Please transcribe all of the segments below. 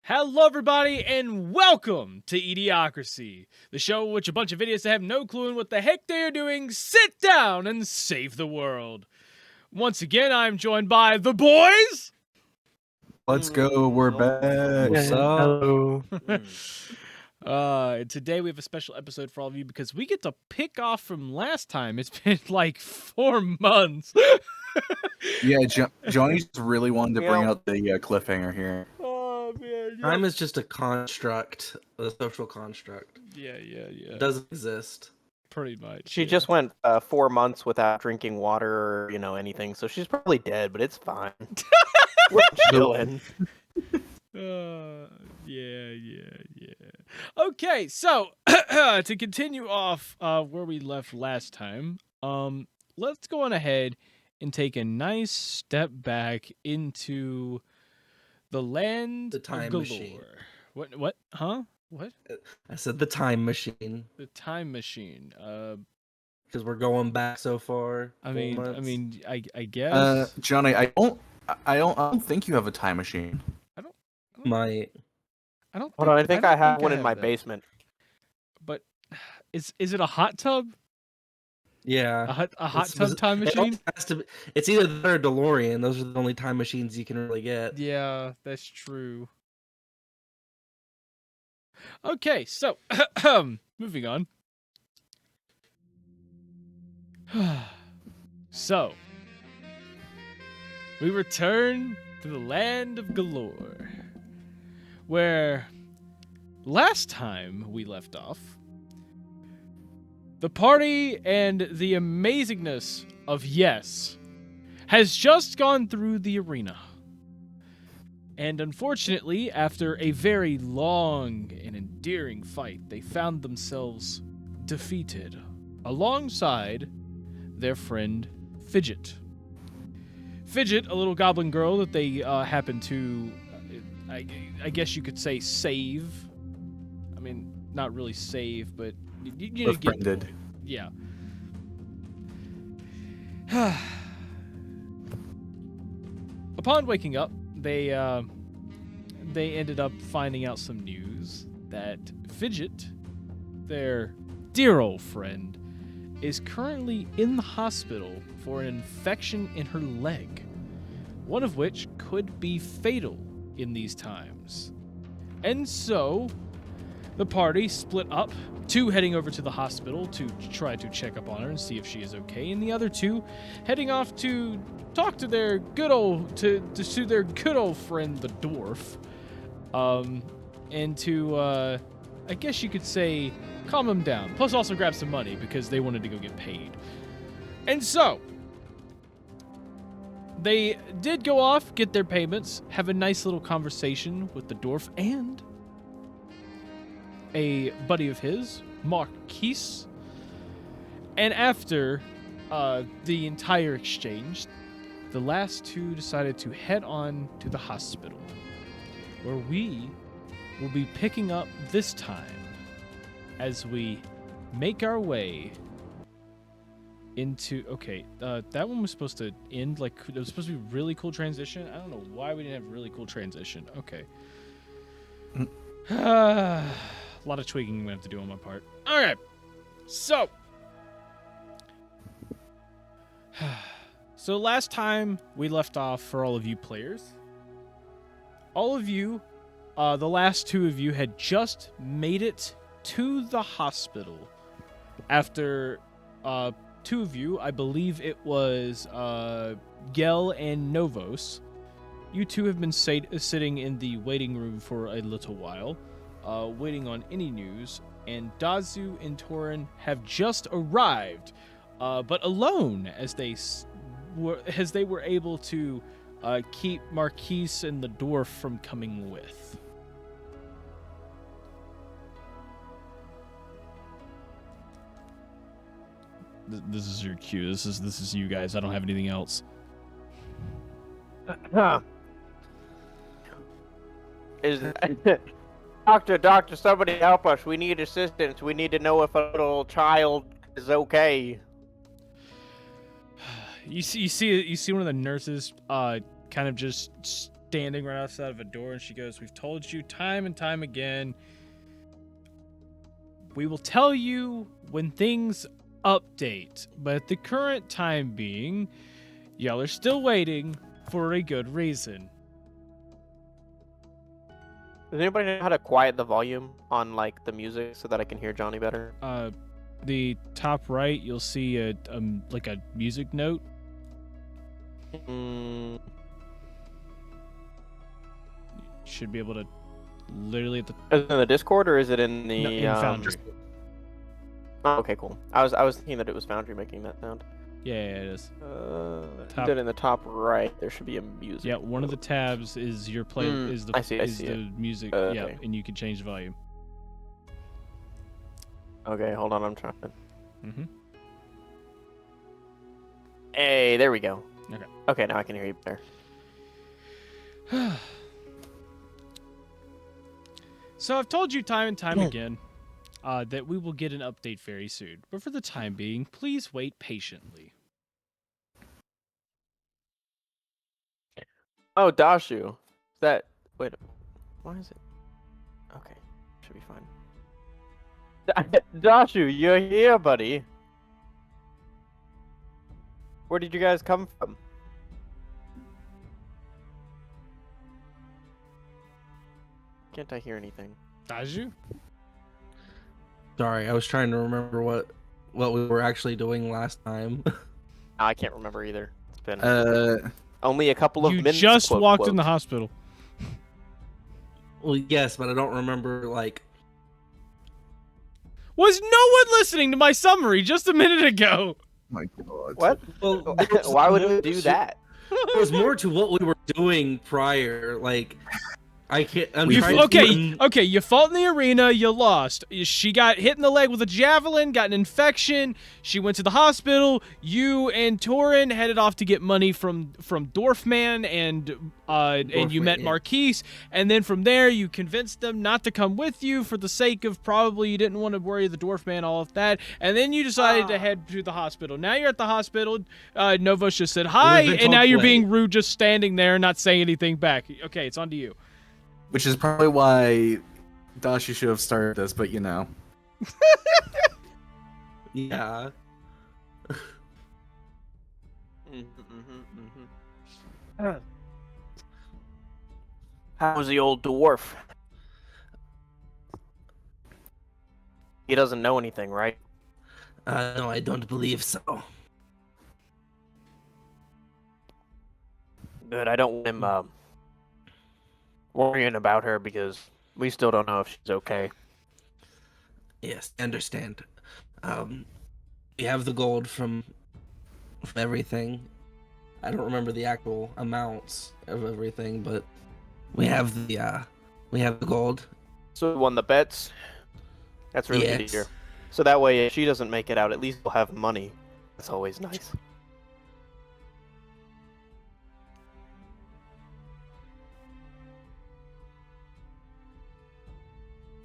Hello, everybody, and welcome to eDIOCRACY, the show in which a bunch of idiots that have no clue in what the heck they are doing sit down and save the world. Once again, I'm joined by the boys. Let's go. We're back. What's up? Hello. Today we have a special episode for all of you because we get to pick off from last time. It's been like 4 months. Yeah, Johnny just really wanted to bring out the cliffhanger here. Oh man, yeah. Time is just a construct, a social construct. Yeah. It doesn't exist. Pretty much. She yeah. just went 4 months without drinking water or, anything, so she's probably dead, but it's fine. We're chilling. Yeah. Okay, so to continue off where we left last time, let's go on ahead and take a nice step back into the land The time of galore. machine. What? Huh? What? I said the time machine The time machine. because we're going back so far. I 4 months. mean, I guess. Johnny, I don't think you have a time machine. My I don't. Hold on, I think I have one in my that. basement. But is it a hot tub? yeah, A hot It's- tub time it machine? always has to be- it's either that or DeLorean. Those are the only time machines you can really get. Yeah, that's true. Okay, so moving on. So we return to the land of galore, where last time we left off, the party and the amazingness of Yes has just gone through the arena. And unfortunately, after a very long and endearing fight, they found themselves defeated alongside their friend Fidget. Fidget, a little goblin girl that they happened to, I guess you could say, save. I mean, not really save, but you get the Befriended. point. Yeah. Upon waking up, they ended up finding out some news that Fidget, their dear old friend, is currently in the hospital for an infection in her leg, one of which could be fatal in these times. And so, the party split up, 2 heading over to the hospital to try to check up on her and see if she is okay, and the other 2 heading off to talk to their good old their good old friend the dwarf, and to I guess you could say calm him down. Plus, also grab some money because they wanted to go get paid. And so they did go off, get their payments, have a nice little conversation with the dwarf and a buddy of his, Marquise. And after the entire exchange, the last 2 decided to head on to the hospital, where we will be picking up this time as we make our way into... Okay, that one was supposed to end, like, it was supposed to be really cool transition. I don't know why we didn't have really cool transition. Okay. A lot of tweaking I'm going to have to do on my part. Alright, so... So last time we left off, for all of you players, all of you, the last 2 of you had just made it to the hospital after 2 of you, I believe it was Gel and Novos. You 2 have been sitting in the waiting room for a little while, waiting on any news, and Dazu and Torin have just arrived, but alone as they were able to keep Marquise and the dwarf from coming with. This is your cue. This is you guys. I don't have anything else. Doctor, somebody help us. We need assistance. We need to know if a little child is okay. You see one of the nurses kind of just standing right outside of a door, and she goes, "We've told you time and time again. We will tell you when things update, but at the current time being, y'all are still waiting for a good reason." Does anybody know how to quiet the volume on like the music so that I can hear Johnny better? The top right, you'll see a like a music note. Mm, Should be able to literally at the is it in the Discord or is it in the no, in Foundry. Oh, okay, cool. I was thinking that it was Foundry making that sound. Yeah, it is. Top. Then in the top right, there should be a music. Yeah, one of the tabs is your play. Is the I see the it. music? Okay. Yeah, and you can change the volume. Okay, hold on, I'm trying. Mm-hmm. Hey, there we go. Okay. Okay, now I can hear you better. So I've told you time and time again that we will get an update very soon. But for the time being, please wait patiently. Oh, Dashu. Is that... Wait, why is it... Okay, should be fine. Dashu, you're here, buddy. Where did you guys come from? Can't I hear anything? Daju? Sorry, I was trying to remember what we were actually doing last time. I can't remember either. It's been Uh, only a couple of You minutes. just quote, walked quote. in the hospital. Well, yes, but I don't remember like. Was no one listening to my summary just a minute ago? my God. What? Well, there was Why would more we do to- that? There was more to what we were doing prior. Like, I can't. I'm You trying okay, to. okay, you fought in the arena, you lost. She got hit in the leg with a javelin, got an infection. She went to the hospital. You and Torin headed off to get money from Dwarfman, and you met yeah. Marquise. And then from there, you convinced them not to come with you for the sake of probably you didn't want to worry the Dwarfman, all of that. And then you decided to head to the hospital. Now you're at the hospital. Novos just said hi, been and told now you're wait. being rude, just standing there, not saying anything back. Okay, it's on to you. Which is probably why Dashi should have started this, but you know. Yeah. How's the old dwarf? He doesn't know anything, right? No, I don't believe so. Good. I don't want him worrying about her because we still don't know if she's okay. Yes, I understand. We have the gold from everything. I don't remember the actual amounts of everything, but we have the gold. So we won the bets. That's really good to Yes. hear. So that way, if she doesn't make it out, at least we'll have money. That's always nice.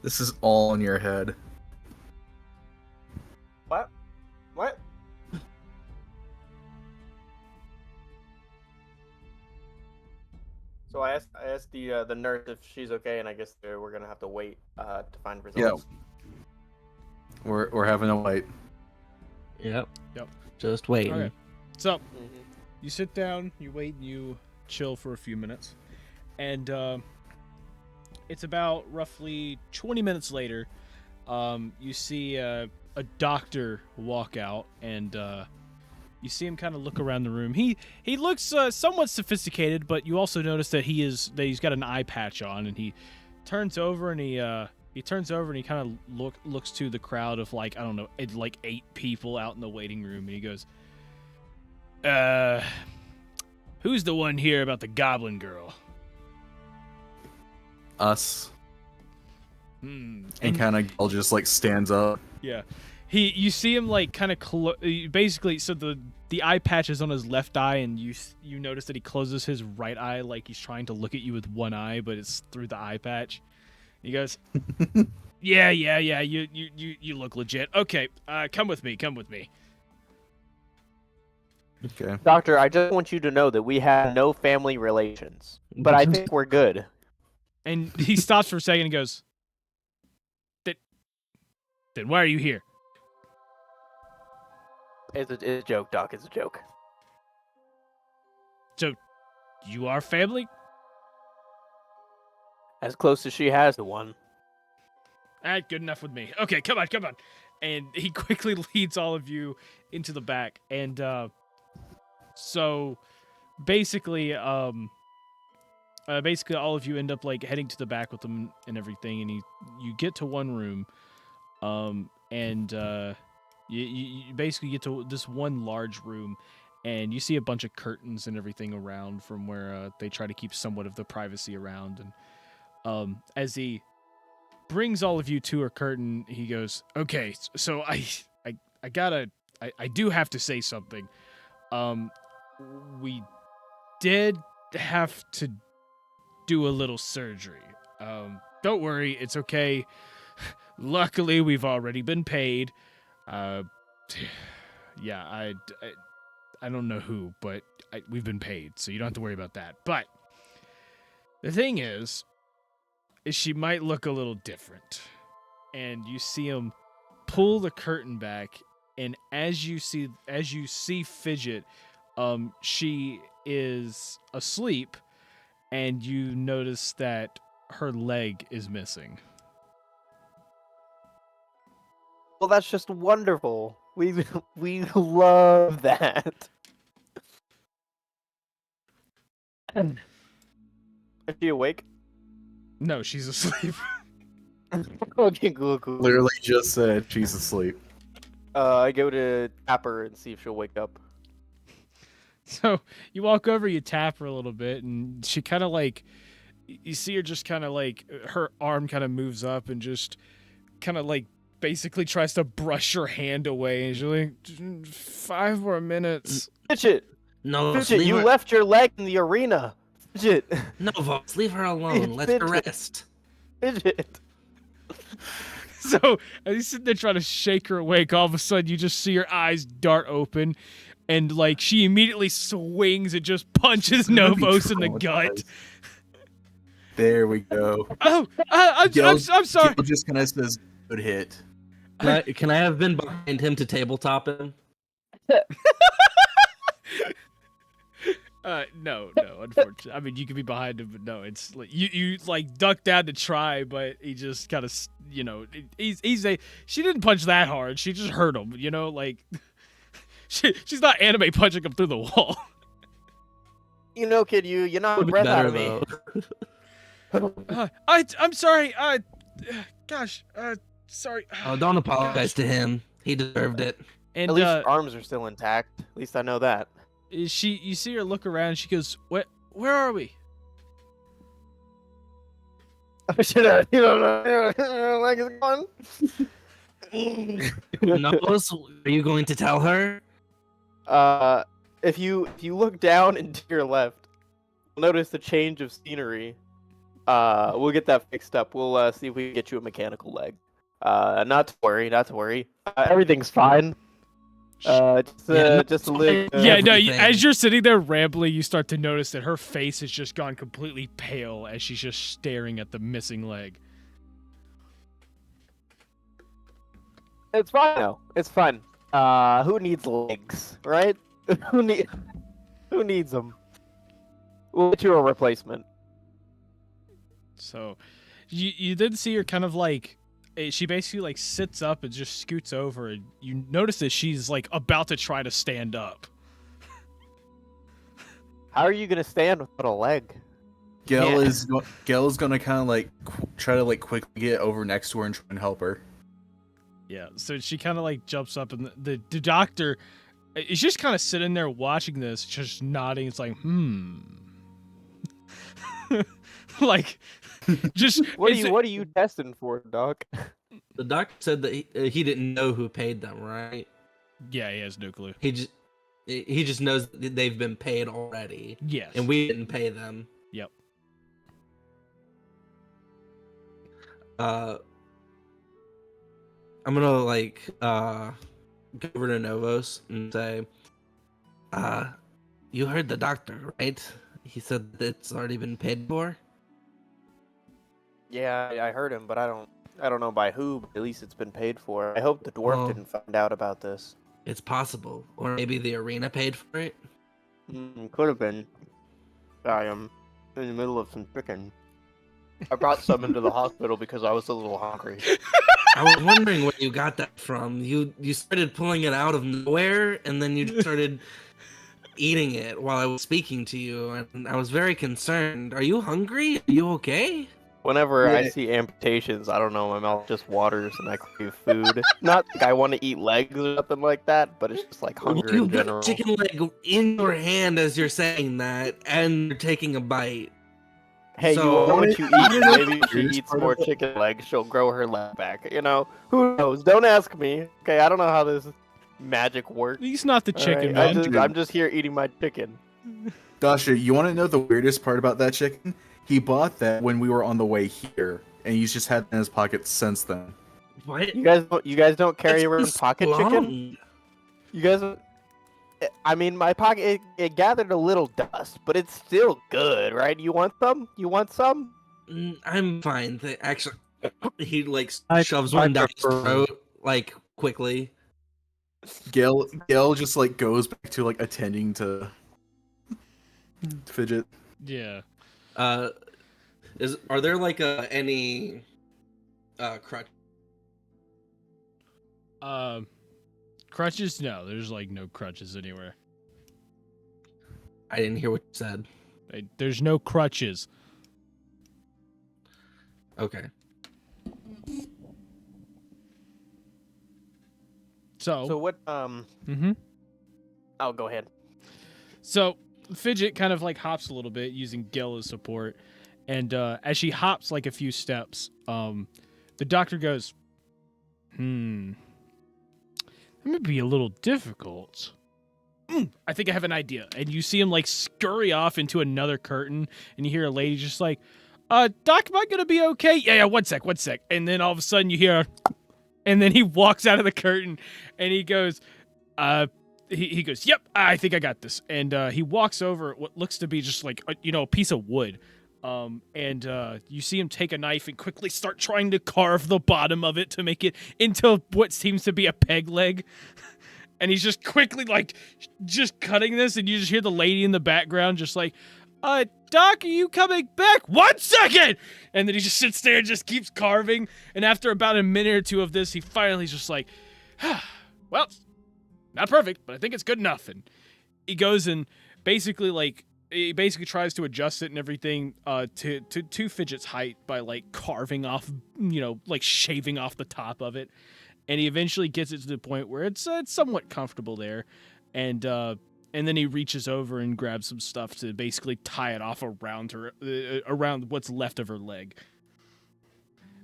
This is all in your head. What? What? So I asked the nurse if she's okay, and I guess we're gonna have to wait to find results. We're having a wait. Yep. Yep. Just waiting. Okay. So Mhm. you sit down, you wait, and you chill for a few minutes, and it's about roughly 20 minutes later. You see a doctor walk out, and you see him kind of look around the room. He looks somewhat sophisticated, but you also notice that he's got an eye patch on, and he turns over and he kind of looks to the crowd of like, I don't know, like 8 people out in the waiting room, and he goes, who's the one here about the goblin girl? Us. And And kind of just like stands up. yeah, you see him like kind of basically. So the eye patch is on his left eye, and you notice that he closes his right eye like he's trying to look at you with one eye, but it's through the eye patch. He goes, yeah, you look legit. Okay, come with me. Okay. Doctor, I just want you to know that we have no family relations. but I think we're good. And he stops for a second and goes, then why are you here? It's a joke, Doc. It's a joke. So, you are family? As close as she has to one. Good enough with me. Okay, come on. And he quickly leads all of you into the back. And so basically all of you end up like heading to the back with him and everything. And you get to one room, and you basically get to this one large room, and you see a bunch of curtains and everything around from where they try to keep somewhat of the privacy around. And as he brings all of you to a curtain, he goes, okay, so I do have to say something. We did have to do a little surgery. Don't worry, it's okay. Luckily, we've already been paid. Yeah, I don't know who, but we've been paid, so you don't have to worry about that. But the thing is she might look a little different. And you see him pull the curtain back, and as you see Fidget, she is asleep, and you notice that her leg is missing. Well, that's just wonderful. We love that. Is she awake? No, she's asleep. Okay, cool. Literally just said she's asleep. I go to tap her and see if she'll wake up. So you walk over, you tap her a little bit, and she kind of like, you see her just kind of like, her arm kind of moves up and just kind of like basically tries to brush her hand away. And she's like, 5 more minutes. Fidget! No, Fidget, you left your leg in the arena. Fidget! No, Vox, leave her alone. Let her rest. Fidget! So as he's sitting there trying to shake her awake, all of a sudden you just see her eyes dart open, and like she immediately swings and just punches Novos in the gut. There we go. Oh, I'm sorry. Gil just kind of says, good hit. Can I have been behind him to tabletop him? No, unfortunately. I mean, you could be behind him, but no, it's like you like duck down to try, but he just kind of, she didn't punch that hard. She just hurt him, like she's not anime punching him through the wall. Kid, you knocked the breath out of me. I'm sorry. Gosh, sorry. Oh, don't apologize to him. He deserved it. And At least your arms are still intact. At least I know that. you see her look around, and she goes, where are we? Should I, like it's gone? Novos, are you going to tell her? If you look down and to your left, you'll notice the change of scenery. We'll get that fixed up. We'll see if we can get you a mechanical leg. Not to worry. Everything's fine. Just a little. As you're sitting there rambling, you start to notice that her face has just gone completely pale as she's just staring at the missing leg. It's fine. No, it's fine. Who needs legs, right? Who needs them? We'll get you a replacement. So, you did see her kind of like, she basically like sits up and just scoots over, and you notice that she's like about to try to stand up. How are you gonna stand without a leg? Gil is gonna kind of like try to like quickly get over next to her and try and help her. Yeah, so she kind of like jumps up, and the doctor is just kind of sitting there watching this, just nodding. It's like, like, just what are you testing for, Doc? The doctor said that he didn't know who paid them, right? Yeah, he has no clue. He just knows that they've been paid already. Yes. And we didn't pay them. Yep. I'm gonna like go over to Novos and say, you heard the doctor, right? He said that it's already been paid for. Yeah, I heard him, but I don't know by who. But at least it's been paid for. I hope the dwarf Well- didn't find out about this. It's possible, or maybe the arena paid for it. Could have been. I am in the middle of some chicken. I brought some into the hospital because I was a little hungry. I was wondering where you got that from. You started pulling it out of nowhere, and then you just started eating it while I was speaking to you, and I was very concerned. Are you hungry? Are you okay? Whenever I Yeah. see amputations, I don't know, my mouth just waters and I crave food. Not like I want to eat legs or nothing like that, but it's just like hunger You've in got general. chicken leg in your hand as you're saying that, and you're taking a bite. Hey, you So- are what you eat. Maybe if she Weirdest eats part more of it- chicken legs, she'll grow her leg back. You know, who knows? Don't ask me. Okay, I don't know how this magic works. He's not the all chicken, right? man. I'm just here eating my chicken. Dasha, you want to know the weirdest part about that chicken? He bought that when we were on the way here, and he's just had it in his pocket since then. What? You guys don't carry That's around just pocket chicken? long. You guys, I mean, my pocket it gathered a little dust, but it's still good, right? You want some? You want some? I'm fine. Actually, he like I- shoves I one down his prefer- throat like quickly. Gail just like goes back to like attending to Fidget. Yeah. Are there like any crutch? Crutches? No, there's like no crutches anywhere. I didn't hear what you said. There's no crutches. Okay. So what? Mm-hmm. Oh, go ahead. So Fidget kind of like hops a little bit using Gil as support, and as she hops like a few steps, the doctor goes, that may be a little difficult. I think I have an idea. And you see him like scurry off into another curtain, and you hear a lady just like, Doc, am I gonna be okay? Yeah, one sec. And then all of a sudden you hear, and then he walks out of the curtain, and he goes, he goes, yep, I think I got this. And he walks over what looks to be just like, a piece of wood. And you see him take a knife and quickly start trying to carve the bottom of it to make it into what seems to be a peg leg. And he's just quickly like just cutting this, and you just hear the lady in the background just like, Doc, are you coming back? 1 second! And then he just sits there and just keeps carving. And after about a minute or two of this, he finally's just like, well, not perfect, but I think it's good enough. And he goes and basically tries to adjust it and everything to Fidget's height by like carving off, like shaving off the top of it. And he eventually gets it to the point where it's somewhat comfortable there. And then he reaches over and grabs some stuff to basically tie it off around her, around what's left of her leg.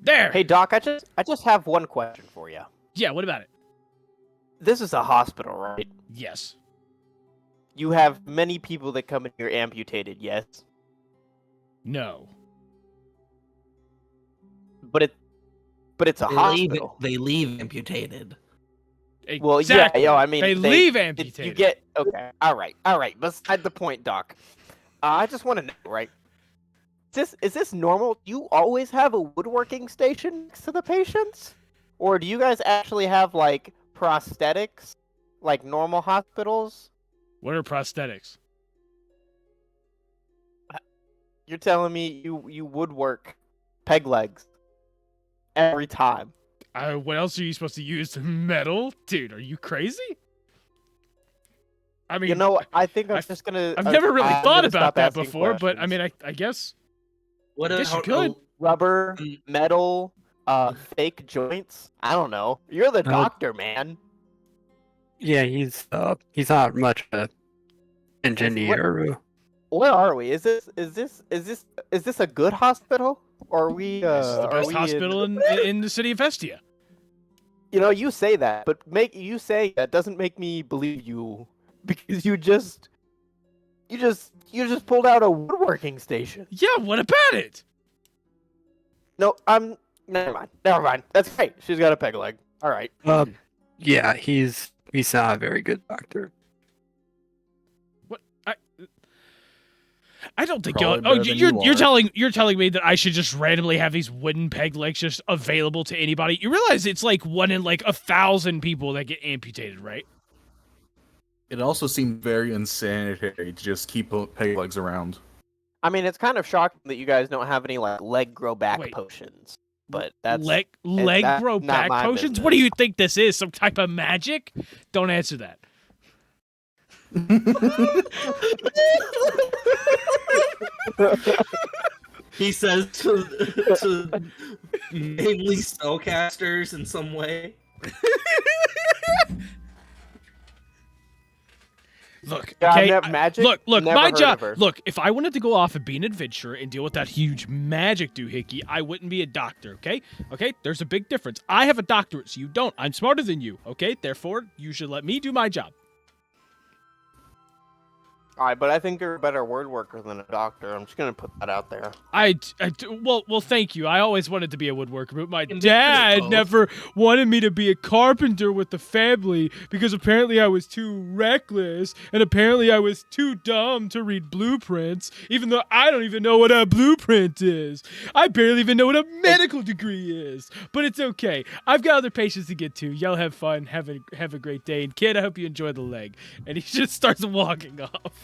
There! Hey, Doc, I just have one question for you. Yeah, what about it? This is a hospital, right? Yes. You have many people that come in here amputated, yes? No. But it's a hospital. They leave amputated. Well, Exactly. yeah, I mean, they leave amputated. You get okay. All right. Beside the point, Doc. I just want to know, right? Is this normal? Do you always have a woodworking station next to the patients, or do you guys actually have like prosthetics, like normal hospitals? What are prosthetics? You're telling me you woodwork peg legs every time? What else are you supposed to use? Metal? Dude, are you crazy? I mean, I think I'm I've- just gonna. I've never really I'm thought gonna about stop that asking before, but I questions. mean, I guess. What I guess you could. Rubber, metal, fake joints. I don't know. You're the doctor, man. Yeah, he's not much of an engineer. What are we? Is this a good hospital? Or are we? This is the are best we hospital in the city of Estia. You say that, but you say that doesn't make me believe you because you just pulled out a woodworking station. Yeah, what about it? No, never mind. That's great. She's got a peg leg. All right. Yeah, he's not a very good doctor. What? I don't think Probably y'all. Oh, better than you're you are. you're telling me that I should just randomly have these wooden peg legs just available to anybody. You realize it's like 1 in like 1,000 people that get amputated, right? It also seemed very unsanitary to just keep peg legs around. I mean, it's kind of shocking that you guys don't have any like leg grow back Wait. potions. But that's leg that's grow not back my potions. What do business. you think this is? Some type of magic? Don't answer that. He says to mainly spellcasters in some way. Look, Yeah, okay. magic. Look, never my heard job. of her. Look, if I wanted to go off and be an adventurer and deal with that huge magic doohickey, I wouldn't be a doctor, okay? Okay, there's a big difference. I have a doctorate, so you don't. I'm smarter than you, okay? Therefore, you should let me do my job. All right, but I think you're a better word worker than a doctor. I'm just gonna put that out there. Well, thank you. I always wanted to be a woodworker, but my Can we dad both? never wanted me to be a carpenter with the family because apparently I was too reckless and apparently I was too dumb to read blueprints, even though I don't even know what a blueprint is. I barely even know what a medical degree is. But it's okay. I've got other patients to get to. Y'all have fun. Have a great day. And kid, I hope you enjoy the leg. And he just starts walking off.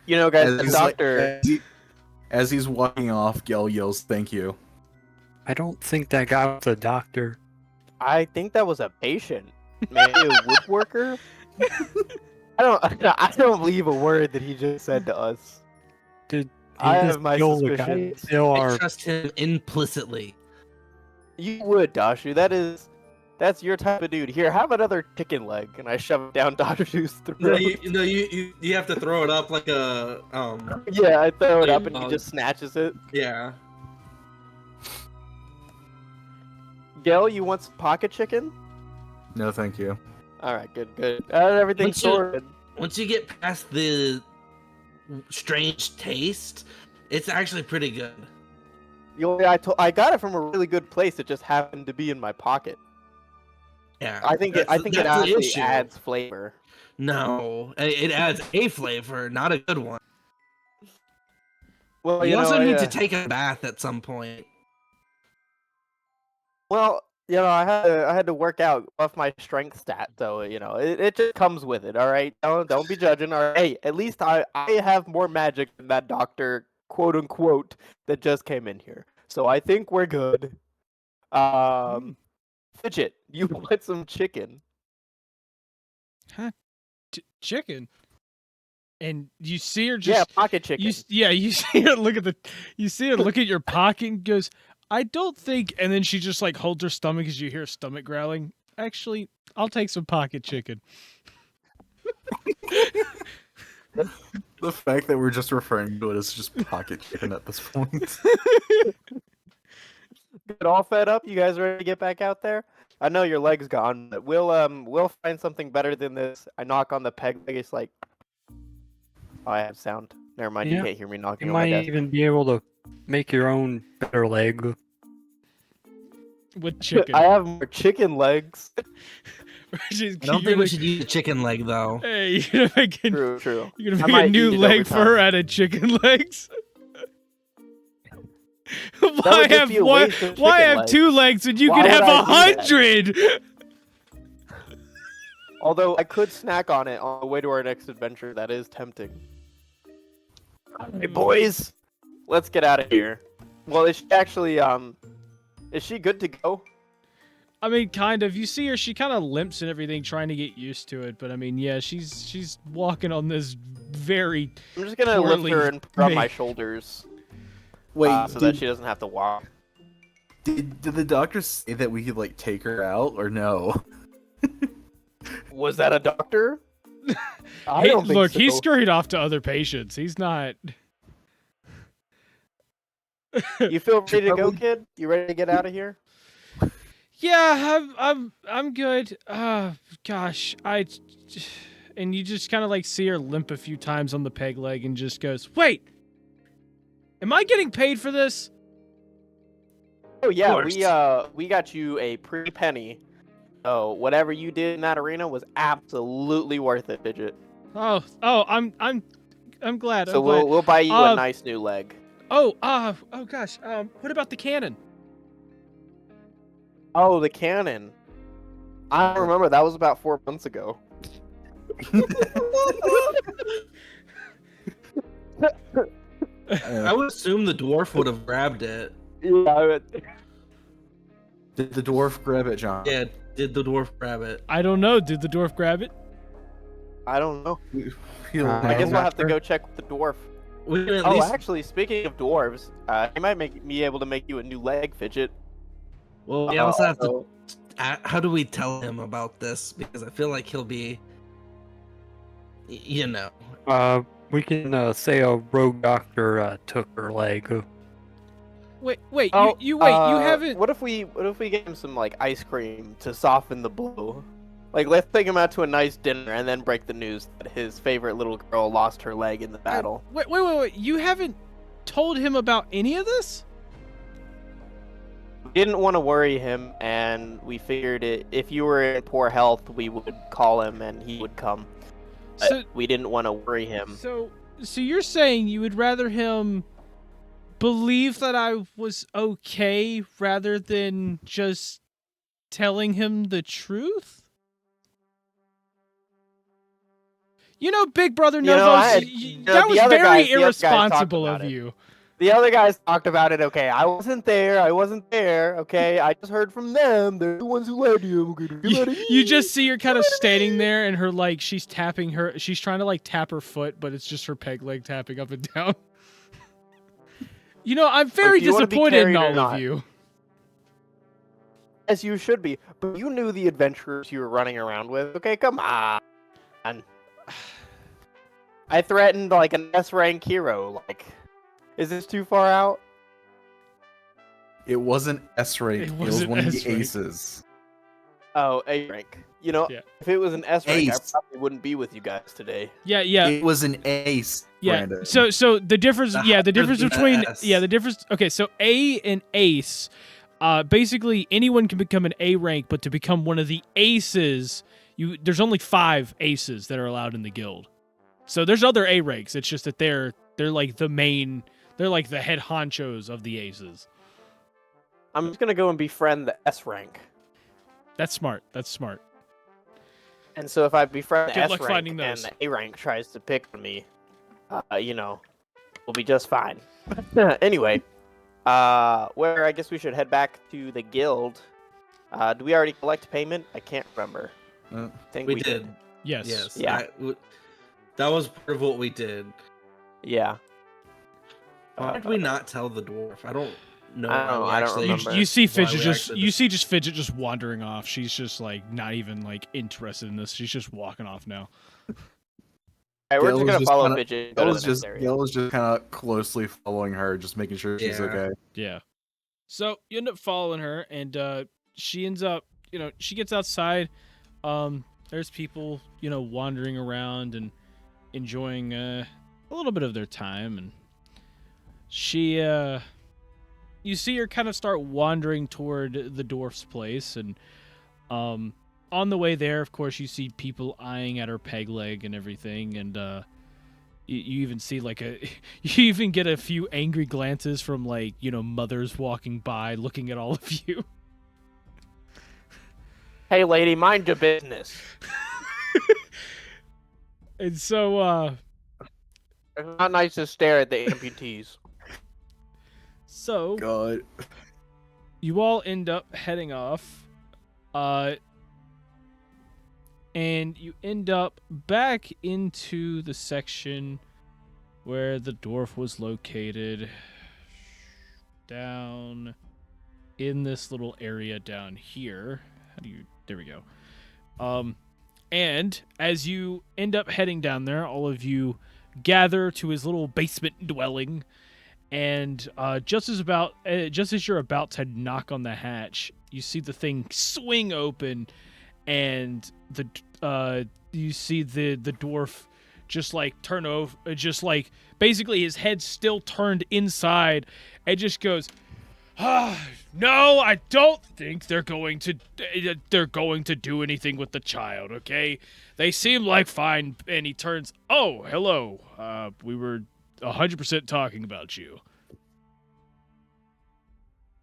You know, guys, As the he's, doctor. as he's walking off, Gel yells, "Thank you." I don't think that guy was a doctor. I think that was a patient, maybe a woodworker. I don't believe a word that he just said to us. Did I he have just my kill the guy? suspicions. Still I are. trust him implicitly. You would, Dashu. That's your type of dude. Here, have another chicken leg, and I shove it down Dashu's throat. No, you have to throw it up like a Yeah, I throw it up, and he Dog. just snatches it. yeah. Gil, you want some pocket chicken? No, thank you. All right, good. Everything's Once you- sorted. Once you get past the strange taste, it's actually pretty good. I got it from a really good place. It just happened to be in my pocket. Yeah. I think it that's the actually issue. adds flavor. No, it adds a flavor, not a good one. Well, You also need I, to take a bath at some point. Well, I had to work out off my strength stat, so it just comes with it. All right, don't be judging. All right, hey, at least I have more magic than that doctor, quote unquote, that just came in here. So I think we're good. Fidget, you want some chicken? Chicken. And you see her Yeah, just pocket chicken. you see her look at your pocket and goes, I don't think, and then she just like holds her stomach as you hear her stomach growling. Actually, I'll take some pocket chicken. The fact that we're just referring to it as just pocket chicken at this point. Get all fed up? You guys ready to get back out there? I know your leg's gone, but we'll find something better than this. I knock on the peg leg. It's like, oh, I have sound. Never mind. You Yeah. can't hear me knocking You on my might desk. even be able to make your own better leg. With chicken. I have more chicken legs. I don't think we should use a chicken leg though. Hey, you're gonna make a, True. you're gonna I make a might new eat it over leg for her time. out of chicken legs? would Why just have be a one? waste of Why chicken have legs. 2 legs when you Why can would have I do that? 100? Although I could snack on it on the way to our next adventure. That is tempting. Hey boys, let's get out of here. Well, is she actually is she good to go? I mean, kind of. You see her; she kind of limps and everything, trying to get used to it. But I mean, yeah, she's walking on this very. I'm just gonna lift Poorly her and put her on my made. shoulders, Wait, so that she doesn't have to walk. did the doctor say that we could like take her out or no? Was that a doctor? I Hey, don't think look, so. he scurried off to other patients. He's not. You feel ready to go, Probably- kid? You ready to get out of here? Yeah, I'm good. Gosh, and you just kind of like see her limp a few times on the peg leg and just goes, "Wait, am I getting paid for this?" Oh yeah, course. we got you a pretty penny. So whatever you did in that arena was absolutely worth it, Digit. Oh, I'm I'm glad. So I'm glad. we'll buy you a nice new leg. Oh gosh. What about the cannon? Oh, the cannon. I don't remember. That was about 4 months ago. I would assume the dwarf would have grabbed it. Yeah. Did the dwarf grab it, John? Yeah, did the dwarf grab it? I don't know. Did the dwarf grab it? I don't know. I I guess I'm we'll have to go check with the dwarf. We can at Oh, least. actually, speaking of dwarves, he might be able to make you a new leg, Fidget. Well, we also have to. How do we tell him about this? Because I feel like he'll be. You know. We can say a rogue doctor took her leg. Wait. Oh, You haven't. What if we get him some like ice cream to soften the blow? Like, let's take him out to a nice dinner and then break the news that his favorite little girl lost her leg in the battle. Wait. You haven't told him about any of this? We didn't want to worry him, and we figured if you were in poor health, we would call him and he would come. But So, we didn't want to worry him. so you're saying you would rather him believe that I was okay rather than just telling him the truth? You know, Big Brother You know, Novos, that the was other very guys talked irresponsible about of it. you. The other guys talked about it. Okay, I wasn't there. Okay, I just heard from them. They're the ones who led you. Okay, get out of here. You just see her kind of standing there, and her like she's tapping her. She's trying to like tap her foot, but it's just her peg leg tapping up and down. You know, I'm very do you wanna be disappointed in carried or all of not? you. As you should be. But you knew the adventurers you were running around with. Okay, come on. I threatened like an S-rank hero. Like, is this too far out? It wasn't S rank. It It was wasn't one of the S-rank. aces. Oh, A rank. You know, Yeah. if it was an S-rank, I Ace. probably wouldn't be with you guys today. Yeah. It was an ace. Brandon. So the difference, The the difference higher the between, S. the difference. Okay, so A and Ace, basically anyone can become an A rank, but to become one of the aces, there's only 5 aces that are allowed in the guild. So there's other A ranks. It's just that they're like the main, they're like the head honchos of the aces. I'm just gonna go and befriend the S-rank. That's smart. And so if I befriend the Good luck S-rank finding and those. the A-rank tries to pick on me, you know, we'll be just fine. Anyway, where I guess we should head back to the guild. Do we already collect payment? I can't remember. I think We we did. Yes. Yes. Yeah. That was part of what we did. Yeah. Why did we not tell the dwarf? I don't know. I don't how know, we I don't actually- remember. You see why Fidget we just actually you see just Fidget just wandering off. She's just like not even like interested in this. She's just walking off now. Alright, we're Gail just was gonna just follow kinda- Fidget and go to the next area. Gail was just kind of closely following her, just making sure she's Yeah. okay. Yeah. So you end up following her, and she ends up, she gets outside. There's people, wandering around and enjoying a little bit of their time, and she, you see her kind of start wandering toward the dwarf's place, and on the way there, of course, you see people eyeing at her peg leg and everything, and you even see you even get a few angry glances from mothers walking by looking at all of you. Hey, lady, mind your business. And so It's not nice to stare at the amputees. God. you all end up heading off, and you end up back into the section where the dwarf was located, down in this little area down here. There we go. And as you end up heading down there, all of you gather to his little basement dwelling, and just as you're about to knock on the hatch, you see the thing swing open, and you see the dwarf just turn over, basically his head still turned inside, and just goes, No, I don't think they're going to do anything with the child, okay? They seem like fine. And he turns, oh, hello. We were 100% talking about you.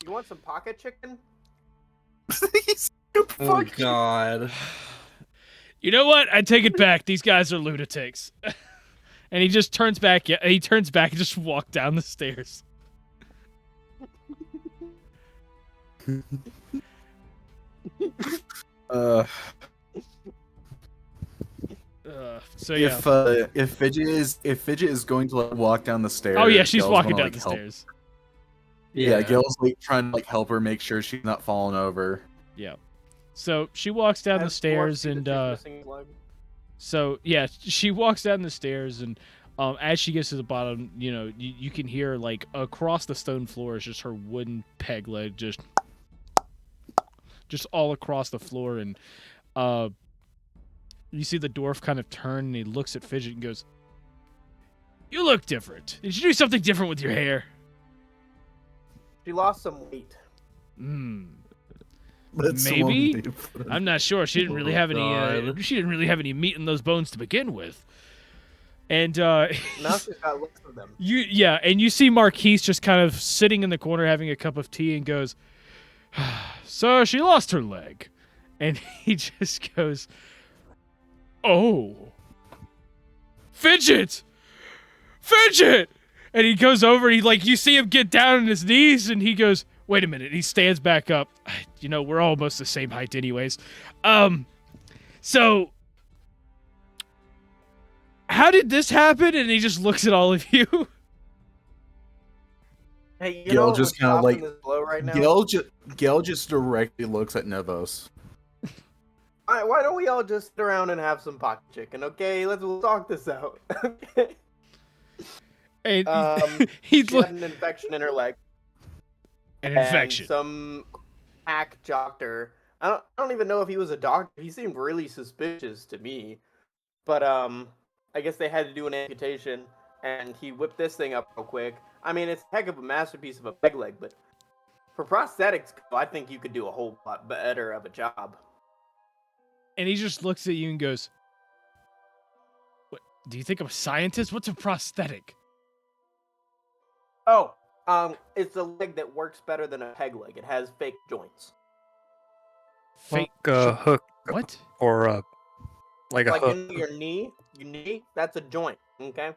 You want some pocket chicken? Oh God. You know what? I take it back. These guys are lunatics. And he just turns back. Yeah, he turns back and just walks down the stairs. So yeah. If Fidget is going to walk down the stairs. Oh yeah, she's Gil's walking gonna, down the help. stairs. Yeah, Gil's trying to help her make sure she's not falling over. Yeah. So she walks down the stairs and so yeah, she walks down the stairs and as she gets to the bottom, you can hear across the stone floor is just her wooden peg leg just all across the floor, and you see the dwarf kind of turn and he looks at Fidget and goes, "You look different. Did you do something different with your hair?" She lost some weight. Maybe. I'm not sure. She didn't really have God. any. She didn't really have any meat in those bones to begin with. And now she's got looks for them. And you see Marquise just kind of sitting in the corner having a cup of tea and goes, "So she lost her leg," and he just goes, "Oh, Fidget!" And he goes over, you see him get down on his knees, and he goes, "Wait a minute." He stands back up. We're almost the same height anyways. So, how did this happen? And he just looks at all of you. Hey, Gil just kind of right now? Gil just directly looks at Novos. Why don't we all just sit around and have some pocket chicken, okay? We'll talk this out. Okay. And she had an infection in her leg. An infection. Some hack doctor. I don't even know if he was a doctor. He seemed really suspicious to me. But I guess they had to do an amputation, and he whipped this thing up real quick. I mean, it's a heck of a masterpiece of a peg leg, but for prosthetics, I think you could do a whole lot better of a job. And he just looks at you and goes, "What? Do you think I'm a scientist? What's a prosthetic?" Oh, it's a leg that works better than a peg leg. It has fake joints. Fake hook. What? Or like a Like hook. in your knee, that's a joint, okay?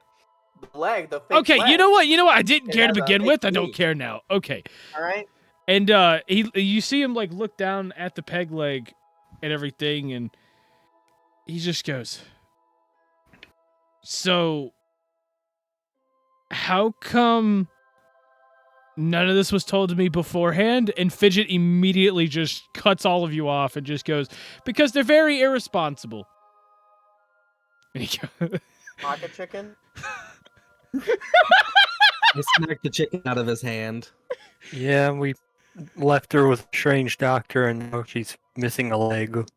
The leg, the fake Okay, leg, you know what? I didn't it care to has a begin fake with. I don't knee. care now. Okay. all right? And you see him look down at the peg leg and everything, and he just goes, "So how come none of this was told to me beforehand?" And Fidget immediately just cuts all of you off and just goes, "Because they're very irresponsible." And he goes, Pocket chicken? I smacked the chicken out of his hand. Yeah, we left her with a strange doctor, and now she's missing a leg.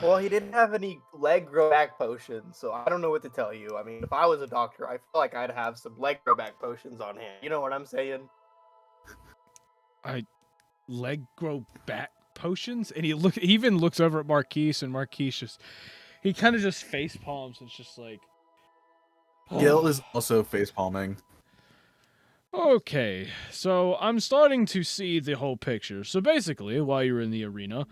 Well, he didn't have any leg grow back potions, so I don't know what to tell you. I mean, if I was a doctor, I feel like I'd have some leg grow back potions on hand. You know what I'm saying? leg grow back potions? And he even looks over at Marquise, and Marquise he kind of just face palms. It's just like, Gil is also face palming. Okay, so I'm starting to see the whole picture. So basically, while you were in the arena,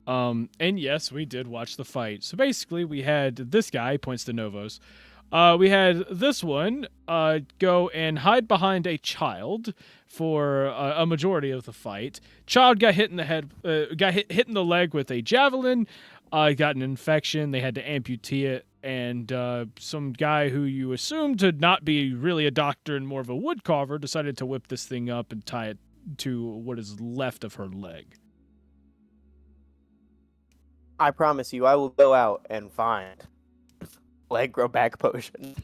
and yes, we did watch the fight. So basically, we had this guy, points to Novos. We had this one go and hide behind a child for a majority of the fight. Child got hit in the head, got hit in the leg with a javelin. Got an infection. They had to amputate it. And some guy who you assumed to not be really a doctor and more of a wood carver decided to whip this thing up and tie it to what is left of her leg. I promise you, I will go out and find leg grow back potion.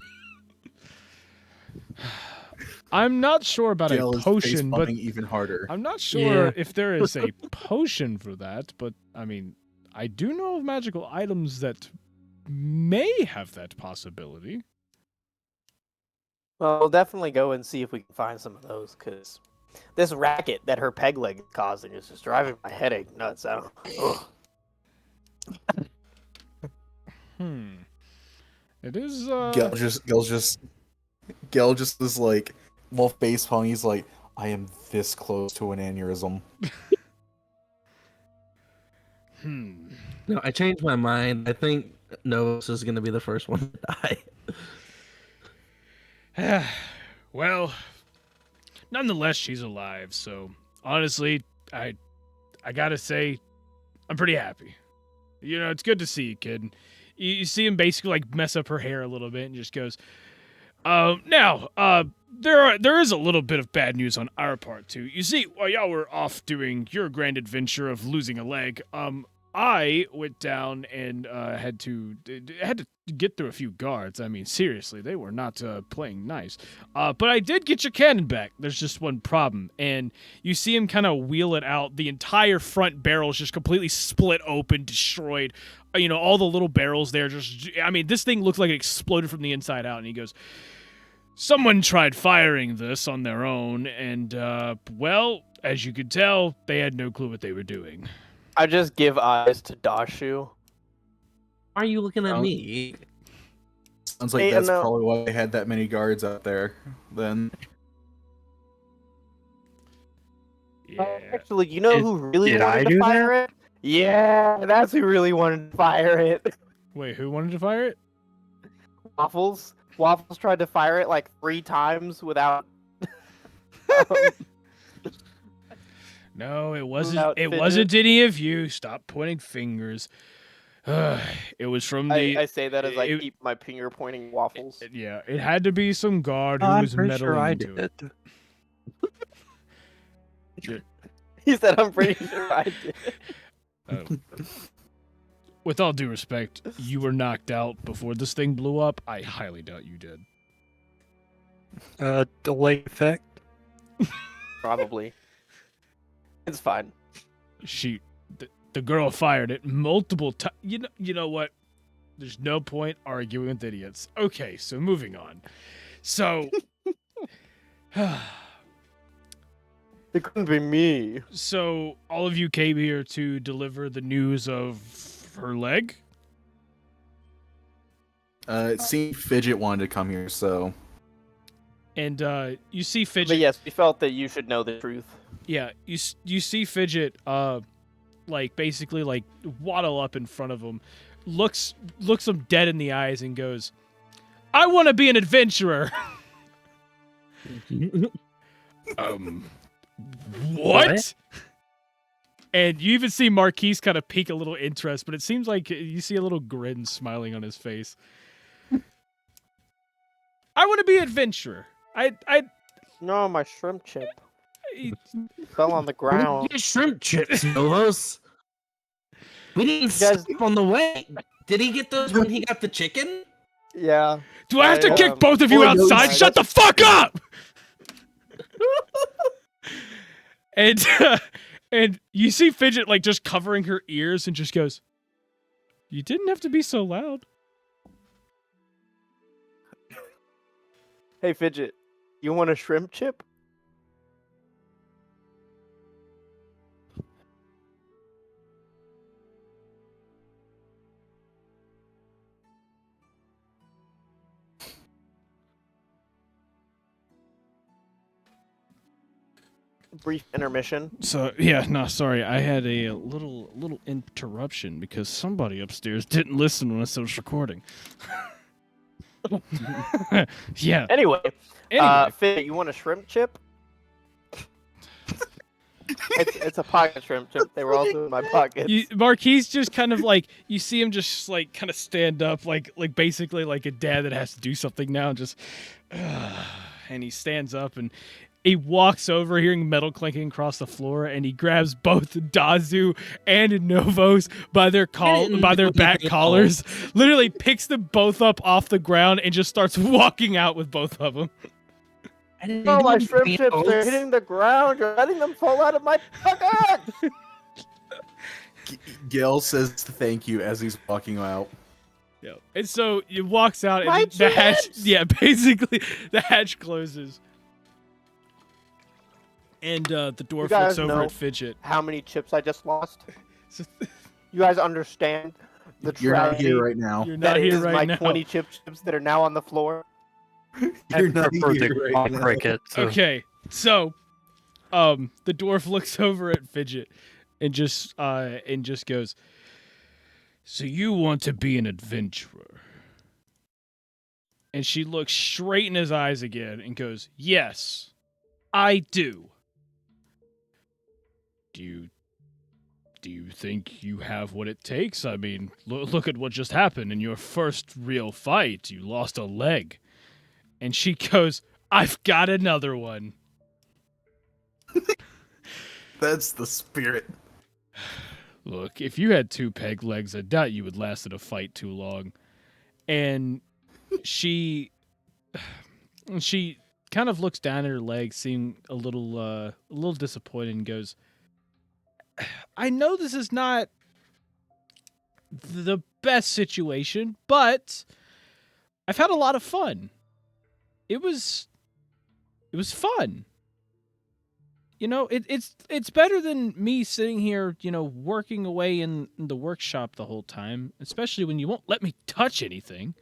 I'm not sure about Gil a is potion, face but palming even harder. I'm not sure Yeah. if there is a potion for that. But I mean, I do know of magical items that may have that possibility. Well, we'll definitely go and see if we can find some of those, because This racket that her peg leg is causing is just driving my headache nuts. I don't. Ugh. It is. Gel just is like, while face palm, he's like, I am this close to an aneurysm. No, I changed my mind. I think Novos is going to be the first one to die. Well, nonetheless, she's alive. So honestly, I gotta say, I'm pretty happy. You know, it's good to see you, kid. You see him basically like mess up her hair a little bit and just goes, there is a little bit of bad news on our part too. You see, while y'all were off doing your grand adventure of losing a leg, I went down and had to get through a few guards. I mean, seriously, they were not playing nice. But I did get your cannon back. There's just one problem, and you see him kind of wheel it out. The entire front barrel is just completely split open, destroyed. You know, all the little barrels there just, I mean, this thing looks like it exploded from the inside out, and he goes, someone tried firing this on their own, and, well, as you could tell, they had no clue what they were doing. I just give eyes to Dashu. Why are you looking at me? Sounds like that's probably why they had that many guards out there then. Yeah. Actually, you know who really wanted to fire it? Yeah, that's who really wanted to fire it. Wait, who wanted to fire it? Waffles. Waffles tried to fire it like 3 times without. No, it wasn't. It wasn't any of you. Stop pointing fingers. It was from the. I say that as I keep my finger pointing Waffles. Yeah, it had to be some guard who was meddling into it. He said, "I'm pretty sure I did." With all due respect, you were knocked out before this thing blew up. I highly doubt you did. Delay effect? Probably. It's fine. The girl fired it multiple times. You know what? There's no point arguing with idiots. Okay, so moving on. So... It couldn't be me. So, all of you came here to deliver the news of her leg? It seemed Fidget wanted to come here, so... And, you see Fidget... But yes, we felt that you should know the truth. Yeah, you see Fidget, like, basically, like, waddle up in front of him, looks him dead in the eyes and goes, I want to be an adventurer! What? And you even see Marquise kind of peek a little interest, but it seems like you see a little grin smiling on his face. I want to be an adventurer. No, my shrimp chip fell on the ground. Your shrimp chips, Novos. We didn't skip on the way. Did he get those when he got the chicken? Yeah. Do I have to kick both of you outside? Shut the fuck up! And you see Fidget like just covering her ears and just goes, you didn't have to be so loud. Hey Fidget, you want a shrimp chip? Brief intermission. So yeah, no, sorry, I had a little interruption because somebody upstairs didn't listen when I was recording. Yeah. Anyway, Fidget, you want a shrimp chip? it's a pocket shrimp chip. They were also in my pockets. Marquise just kind of like, you see him just like kind of stand up, like basically like a dad that has to do something now, just, and he stands up and he walks over, hearing metal clanking across the floor, and he grabs both Dazu and Novos by their back collars, literally picks them both up off the ground, and just starts walking out with both of them. Oh, my shrimp chips, they're hitting the ground. You're letting them fall out of my pocket. Gil says thank you as he's walking out. Yeah. And so he walks out, and the hatch, basically, the hatch closes. And the dwarf guys looks over know at Fidget. how many chips I just lost? You guys understand the You're not tragedy here right now. You're that not here is right my now. 20 chips that are now on the floor? You're I not prefer here the right now. cricket. So Okay, so the dwarf looks over at Fidget and just goes, "So you want to be an adventurer?" And she looks straight in his eyes again and goes, "Yes, I do. Do you think you have what it takes? I mean, look at what just happened in your first real fight. You lost a leg." And she goes, "I've got another one." That's the spirit. Look, if you had 2 peg legs, I doubt you would last in a fight too long. And she kind of looks down at her leg, seeming a little disappointed, and goes, "I know this is not the best situation, but I've had a lot of fun. It was fun. You know, it's better than me sitting here, working away in the workshop the whole time, especially when you won't let me touch anything.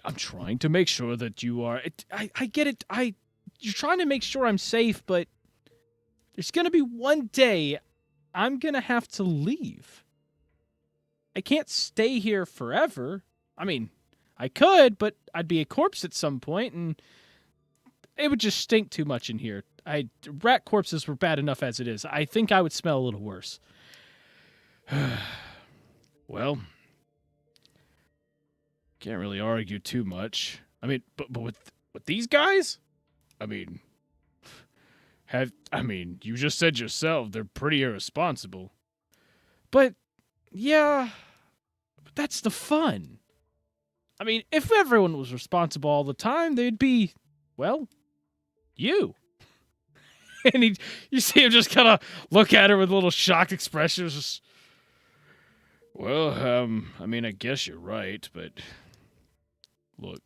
I'm trying to make sure that you are. I get it. You're trying to make sure I'm safe, but there's gonna be one day I'm gonna have to leave. I can't stay here forever. I mean, I could, but I'd be a corpse at some point, and it would just stink too much in here. Rat corpses were bad enough as it is. I think I would smell a little worse." Well, can't really argue too much. I mean, but with these guys, I mean, you just said yourself they're pretty irresponsible. But yeah, but that's the fun. I mean, if everyone was responsible all the time, they'd be, well, you. And you see him just kind of look at her with a little shocked expression. Just, well, I mean, I guess you're right, but look,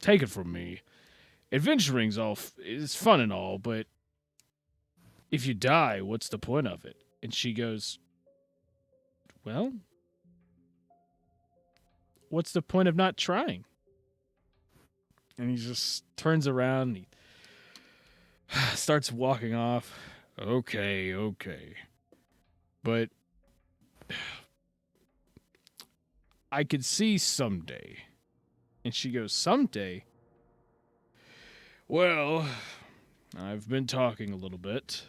take it from me. Adventuring's is fun and all, but if you die, what's the point of it? And she goes, well, what's the point of not trying? And he just turns around and he starts walking off. Okay. But I could see someday. And she goes, someday? Well, I've been talking a little bit.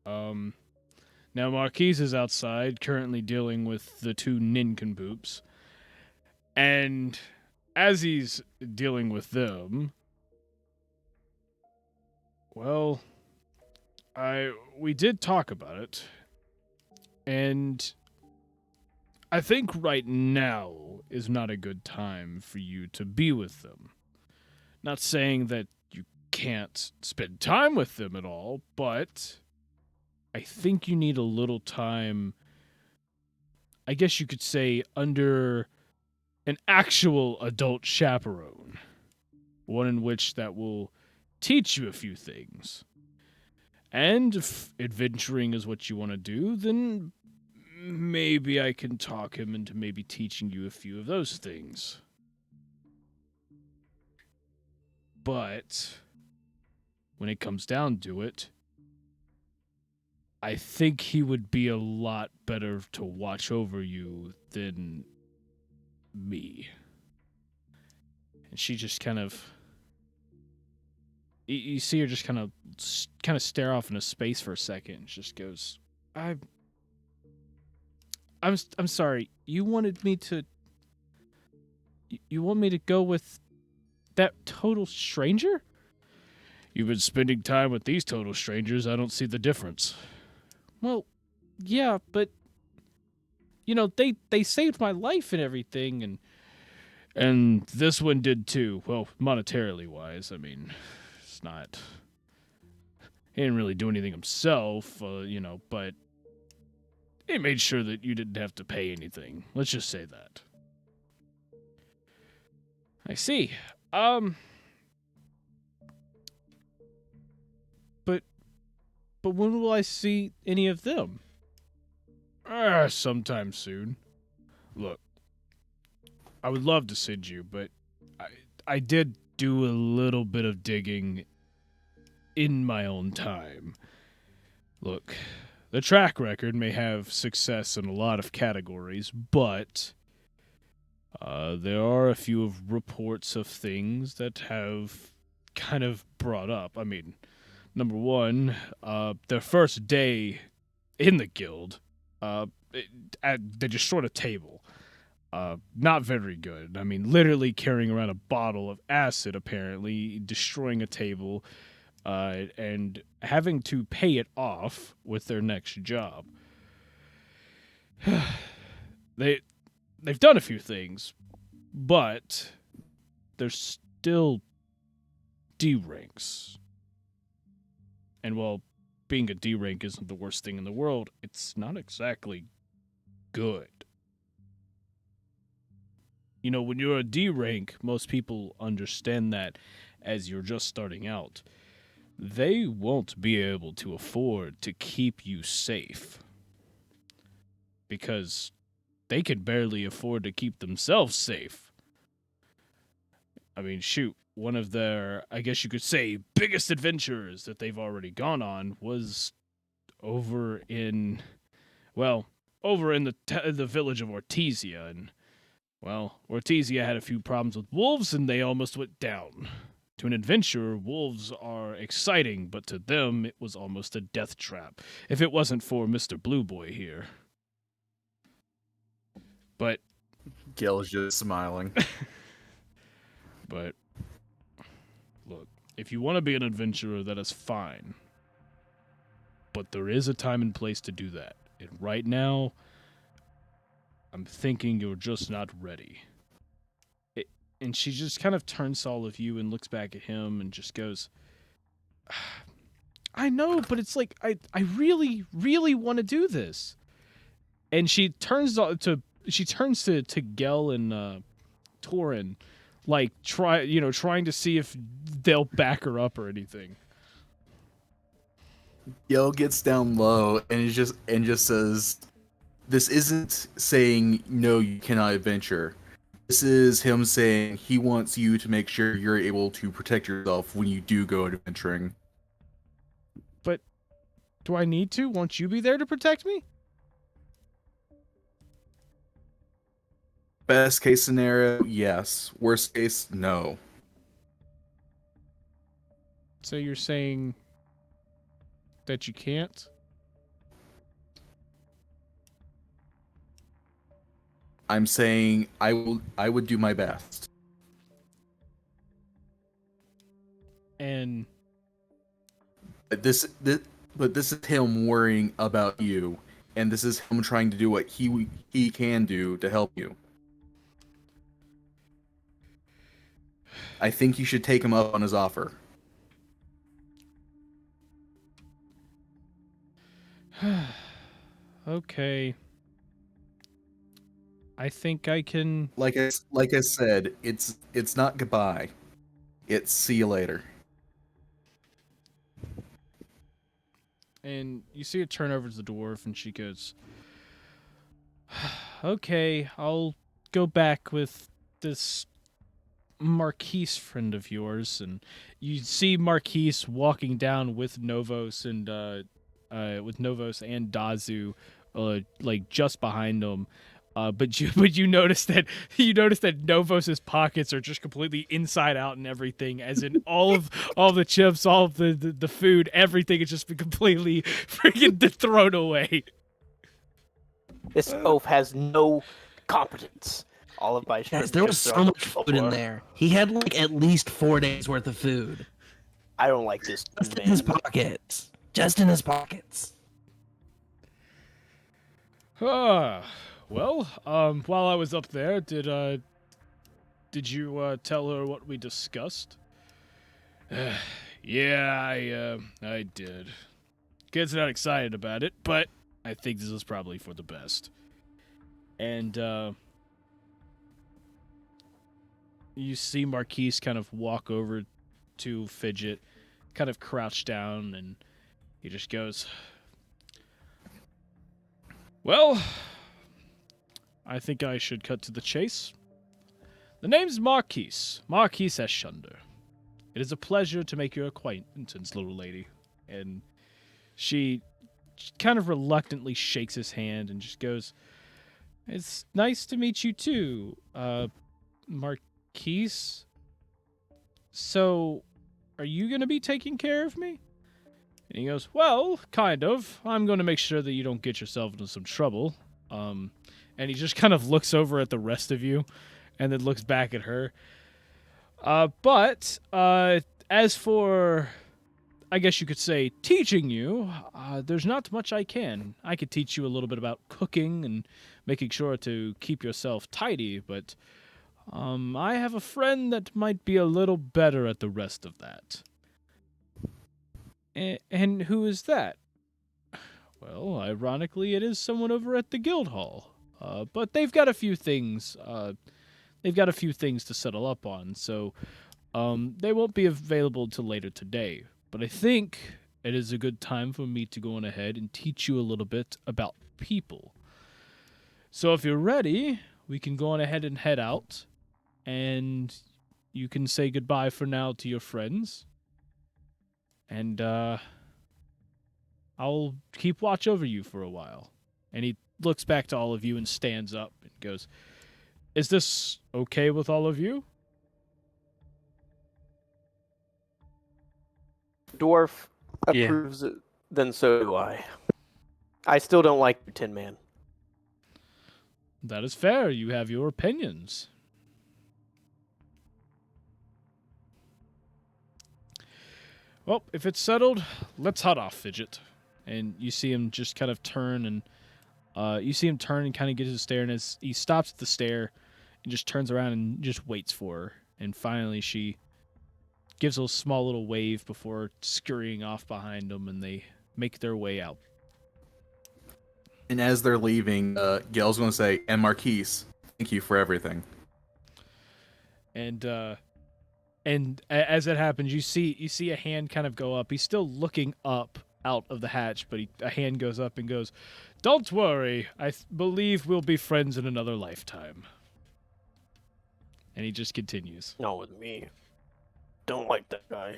Now Marquise is outside, currently dealing with the 2 nincompoops. And as he's dealing with them, well, we did talk about it. And I think right now is not a good time for you to be with them. Not saying that you can't spend time with them at all, but I think you need a little time, I guess you could say, under an actual adult chaperone. One in which that will teach you a few things. And if adventuring is what you want to do, then maybe I can talk him into maybe teaching you a few of those things. But when it comes down to it, I think he would be a lot better to watch over you than me. And she just kind of, you see her just kind of stare off into space for a second and just goes, I'm sorry. You wanted me to, you want me to go with that total stranger? You've been spending time with these total strangers. I don't see the difference. Well, yeah, but they saved my life and everything, and this one did too. Well, monetarily wise, I mean, it's not. He didn't really do anything himself, but he made sure that you didn't have to pay anything. Let's just say that. I see. But But when will I see any of them? Sometime soon. Look, I would love to send you, but I did do a little bit of digging in my own time. Look, the track record may have success in a lot of categories, but there are a few of reports of things that have kind of brought up. I mean, number one, their first day in the guild, they destroyed a table. Not very good. I mean, literally carrying around a bottle of acid, apparently, destroying a table, and having to pay it off with their next job. They've done a few things, but there's still D ranks. And while being a D rank isn't the worst thing in the world, it's not exactly good. You know, when you're a D rank, most people understand that as you're just starting out. They won't be able to afford to keep you safe. Because they can barely afford to keep themselves safe. I mean, shoot, one of their, I guess you could say, biggest adventures that they've already gone on was over in the village of Ortesia, and, well, Ortesia had a few problems with wolves, and they almost went down. To an adventurer, wolves are exciting, but to them, it was almost a death trap, if it wasn't for Mr. Blue Boy here. But Gil's just smiling. But, look, if you want to be an adventurer, that is fine. But there is a time and place to do that. And right now, I'm thinking you're just not ready. And she just kind of turns to all of you and looks back at him and just goes, I know, but it's like, I really, really want to do this. And she turns to Gel and Torin, like trying to see if they'll back her up or anything. Gil gets down low and just says, "This isn't saying no, you cannot adventure. This is him saying he wants you to make sure you're able to protect yourself when you do go adventuring." But do I need to? Won't you be there to protect me? Best case scenario, yes. Worst case, no. So you're saying that you can't? I'm saying I would do my best. And But this is him worrying about you, and this is him trying to do what he can do to help you. I think you should take him up on his offer. Okay. I think I can. Like I said, it's not goodbye. It's see you later. And you see her turn over to the dwarf, and she goes, okay, I'll go back with this Marquise friend of yours. And you see Marquise walking down with Novos and Dazu, like just behind them. But you notice that Novos's pockets are just completely inside out and everything, as in all the chips, all of the food, everything has just been completely freaking thrown away. This oaf has no competence. All of my Guys, there was so much food in there. He had like at least 4 days worth of food. I don't like this. Just in his pockets. Just in his pockets. Well, while I was up there, did you tell her what we discussed? Yeah, I did. Kid's not excited about it, but I think this is probably for the best. And, you see Marquise kind of walk over to Fidget, kind of crouch down, and He just goes, well, I think I should cut to the chase. The name's Marquise Eschunder. It is a pleasure to make your acquaintance, little lady. And she kind of reluctantly shakes his hand and just goes, it's nice to meet you too, Marquise. So, are you going to be taking care of me? And he goes, well, kind of. I'm going to make sure that you don't get yourself into some trouble. And he just kind of looks over at the rest of you and then looks back at her. But as for, I guess you could say, teaching you, there's not much I can. I could teach you a little bit about cooking and making sure to keep yourself tidy, but I have a friend that might be a little better at the rest of that. And who is that? Well, ironically, it is someone over at the guild hall. But they've got a few things. They've got a few things to settle up on, so they won't be available till later today. But I think it is a good time for me to go on ahead and teach you a little bit about people. So if you're ready, we can go on ahead and head out, and you can say goodbye for now to your friends. And I'll keep watch over you for a while. And he looks back to all of you and stands up and goes, is this okay with all of you? Dwarf Yeah. approves it, then so do I. I still don't like you, Tin Man. That is fair. You have your opinions. Well, if it's settled, let's head off, Fidget. And you see him just kind of turn and kind of get to the stair, and as he stops at the stair and just turns around and just waits for her. And finally she gives a small little wave before scurrying off behind him, and they make their way out. And as they're leaving, Gail's going to say, and Marquise, thank you for everything. And as it happens, you see a hand kind of go up. He's still looking up out of the hatch, but a hand goes up and goes, don't worry, I believe we'll be friends in another lifetime. And he just continues. Not with me. Don't like that guy.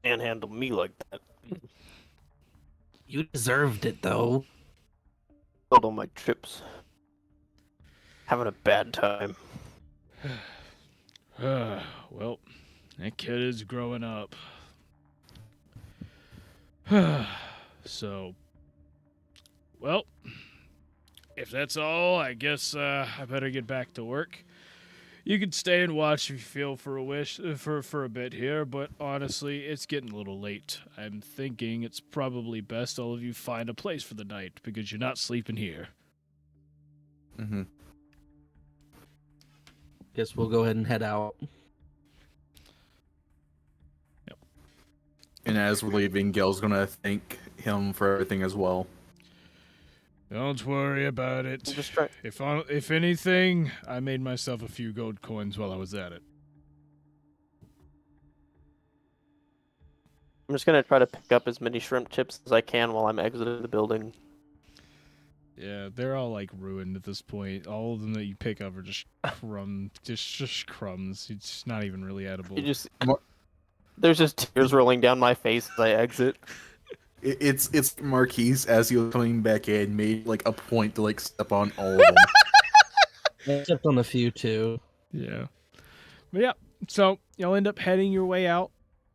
Can't handle me like that. You deserved it, though. Spilled all my chips. Having a bad time. Well, that kid is growing up. So, well, if that's all, I guess I better get back to work. You can stay and watch if you feel for a bit here, but honestly, it's getting a little late. I'm thinking it's probably best all of you find a place for the night, because you're not sleeping here. Mm-hmm. Guess we'll go ahead and head out. And as we're leaving, Gail's going to thank him for everything as well. Don't worry about it. I'm just trying. If anything, I made myself a few gold coins while I was at it. I'm just gonna try to pick up as many shrimp chips as I can while I'm exiting the building. Yeah, they're all like ruined at this point. All of them that you pick up are just crumbs. Just crumbs. It's not even really edible. There's just tears rolling down my face as I exit. It's Marquise, as he was coming back in, made like a point to like step on all of them. I stepped on a few too. Yeah. But yeah, so you'll end up heading your way out,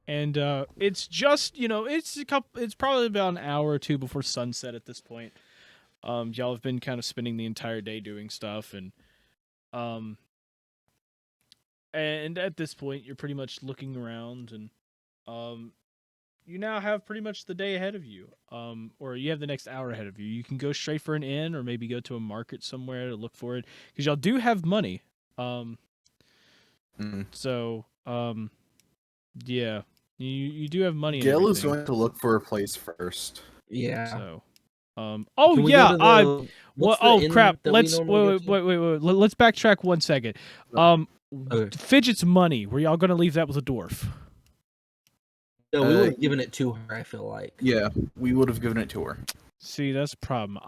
and it's just, it's probably about an hour or two before sunset at this point. Y'all have been kind of spending the entire day doing stuff, and at this point you're pretty much looking around, and you now have pretty much the day ahead of you, or you have the next hour ahead of you. You can go straight for an inn, or maybe go to a market somewhere to look for it, because y'all do have money. So, yeah, you do have money. Gail is going to look for a place first. Yeah. So, Can oh we yeah, go to the- well, what's the oh inn crap. that we Let's normally go wait. Let's backtrack 1 second. Okay. Fidget's money. Were y'all gonna leave that with a dwarf? No, we would have given it to her. I feel like. Yeah, we would have given it to her. See, that's the problem.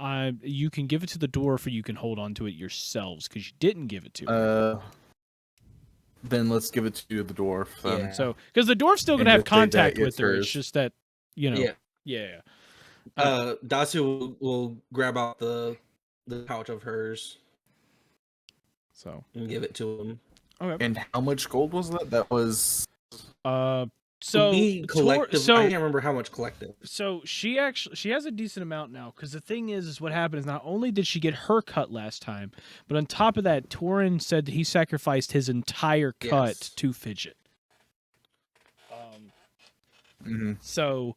You can give it to the dwarf, or you can hold on to it yourselves because you didn't give it to her. Then let's give it to the dwarf. Then. Yeah. So, because the dwarf's still gonna And have just say that contact with it's her. It's hers. just that yeah. Yeah. Dasu will grab out the pouch of hers So and give it to him. okay. And how much gold was that? That was So we collective. so I can't remember how much collective. So she has a decent amount now, because the thing is what happened is not only did she get her cut last time, but on top of that, Torin said that he sacrificed his entire cut Yes. to Fidget. So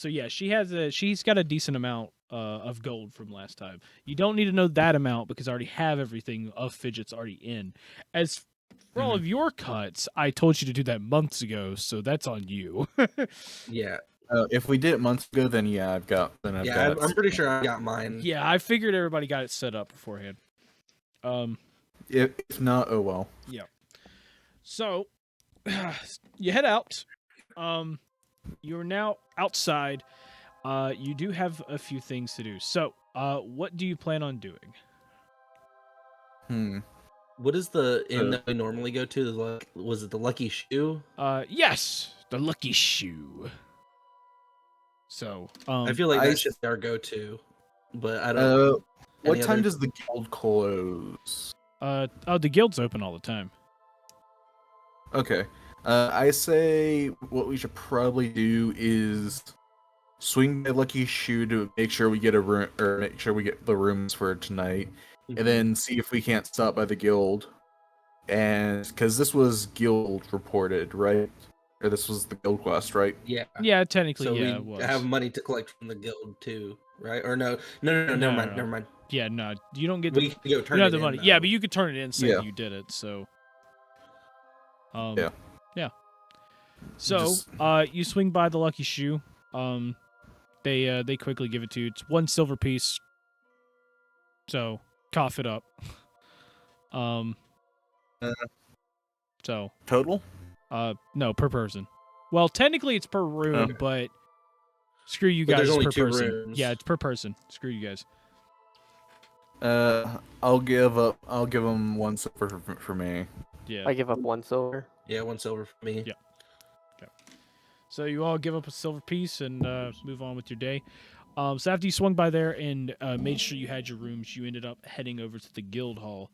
yeah, she's got a decent amount of gold from last time. You don't need to know that amount because I already have everything of Fidget's already in. As for all of your cuts, I told you to do that months ago, so that's on you. Yeah. if we did it months ago, then yeah, I've got. I'm pretty sure I got mine. Yeah, I figured everybody got it set up beforehand. If not, oh well. Yeah. So you head out. You're now outside. You do have a few things to do. So, what do you plan on doing? What is the inn that we normally go to? Was it the Lucky Shoe? Yes, the Lucky Shoe. So, I feel like that's just our go-to, but I don't. What time does the guild close? the guild's open all the time. Okay. I say what we should probably do is swing by Lucky Shoe to make sure we get a room, or make sure we get the rooms for tonight, and then see if we can't stop by the guild. And because this was guild reported, right? Or this was the guild quest, right? Yeah. Yeah, technically, So yeah, we it was. have money to collect from the guild too, right? Or no, never mind. Yeah, no, you don't get. We can go turn you it have the in, money. though. Yeah, but you could turn it in saying Yeah. you did it. So. Yeah. So, you swing by the Lucky Shoe. They quickly give it to you. It's 1 silver piece. So, cough it up. So, Total? no, per person. Well, technically it's per room, but screw you But guys. there's It's only per 2 person. rooms. Yeah, it's per person. Screw you guys. I'll give him 1 silver for me. Yeah. I give up 1 silver. Yeah, 1 silver for me. Yeah. So you all give up a silver piece and move on with your day. So after you swung by there and made sure you had your rooms, you ended up heading over to the guild hall.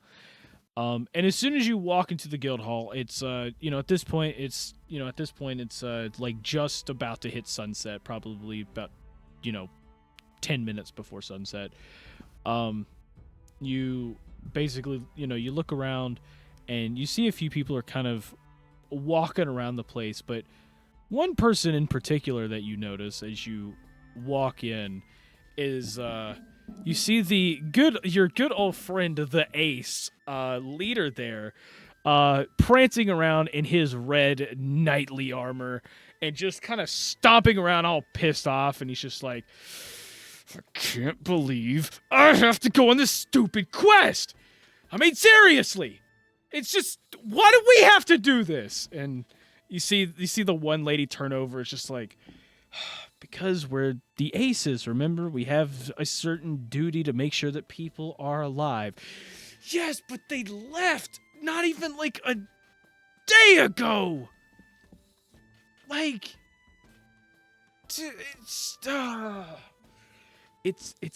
And as soon as you walk into the guild hall, it's at this point it's like just about to hit sunset, probably about 10 minutes before sunset. You basically you look around and you see a few people are kind of walking around the place, but one person in particular that you notice as you walk in is you see your good old friend the Ace, leader there, prancing around in his red knightly armor and just kind of stomping around all pissed off, and he's just like, I can't believe I have to go on this stupid quest. I mean, seriously. It's just, why do we have to do this? And you see the one lady turn over. It's just like, because we're the Aces, remember? We have a certain duty to make sure that people are alive. Yes, but they left not even like a day ago. Like, it's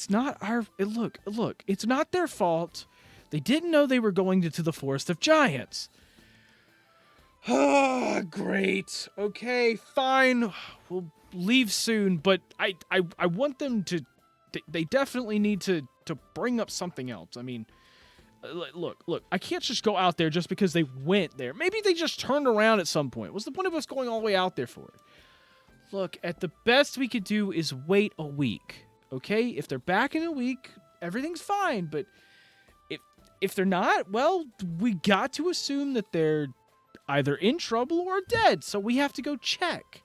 not our look. It's not their fault. They didn't know they were going to the Forest of Giants. Ah, great. Okay, fine. We'll leave soon, but I want them to. They definitely need to bring up something else. I mean, look. I can't just go out there just because they went there. Maybe they just turned around at some point. What's the point of us going all the way out there for it? Look, at the best we could do is wait a week. Okay, if they're back in a week, everything's fine. But if they're not, well, we got to assume that they're either in trouble or dead, so we have to go check.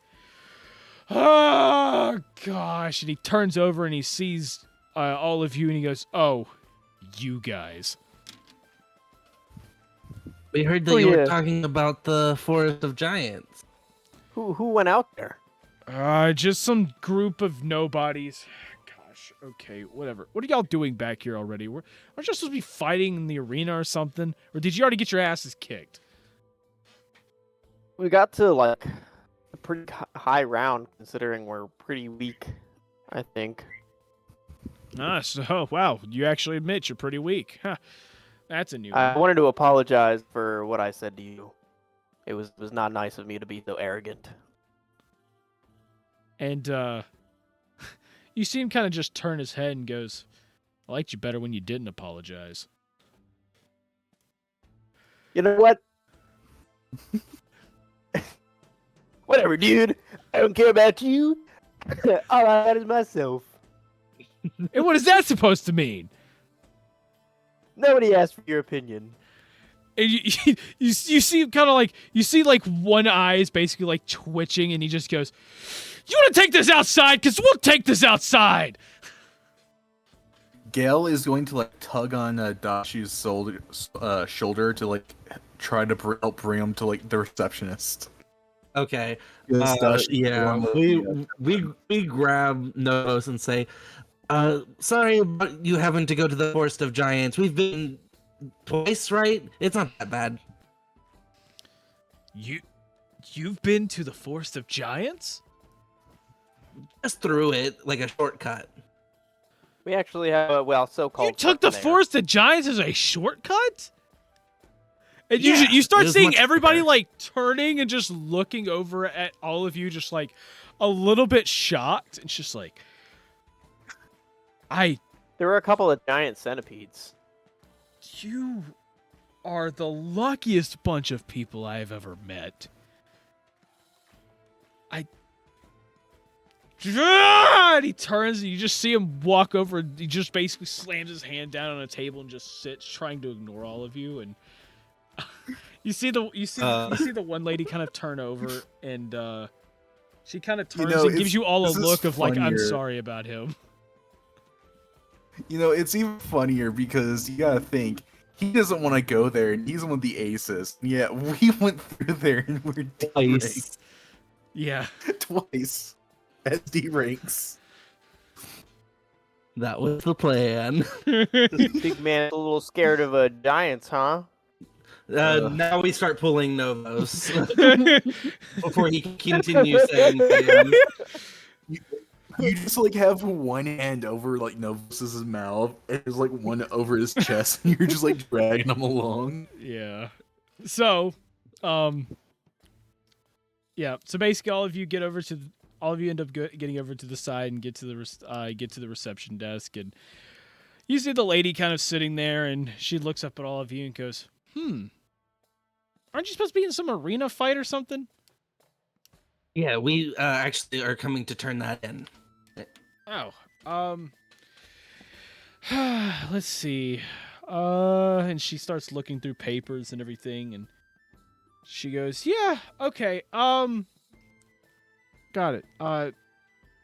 Oh, gosh. And he turns over and he sees all of you and he goes, oh, you guys. We heard that you were talking about the Forest of Giants. Who went out there? Just some group of nobodies. Gosh, okay, whatever. What are y'all doing back here already? Aren't you supposed to be fighting in the arena or something? Or did you already get your asses kicked? We got to like a pretty high round considering we're pretty weak, I think. So, wow, you actually admit you're pretty weak. Huh. That's a new I one. wanted to apologize for what I said to you. It was not nice of me to be so arrogant. And, you see him kind of just turn his head and goes, I liked you better when you didn't apologize. You know what? Whatever, dude. I don't care about you. All I got is myself. And what is that supposed to mean? Nobody asked for your opinion. And you see him kind of like, you see like one eye is basically like twitching and he just goes, you want to take this outside? Because we'll take this outside. Gale is going to like tug on Dashi's shoulder to like try to help bring him to like the receptionist. Okay. Yes, Dashi, Yeah. We grab Novos and say, sorry about you having to go to the Forest of Giants. We've been twice, right? It's not that bad. You've been to the Forest of Giants? Just through it like a shortcut. We actually have a, so-called... You took the there. Forest of Giants as a shortcut? And Yeah, you it start was seeing much everybody quicker. like turning and just looking over at all of you just like a little bit shocked. It's just like, There were a couple of giant centipedes. you are the luckiest bunch of people I have ever met. And he turns and you just see him walk over and he just basically slams his hand down on a table and just sits trying to ignore all of you. And you see the one lady kind of turn over and she kind of turns and gives you all a this is look of like, I'm funnier. sorry about him. You know, it's even funnier because you gotta think, he doesn't want to go there, and he's one of the aces. Yeah, we went through there and we're Twice. Yeah. twice as D ranks. That was the plan. Big man's a little scared of giants, huh? Now we start pulling Novos before he can continue saying things. You just like have one hand over like Novus's mouth, and there's like one over his chest, and you're just like dragging him along. Yeah. So, yeah. So basically, all of you end up getting over to the side and get to the reception desk, and you see the lady kind of sitting there, and she looks up at all of you and goes, aren't you supposed to be in some arena fight or something? Yeah, we actually are coming to turn that in. Oh, let's see. And she starts looking through papers and everything, and she goes, yeah, okay, got it. The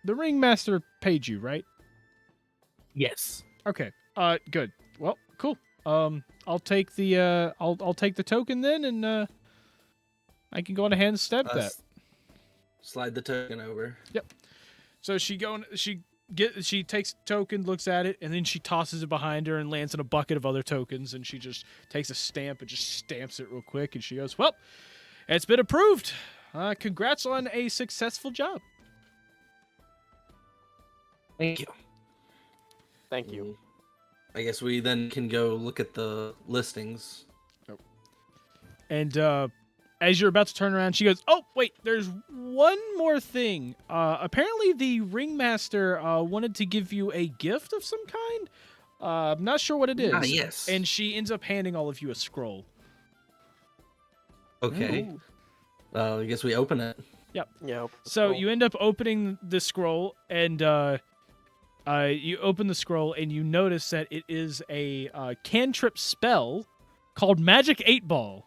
ringmaster paid you, right? Yes. Okay, good. Well, cool. I'll take the, I'll take the token then, and, I can go on ahead and stamp that. Slide the token over. So she takes the token, looks at it, and then she tosses it behind her and lands in a bucket of other tokens, and she just takes a stamp and just stamps it real quick, and she goes, well, it's been approved. Congrats on a successful job. Thank you. Thank you. I guess we then can go look at the listings. And as you're about to turn around, she goes, oh, wait, there's one more thing. Apparently the ringmaster wanted to give you a gift of some kind. I'm not sure what it is. Yes. And she ends up handing all of you a scroll. Okay. I guess we open it. Yeah. So you end up opening the scroll, and you open the scroll, and you notice that it is a cantrip spell called Magic 8 Ball.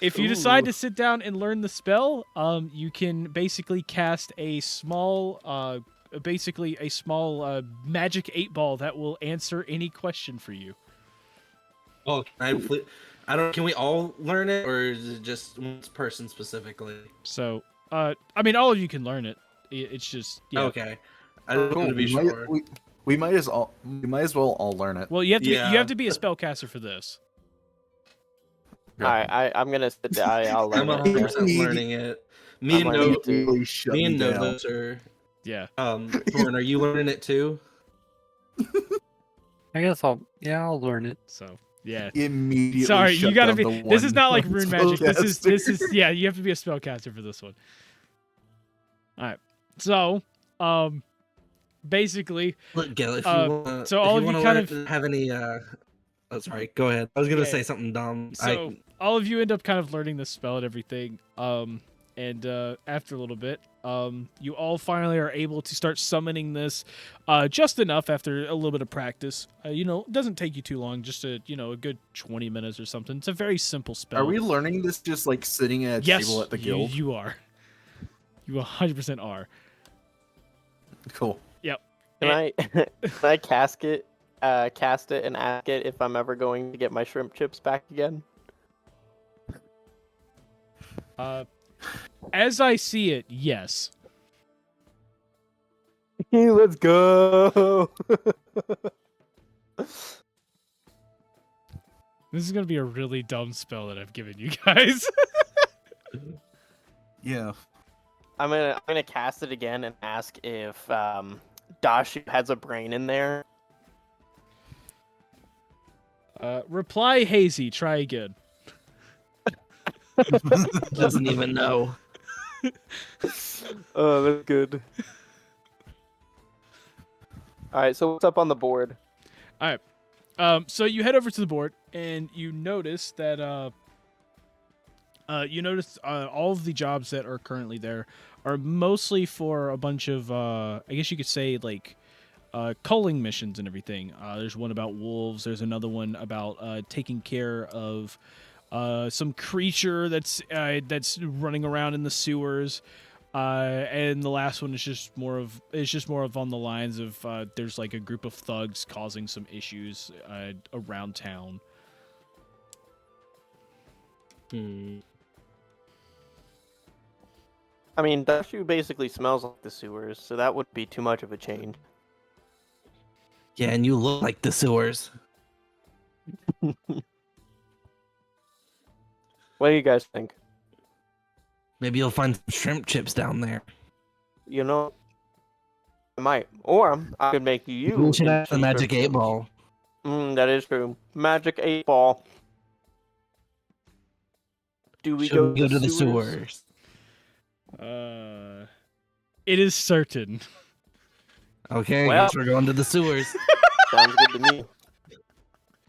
If you decide to sit down and learn the spell, you can basically cast a small, magic 8 ball that will answer any question for you. Oh, can we all learn it, or is it just one person specifically? So I mean, all of you can learn it. It's just yeah. Okay. I just wanted to be we sure. we might as well all learn it. Well, you have to Yeah. you have to be a spellcaster for this. Yeah. Alright, I'm gonna sit down. I'll I'm learn it. 100% learning it. Me and I'm learning Nova, it too. Immediately shut me and me down. Novos are. Yeah. Thorn, are you learning it too? I guess I'll learn it. So yeah. Immediately. Sorry, you shut gotta down be. the This is one not like rune magic. This spellcaster. is yeah. You have to be a spellcaster for this one. All right. So, basically, Look, Gil, if Uh, you want, so all of you kind of- have any. Oh, sorry. Go ahead. I was gonna Yeah. say something dumb. so all of you end up kind of learning the spell and everything. And after a little bit, you all finally are able to start summoning this, just enough after a little bit of practice. It doesn't take you too long, just a good 20 minutes or something. It's a very simple spell. Are we learning this just like sitting at a Yes, table at the guild? you are. You 100% are. Cool. Can I cast it and ask it if I'm ever going to get my shrimp chips back again? As I see it, yes. Let's go. This is gonna be a really dumb spell that I've given you guys. Yeah. I'm gonna cast it again and ask if Dashu has a brain in there. Reply hazy. Try again. doesn't even know. Oh, that's good. All right, so what's up on the board? So you head over to the board and you notice that all of the jobs that are currently there are mostly for a bunch of I guess you could say like culling missions and everything. There's one about wolves. There's another one about taking care of some creature that's running around in the sewers. And the last one is just more of on the lines of there's like a group of thugs causing some issues around town. I mean, Dashu basically smells like the sewers, so that wouldn't be too much of a change. Yeah, and you look like the sewers. What do you guys think? Maybe you'll find some shrimp chips down there. You know, I might, or I could make you. We should have the into magic shrimp 8-ball. chips. That is true. Magic 8-ball. Do we Should go we go to the sewers? sewers? It is certain. Okay, Well- guess we're going to the sewers. Sounds good to me.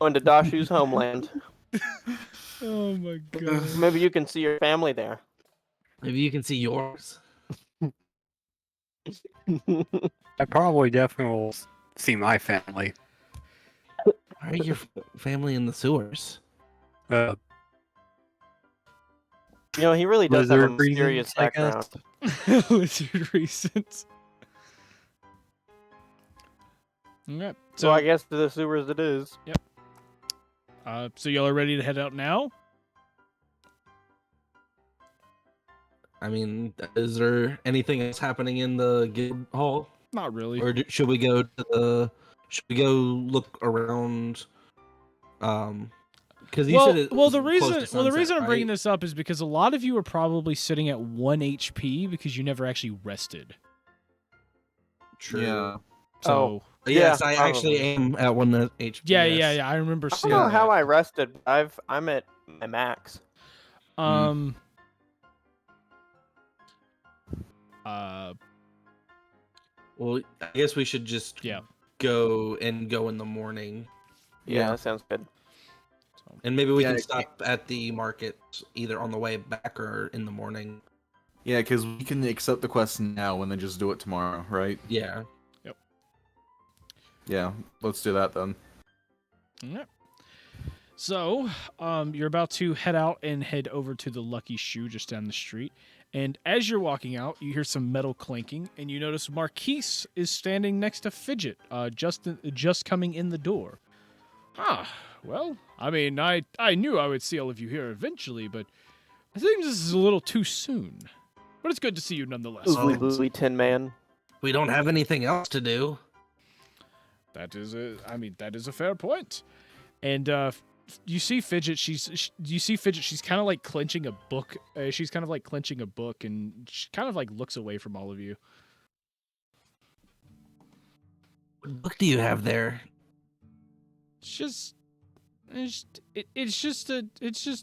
Going to Dashu's homeland. Oh my god. Maybe you can see your family there. Maybe you can see yours. I probably definitely will see my family. Why are your family in the sewers? Uh, You know, he really does have a Lizard mysterious reasons, I guess. background. Lizard reasons. Okay. So I guess to the sewers it is. So y'all are ready to head out now? I mean, is there anything else happening in the guild hall, Not really. or should we go to the? Should we go look around? Because you said it. the was close reason to the sunset, reason I'm bringing right? this up is because a lot of you are probably sitting at 1 HP because you never actually rested. True. Yeah. So Yes, Yeah, I actually am at 1 HP. yeah, yes. I remember I don't seeing know how that. I rested. I'm at my max. Well, I guess we should just Yeah. go in the morning, Yeah, that sounds good. and maybe we Yeah, can it stop at the market either on the way back or in the morning. Yeah, because we can accept the quest now and then just do it tomorrow, right? Yeah. Yeah, let's do that then. Yep. So, you're about to head out and head over to the Lucky Shoe just down the street. And as you're walking out, you hear some metal clanking, and you notice Marquise is standing next to Fidget, just coming in the door. Well, I mean, I knew I would see all of you here eventually, but I think this is a little too soon. but it's good to see you nonetheless. Oogly friends. boogly Tin Man. We don't have anything else to do. That is a fair point. And you see Fidget. She's kind of like clenching a book. She's kind of like clenching a book, and she kind of like looks away from all of you. What book do you have there? It's just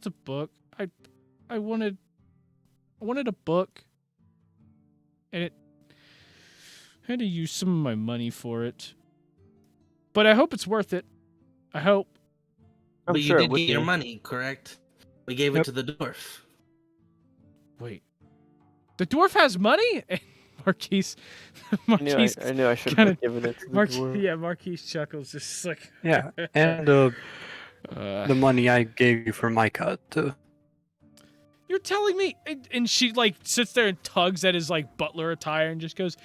a book. I wanted a book, and I had to use some of my money for it. But I hope it's worth it. I hope. I'm But sure you it did would get your be. money, correct? We gave it to the dwarf. Wait. The dwarf has money? And Marquise I knew I should kinda- have given it to the dwarf. Marquise chuckles just like Yeah, and the money I gave you for my cut too. You're telling me, and she like sits there and tugs at his like butler attire and just goes,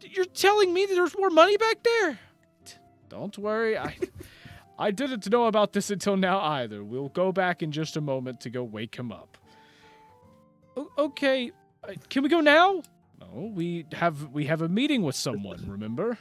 "You're telling me that there's more money back there? Don't worry, I didn't know about this until now either. We'll go back in just a moment to go wake him up." Okay, can we go now? No, we have a meeting with someone. Remember?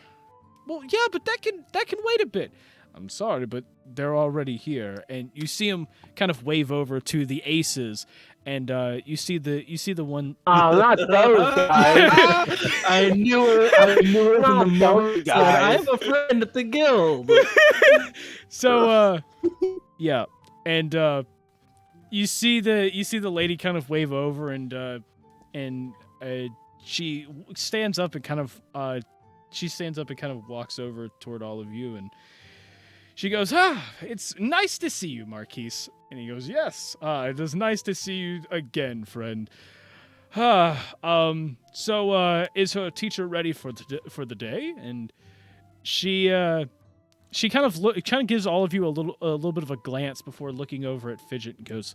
Well, yeah, but that can wait a bit. I'm sorry, but they're already here, and you see him kind of wave over to the aces, and you see the one. Oh, not those guys. I knew it from Not the those moment. guys. I have a friend at the guild. So yeah, and you see the lady kind of wave over, and she stands up and kind of walks over toward all of you, and she goes, "It's nice to see you, Marquise." And he goes, "Yes, it is nice to see you again, friend." So is her teacher ready for the day? And she kind of gives all of you a little bit of a glance before looking over at Fidget and goes,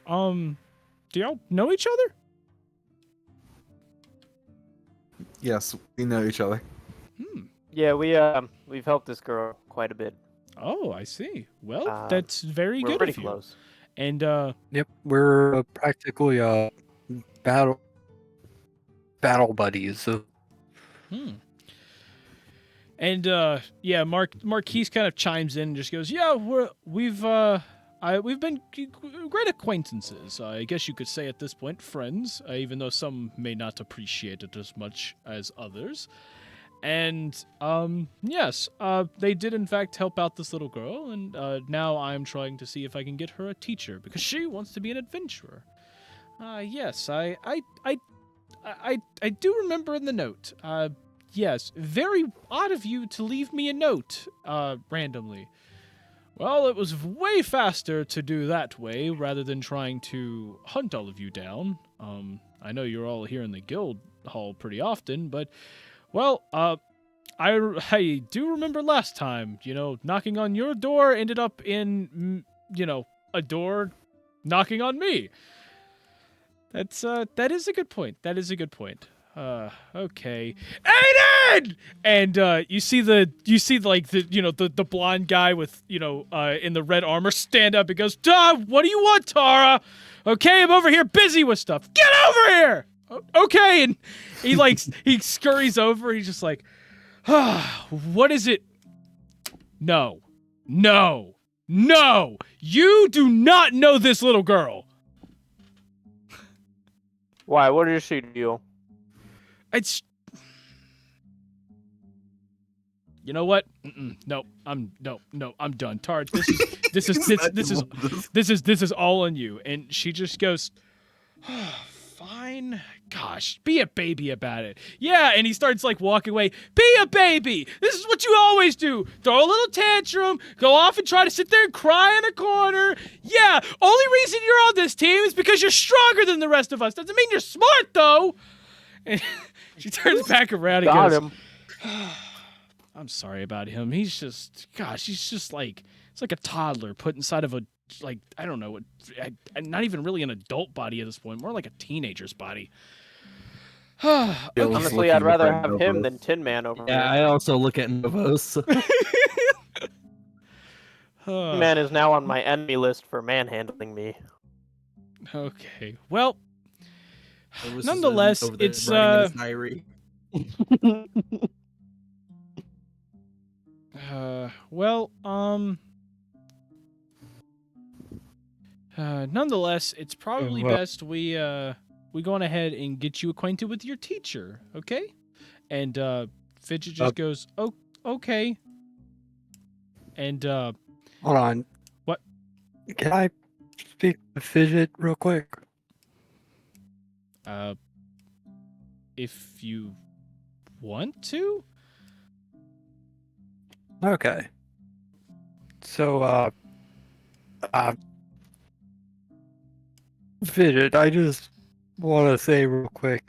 do y'all know each other?" Yes, we know each other. Yeah, we've helped this girl quite a bit. Oh, I see. Well, Um, that's very We're good pretty of you. close. And Yep, we're practically battle buddies. And yeah, Marquise kind of chimes in and just goes, "Yeah, we've been great acquaintances. I guess you could say at this point, friends, even though some may not appreciate it as much as others." And yes, they did in fact help out this little girl, and now I'm trying to see if I can get her a teacher because she wants to be an adventurer. Yes, I do remember in the note. Yes, very odd of you to leave me a note randomly. Well, it was way faster to do that way rather than trying to hunt all of you down. I know you're all here in the guild hall pretty often, but well, I do remember last time, knocking on your door ended up in, a door knocking on me. That is a good point. That is a good point. Okay. Aiden! And you see the blonde guy with, in the red armor stand up and goes, "Duh, what do you want, Tara? Okay, I'm over here busy with stuff. Get over here!" Okay, and he scurries over. He's just like, "What is it?" No. You do not know this little girl. Why? What did she do? It's. You know what? No, I'm done. Tara, this is all on you. And she just goes, "Fine. Gosh, be a baby about it." Yeah, and he starts walking away. "Be a baby. This is what you always do. Throw a little tantrum, go off and try to sit there and cry in a corner. Yeah, only reason you're on this team is because you're stronger than the rest of us. Doesn't mean you're smart though." And she turns back around and Got goes, him. "I'm sorry about him. He's just it's like a toddler put inside of a, I don't know, not even really an adult body at this point, more like a teenager's body." Honestly, I'd rather have him than Tin Man over Yeah, I also look at Novos. Tin Man is now on my enemy list for manhandling me. Okay. Well, Elvis is Nonetheless, over there it's writing in his diary. well, nonetheless, it's probably best we go on ahead and get you acquainted with your teacher, okay? And Fidget just goes, "Oh, okay." And Hold on. What? Can I speak to Fidget real quick? If you want to. Okay. So, Fidget, I just want to say real quick,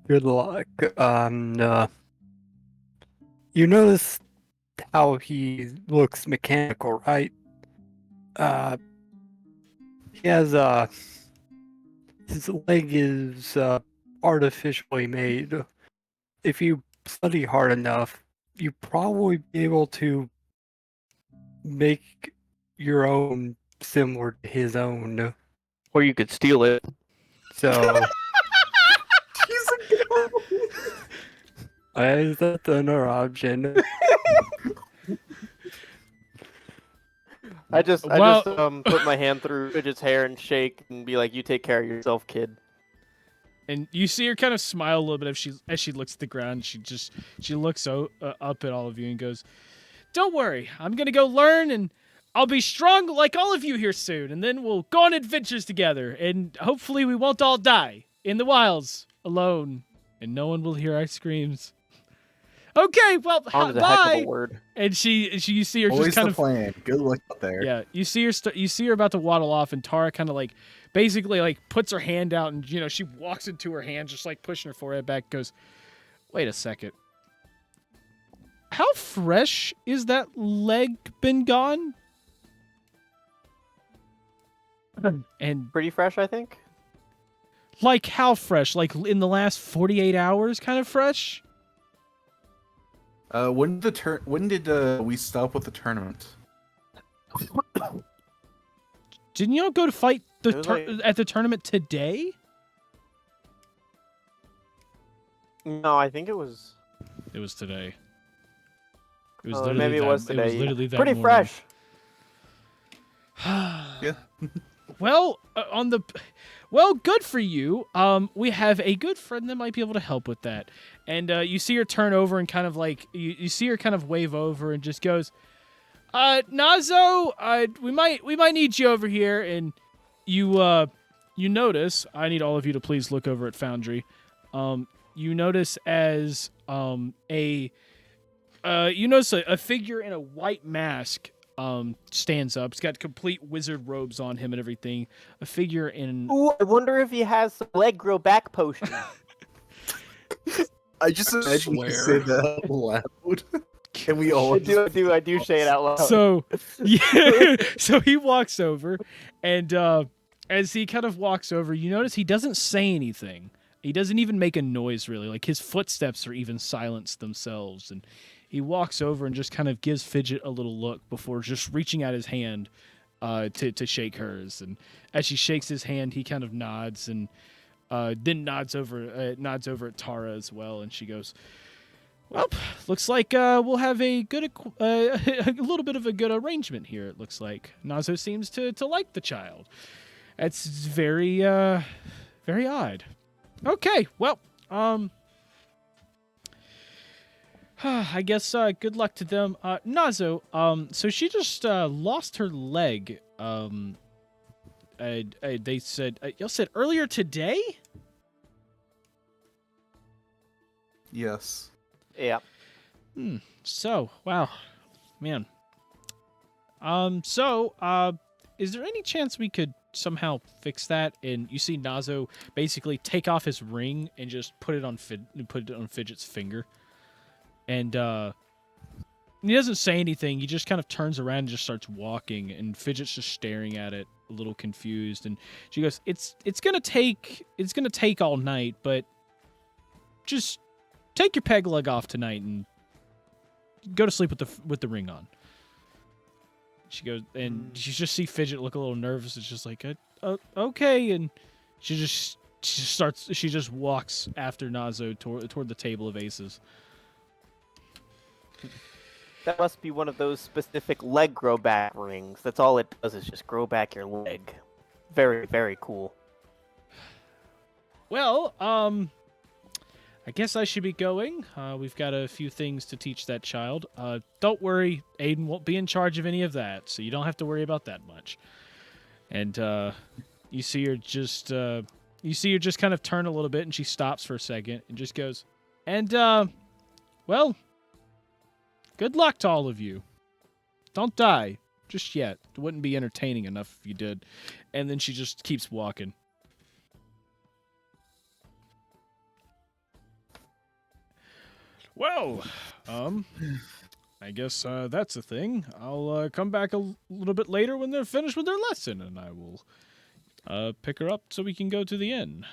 good luck. You notice how he looks mechanical, right? He has, his leg is, artificially made. If you study hard enough, you probably be able to make your own similar to his own. Or you could steal it. So, is that another option? I just Well- put my hand through Fidget's hair and shake and be like, "You take care of yourself, kid." And you see her kind of smile a little bit as she looks at the ground. She looks up at all of you and goes, "Don't worry, I'm gonna go learn, and I'll be strong like all of you here soon. And then we'll go on adventures together, and hopefully we won't all die in the wilds alone, and no one will hear our screams." Okay, well, Strong is a heck of bye. a word. And you see her Always just kind the of plan. Good luck out there. Yeah, you see her about to waddle off, and Tara kind of like basically like puts her hand out, and she walks into her hand, just like pushing her forehead back. Goes, "Wait a second, how fresh is that leg been gone?" And Pretty fresh, I think. like how fresh? Like in the last 48 hours, kind of fresh. When did we stop with the tournament? Didn't y'all go to fight It was like- at the tournament today? No, I think it was. It was today. It was Oh, literally maybe it that- was It was today. literally that Pretty morning. fresh. Yeah. Well, good for you. We have a good friend that might be able to help with that. And you see her turn over and kind of like you see her kind of wave over and just goes, Nazo, we might need you over here. And you notice, I need all of you to please look over at Foundry. You notice as a figure in a white mask stands up. He's got complete wizard robes on him and everything. A figure in... Ooh, I wonder if he has some leg grow back potion. I just imagine you swear. say that out loud. Can we all? I do say it out loud. So, yeah. So he walks over, and as he kind of walks over, you notice he doesn't say anything. He doesn't even make a noise, really. Like, his footsteps are even silenced themselves. And he walks over and just kind of gives Fidget a little look before just reaching out his hand to shake hers. And as she shakes his hand, he kind of nods and then nods over at Tara as well. And she goes, "Well, looks like we'll have a good, a little bit of a good arrangement here. It looks like Nazo seems to like the child. That's very, very odd. Okay, well, I guess good luck to them. Nazo, so she just lost her leg. They said y'all said earlier today. Yes. Yeah. So, wow, man. Is there any chance we could somehow fix that? And you see Nazo basically take off his ring and just put it on Fidget's finger. And he doesn't say anything. He just kind of turns around and just starts walking, and Fidget's just staring at it, a little confused. And she goes, "It's gonna take all night, but just take your peg leg off tonight and go to sleep with the ring on." She goes, and you just see Fidget look a little nervous. It's just like, okay, and she just walks after Nazo toward the table of aces. That must be one of those specific leg grow back rings. That's all it does is just grow back your leg. Very, very cool. Well, I guess I should be going. We've got a few things to teach that child. Don't worry, Aiden won't be in charge of any of that, so you don't have to worry about that much. And you see her just kind of turn a little bit, and she stops for a second and just goes, and well, good luck to all of you. Don't die just yet. It wouldn't be entertaining enough if you did. And then she just keeps walking. Well, I guess that's a thing. I'll come back a little bit later when they're finished with their lesson, and I will pick her up so we can go to the inn.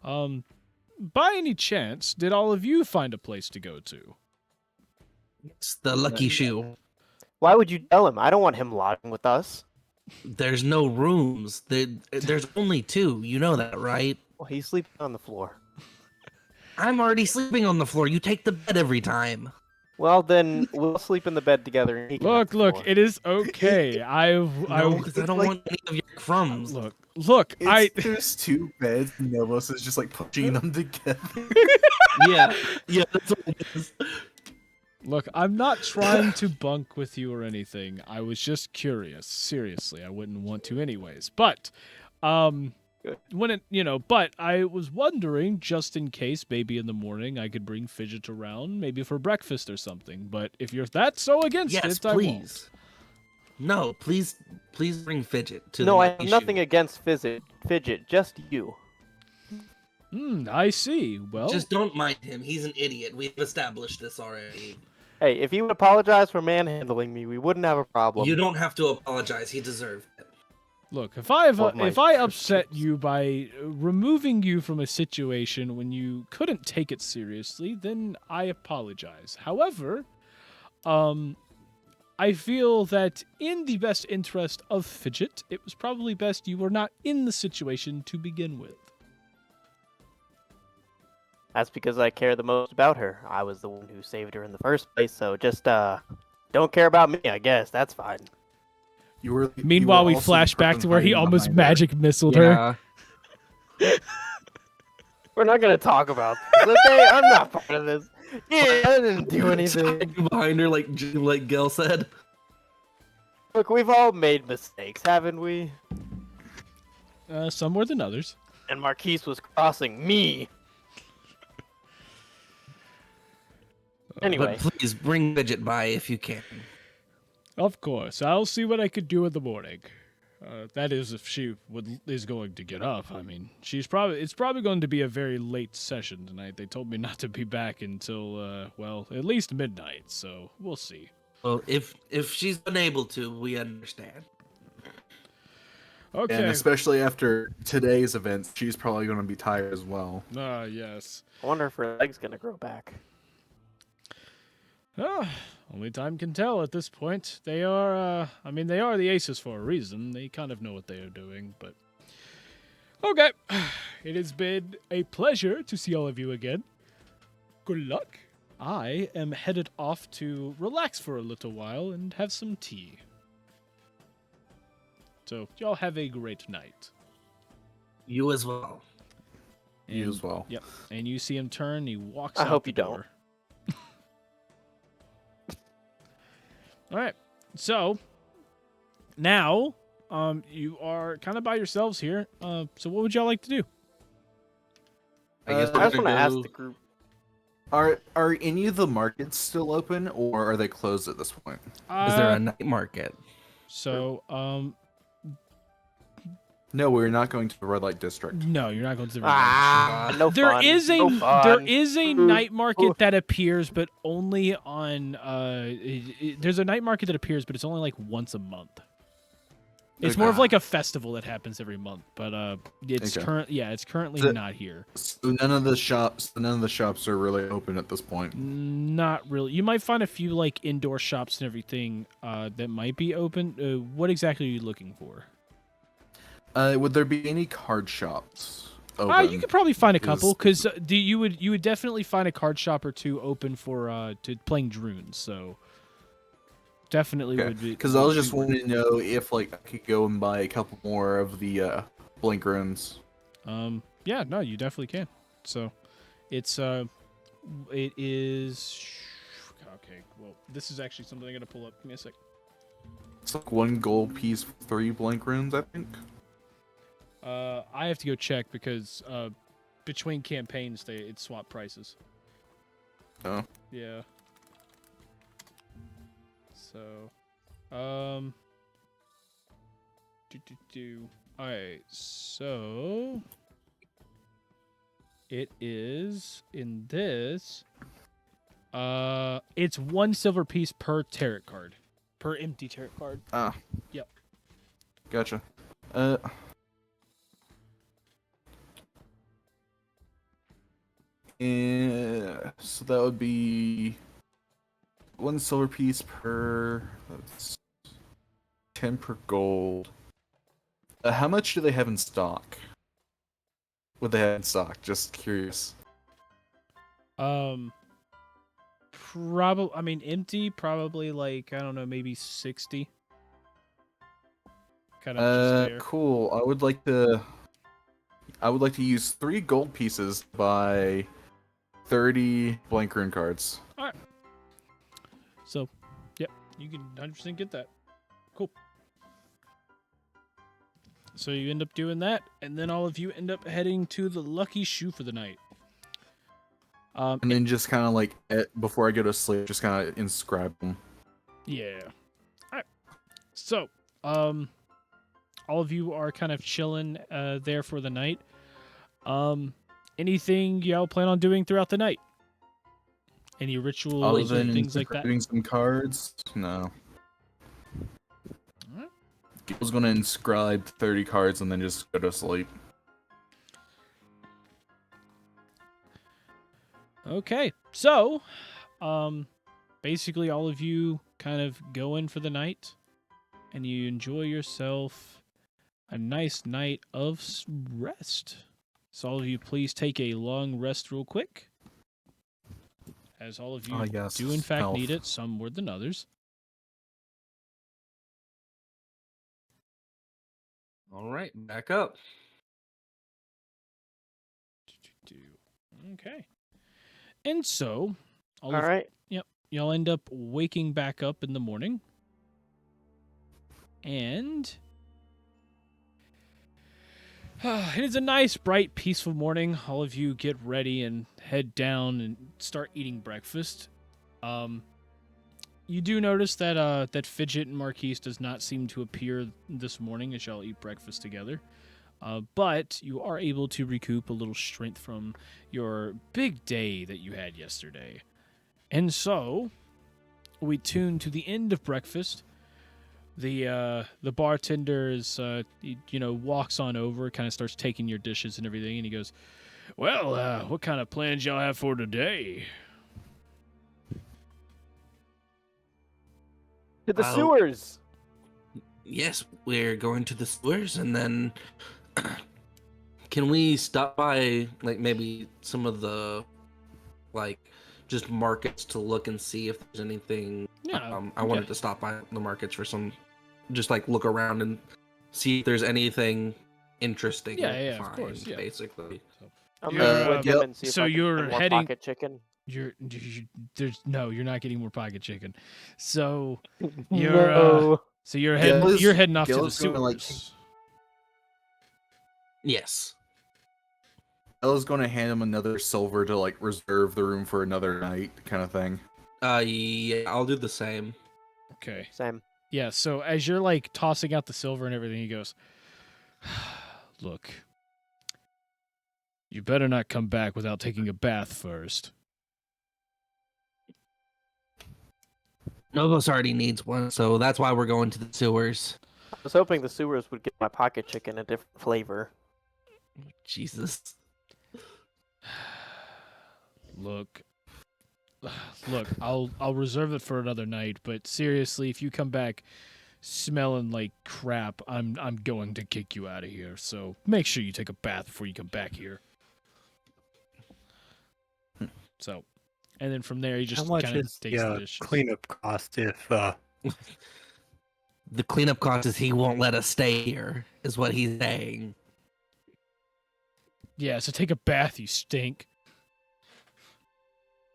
By any chance, did all of you find a place to go to? It's the lucky shoe. Why would you tell him? I don't want him lodging with us. There's no rooms. There's only 2. You know that, right? Well, he's sleeping on the floor. I'm already sleeping on the floor. You take the bed every time. Well, then we'll sleep in the bed together. And he can have the Look, floor. it is okay. No, because I don't like- want any of your crumbs. Look, There's 2 beds, and Novos is just like pushing them together. Yeah, that's what it is. Look, I'm not trying to bunk with you or anything. I was just curious. Seriously, I wouldn't want to anyways. But, but I was wondering, just in case, maybe in the morning I could bring Fidget around, maybe for breakfast or something. But if you're that so against Yes, it, I won't. please. No, please bring Fidget to the No, I lucky have nothing shoe. against Fidget, just you. I see. Well, Just don't mind him. He's an idiot. We've established this already. Hey, if he would apologize for manhandling me, we wouldn't have a problem. You don't have to apologize. He deserved it. look, if I my upset you by removing you from a situation when you couldn't take it seriously, then I apologize. However, I feel that in the best interest of Fidget, it was probably best you were not in the situation to begin with. That's because I care the most about her. I was the one who saved her in the first place, so just, don't care about me, I guess. That's fine. Meanwhile, we flash back to where he almost magic missiled her. We're not gonna talk about this, okay? I'm not part of this. Yeah, I didn't do anything. Behind her, like Gil said. Look, we've all made mistakes, haven't we? Some more than others. And Marquise was crossing me. Anyway. But please bring Fidget by if you can. Of course, I'll see what I could do in the morning. That is, if she is going to get up. I mean, it's probably going to be a very late session tonight. They told me not to be back until, at least midnight. So we'll see. Well, if she's unable to, we understand. Okay. And especially after today's events, she's probably going to be tired as well. Yes. I wonder if her leg's gonna grow back. Only time can tell at this point. They are the aces for a reason. They kind of know what they are doing, but... Okay. It has been a pleasure to see all of you again. Good luck. I am headed off to relax for a little while and have some tea. So, y'all have a great night. You as well. You as well. Yep. And you see him turn, he walks I out hope the you don't. door. All right. So now you are kind of by yourselves here. So what would y'all like to do? I guess I just we're want to gonna ask go- the group. Are any of the markets still open, or are they closed at this point? Is there a night market? So No, we're not going to the red light district. no, you're not going to the No There fun. is no there fun. is a night market that appears, but only on there's a night market that appears, but it's only like once a month. It's more of like a festival that happens every month, but it's Okay. it's currently So- not here. So none of the shops are really open at this point. Not really. You might find a few like indoor shops and everything that might be open. What exactly are you looking for? Would there be any card shops open? You could probably find a couple Is- because you would definitely find a card shop or two open for to playing Drunes. So definitely would be. Because I was just wanting to know if like I could go and buy a couple more of the blink runes. Yeah, no, you definitely can. So it is okay. Well, this is actually something I'm gonna pull up. Give me a sec. It's like 1 gold piece for 3 blank runes, I think. I have to go check because between campaigns it swap prices. Oh. Yeah. So, Alright, so it is in this. It's 1 silver piece per tarot card, per empty tarot card. Ah. Yep. Gotcha. Yeah, so that would be 1 silver piece per. That's 10 per gold. How much do they have in stock? What they have in stock? Just curious. Probably. I mean, empty. Probably like I don't know, maybe 60. Kind of just there. Cool. I would like to use 3 gold pieces to buy 30 blank rune cards. All right. So, yep, you can 100% get that. Cool. So you end up doing that, and then all of you end up heading to the Lucky Shoe for the night. And then just kind of like before I go to sleep, just kind of inscribe them. Yeah. All right. So, all of you are kind of chilling there for the night. Anything y'all plan on doing throughout the night? Any rituals or things like that? Doing some cards? No. Alright. I was gonna inscribe 30 cards and then just go to sleep. Okay, so, basically all of you kind of go in for the night, and you enjoy yourself a nice night of rest. So all of you please take a long rest real quick, as all of you do in fact need it, some more than others. All right, back up. Okay. And so, All right. y'all end up waking back up in the morning. And it is a nice, bright, peaceful morning. All of you get ready and head down and start eating breakfast. You do notice that that Fidget and Marquise does not seem to appear this morning as y'all eat breakfast together. But you are able to recoup a little strength from your big day that you had yesterday. And so, we tune to the end of breakfast. The bartender is, walks on over, kind of starts taking your dishes and everything, and he goes, "Well, what kind of plans y'all have for today?" To the sewers. Yes, we're going to the sewers, and then can we stop by like maybe some of the just markets to look and see if there's anything? Yeah. I wanted to stop by the markets for some, just like look around and see if there's anything interesting. Yeah, to of find, course, yeah. Basically. I'm You're, gonna with him and see so if I can you're get more heading- pocket chicken. You're not getting more pocket chicken. So you're No. you're Gil heading off to the Gil's gonna, sewers. Yes. Ella's gonna hand him another silver to like reserve the room for another night, kind of thing. Yeah, I'll do the same. Okay. Same. Yeah, so as you're like tossing out the silver and everything, he goes, "Look, you better not come back without taking a bath first." Novos already needs one, so that's why we're going to the sewers. I was hoping the sewers would give my pocket chicken a different flavor. Jesus. Look, I'll reserve it for another night. But seriously, if you come back smelling like crap, I'm going to kick you out of here. So make sure you take a bath before you come back here. So, and then from there, he How just much kind of is takes the the dishes. cleanup cost if The cleanup cost is he won't let us stay here, is what he's saying. Yeah, so take a bath, you stink.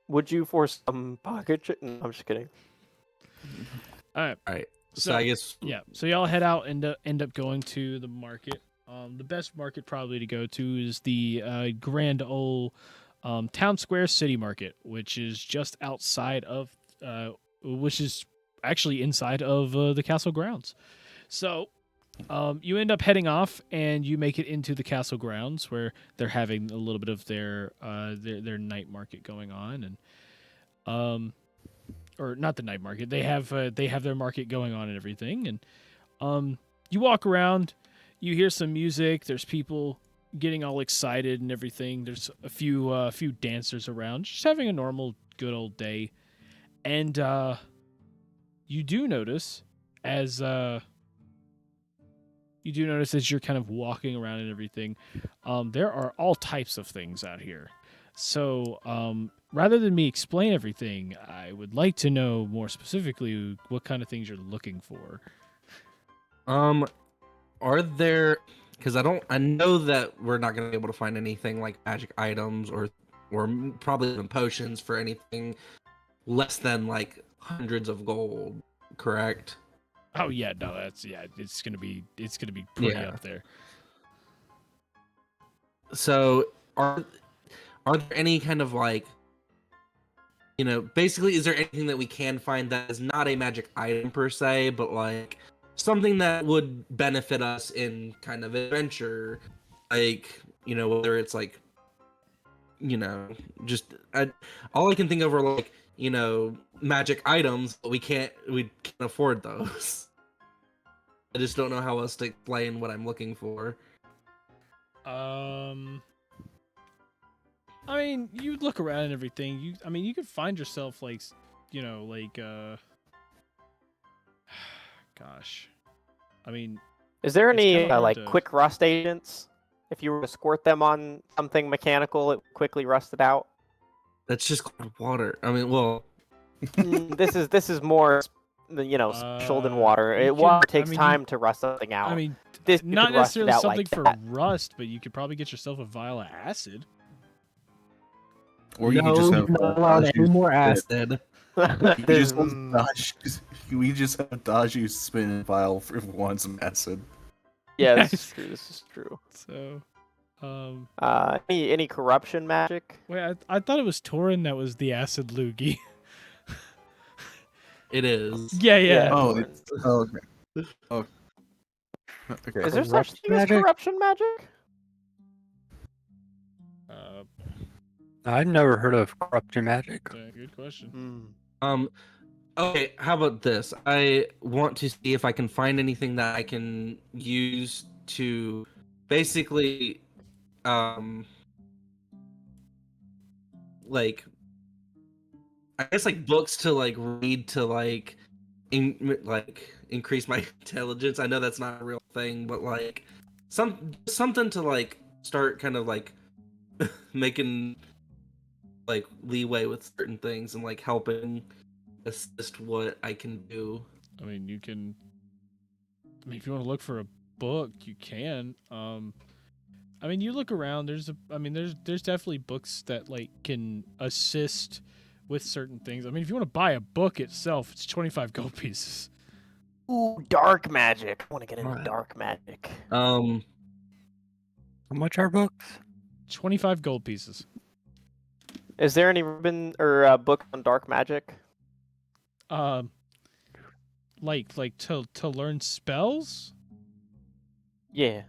Would you for some pocket chicken? I'm just kidding. All right. All right. So, So I guess Yeah, so y'all head out and end up going to the market. The best market probably to go to is the Grand Ole Town Square City Market, which is just outside of, which is actually inside of the castle grounds. So you end up heading off and you make it into the castle grounds where they're having a little bit of their night market going on, and or not the night market. They have their market going on and everything, and you walk around, you hear some music. There's people getting all excited and everything. There's a few dancers around, just having a normal good old day, and you do notice as you're kind of walking around and everything, there are all types of things out here. So rather than me explain everything, I would like to know more specifically what kind of things you're looking for. are there, because I know that we're not gonna be able to find anything like magic items or probably even potions for anything less than like hundreds of gold, correct? Oh yeah, no, it's gonna be pretty Yeah. up there. So are there any kind of like, basically, is there anything that we can find that is not a magic item per se, but like something that would benefit us in kind of adventure, like, whether it's like, just all I can think of are like, magic items, but we can't afford those. I just don't know how else to explain what I'm looking for. I mean, you look around and everything. You could find yourself like, gosh, I mean, Is there It's any kinda hard like to- quick rust agents? If you were to squirt them on something mechanical, it would quickly rust it out. That's just cold water. I mean, well, This is more, special than water. you Water could- I takes mean, time to rust something out. I mean, This you not could rust it necessarily out something like for that. rust, but you could probably get yourself a vial of acid. Or you could just have not allowed Daju any more spit. acid. You There's- we just have Daju spin and file for one some acid. yeah, this is true. This is true. So, Any corruption magic? wait, I thought it was Torin that was the acid loogie. It is. yeah. Yeah. Oh, Torin. it's, oh, okay. Oh, okay. Is there such Corruption thing as magic? corruption magic? I've never heard of corruption magic. Good question. Okay, how about this? I want to see if I can find anything that I can use to basically like, I guess like books to like read to like increase my intelligence. I know that's not a real thing, but like something to like start kind of like making like leeway with certain things and like helping assist what I can do. I mean, you can. I mean, if you want to look for a book, you can. I mean, you look around. There's definitely books that like can assist with certain things. I mean, if you want to buy a book itself, it's 25 gold pieces. Ooh, dark magic. I want to get into Alright. dark magic. How much are books? 25 gold pieces. Is there any ribbon or book on dark magic? Like to learn spells. Yeah.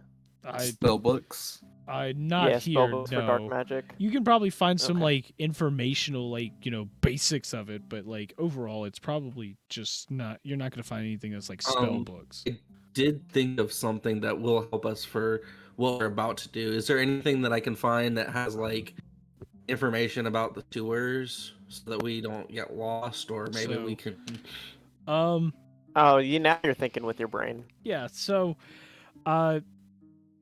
Spell books. Not yeah, spell here. books No. for dark magic. You can probably find some Okay. like informational, like, basics of it, but like overall, it's probably just not. You're not gonna find anything that's like spell books. did think of something that will help us for what we're about to do. Is there anything that I can find that has like information about the sewers so that we don't get lost, or maybe we So- can? Oh, now you're thinking with your brain. Yeah, so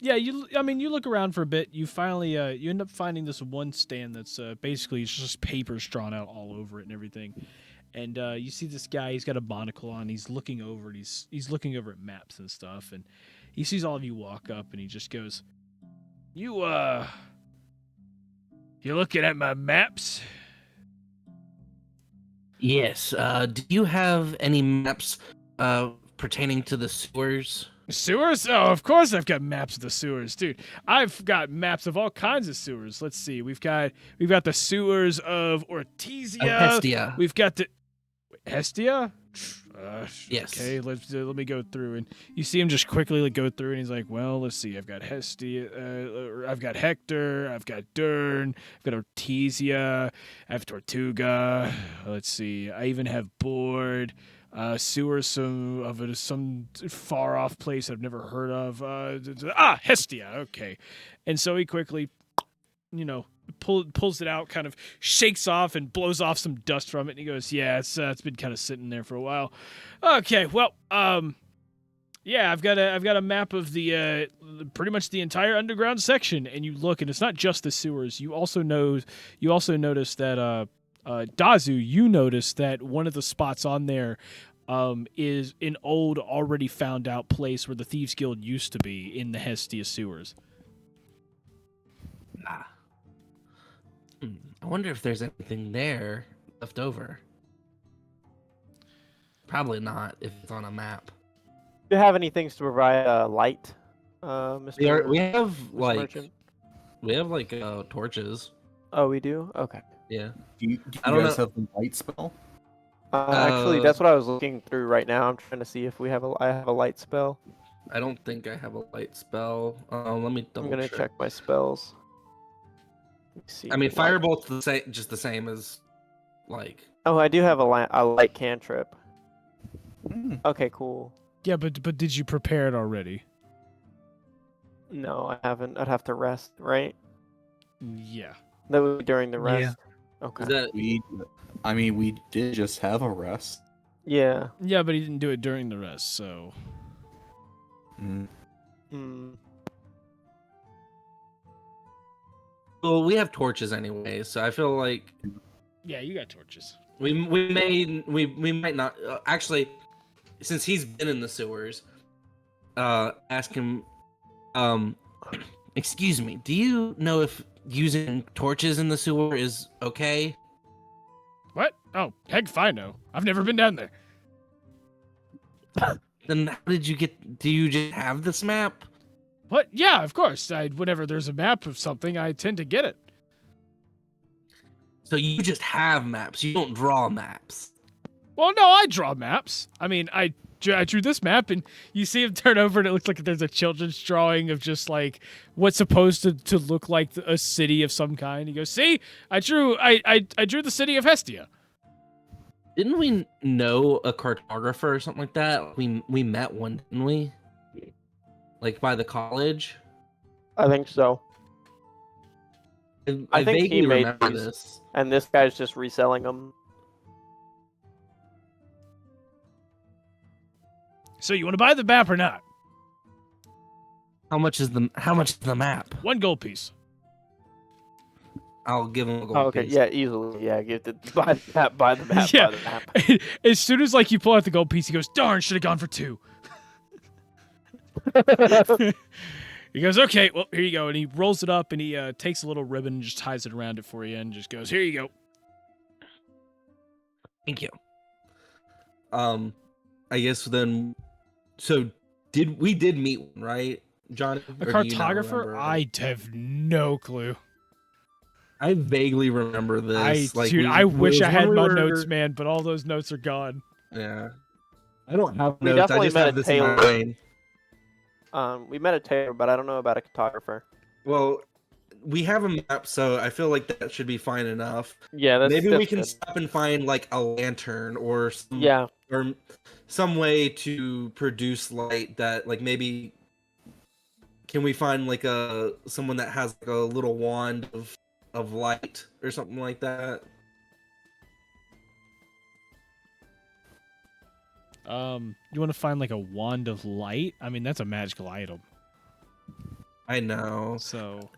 yeah, you look around for a bit, you finally you end up finding this one stand that's basically it's just papers drawn out all over it and everything. And you see this guy, he's got a monocle on, he's looking over and he's looking over at maps and stuff, and he sees all of you walk up and he just goes, You looking at my maps? Yes. Do you have any maps pertaining to the sewers? Sewers? Oh, of course I've got maps of the sewers, dude. I've got maps of all kinds of sewers. Let's see. We've got the sewers of Ortesia. Hestia. We've got the Hestia. Yes. Okay, let me go through, and you see him just quickly go through, and he's like, "Well, let's see. I've got Hestia. I've got Hector. I've got Dern. I've got Ortesia. I have Tortuga. Let's see. I even have Board. Sewers some far off place I've never heard of. Hestia. Okay, and so he quickly, pulls it out, kind of shakes off and blows off some dust from it, and he goes, "Yeah, it's been kind of sitting there for a while. Okay, well, yeah, I've got a map of the pretty much the entire underground section, and you look, and it's not just the sewers. You also notice that Dazu, you notice that one of the spots on there is an old, already found out place where the Thieves Guild used to be in the Hestia sewers. I wonder if there's anything there left over. Probably not if it's on a map. Do you have any things to provide light, Mr. We have Mr. like Merchant? torches. Oh, we do? Okay. Yeah. Do you I don't guys know. have the light spell? Actually, that's what I was looking through right now. I'm trying to see if I have a light spell. I don't think I have a light spell. Let me double I'm gonna check. check my spells. Let me see. I mean, light. firebolt's just the same as like. Oh, I do have a light cantrip. Hmm. Okay, cool. Yeah, but did you prepare it already? No, I haven't. I'd have to rest, right? Yeah. That would be during the Yeah. rest. Okay. Is that We did just have a rest. Yeah. Yeah, but he didn't do it during the rest, so. Mm. Hmm. well? We have torches anyway, so I feel like Yeah, you got torches. we might not actually, since he's been in the sewers. Ask him. Excuse me. Do you know if using torches in the sewer is okay? What? Oh, heck if I know. I've never been down there. Then how did you get? Do you just have this map? What? Yeah, of course. Whenever there's a map of something, I tend to get it. So you just have maps. You don't draw maps. Well, no, I draw maps. I mean, I drew this map, and you see him turn over, and it looks like there's a children's drawing of just like what's supposed to look like a city of some kind. He goes, "See, I drew the city of Hestia." Didn't we know a cartographer or something like that? We met one, didn't we? Like by the college. I think so. I think he vaguely made remember these. this. And this guy's just reselling them. So you want to buy the map or not? How much is the map? 1 gold piece. I'll give him a gold Oh, okay, piece. yeah, easily. Yeah, get the buy the map, buy the map, Yeah. buy the map. As soon as you pull out the gold piece, he goes, "Darn, should have gone for 2." He goes, "Okay, well, here you go." And he rolls it up, and he takes a little ribbon and just ties it around it for you and just goes, "Here you go." Thank you. I guess then. So we did meet one, right, John? A cartographer? I have no clue. I vaguely remember this. Dude, I wish I had my notes, notes, man, but all those notes are gone. Yeah. I don't have We notes. I definitely just met have a this in my tailor. brain. We met a tailor, but I don't know about a cartographer. Well, we have a map, so I feel like that should be fine enough. Yeah, Maybe we that's can good. stop and find like a lantern or Yeah, some way to produce light that like maybe can we find like someone that has like a little wand of light or something like that? You want to find like a wand of light? I mean, that's a magical item. I know. So,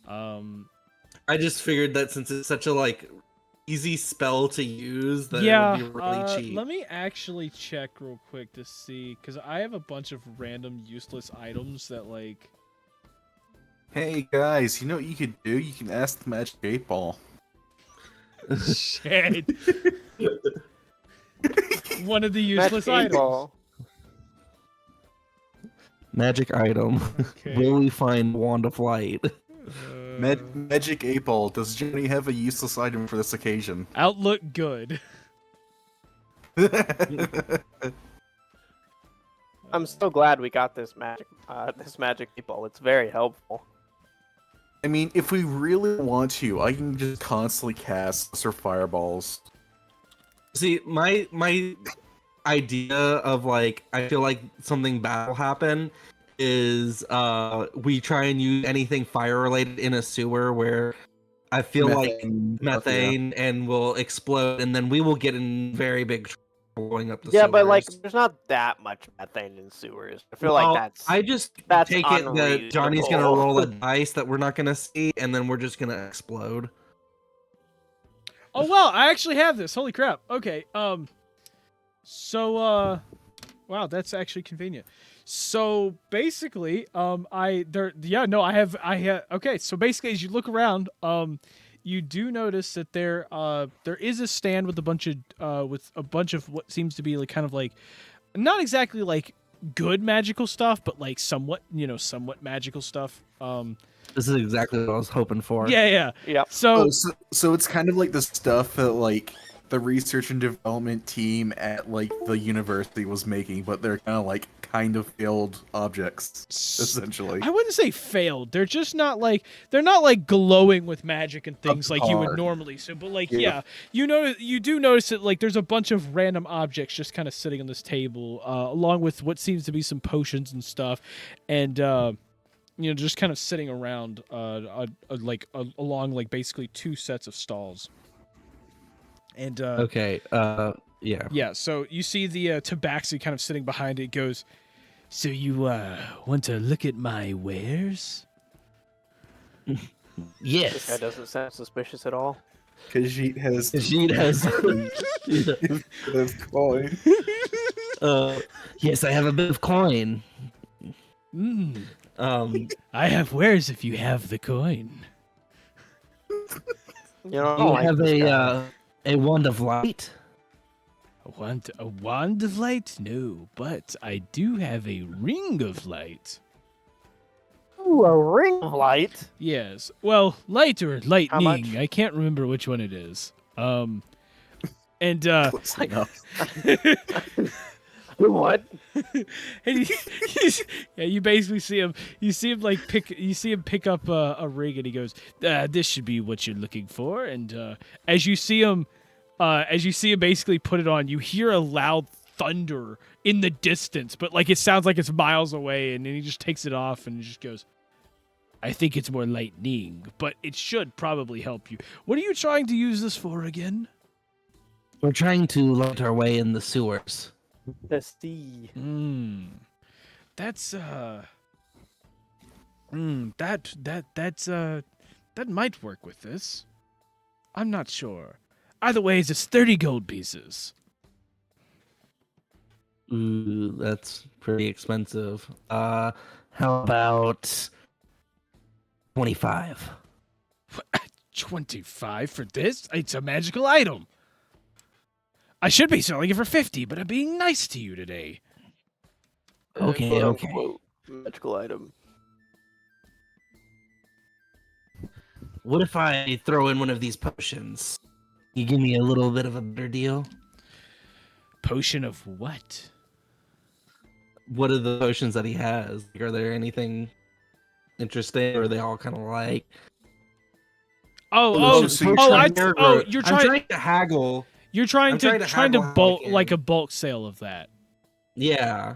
I just figured that since it's such a like easy spell to use, that yeah. it would be really cheap. Let me actually check real quick to see, because I have a bunch of random useless items that like. Hey guys, you know what you could do? You can ask the Magic 8 Ball. Shit. One of the useless Magic 8 items. Ball. Magic item. Okay. Will we find wand of light? Magic 8 Ball. Does Johnny have a useless item for this occasion? Outlook good. I'm so glad we got this magic 8 Ball. It's very helpful. I mean, if we really want to, I can just constantly cast Lesser Fireballs. See, my idea of like I feel like something bad will happen is we try and use anything fire related in a sewer where I feel like methane and will explode, and then we will get in very big trouble going up the Yeah, sewers. but like, there's not that much methane in sewers. I feel like I just that's take it that Johnny's gonna unreasonable. roll a dice that we're not gonna see, and then we're just gonna explode. Oh wow, I actually have this. Holy crap. Okay. So wow, that's actually convenient. So basically, I have okay, so basically as you look around, you do notice that there is a stand with a bunch of what seems to be like kind of like not exactly like good magical stuff, but like somewhat magical stuff. This is exactly what I was hoping for. Yeah. Yep. So So it's kind of like the stuff that like the research and development team at like the university was making, but they're kind of failed objects, essentially. I wouldn't say failed. They're just not like glowing with magic and things like you would Subpar. normally. So, but like Yeah. you do notice that like there's a bunch of random objects just kind of sitting on this table, along with what seems to be some potions and stuff, and just kind of sitting around, along like basically two sets of stalls. And Okay. Yeah. yeah, so you see the tabaxi kind of sitting behind it. Goes, so you want to look at my wares? This guy Yes. doesn't sound suspicious at all. Khajiit has She has. this coin. Yes, I have a bit of coin. Mm, Um, I have wares if you have the coin. You know, I you don't like have this guy. a wand of light. A wand of light? No, but I do have a ring of light. Ooh, a ring of light. Yes. Well, light or lightning. much? I can't remember which one it is. And Close enough. What? and yeah, you basically see him. You see him pick up a ring, and he goes, "This should be what you're looking for." And as you see him basically put it on, you hear a loud thunder in the distance, but like it sounds like it's miles away. And then he just takes it off and just goes, "I think it's more lightning, but it should probably help you. What are you trying to use this for again?" We're trying to light our way in the sewers. The sea. That's that might work with this. I'm not sure. Either way, it's 30 gold pieces. Ooh, that's pretty expensive. How about 25? 25 for this? It's a magical item. I should be selling it for 50, but I'm being nice to you today. Okay, Quote, okay. unquote, magical item. What if I throw in one of these potions? You give me a little bit of a better deal? Potion of what? What are the potions that he has? Like, are there anything interesting, or are they all kind of like? Oh, so you're oh, trying- you're I'm trying. trying to haggle. You're trying I'm to trying to haggle how I bulk can. like a bulk sale of that. Yeah.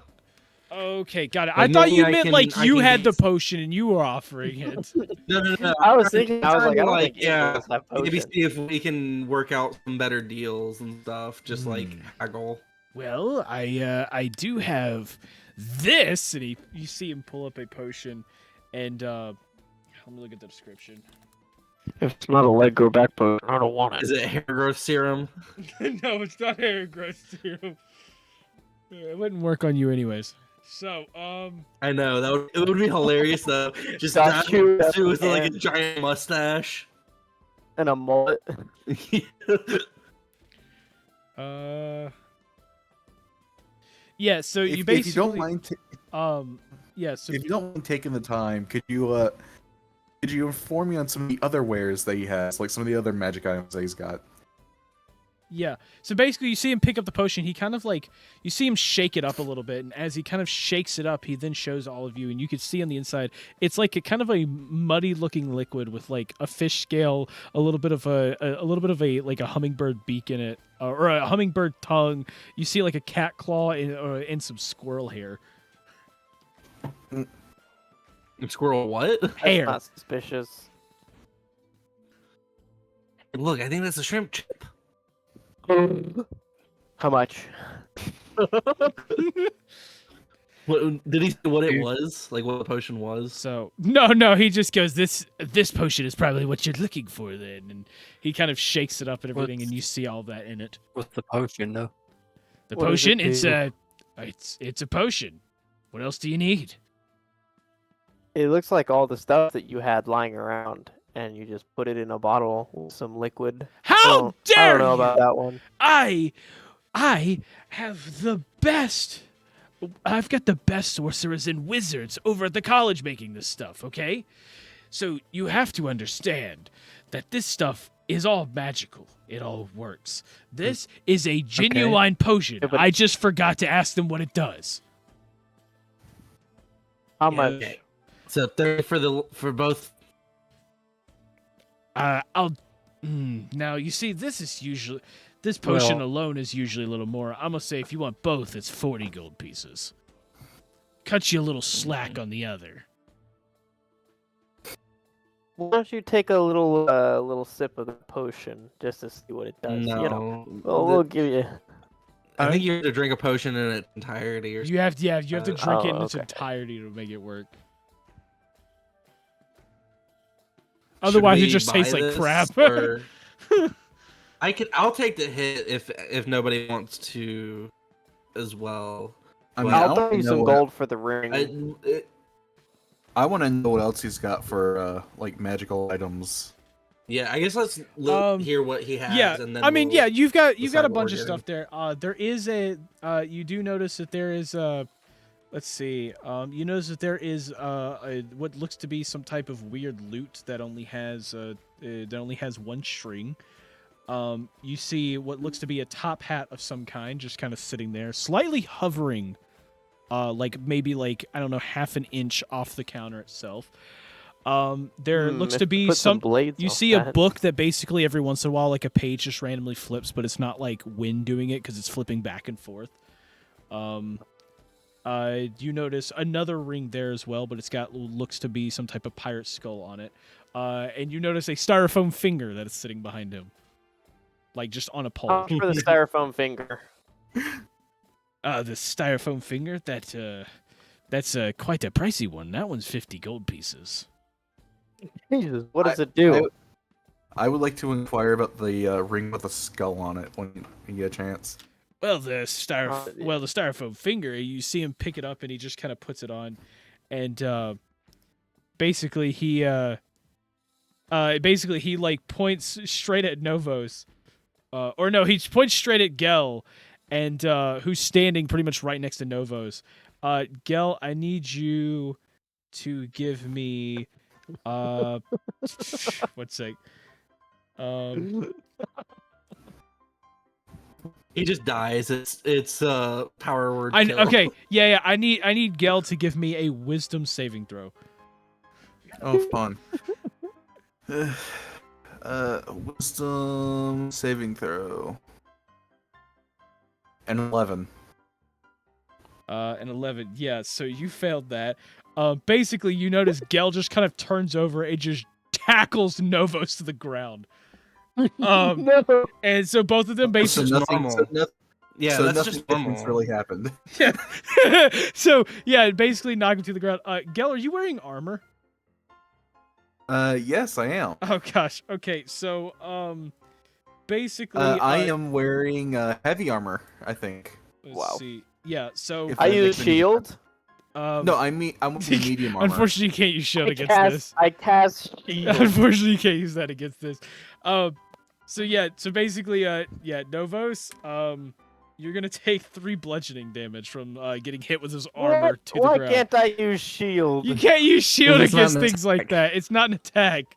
Okay, got it. I Like, thought maybe you I meant can- like I you can had the get- potion and you were offering it. No. I was I'm thinking, I was trying like, to, I don't think any of yeah, us have maybe potions. see if we can work out some better deals and stuff. Just like haggle. Well, I do have this, and you see him pull up a potion, and let me look at the description. If it's not a leg grow back potion, I don't want it. Is it hair growth serum? No, it's not hair growth serum. It wouldn't work on you anyways. So, I know it would be hilarious though. Just Got that you, dude with like a man. giant mustache. And a mullet. Yeah. So you If basically, you don't mind, yeah. So if you don't mind taking the time, could you inform me on some of the other wares that he has, like some of the other magic items that he's got? Yeah. So basically, you see him pick up the potion. He kind of like, you see him shake it up a little bit, and as he kind of shakes it up, he then shows all of you, and you can see on the inside, it's like a kind of a muddy-looking liquid with like a fish scale, a little bit of a like a hummingbird beak in it, or a hummingbird tongue. You see like a cat claw and some squirrel hair. Squirrel what? Hair. That's not suspicious. Look, I think that's a shrimp chip. How much? What, did he say what it was? Like what the potion was? So no, he just goes, this potion is probably what you're looking for then, and he kind of shakes it up and everything, and you see all that in it. What's the potion, though? The What does it potion, do? it's a potion. What else do you need? It looks like all the stuff that you had lying around, and you just put it in a bottle with some liquid. How I dare don't know you! about that one. I have the best. I've got the best sorcerers and wizards over at the college making this stuff, okay? So you have to understand that this stuff is all magical. It all works. This is a genuine potion. Yeah, but- I just forgot to ask them what it does. How Yeah, much? okay. So 30 for both. Now you see, this potion Well- alone is usually a little more. I'm gonna say if you want both, it's 40 gold pieces. Cut you a little slack on the other. Why don't you take a little sip of the potion just to see what it does? No. You know. Well, we'll give you. I think you have to drink a potion in its entirety or something. You have to drink it in its okay. entirety to make it work. Should Otherwise, it we just buy tastes like this, crap. or- I'll take the hit if nobody wants to as well. I mean, Well, I'll I throw wanna you know some what- gold for the ring. I want to know what else he's got for like magical items. Yeah, I guess let's hear what he has. Yeah, and then I mean, we'll yeah, you've got a decide what bunch we're of stuff there. There is a you do notice that there is let's see. You notice that there is what looks to be some type of weird loot that only has one string. You see what looks to be a top hat of some kind, just kind of sitting there, slightly hovering, like maybe like I don't know, half an inch off the counter itself. There looks if to you be put some. blades You on see a that. book that basically every once in a while, like a page just randomly flips, but it's not like wind doing it because it's flipping back and forth. You notice another ring there as well, but it's got looks to be some type of pirate skull on it. And you notice a styrofoam finger that is sitting behind him, like just on a pole. How much for the styrofoam finger? The styrofoam finger that's quite a pricey one. That one's 50 gold pieces. Jesus, what does it do? I would like to inquire about the ring with a skull on it when you get a chance. Well, the styrofoam finger, you see him pick it up and he just kind of puts it on, and basically he like points straight at Novos, or no, he points straight at Gel, and who's standing pretty much right next to Novos. Gel, I need you to give me one sec. He just dies. It's power word. Kill. Okay, yeah. I need Gel to give me a wisdom saving throw. Oh, fun. Wisdom saving throw. An 11. An 11. Yeah, so you failed that. Basically, you notice Gel just kind of turns over and just tackles Novos to the ground. No. And so both of them That's basically. just normal. Yeah, so that's nothing just different normal. really happened. Yeah. So yeah, basically knock him to the ground. Gel, are you wearing armor? Yes, I am. Oh gosh. Okay, so basically, I am wearing heavy armor, I think. Let's Wow. see. Yeah. So If I that use makes any shield. No, I'm wearing medium armor. Unfortunately, you can't use shield I against this. cast shield. Unfortunately, you can't use that against this. So yeah, so basically, yeah, Novos, you're gonna take 3 bludgeoning damage from getting hit with his armor to the Why ground. can't I use shield? You can't use shield It's not against an things like attack. that. It's not an attack.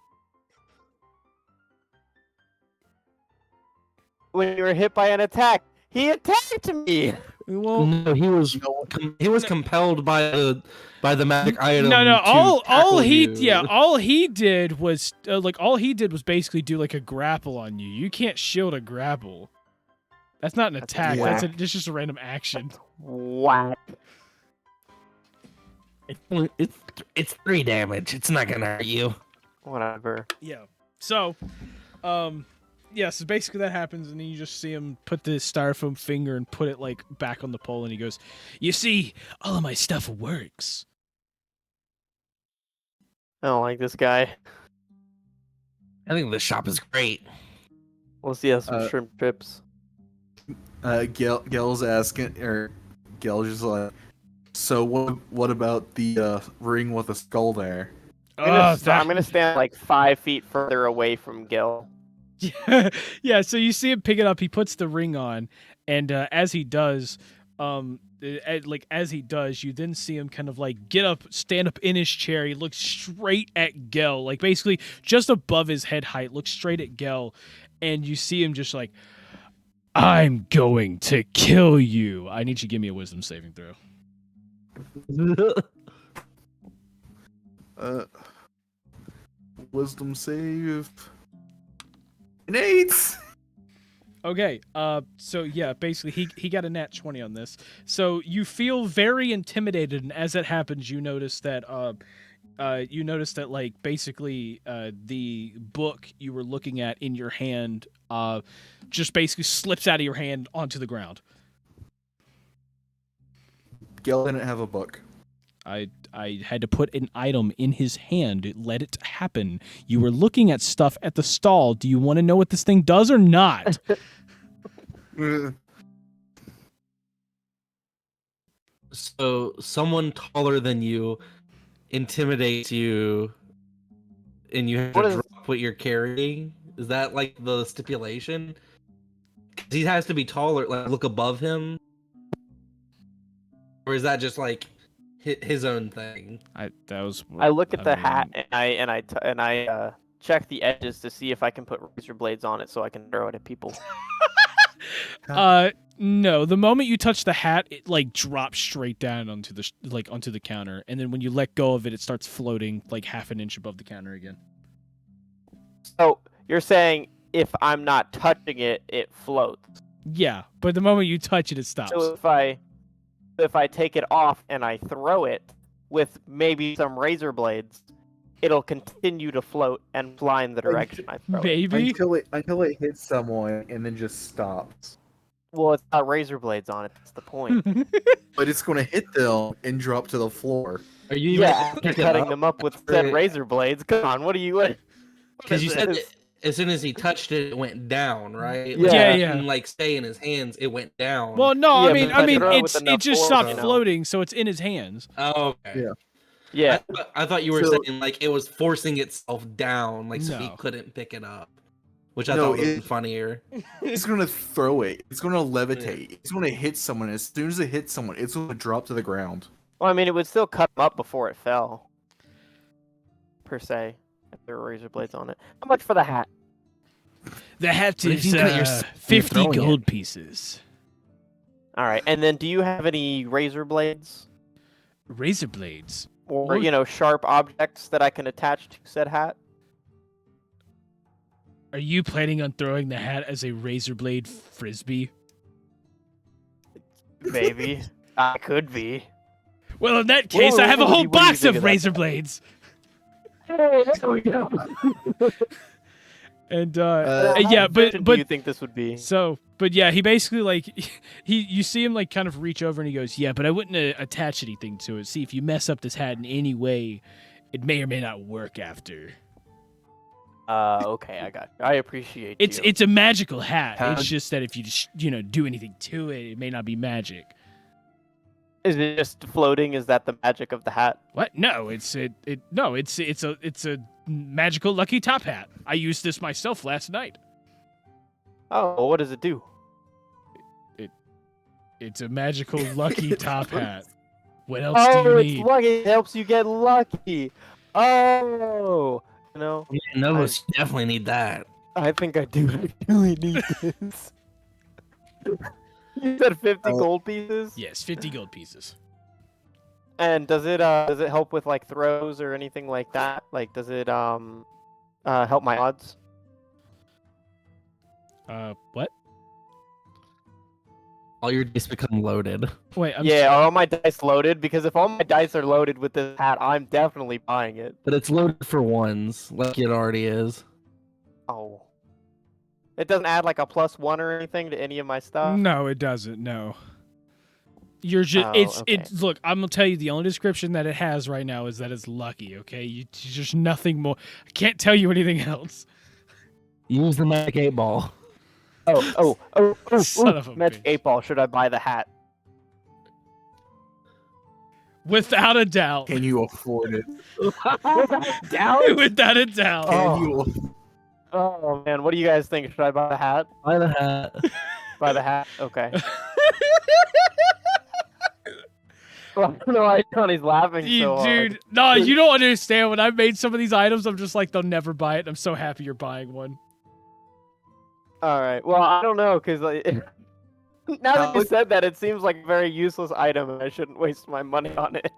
When you were hit by an attack, he attacked me. Well, No, he was compelled by the magic item. no. to All tackle he you. all he did was basically do like a grapple on you. You can't shield a grapple. That's not an That's attack. whack. That's just a random action. Whack. It's 3 damage. It's not gonna hurt you. Whatever. Yeah. So, yeah, so basically that happens, and then you just see him put the styrofoam finger and put it, like, back on the pole, and he goes, "You see, all of my stuff works." I don't like this guy. I think the shop is great. We'll see us some shrimp trips. Gel's asking, or Gel's just like, so what about the ring with a skull there? Oh, I'm gonna stand like 5 feet further away from Gil. Yeah, so you see him pick it up, he puts the ring on, and as he does, you then see him kind of like get up, stand up in his chair. He looks straight at Gel, like basically just above his head height, looks straight at Gel, and you see him just like, "I'm going to kill you." I need you to give me a wisdom saving throw. Wisdom save. An 8. Okay, so yeah, basically he got a nat 20 on this. So you feel very intimidated, and as that happens, you notice that like basically the book you were looking at in your hand just basically slips out of your hand onto the ground. Gel didn't have a book. I had to put an item in his hand. Let it happen. You were looking at stuff at the stall. Do you want to know what this thing does or not? So someone taller than you intimidates you, and you have What to is- drop what you're carrying. Is that like the stipulation? 'Cause he has to be taller, like look above him, or is that just like his own thing? I look at the mean, hat and I check the edges to see if I can put razor blades on it so I can throw it at people. No. The moment you touch the hat, it like drops straight down onto the counter, and then when you let go of it, it starts floating like half an inch above the counter again. So you're saying if I'm not touching it, it floats. Yeah, but the moment you touch it, it stops. So if I take it off and I throw it with maybe some razor blades, it'll continue to float and fly in the direction I throw it. Maybe. Until it hits someone and then just stops. Well, it's not razor blades on it. That's the point. But it's gonna hit them and drop to the floor. Are you Yeah, after cutting them up with said razor blades. Come on, what are you? Because you said this? that as soon as he touched it, it went down, right? Yeah. Like, Yeah, it yeah. didn't, like stay in his hands, it went down. Well, no, Yeah, I mean, but if you throw it with it enough just force, stopped you know. floating, so it's in his hands. Oh, okay. Yeah. Yeah, I thought you were So- saying like it was forcing itself down, like so he No. couldn't pick it up, which I No, thought would have it- been funnier. It's gonna throw it. It's gonna levitate. It's gonna hit someone. As soon as it hits someone, it's gonna drop to the ground. well, I mean, it would still cut them up before it fell. Per se, if there were razor blades on it. How much for the hat? The hat But if is you cut your- 50 throwing it. gold pieces. All right, and then do you have any razor blades? Razor blades. or Well- sharp objects that I can attach to said hat? Are you planning on throwing the hat as a razor blade frisbee? Maybe. I could be. Well, in that case, I have a what do whole you- what do you box think of of that? razor blades. Hey, there we go. And Uh, yeah, do you but think this would be? but yeah, he basically like you see him like kind of reach over and he goes, yeah, but I wouldn't attach anything to it. See, if you mess up this hat in any way, it may or may not work after. Okay, I got you. I appreciate It's you. it's a magical hat. How- It's just that if you just do anything to it, it may not be magic. Is it just floating? Is that the magic of the hat? What? No, it's a magical lucky top hat. I used this myself last night. Oh, well, what does it do? It's a magical lucky top hat. What else Oh, do you it's need? lucky. It helps you get lucky. Oh, Novus, you definitely need that. I think I do really need this. You said 50 gold pieces? Yes, 50 gold pieces. And does it help with like throws or anything like that? Like does it help my odds? What? All your dice become loaded. Wait, I'm Yeah, are all my dice loaded? Because if all my dice are loaded with this hat, I'm definitely buying it. But it's loaded for ones, like it already is. Oh. It doesn't add like a +1 or anything to any of my stuff? No, it doesn't. No. You're just Oh, it's okay. look, I'm gonna tell you the only description that it has right now is that it's lucky, okay? Just nothing more. I can't tell you anything else. Use the magic 8-ball. Oh, Son of a Magic bitch. 8-ball, should I buy the hat? Without a doubt. Can you afford it? Down? Without a doubt. Can you? Oh man, what do you guys think? Should I buy the hat? Buy the hat. Buy the hat? Okay. Well, I don't know why Tony's laughing so hard. Dude, no, you don't understand. When I made some of these items, I'm just like, they'll never buy it. I'm so happy you're buying one. All right. Well, I don't know, because like, now that you said that, it seems like a very useless item, and I shouldn't waste my money on it.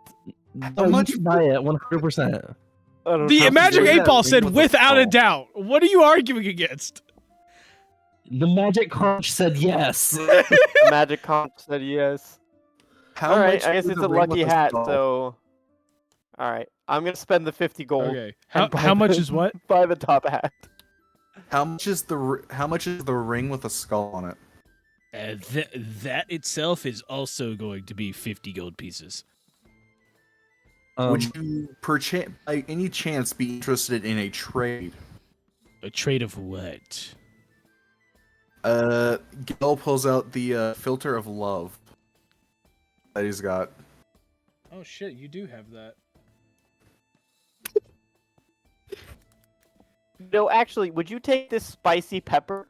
How much- much buy it? 100%. I don't The know. Magic doing 8 Ball that said ring with a without a skull. doubt. What are you arguing against? The magic crunch said yes. The Magic Comp said yes. How All right, much I guess is it's the a ring with lucky the hat, skull? so. All right, I'm gonna spend the 50 gold. Okay. and buy How much the- is what? Buy the top hat. How much is the ring with a skull on it? That itself is also going to be 50 gold pieces. Would you, by any chance, be interested in a trade? A trade of what? Gil pulls out the filter of love that he's got. Oh shit, you do have that. No, actually, would you take this spicy pepper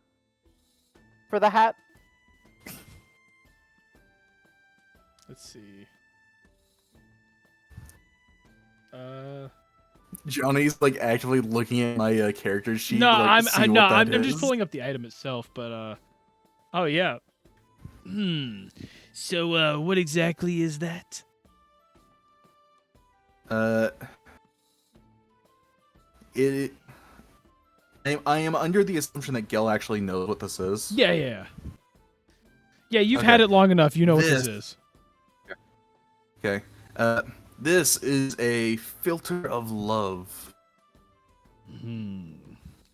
for the hat? Let's see. Johnny's like actively looking at my character sheet. No, like, to see what that I'm just is. pulling up the item itself, but oh yeah. So what exactly is that? I am under the assumption that Gil actually knows what this is. Yeah. Yeah, you've Okay. had it long enough. You know what this This- is. Okay. This is a filter of love.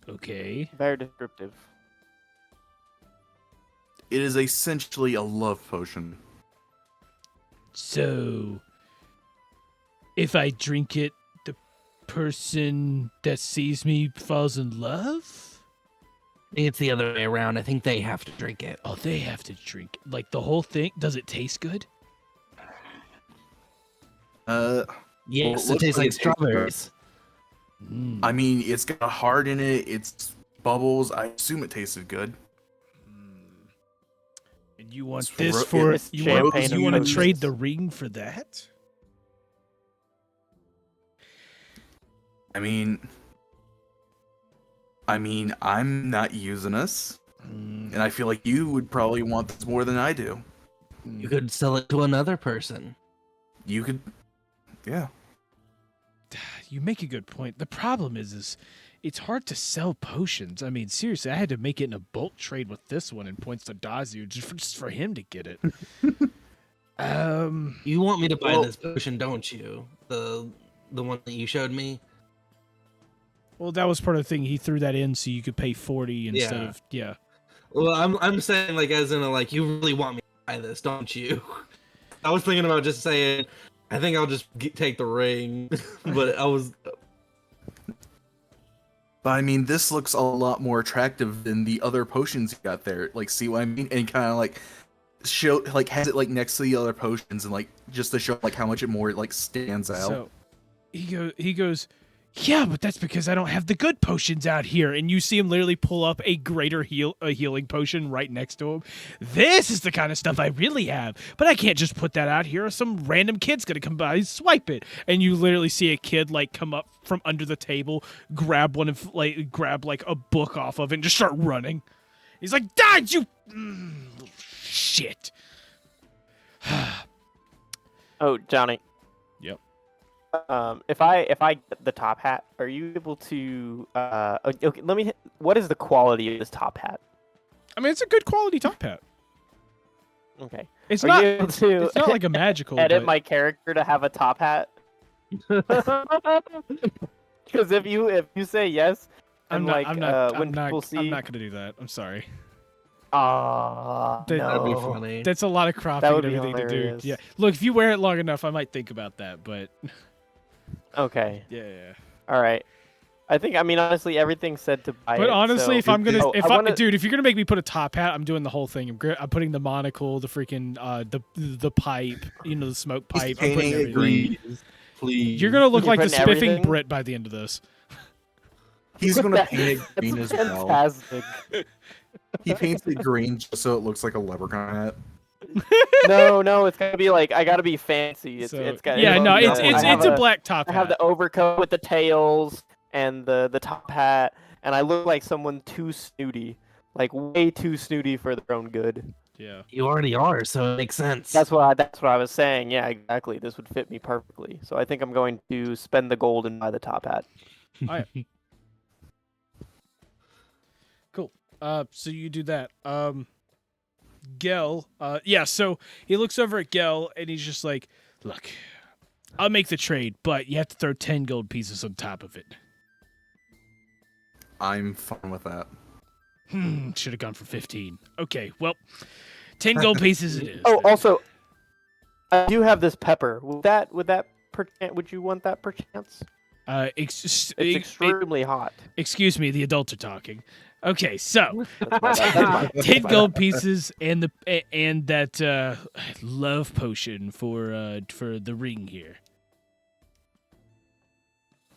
Okay. Very descriptive. It is essentially a love potion. So, if I drink it, the person that sees me falls in love? I think it's the other way around. I think they have to drink it. Oh, they have to drink it. Like the whole thing? Does it taste good? Yes, Well, it tastes like it tastes good. strawberries. I mean, it's got a heart in it. It's bubbles. I assume it tasted good. And you want It's this ro- for it's you champagne want and you want to roses. trade the ring for that? I mean, I'm not using this, and I feel like you would probably want this more than I do. You could sell it to another person. You could, yeah. you make a good point. The problem is it's hard to sell potions. I mean, seriously, I had to make it in a bulk trade with this one, and points to Dazu just for him to get it. You want me to buy Well- this potion, don't you? The one that you showed me. Well, that was part of the thing. He threw that in so you could pay 40 instead of Well, I'm saying like as in a, like you really want me to buy this, don't you? I was thinking about just saying, I think I'll just take the ring, but I was. But I mean, this looks a lot more attractive than the other potions you got there. Like, see what I mean? And kind of like show, like, has it like next to the other potions, and like just to show like how much it more like stands out. So he goes, yeah, but that's because I don't have the good potions out here. And you see him literally pull up a greater healing potion right next to him. This is the kind of stuff I really have, but I can't just put that out here, or some random kid's gonna come by and swipe it. And you literally see a kid like come up from under the table, grab like a book off of it, and just start running. He's like, "Dad, you shit." Oh, Johnny. Yep. If I get the top hat, are you able to? Okay, let me. What is the quality of this top hat? I mean, it's a good quality top hat. Okay. It's Are not. you able to It's not like a magical. edit but- my character to have a top hat? Because if you say yes, I'm and not. like I'm not. when I'm not. people see, I'm not gonna do that. I'm sorry. ah, That- That'd be no. funny. That's a lot of cropping would and be everything to do. hilarious. Yeah. Look, if you wear it long enough, I might think about that. But Okay, yeah. all right. I mean, honestly, everything said to buy it. But honestly, so- if I'm gonna, Oh, if I wanna- dude, if you're gonna make me put a top hat, I'm doing the whole thing. I'm putting the monocle, the freaking, the pipe, the smoke pipe. I'm putting painting it everything. green. Please. You're gonna look You're like the putting spiffing everything? Brit by the end of this. He's gonna paint it That's green as well. fantastic. He paints it green just so it looks like a leprechaun hat. No, it's gotta be like I gotta be fancy. It's So, got. yeah, no, it's- it's a black top I hat. have the overcoat with the tails and the top hat, and I look like someone too snooty, like way too snooty for their own good. Yeah. You already are, so it makes sense. That's what I was saying. Yeah, exactly. This would fit me perfectly. So I think I'm going to spend the gold and buy the top hat. Cool. So you do that. Gel. Yeah. So he looks over at Gel and he's just like, "Look, I'll make the trade, but you have to throw 10 gold pieces on top of it." I'm fine with that. Should have gone for 15. Okay. Well, 10 gold pieces it is. Oh, also, I do have this pepper. Would you want that perchance? It's extremely hot. Excuse me, the adults are talking. Okay, so That's my 10 gold pieces and that love potion for the ring here.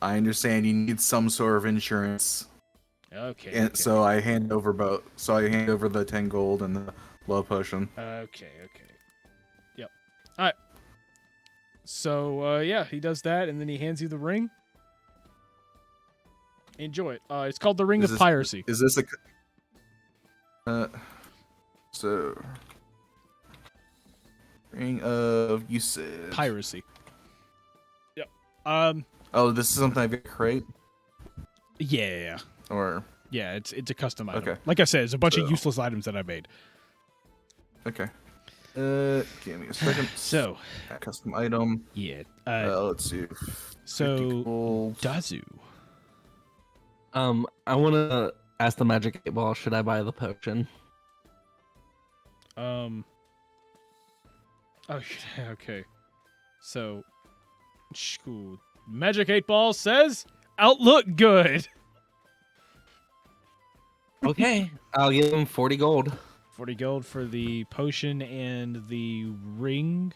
I understand you need some sort of insurance, Okay. and okay. so I hand over both. So I hand over the 10 gold and the love potion. Okay. Yep. All right. So yeah, he does that, and then he hands you the ring. Enjoy it. It's called the Ring Is of this- Piracy. Is this so ring of you said Piracy. Yep. Oh, this is something I get crate Yeah. or Yeah. It's a custom item. Okay. Like I said, it's a bunch of So- useless items that I made. okay. Give me a second. So Custom item. yeah. Let's see. 50 So gold. Dazu. I want to ask the Magic 8 Ball, should I buy the potion? Okay. Okay. So, school Magic 8 Ball says outlook good. Okay. I'll give him 40 gold. 40 gold for the potion and the ring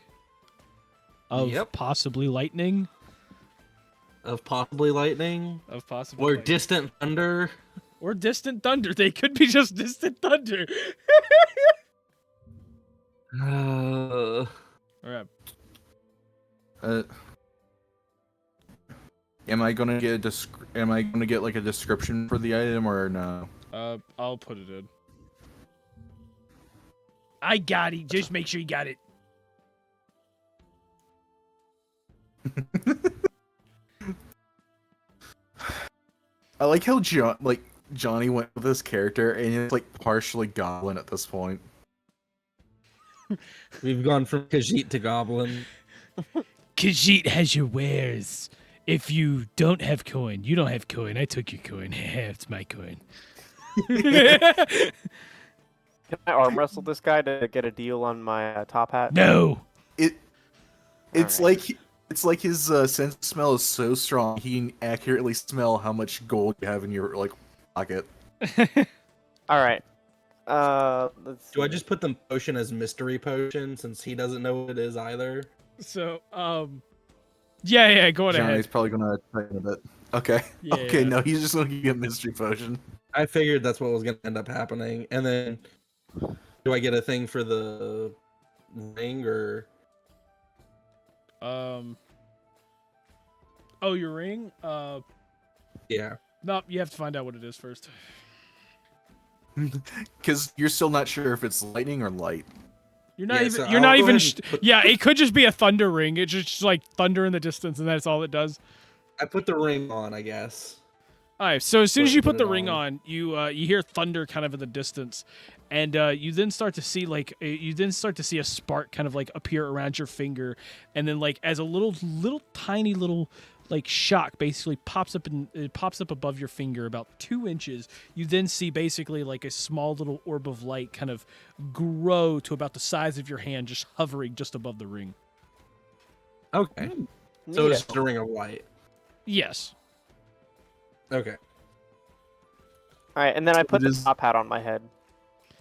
of Yep. possibly lightning. Of possibly lightning. Of possibly Or lightning. distant thunder. Or distant thunder. They could be just distant thunder. Uh, All right. Am I gonna get like a description for the item or no? I'll put it in. I got it. Just make sure you got it. I like how Johnny went with this character, and it's like partially goblin at this point. We've gone from Khajiit to Goblin. Khajiit has your wares. If you don't have coin, you don't have coin. I took your coin. It's my coin. Can I arm wrestle this guy to get a deal on my top hat? No. It's Alright. like his sense of smell is so strong he can accurately smell how much gold you have in your pocket. All right. Let's Do I see. just put the potion as mystery potion since he doesn't know what it is either? So, yeah, go on Johnny's ahead. probably gonna tighten a bit. Okay. Yeah. Okay, no, he's just gonna get mystery potion. I figured that's what was gonna end up happening. And then, do I get a thing for the ring or? Oh, your ring? Yeah. Nope, you have to find out what it is first. Because you're still not sure if it's lightning or light. You're not Yeah, even. so You're I'll not go even. ahead and put- Yeah, it could just be a thunder ring. It's just like thunder in the distance, and that's all it does. I put the ring on, I guess. All right. So as soon as you put Put the it ring on. on, you hear thunder kind of in the distance, and you then start to see a spark kind of like appear around your finger, and then like as a little tiny little like shock basically pops up above your finger about 2 inches. You then see basically like a small little orb of light kind of grow to about the size of your hand, just hovering just above the ring. Okay. So Neato. it's just a ring of light. Yes. Okay. All right, and then I put the It is- top hat on my head.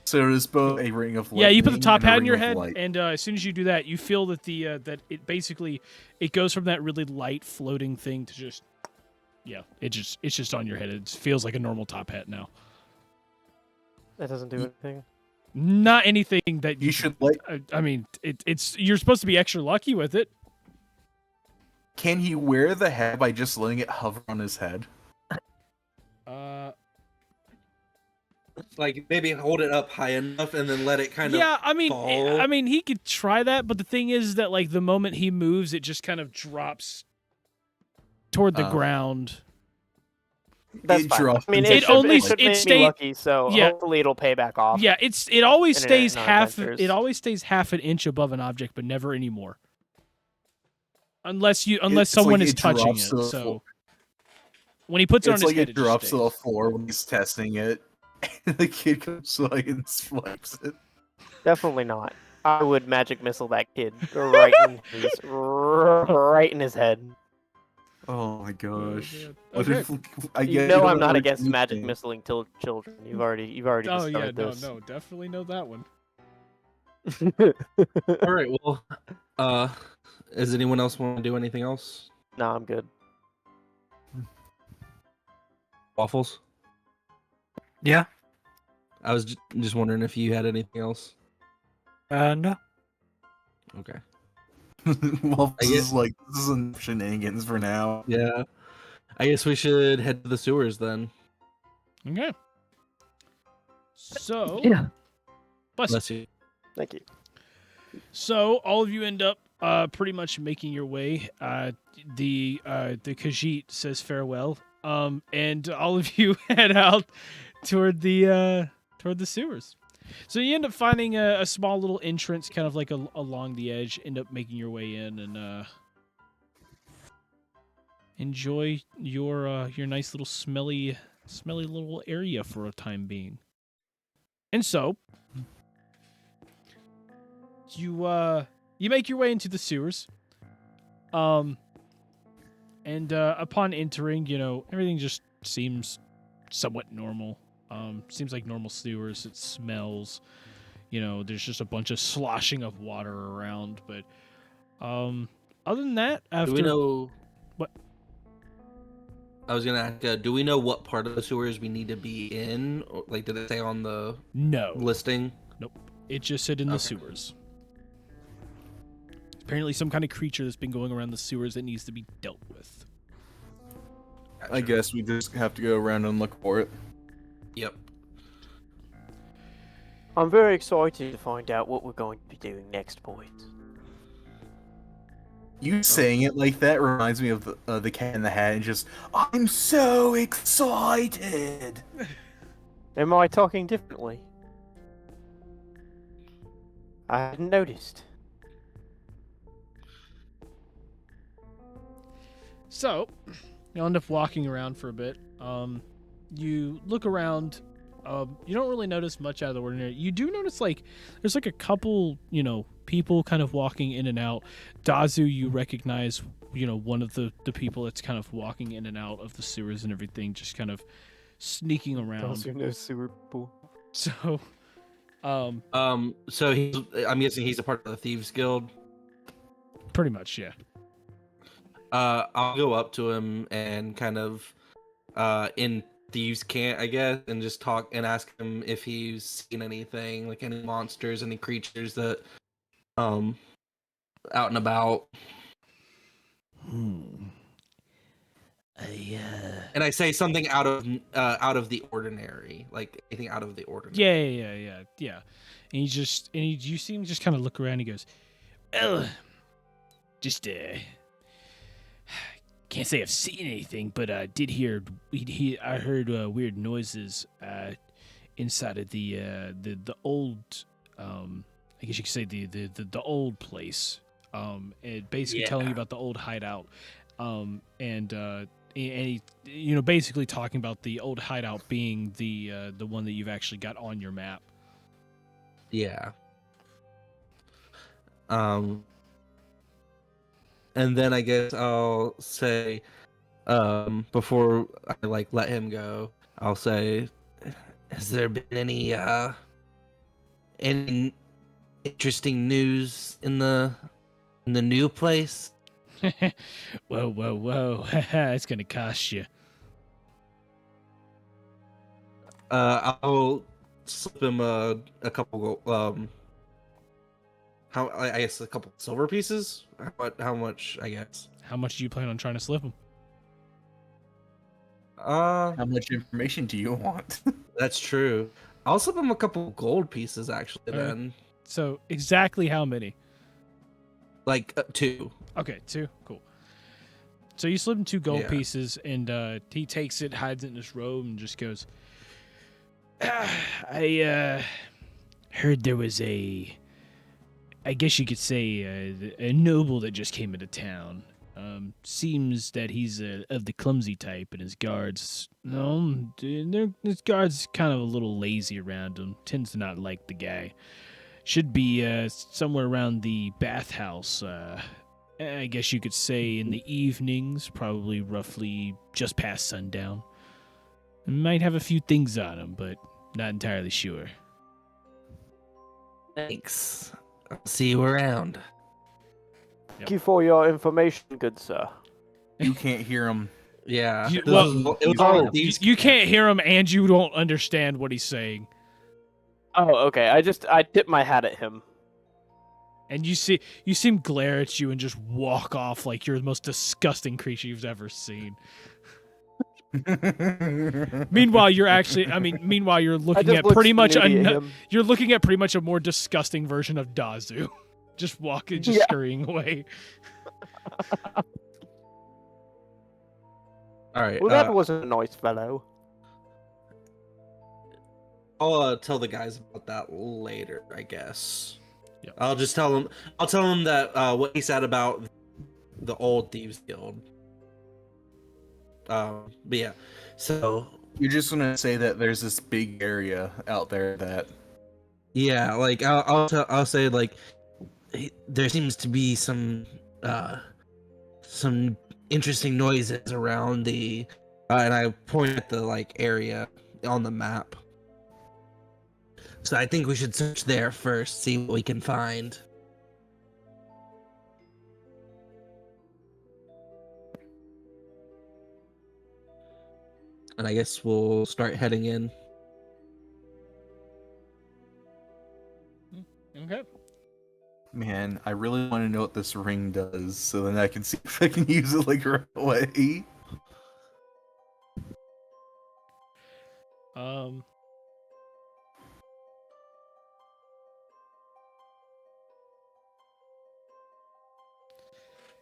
So it is both a ring of light. Yeah, you put the top hat in ring your of head, light. and as soon as you do that, you feel that that it goes from that really light floating thing to just, it's just on your head. It feels like a normal top hat now. That doesn't do anything. Not anything that You should like. I mean, it's you're supposed to be extra lucky with it. Can he wear the hat by just letting it hover on his head? Like maybe hold it up high enough and then let it kind of. Yeah, fall. I mean, he could try that, but the thing is that like the moment he moves, it just kind of drops toward the Oh. ground. That's It fine. drops I mean, into it, It should, only- it should it make stayed- me lucky, so yeah. hopefully it'll pay back off. Yeah, it always Internet stays and half non-adventures. it always stays half an inch above an object, but never anymore. Unless It's someone like is it touching drops it. to the So floor. when he puts it on It's his like head, it just drops to the stays. floor when he's testing it. And the kid comes by and swipes it. Definitely not. I would magic missile that kid right in his head. Oh my gosh. man. What Okay. if You know I'm not what against you magic think. missiling children. You've already Oh yeah, discovered no, this. no, definitely know that one. All right. Well, does anyone else want to do anything else? Nah, I'm good. Waffles. Yeah. I was just wondering if you had anything else. No. Okay. Well, I guess- this is enough shenanigans for now. Yeah. I guess we should head to the sewers then. Okay. So bless you. Bless you. Thank you. So all of you end up pretty much making your way. The Khajiit says farewell. And all of you head out toward the sewers. So you end up finding a small little entrance, kind of like along the edge. End up making your way in and enjoy your nice little smelly little area for a time being. And so you make your way into the sewers. And upon entering, everything just seems somewhat normal. Seems like normal sewers. It smells, there's just a bunch of sloshing of water around. But other than that, after Do we know what? I was gonna ask. Do we know what part of the sewers we need to be in? Or, like, did it say on the No, listing? it just said in the Okay. sewers. Apparently, some kind of creature that's been going around the sewers that needs to be dealt with. I guess we just have to go around and look for it. Yep. I'm very excited to find out what we're going to be doing next, boys. You saying it like that reminds me of the Cat in the Hat, and just I'm so excited. Am I talking differently? I hadn't noticed. So, you end up walking around for a bit. You look around. You don't really notice much out of the ordinary. You do notice there's a couple, people kind of walking in and out. Dazu, you recognize, one of the people that's kind of walking in and out of the sewers and everything, just kind of sneaking around. No sewer pool. So, So I'm guessing he's a part of the Thieves Guild. pretty much, yeah. I'll go up to him and kind of in Thieves' Cant, I guess, and just talk and ask him if he's seen anything, like any monsters, any creatures that out and about. And I say something out of the ordinary, like anything out of the ordinary. Yeah. And you see him just kind of look around. And he goes, "Well, just can't say I've seen anything, but I did hear. I heard weird noises inside of the old. I guess you could say the old place. And basically telling you about the old hideout. And he, basically talking about the old hideout being the one that you've actually got on your map. Yeah. And then I guess I'll say, before I let him go, I'll say, has there been any interesting news in the new place? Whoa. It's gonna cost you. I'll slip him a couple I guess a couple silver pieces. How much? I guess. How much do you plan on trying to slip him? How much information do you want? That's true. I'll slip him a couple gold pieces actually. All right. Then, So exactly how many? like 2. Okay, 2. Cool. So you slip him 2 gold Yeah. pieces, and he takes it, hides it in his robe, and just goes, I heard there was I guess you could say a noble that just came into town. Seems that he's of the clumsy type, and his guards, his guards kind of a little lazy around him. Tends to not like the guy. Should be somewhere around the bathhouse. I guess you could say in the evenings, probably roughly just past sundown. Might have a few things on him, but not entirely sure. Thanks. I'll see you around. Thank you for your information, good sir. You can't hear him. Yeah. You- It well, was- it was oh, all You, Thieves' you Cant. can't hear him, and you don't understand what he's saying. Oh, okay. I tip my hat at him. And you see him glare at you and just walk off like you're the most disgusting creature you've ever seen. Meanwhile, you're looking just at look pretty much snooty at him. you're looking at pretty much a more disgusting version of Dazu, just Yeah. scurrying away. All right. Well, that wasn't a nice fellow. I'll tell the guys about that later, I guess. Yep. I'll tell him that what he said about the old Thieves Guild. But yeah, so You're just gonna say that there's this big area out there that yeah, I'll say there seems to be some interesting noises around the and I point at the area on the map. So I think we should search there first, see what we can find. And I guess we'll start heading in. Okay. man, I really want to know what this ring does, so then I can see if I can use it right away.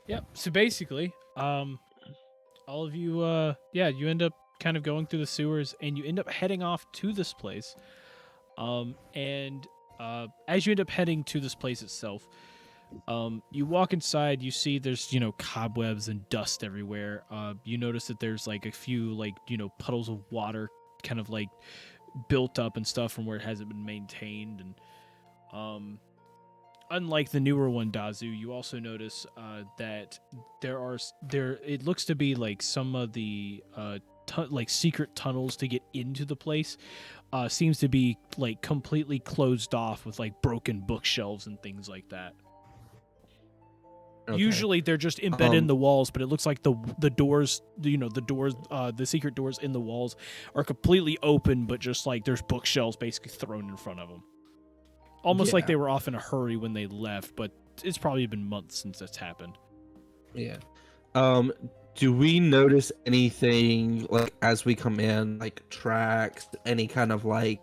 Yep. So basically, all of you, you end up kind of going through the sewers, and you end up heading off to this place. And as you end up heading to this place itself, you walk inside. You see there's cobwebs and dust everywhere. You notice that there's like a few puddles of water, kind of like built up and stuff from where it hasn't been maintained. And unlike the newer one, Dazu, you also notice that it looks to be like some of the secret tunnels to get into the place seems to be like completely closed off with like broken bookshelves and things like that. Okay. Usually they're just embedded in the walls, but it looks like the doors, the secret doors in the walls are completely open, but just like there's bookshelves basically thrown in front of them. Almost like Yeah. they were off in a hurry when they left, but it's probably been months since that's happened. Yeah. Do we notice anything like as we come in, like tracks, any kind of like,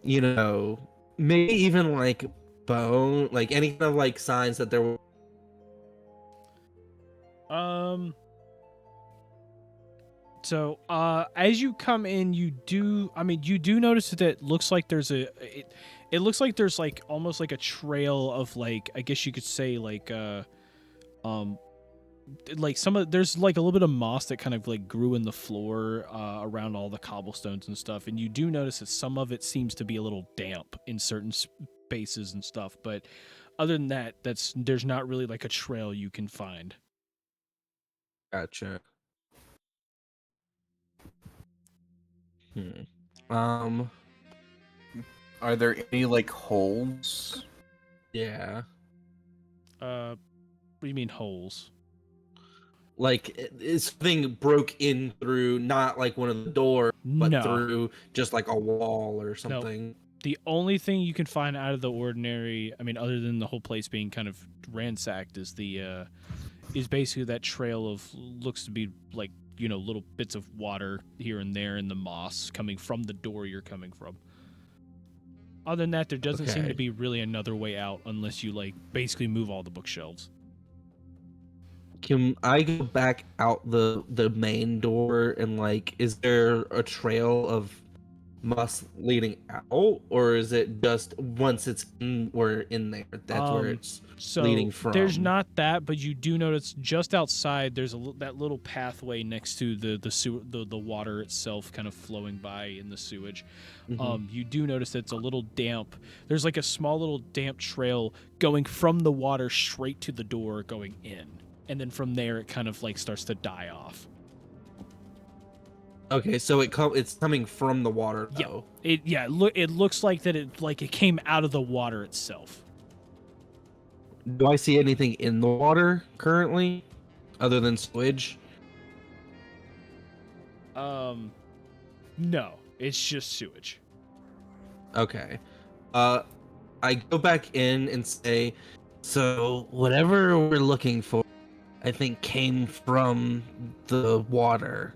maybe even like bone, like any kind of like signs that there were. So, as you come in, you do notice that it looks like there's it looks like there's like almost like a trail of like, I guess you could say like like there's like a little bit of moss that kind of like grew in the floor around all the cobblestones and stuff, and you do notice that some of it seems to be a little damp in certain spaces and stuff, but other than that, there's not really like a trail you can find. Gotcha. Are there any like holes? Yeah. What do you mean holes? Like something broke in through, not like one of the doors, but No. through just like a wall or something. The only thing you can find out of the ordinary, I mean, other than the whole place being kind of ransacked, is basically that trail of looks to be like little bits of water here and there in the moss coming from the door you're coming from. Other than that, there doesn't seem Okay. to be really another way out unless you like basically move all the bookshelves. Can I go back out the main door and like, is there a trail of moss leading out, or is it just once we're in there, that's where it's So leading from? there's not that, but you do notice just outside there's that little pathway next to the water itself, kind of flowing by in the sewage. Mhm. You do notice that it's a little damp. There's like a small little damp trail going from the water straight to the door going in, and then from there it kind of like starts to die off. Okay, so it's coming from the water Yeah. though. It looks like that it came out of the water itself. Do I see anything in the water currently, other than sewage? No, it's just sewage. Okay. I go back in and say, so whatever we're looking for, I think came from the water.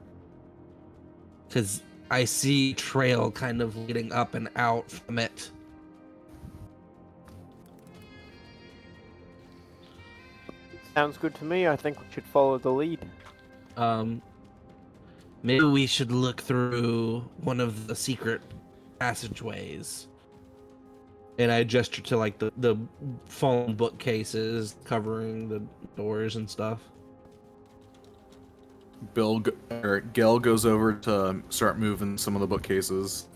Because I see trail kind of leading up and out from it. Sounds good to me. I think we should follow the lead. Maybe we should look through one of the secret passageways. And I gesture to like the fallen bookcases covering the doors and stuff. Gel goes over to start moving some of the bookcases.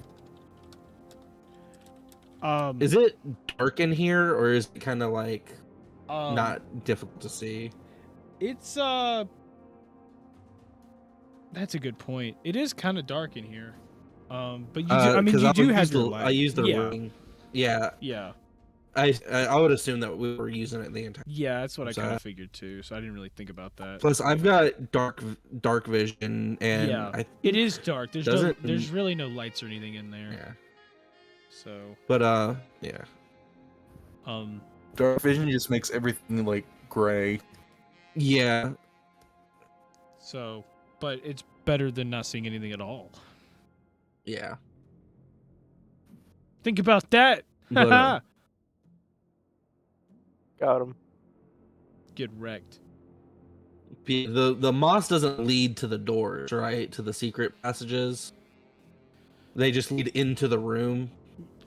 Is it dark in here, or is it kind of like Um, not difficult to see? It's that's a good point. It is kind of dark in here. But you do, I mean, 'Cause you I do would have use your the- light. I used the yeah, ring. Yeah, yeah, I would assume that we were using it the entire. yeah. That's what I kind So- of figured too. So I didn't really think about that. Plus, I've got dark vision, and yeah, it is dark. There's Doesn't- there's really no lights or anything in there. Yeah, So but yeah. Dark vision just makes everything like gray. Yeah, so, but it's better than not seeing anything at all. yeah. Think about that. But, Got him. Get wrecked. The moss doesn't lead to the doors, right? To the secret passages. They just lead into the room.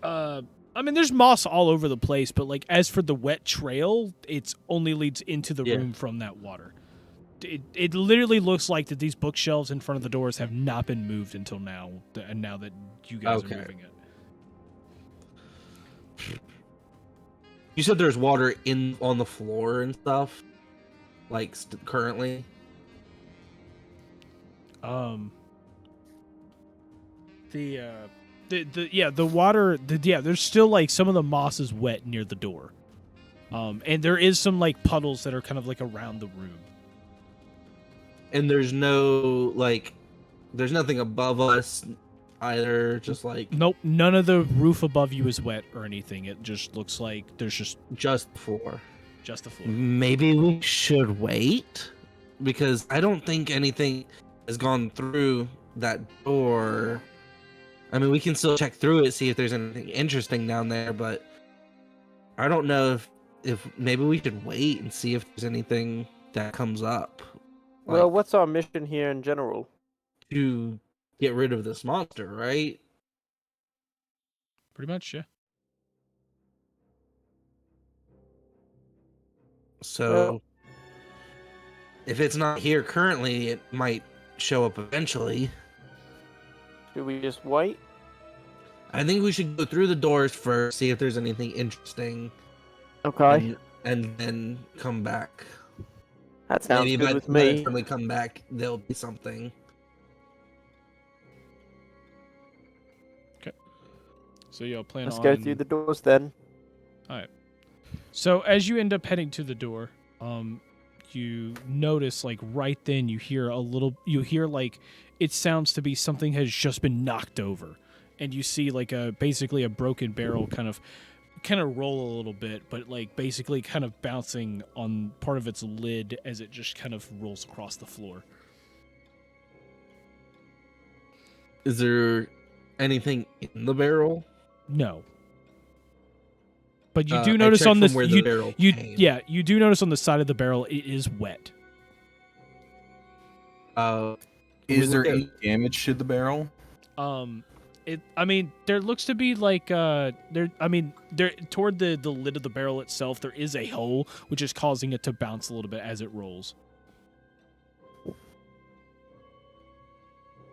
I mean, there's moss all over the place, but like as for the wet trail, it's only leads into the room from that water. It literally looks like that these bookshelves in front of the doors have not been moved until now, and now that you guys are moving it. You said there's water on the floor and stuff, like currently. The water. There's still like some of the moss is wet near the door. And there is some like puddles that are kind of like around the room. And there's nothing above us either. Just like nope, none of the roof above you is wet or anything. It just looks like there's just the floor. Just the floor. Maybe we should wait because I don't think anything has gone through that door. I mean, we can still check through it, see if there's anything interesting down there, but I don't know if maybe we should wait and see if there's anything that comes up. Well, what's our mission here in general? To get rid of this monster, right? Pretty much, yeah. So, if it's not here currently, it might show up eventually. Should we just wait? I think we should go through the doors first, see if there's anything interesting. Okay. And then come back. That sounds Maybe good by with the me. time we come back, there'll be something. Okay. So y'all plan Let's on... go through the doors then. All right. So as you end up heading to the door, you notice like right then you hear like it sounds to be something has just been knocked over, and you see like basically a broken barrel kind of roll a little bit, but like basically kind of bouncing on part of its lid as it just kind of rolls across the floor. Is there anything in the barrel? No. But you do notice on this, you do notice on the side of the barrel it is wet. Is there any damage to the barrel? There looks to be like there toward the lid of the barrel itself there is a hole which is causing it to bounce a little bit as it rolls.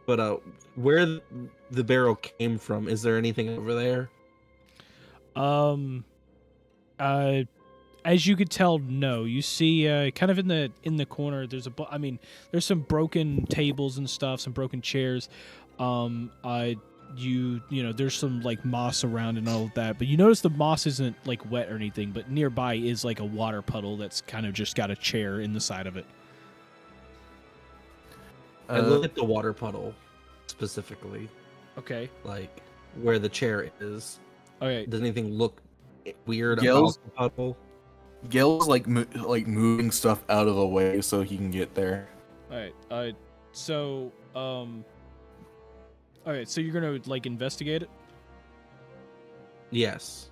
But where the barrel came from, is there anything over there? As you could tell, no. You see, kind of in the corner, there's there's some broken tables and stuff, some broken chairs. There's some like moss around and all of that, but you notice the moss isn't like wet or anything, but nearby is like a water puddle that's kind of just got a chair in the side of it. I look at the water puddle specifically. Okay. Like where the chair is. Okay. Does anything look weird Gil's, about the puddle? Gil's like moving stuff out of the way so he can get there. All right. So you're gonna like investigate it? Yes.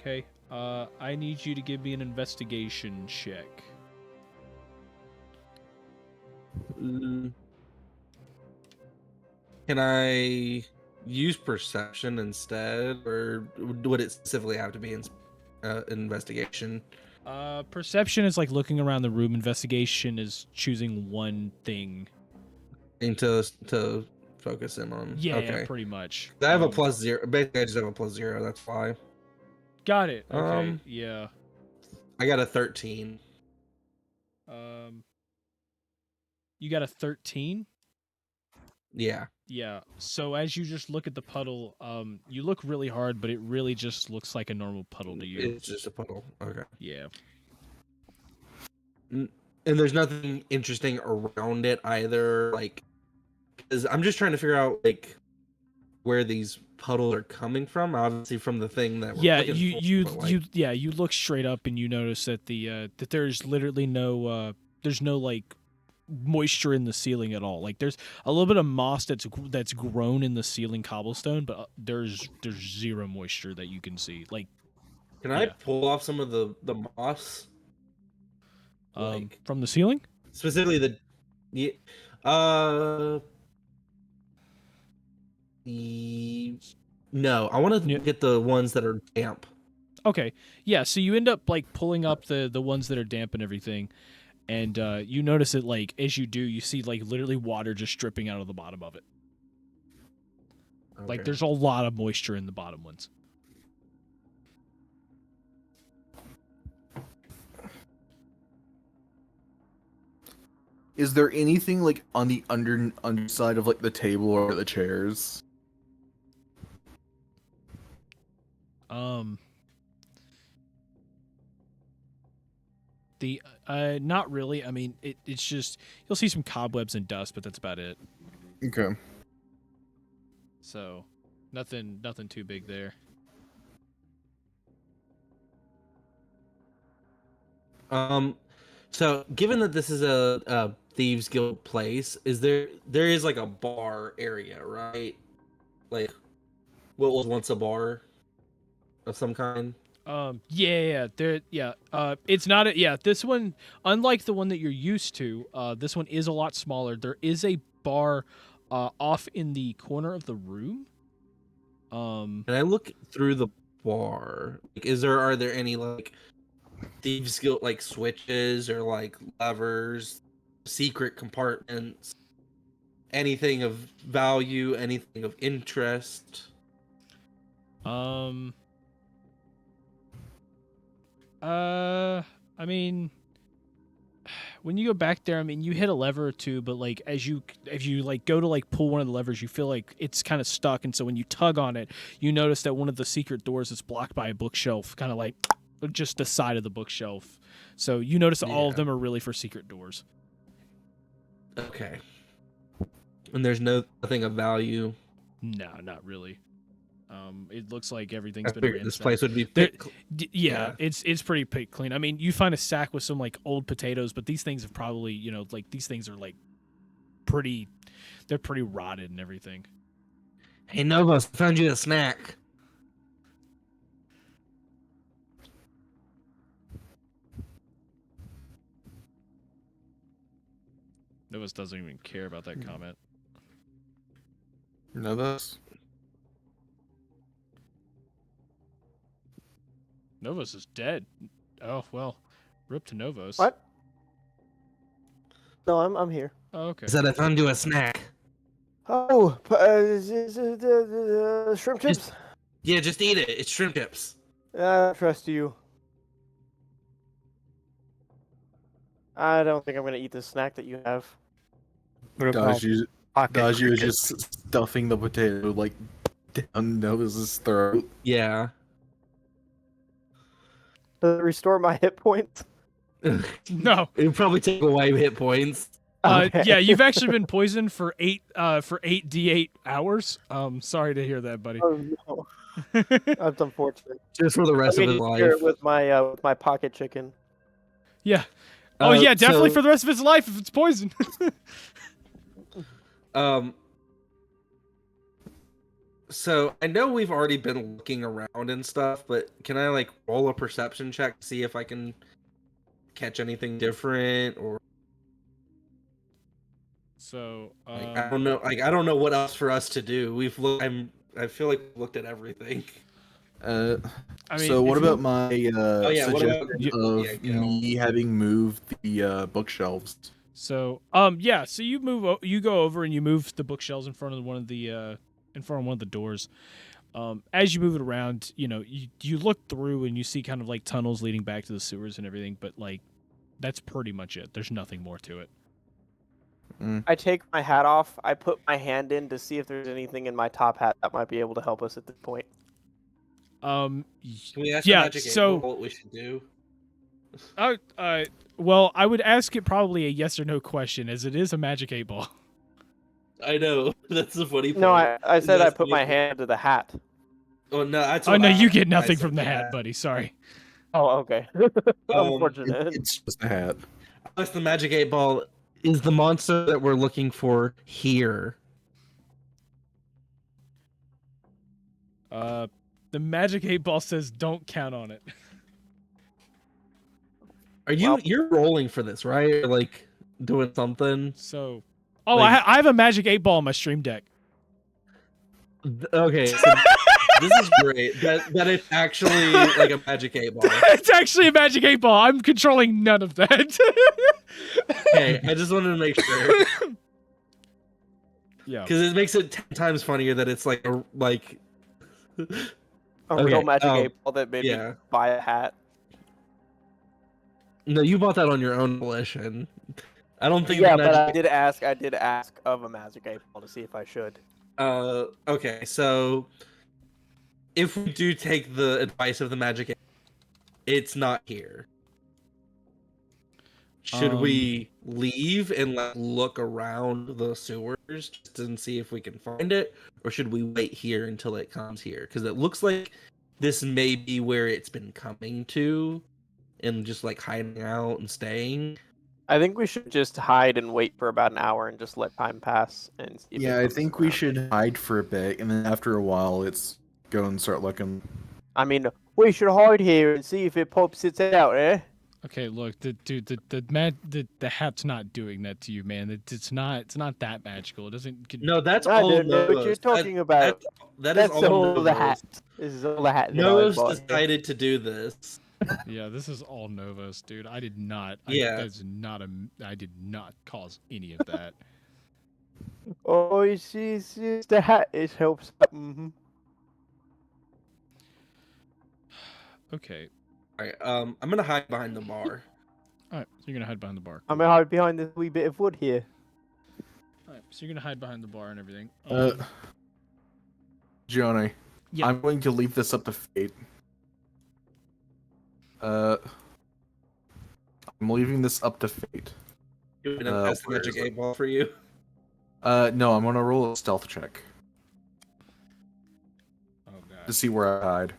Okay. I need you to give me an investigation check. Can I use perception instead, or would it specifically have to be in investigation? Perception is like looking around the room. Investigation is choosing one thing. And to focus in on. Yeah, okay. yeah, pretty much. I have a +0. Basically, I just have a +0. That's why. Got it. Okay. Yeah. I got a 13. You got a 13? Yeah. Yeah. So as you just look at the puddle, you look really hard, but it really just looks like a normal puddle to you. It's just a puddle. Okay. Yeah. And there's nothing interesting around it either. Like, because I'm just trying to figure out like where these puddles are coming from. Obviously, from the thing that we're you look straight up and you notice that that there's literally no like moisture in the ceiling at all. Like there's a little bit of moss that's grown in the ceiling cobblestone, but there's zero moisture that you can see. Like, can I pull off some of the moss from the ceiling? Specifically the, uh, no, I want to Yeah. get the ones that are damp. Okay, yeah. So you end up like pulling up the ones that are damp and everything, and you notice it like as you do, you see like literally water just dripping out of the bottom of it. Like Okay. there's a lot of moisture in the bottom ones. Is there anything like on the underside of like the table or the chairs? The not really. I mean, it's just you'll see some cobwebs and dust, but that's about it. Okay. So, nothing too big there. So given that this is a thieves guild place, there is like a bar area, right? Like what was once a bar of some kind. It's not a, yeah, this one, unlike the one that you're used to, this one is a lot smaller. There is a bar, off in the corner of the room. And I look through the bar. Like, are there any like thieves guild like switches or like levers, secret compartments, anything of value, anything of interest? I mean, when you go back there, I mean, you hit a lever or two, but like as you like go to like pull one of the levers, you feel like it's kind of stuck, and so when you tug on it, you notice that one of the secret doors is blocked by a bookshelf, kind of like just the side of the bookshelf. So you notice that all of them are really for secret doors. Okay. And there's nothing of value. No, not really. It looks like everything's I been figured this ransacked. place would be Yeah, it's pretty picked clean. I mean, you find a sack with some like old potatoes, but these things have probably, like these things are like they're pretty rotted and everything. Hey Novos, found you a snack. Novus doesn't even care about that comment. No, that's Novos is dead. Oh well, rip to Novos. What? No, I'm here. Oh, okay. Is that I found you a snack? Oh, shrimp chips. Yeah, just eat it. It's shrimp chips. I trust you. I don't think I'm gonna eat the snack that you have. What about Daju pocket is crickets? just stuffing the potato like down Nova's throat. Yeah. Does it restore my hit points? No. It would probably take away hit points. Okay. Yeah, you've actually been poisoned for 8 d8 hours. Sorry to hear that, buddy. Oh no, that's unfortunate. Just for the rest I'm of his gonna share life. it with my pocket chicken. Yeah. Oh yeah, definitely so- for the rest of his life if it's poison. So I know we've already been looking around and stuff, but can I like roll a perception check to see if I can catch anything different or So I don't know. Like I don't know what else for us to do. We've looked. I feel like we've looked at everything. I mean, So what if you- about my what suggestion about- of yeah, you know. me having moved the bookshelves? So yeah, so you you go over and you move the bookshelves in front of one of the doors. As you move it around, you look through and you see kind of like tunnels leading back to the sewers and everything, but like that's pretty much it. There's nothing more to it. I take my hat off. I put my hand in to see if there's anything in my top hat that might be able to help us at this point. Can we ask Yeah, the magic so- angel what we should do? Well, I would ask it probably a yes or no question, as it is a magic 8-ball. I know that's the funny part. No, I said I That's put my the- hand to the hat. Oh no, that's. Oh what no, you I get nothing said from the to hat, that. buddy. Sorry. Oh, okay. Unfortunate. It's just a hat. Plus, the magic 8-ball is the monster that we're looking for here. The magic 8-ball says don't count on it. Are you? Well- You're rolling for this, right? Or like, doing something. So, oh, Like- I have a magic 8-ball on my stream deck. Okay, so this is great. That it's actually like a magic 8-ball. It's actually a magic 8-ball. I'm controlling none of that. Okay, I just wanted to make sure Yeah. because it makes it 10 times funnier that it's like a A real magic oh, 8-ball that made me yeah. buy a hat. No, you bought that on your own volition. I don't think. Yeah, the but magic... I did ask of a magic 8-ball to see if I should. Okay, so if we do take the advice of the magic, it's not here. Should we leave and like look around the sewers just to see if we can find it, or should we wait here until it comes here? Because it looks like this may be where it's been coming to, and just like hiding out and staying. I think we should just hide and wait for about an hour and just let time pass and see if it Yeah, I comes think we around. should hide for a bit, and then after a while, let's go and start looking. I mean, we should hide here and see if it pops its head out, eh? Okay, look, the hat's not doing that to you, man. It's not that magical. It doesn't. No, that's I all. don't know what you're Novos. talking about. That is That's all all the Novos. hat. This is all the hat. that I Novos bought here. decided to do this. Yeah, this is all Novos, dude. I did not. Yeah. That's not a. I did not cause any of that. Oh, it's just the hat. It helps. Mm-hmm. Okay. All right, I'm gonna hide behind the bar. All right. So you're gonna hide behind the bar. I'm gonna hide behind this wee bit of wood here. All right. So you're gonna hide behind the bar and everything. Johnny, Yeah. I'm going to leave this up to fate. I'm leaving this up to fate. You want me to pass the where magic is it? 8-ball for you? No, I'm gonna roll a stealth check Oh god. to see where I hide.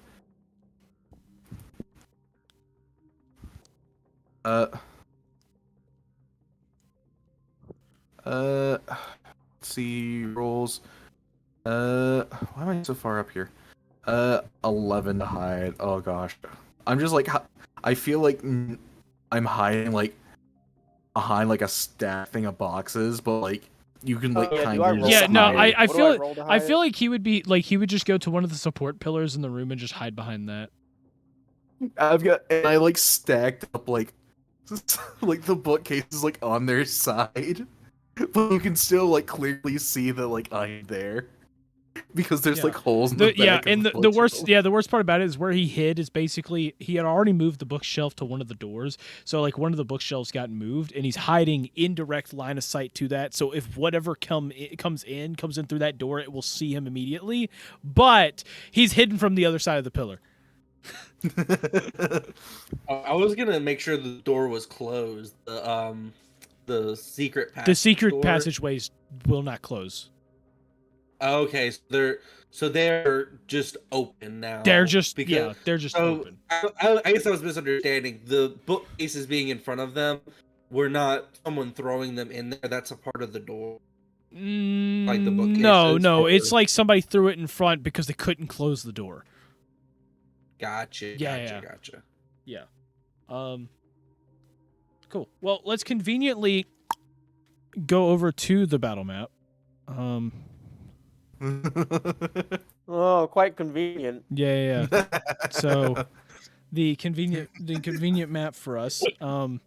Let's see rolls. Why am I so far up here? 11 to hide. Oh gosh, I'm just like, I feel like I'm hiding like behind like a stack thing of boxes, but like you can like yeah, kind do I of roll Yeah, to no, hide? I What do feel roll to I hide? feel like he would be like he would just go to one of the support pillars in the room and just hide behind that. and I like stacked up like like the bookcases like on their side, but you can still like clearly see that like I'm there because there's Yeah. like holes in the back. Yeah, of and the bookshelf. worst part about it is where he hid is basically he had already moved the bookshelf to one of the doors, so like one of the bookshelves got moved, and he's hiding in direct line of sight to that. So if whatever comes in through that door, it will see him immediately. But he's hidden from the other side of the pillar. I was gonna make sure the door was closed. The secret passage. The secret door. passageways will not close. Okay, so they're just open now. They're just because they're just so open. I guess I was misunderstanding. The bookcases being in front of them were not someone throwing them in there. That's a part of the door. Like the bookcases, No, or- it's like somebody threw it in front because they couldn't close the door. Gotcha. Yeah, Gotcha. yeah. Cool. Well, let's conveniently go over to the battle map. Oh, quite convenient. Yeah. So the convenient map for us. I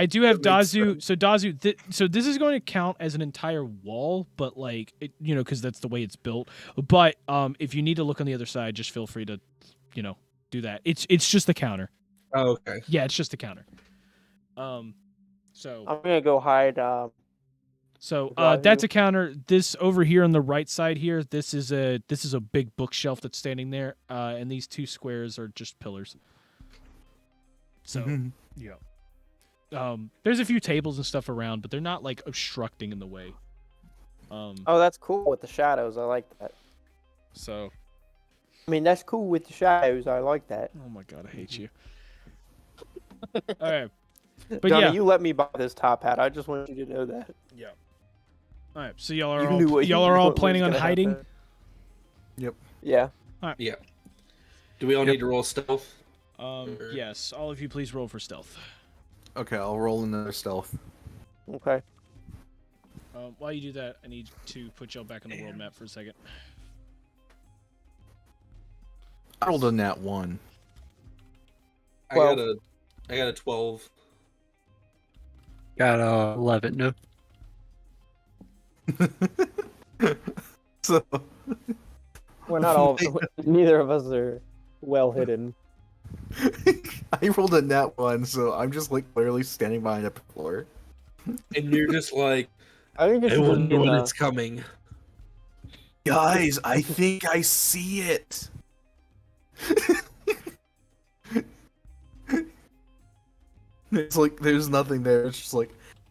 do have That makes Dazu. So Dazu, so this is going to count as an entire wall, but like because that's the way it's built. But if you need to look on the other side, just feel free to, do that. It's just the counter. Oh, okay. Yeah, it's just the counter. So I'm gonna go hide. that's a counter. This over here on the right side here, this is a big bookshelf that's standing there, and these two squares are just pillars. So yeah, there's a few tables and stuff around, but they're not like obstructing in the way. Oh, that's cool with the shadows. I like that. So. I mean, that's cool with the shadows. I like that. Oh my god, I hate you. All right, but Johnny, yeah, you let me buy this top hat. I just want you to know that. yeah. All right, so y'all are You knew all what- you y'all are knew all what was planning on gonna hiding. happen. Yep. Yeah. Yeah. Do we all need to roll stealth? Yes, all of you, please roll for stealth. Okay, I'll roll another stealth. Okay. While you do that, I need to put y'all back on the world map for a second. I rolled a nat 1. I got a 12. Got 11. No. So We're not all. Neither of us are well hidden. I rolled a nat 1, so I'm just like literally standing behind a pillar. And you're just like, I think it's I just wonder when being, it's coming. Guys, I think I see it. It's like there's nothing there. It's just like,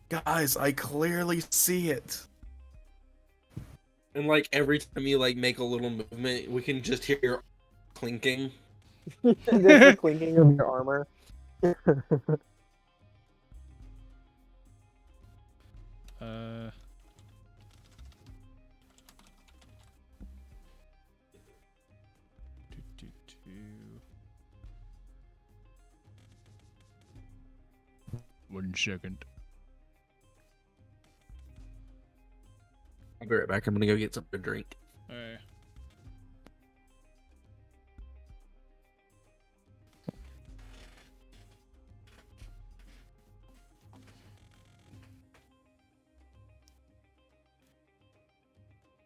guys, I clearly see it. And like every time you like make a little movement, we can just hear your clinking. just the clinking of your armor. Do, do, do. 1 second. I'll be right back. I'm gonna go get something to drink. Alright.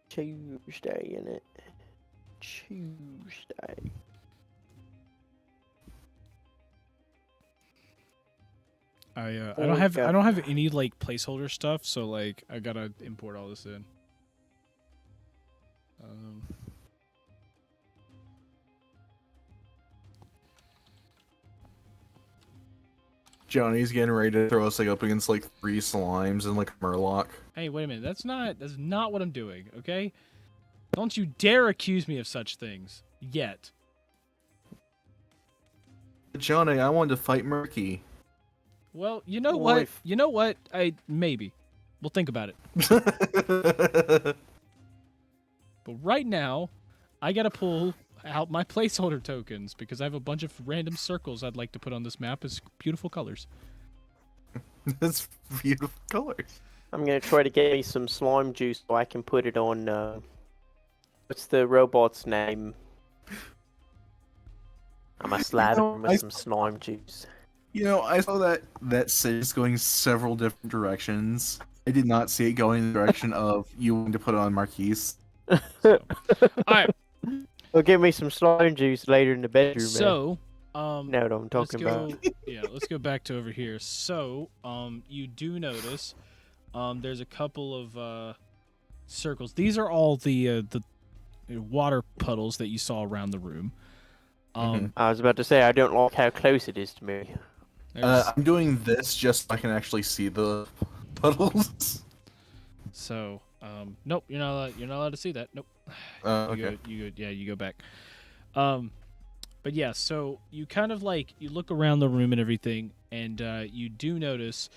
Tuesday, innit? Tuesday. I don't have any like placeholder stuff, so like I gotta import all this in. Johnny's getting ready to throw us like up against like 3 slimes and like a murloc. Hey, wait a minute. That's not what I'm doing, okay? Don't you dare accuse me of such things. Yet. Johnny, I wanted to fight Murky. Well, you know Well, what? You know what? Maybe. We'll think about it. But right now, I gotta pull out my placeholder tokens because I have a bunch of random circles I'd like to put on this map as beautiful colors. That's beautiful colors. I'm gonna try to get me some slime juice so I can put it on. What's the robot's name? I'm gonna slather him with some slime juice. You know, I saw that sage going several different directions. I did not see it going in the direction of you wanting to put it on Marquise. So, alright, Well, give me some slime juice later in the bedroom. so man. Know what I'm talking about. Yeah, let's go back to over here. So, you do notice, there's a couple of circles. These are all the water puddles that you saw around the room. I was about to say I don't like how close it is to me. I'm doing this just so I can actually see the puddles. So, nope, you're not allowed to see that. Nope. Okay. You go back. But yeah, so you kind of like you look around the room and everything, and you do notice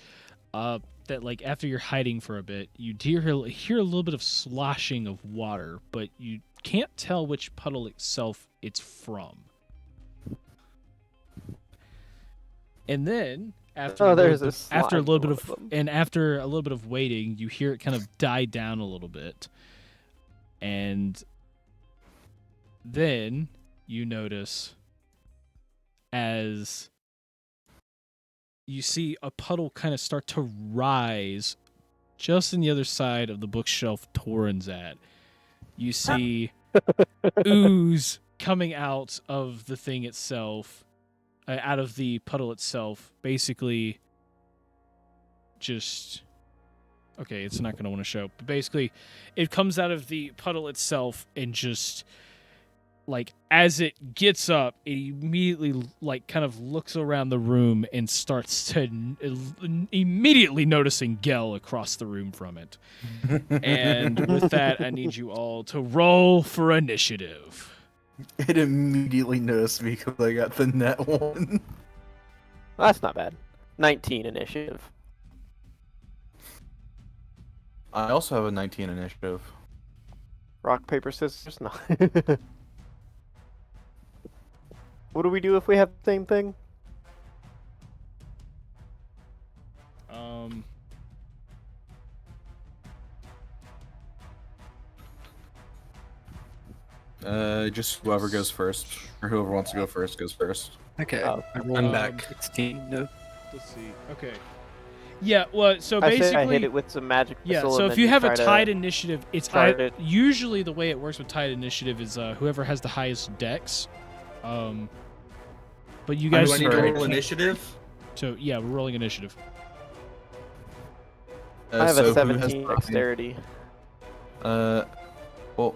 that like after you're hiding for a bit, you hear a little bit of sloshing of water, but you can't tell which puddle itself it's from. And then after a little bit of waiting, you hear it kind of die down a little bit, and then you notice as you see a puddle kind of start to rise just on the other side of the bookshelf Torrin's at. You see ooze coming out of the thing itself, out of the puddle itself, basically just... Okay, it's not going to want to show, but basically it comes out of the puddle itself and just... Like, as it gets up, it immediately, like, kind of looks around the room and starts to immediately noticing Gel across the room from it. And with that, I need you all to roll for initiative. It immediately noticed me because I got the net 1. That's not bad. 19 initiative. I also have a 19 initiative. Rock, paper, scissors? No. What do we do if we have the same thing? Just whoever goes first, or whoever wants to go first goes first. Okay. Oh, I rolled I'm back. 16. No. Let's see. Okay. Yeah. Well, so I say basically, I hit it with some magic yeah. missile. So and if then you have a try to- tied initiative, it's charge it. usually the way it works with tied initiative is whoever has the highest dex. But you guys Do I need to are- roll initiative? So yeah, we're rolling initiative. I have so a who has 17 the- dexterity. Well,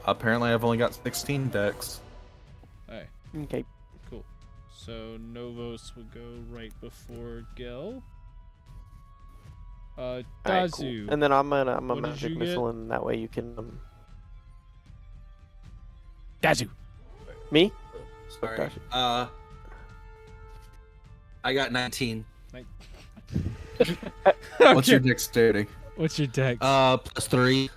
apparently I've only got 16 dex. Alright, Okay. cool. So Novos will go right before Gel. Alright, Dazu. cool. And then I'm a What did magic you missile, and that way you can. Dazu. Me? Sorry. Gotcha. I got 19. What's your Okay. dexterity? What's your dex? +3.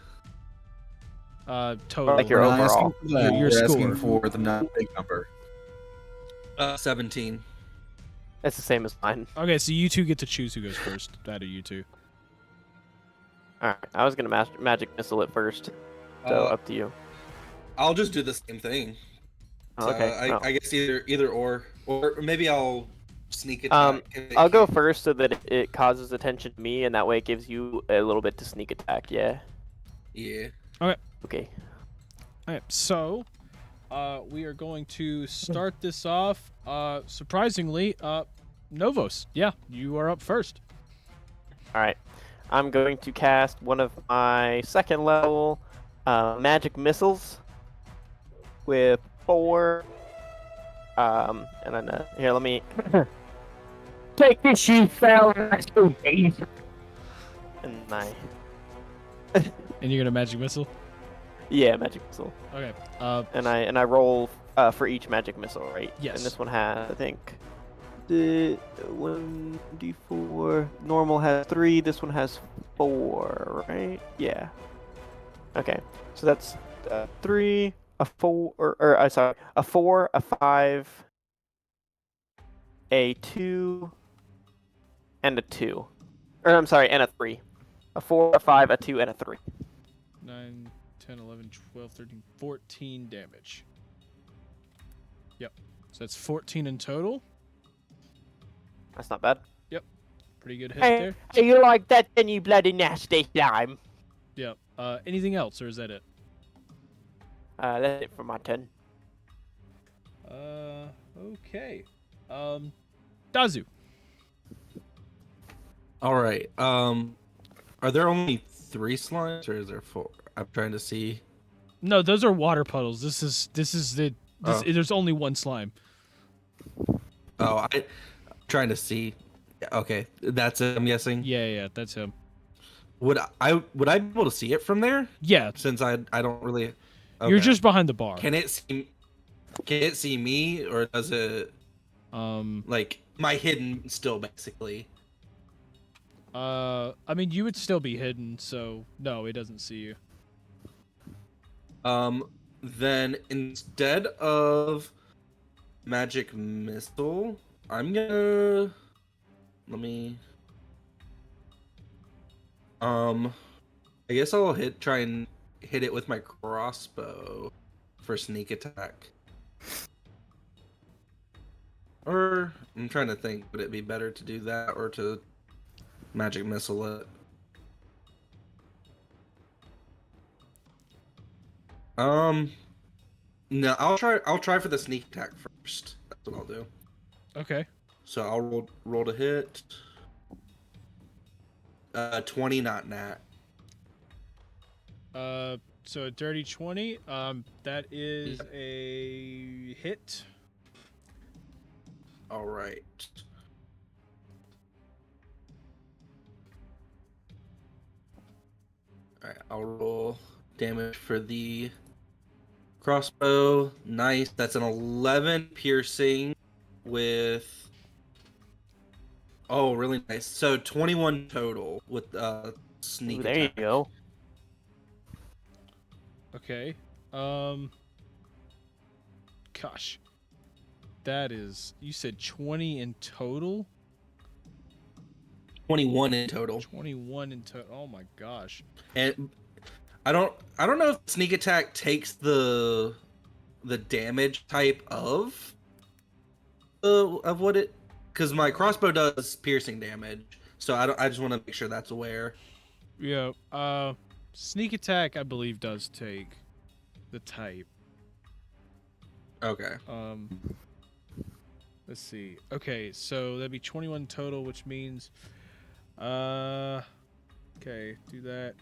Total. Like your We're not overall. asking for that, Your we're asking score. for the not big number. 17. That's the same as mine. Okay, so you two get to choose who goes first. Out of you two. Alright, I was gonna magic missile it first, so up to you. I'll just do the same thing. So Okay. no. I guess either or maybe I'll sneak attack. I'll go first so that it causes attention to me, and that way it gives you a little bit to sneak attack. Yeah. Yeah. Okay. Alright, so we are going to start this off. Surprisingly, Novos. Yeah, you are up first. All right. I'm going to cast one of my second level magic missiles with 4. And then here, let me take this, you fell. And I, And you're gonna magic missile? yeah, magic missile. Okay. And I roll for each magic missile, right? Yes. And this one has, I think, the 1d4. Normal has 3. This one has 4, right? Yeah. Okay. So that's 3, a 4, or sorry, a 4, a 5, a 2, and a 2. Or I'm sorry, and a 3. A 4, a 5, a 2, and a 3. 9, 10, 11, 12, 13, 14 damage. Yep. So that's 14 in total. That's not bad. Pretty good hit Hey, there. hey, you like that, then you bloody nasty slime. Yep. Anything else, or is that it? That's it for my turn. Okay. Dazu. All right. Are there only 3 slimes, or is there 4? I'm trying to see. No, those are water puddles. This is there's only one slime. Oh, I'm trying to see. Okay, that's it. I'm guessing. Yeah, that's him. Would I be able to see it from there? Yeah, Since I don't really. you're Okay. just behind the bar. Can it see me, or does it like my hidden still basically? I mean, you would still be hidden, so no, it doesn't see you. Then instead of magic missile, I'm gonna I guess I'll try and hit it with my crossbow for sneak attack. Or I'm trying to think, would it be better to do that or to magic missile it? No, I'll try for the sneak attack first. That's what I'll do. Okay. So I'll roll to hit. 20, not nat. So a dirty 20. That is a hit. All right. All right, I'll roll damage for the crossbow. Nice. That's an 11 piercing with. Oh, really nice. So 21 total with sneak Ooh, there you attack. go. Okay. Gosh. That is. You said 20 in total? 21 in total. 21 in total. Oh my gosh. And I don't know if sneak attack takes the damage type of what it, because my crossbow does piercing damage, so I just want to make sure that's aware. Yeah. Sneak attack, I believe, does take the type. Okay. Let's see. Okay, so that'd be 21 total, which means, okay, do that.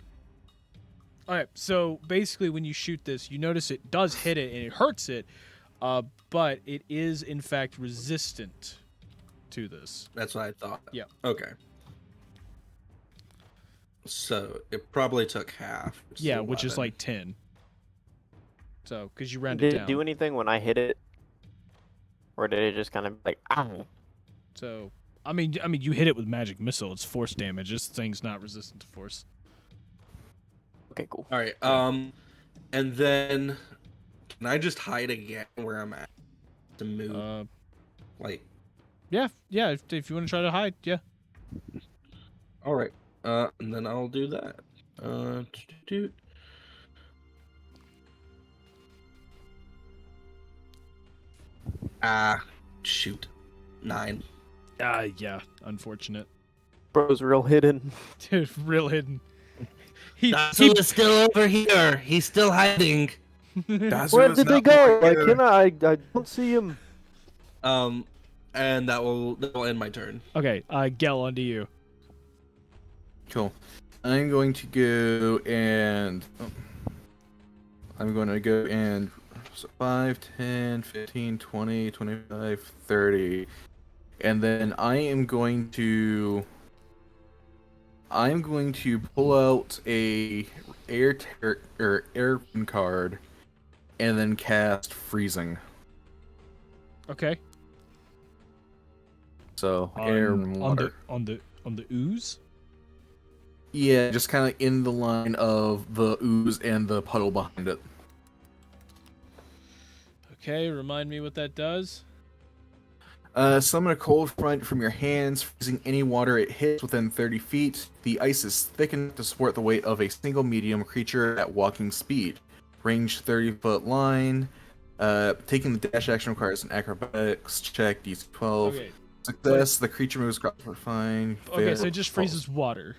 All right. So basically, when you shoot this, you notice it does hit it and it hurts it, but it is in fact resistant to this. That's what I thought. Yeah. Okay. So it probably took half. Yeah, which is 11. like 10. So, because you rounded Did down. it do anything when I hit it? Or did it just kind of like, ow? So, I mean, you hit it with magic missile. It's force damage. This thing's not resistant to force. Okay, cool. All right. And then can I just hide again where I'm at to move? Like. Yeah. If you want to try to hide, yeah. All right. And then I'll do that. Shoot. 9. Yeah. Unfortunate. Bro's real hidden. Dude, real hidden. Dazu is still over here. He's still hiding. Where did they go? I don't see him. And that will end my turn. Okay, Gel, onto you. Cool. I'm going to go and... So 5, 10, 15, 20, 25, 30. And then I'm going to pull out a air card and then cast freezing. Okay. So air and water. On the ooze? Yeah, just kind of in the line of the ooze and the puddle behind it. Okay, remind me what that does. Summon a cold front from your hands, freezing any water it hits within 30 feet. The ice is thick enough to support the weight of a single medium creature at walking speed. Range 30-foot line. Taking the dash action requires an acrobatics check, DC 12. Okay. Success, the creature moves across for fine. Okay, so it just freezes water.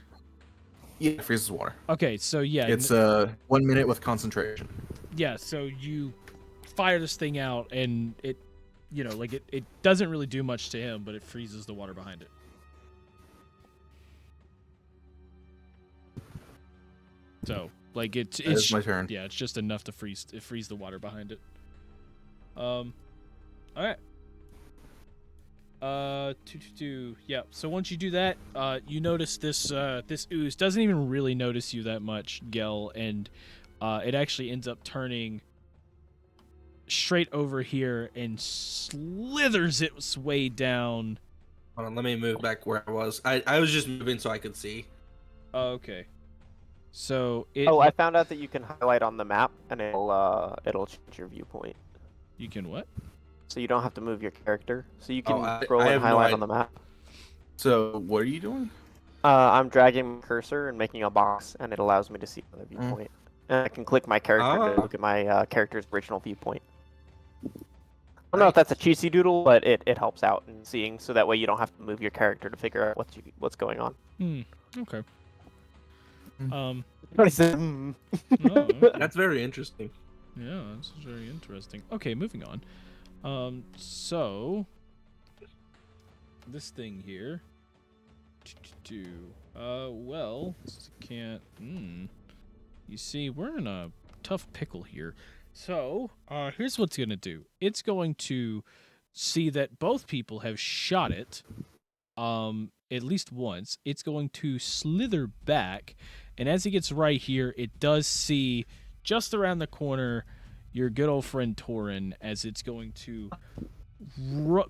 Yeah, it freezes water. Okay, so yeah. It's 1 minute with concentration. Yeah, so you fire this thing out and it, it doesn't really do much to him, but it freezes the water behind it. So, it's my turn. Yeah, it's just enough to freeze the water behind it. All right. Yeah. So once you do that, you notice this ooze doesn't even really notice you that much, Gel, and it actually ends up turning straight over here and slithers its way down. Hold on, let me move back where I was. I was just moving so I could see. Oh, okay. So it. Oh, I found out that you can highlight on the map, and it'll change your viewpoint. You can what? So you don't have to move your character. So you can I scroll and have no highlight idea. on the map. So, what are you doing? I'm dragging my cursor and making a box, and it allows me to see another viewpoint. And I can click my character to look at my character's original viewpoint. I don't know if that's a cheesy doodle, but it helps out in seeing, so that way you don't have to move your character to figure out what's going on. Okay. Oh, That's very interesting. Yeah, that's very interesting. Okay, moving on. So this thing here. Well, can't. You see, we're in a tough pickle here. So, here's what's gonna do. It's going to see that both people have shot it, at least once. It's going to slither back, and as it gets right here, it does see just around the corner your good old friend Torin, as it's going to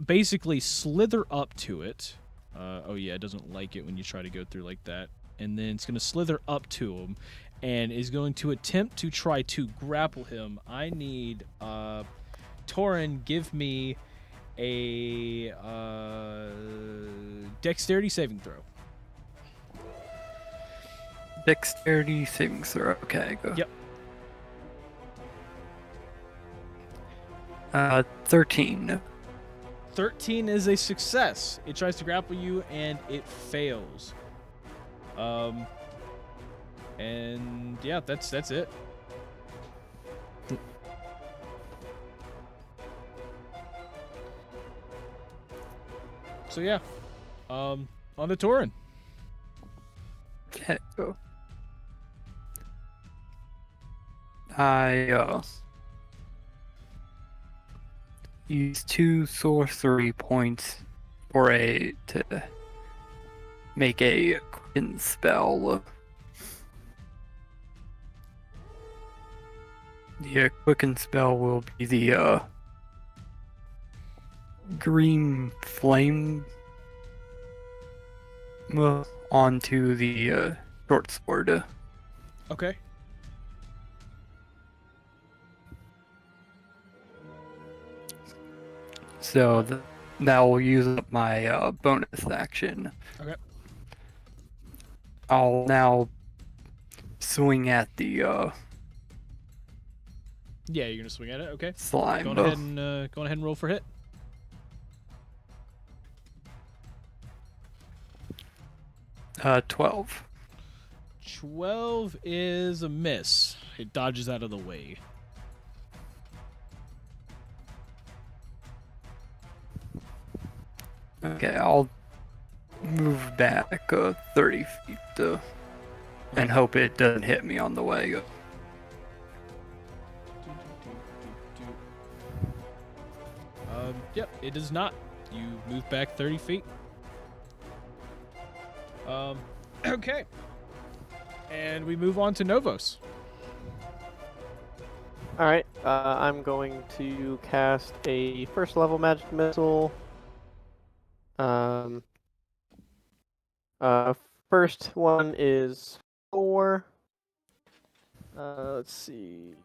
basically slither up to it. Oh yeah, it doesn't like it when you try to go through like that. And then it's going to slither up to him and is going to attempt to try to grapple him. I need Torin, give me a dexterity saving throw. Dexterity saving throw. Okay, go. Yep. 13. 13 is a success. It tries to grapple you and it fails. And yeah, that's it. So yeah, on the Tauren. Okay, go. I use 2 sorcery points to make a quicken spell. The quicken spell will be the green flame onto the short sword. Okay. So that will use up my bonus action. Okay. I'll now swing at the Yeah, you're gonna swing at it. Okay. slime. Go ahead and roll for hit. 12. 12 is a miss. It dodges out of the way. Okay, I'll move back 30 feet and hope it doesn't hit me on the way. Yep, it does not. You move back 30 feet. Okay. And we move on to Novos. All right, I'm going to cast a first level magic missile. First one is 4. Let's see.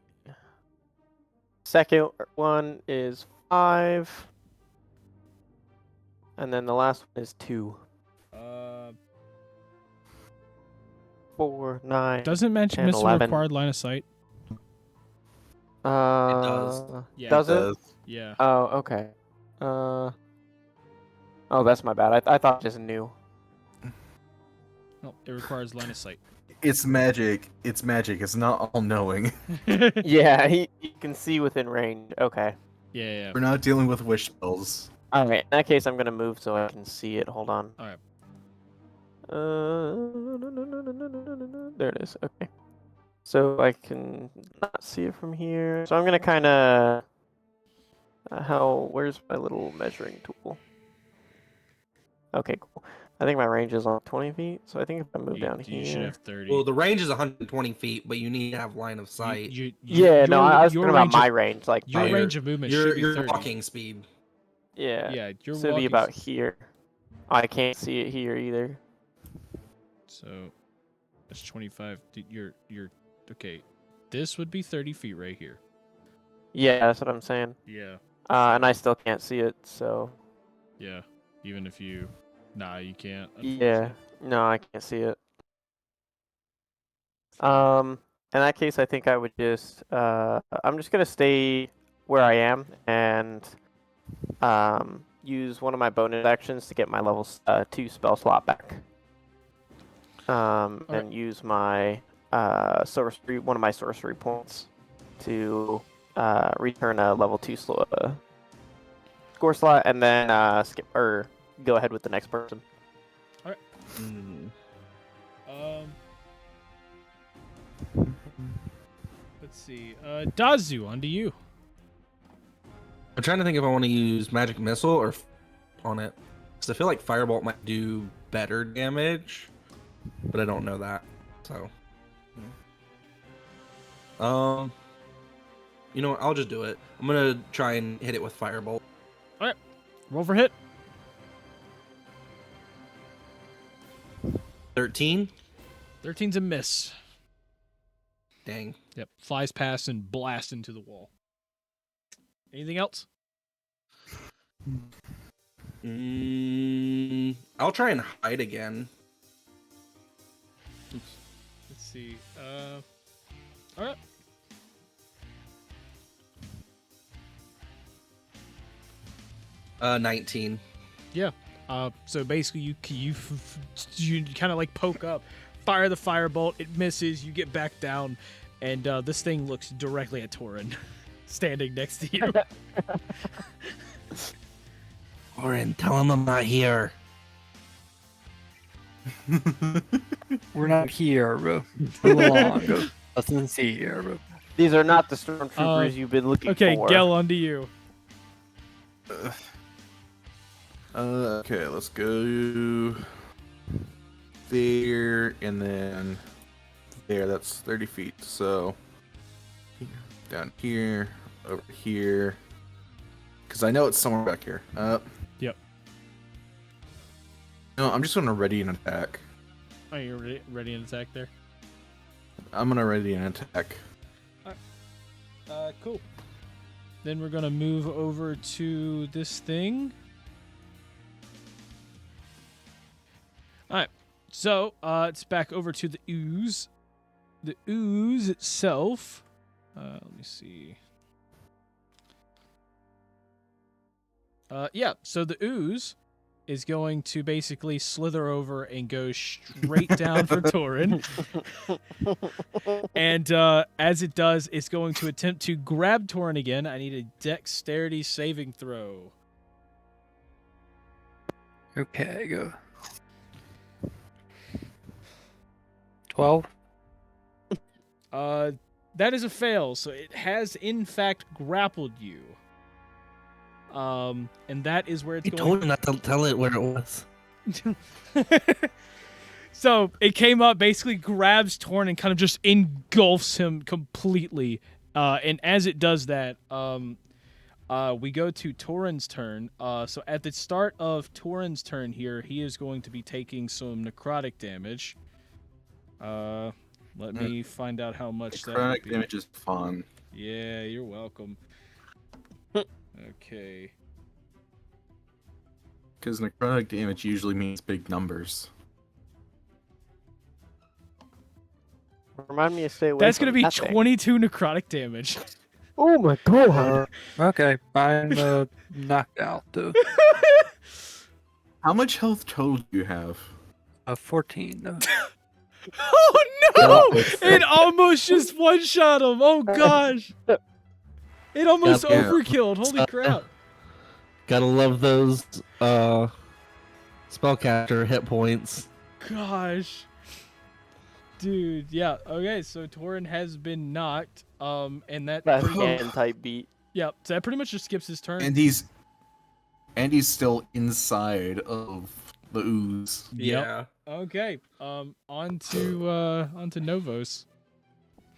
Second one is 5. And then the last one is 2. 4, 9. Doesn't magic 10, missile 11. require line of sight? does. Yeah. Does it? Does. Yeah. Oh, okay. Oh, that's my bad. I thought it just knew. No, it requires line of sight. It's magic. It's magic. It's not all knowing. Yeah, he can see within range. Okay. Yeah. We're not dealing with wish spells. All right. In that case, I'm gonna move so I can see it. Hold on. All right. There it is. Okay. So I can not see it from here. So I'm gonna kind of. Where's my little measuring tool? Okay, cool. I think my range is on 20 feet. So I think if I move down You should here. have 30. Well, the range is 120 feet, but you need to have line of sight. Yeah, no, I was your talking about range my of, range. Like your my- range of movement your should be your 30. walking speed. Yeah. Yeah, your So it'd be walking about here. I can't see it here either. So that's 25. You're okay. This would be 30 feet right here. Yeah, that's what I'm saying. Yeah. And I still can't see it. So. Yeah. Even if you, you can't. Yeah. No, I can't see it. In that case, I think I would just, I'm just gonna stay where I am and, use one of my bonus actions to get my level 2 spell slot back. And use my, one of my sorcery points to, return a level 2 score slot, and then, skip or go ahead with the next person. Let's see. Dazu, on to you. I'm trying to think if I want to use magic missile or on it, because I feel like firebolt might do better damage, but I don't know that. So, you know what? I'll just do it. I'm gonna try and hit it with firebolt. All right. Roll for hit. 13. 13's a miss. Dang. Yep. Flies past and blast into the wall. Anything else? I'll try and hide again. Let's see. All right. 19. Yeah. So basically, you kind of like poke up, fire the firebolt. It misses. You get back down, and this thing looks directly at Torin, standing next to you. Orin, tell him I'm not here. We're not here. Too long. Nothing's here. These are not the stormtroopers you've been looking Okay, for. Gel, onto you. Okay, let's go there and then there. That's 30 feet. So down here, over here, because I know it's somewhere back here. Yep. No, I'm just gonna ready an attack. Are you ready to attack there? I'm gonna ready an attack. Cool. Then we're gonna move over to this thing. Alright, so it's back over to the ooze. The ooze itself. Let me see. Yeah, so the ooze is going to basically slither over and go straight down for Torin. And as it does, it's going to attempt to grab Torin again. I need a dexterity saving throw. Okay, go. 12. That is a fail, so it has in fact grappled you. And that is where it's You going. told him not to tell it where it was. So it came up, basically grabs Torn and kind of just engulfs him completely. And as it does that, we go to Torin's turn. So at the start of Torin's turn here, he is going to be taking some necrotic damage. Let me find out how much that would Necrotic be. damage is fun. Yeah, you're welcome. Okay. Because necrotic damage usually means big numbers. Remind me to stay away. That's from going to be that thing. 22 necrotic damage. Oh my god! Okay, I'm knocked out. How much health total do you have? 14. Oh no! It almost just one-shot him. Oh gosh. It almost Yeah. overkilled. Holy crap. Gotta love those spellcaster hit points. Gosh. Dude, yeah. Okay, so Torin has been knocked. And that That pretty much, hand type beat. yeah, so that pretty much just skips his turn. And he's still inside of the ooze. Yep. Okay. On to Novos.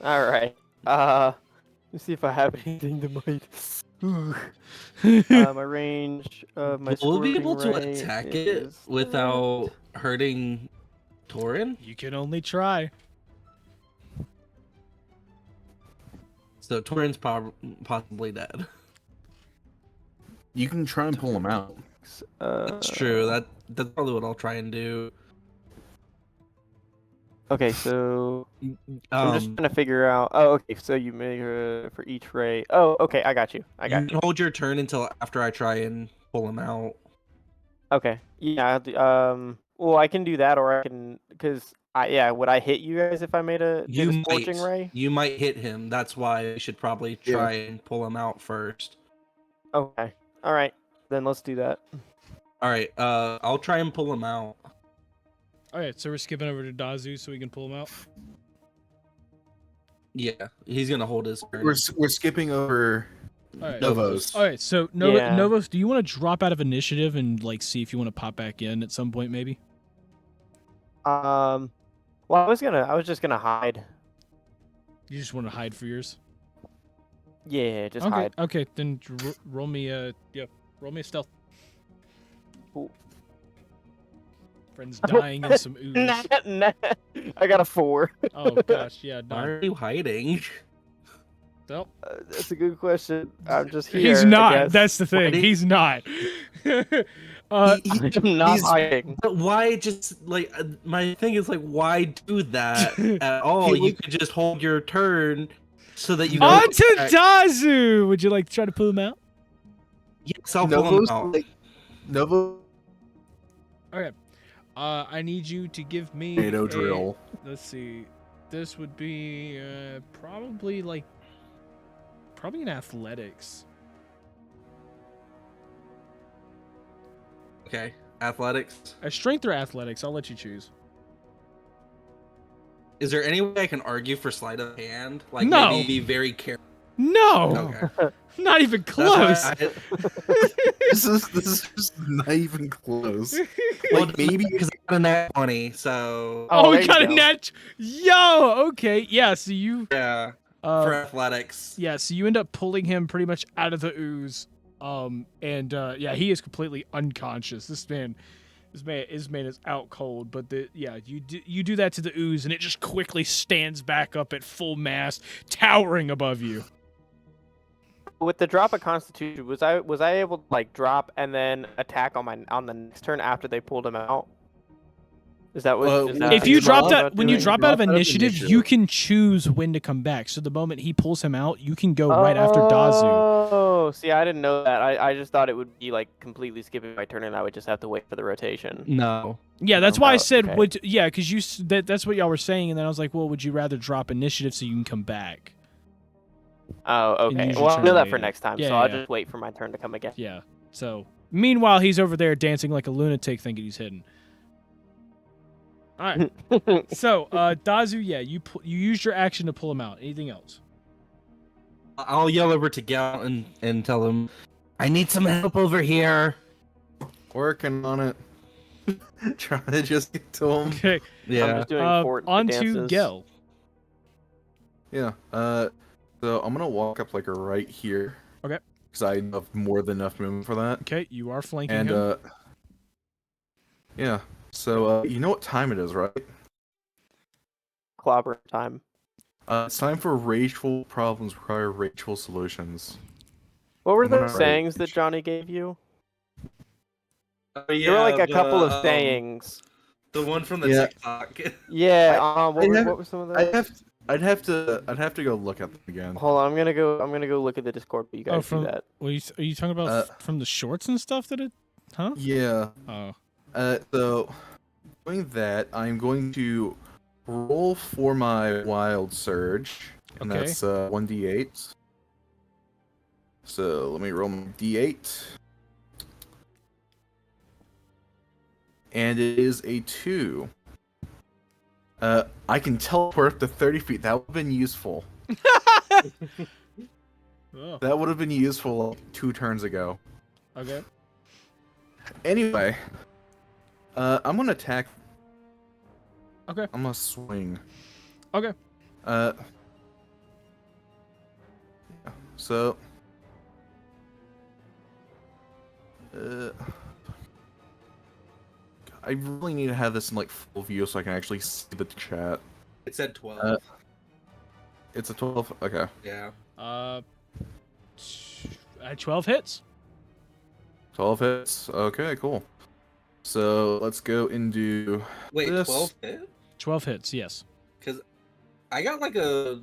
All right. Let's see if I have anything that might. My range of my. Will we be able to scorching ray attack it is- without hurting Torin? You can only try. So Torin's possibly dead. You can try and pull him out. That's true. That's probably what I'll try and do. Okay, so I'm just trying to figure out. Oh, okay. So you measure for each ray. Oh, okay. I got you. I got you can hold your turn until after I try and pull him out. Okay. Yeah. Well, I can do that, or I can, because would I hit you guys if I made a scorching ray? You might hit him. That's why we should probably try and pull him out first. Okay. All right. Then let's do that. All right. I'll try and pull him out. Alright, so we're skipping over to Dazu so we can pull him out. Yeah, he's gonna hold his turn. We're skipping over Alright. Novos. Alright, so Yeah. Novos, do you want to drop out of initiative and like see if you want to pop back in at some point maybe? Well, I was just gonna hide. You just want to hide for yours? Yeah, just Okay, hide. okay, then roll me a stealth. Cool. Friend's dying in some ooze. Nah. I got a 4. Oh gosh, yeah, Why no. are you hiding? Well, That's a good question. I'm just here. he's I not. guess. That's the thing. did- He's not. I'm not he's- hiding. But why just like my thing is like why do that at all? You could just hold your turn so that you go On to back. Dazu! Would you like to try to pull him out? Yes, I'll pull him Novo's out. like Novo Okay. I need you to give me tornado a- drill. Let's see. This would be probably in athletics. Okay, athletics. Strength or athletics? I'll let you choose. Is there any way I can argue for sleight of hand? Like No. maybe be very careful. No, Okay. not even That's close. why This is just not even close. well, Like maybe because I got a nat 20, so Oh, there we you got a go. net. Yo, okay, yeah. So you, yeah, for uh, athletics. yeah. So you end up pulling him pretty much out of the ooze. And yeah, he is completely unconscious. This man is out cold. But you do that to the ooze, and it just quickly stands back up at full mast, towering above you. With the drop of Constitution, was I able to like drop and then attack on the next turn after they pulled him out? Is that what? is that If you it's drop not that, about when you doing- drop drop out of out of initiative, initiative. you can choose when to come back. So the moment he pulls him out, you can go right after Dazu. Oh, see, I didn't know that. I just thought it would be like completely skipping my turn, and I would just have to wait for the rotation. No. Yeah, that's why I Oh, said okay. would. Yeah, because that's what y'all were saying, and then I was like, well, would you rather drop initiative so you can come back? Oh, And okay. use your Well, I'll turn know that for later. next time, Yeah, so I'll yeah. just wait for my turn to come again. Yeah. So meanwhile, he's over there dancing like a lunatic, thinking he's hidden. All right. So Dazu, yeah, you used your action to pull him out. Anything else? I'll yell over to Gal and tell him, I need some help over here. working on it. Trying to just get to him. Okay. I'm Yeah. just doing fort On to dances. Gel. Yeah. So I'm gonna walk up like right here. Okay. Because I have more than enough movement for that. Okay, you are flanking And him. yeah. So you know what time it is, right? Clobber time. It's time for rageful problems require rageful solutions. What were I'm gonna those write- sayings that Johnny gave you? Oh, There were like a the, couple of sayings. The one from the Yeah. TikTok. Yeah. I have- What were some of those? I'd have to go look at them again. Hold on, I'm gonna go look at the Discord. But you guys from do that. are you talking about from the shorts and stuff that it? Huh? Yeah. Oh. So doing that, I'm going to roll for my wild surge, and Okay. that's 1d8. So let me roll my d8. And it is a 2. I can teleport up to 30 feet. That would have been useful. Oh. That would have been useful like 2 turns ago. Okay. Anyway, I'm gonna attack. Okay. I'm gonna swing. Okay. So. I really need to have this in like full view so I can actually see the chat. It said 12. It's a 12. Okay. Yeah. 12 hits. 12 hits. Okay, cool. So let's go into Wait, this. 12 hit? 12 hits. Yes. Because I got like a.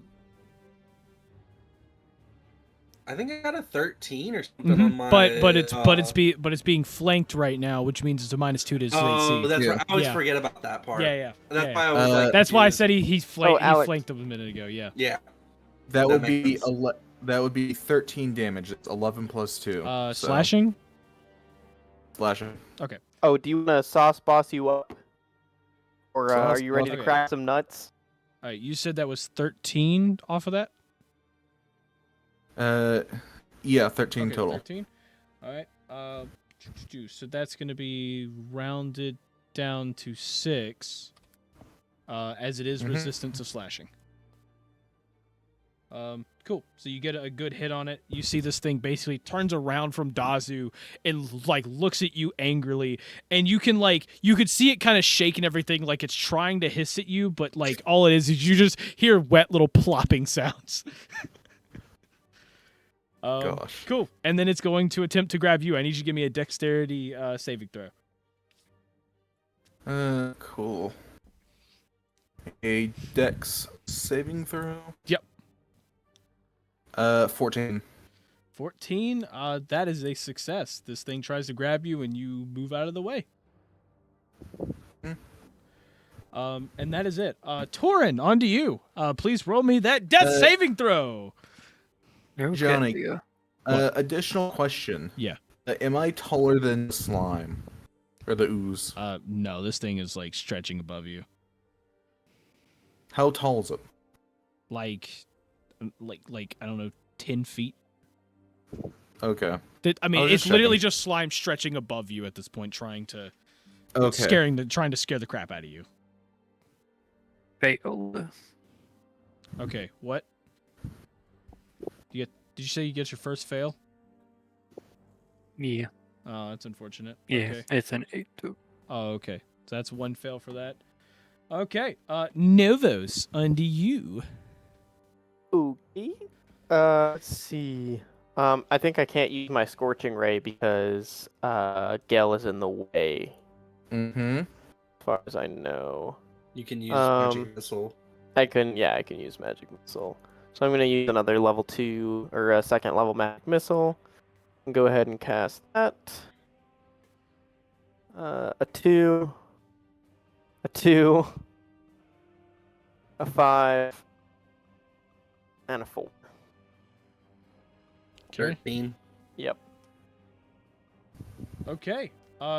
I think I got a 13 or something on my. But it's being flanked right now, which means it's a -2 to his Oh, AC. that's Yeah. right. I always Yeah. forget about that part. Yeah. That's yeah. why I was like. That's why I confused. said he Alex. flanked him a minute ago. Yeah. Yeah. that would makes be sense. that would be 13 damage. It's 11 plus 2. So, Slashing. Slashing. Oh, do you want to sauce boss you up, or are Sauce you ready boss- to Okay. crack some nuts? All right. You said that was 13 off of that. Yeah, 13 Okay, total. 13. All right. So that's going to be rounded down to 6, as it is Mhm. resistant to slashing. Cool. So you get a good hit on it. You see this thing basically turns around from Dazu and like looks at you angrily, and you could see it kind of shaking everything like it's trying to hiss at you, but like all it is you just hear wet little plopping sounds. Gosh. Cool. And then it's going to attempt to grab you. I need you to give me a dexterity saving throw. Cool. A dex saving throw? Yep. 14. 14. That is a success. This thing tries to grab you, and you move out of the way. And that is it. Torin, on to you. Please roll me that death saving throw. Okay. Johnny, additional question. Yeah. Am I taller than the slime? Or the ooze? No, this thing is like stretching above you. How tall is it? Like I don't know, 10 feet. Okay. I mean, was it's just literally checking. just slime stretching above you at this point, trying to Okay. trying to scare the crap out of you. Failed. Okay, what? Did you say you get your first fail? Yeah. Oh, that's unfortunate. Yeah. Okay. It's an 8 too. Oh, okay. So that's one fail for that. Okay. Novos, unto you. Okay. Let's see. I think I can't use my scorching ray because Gale is in the way, Mm-hmm. as far as I know. You can use magic missile. I can use magic missile. So I'm gonna use another level 2 or a second level magic missile. And go ahead and cast that. A 2, a 2, a 5, and a 4. Okay. 13. Yep. Okay.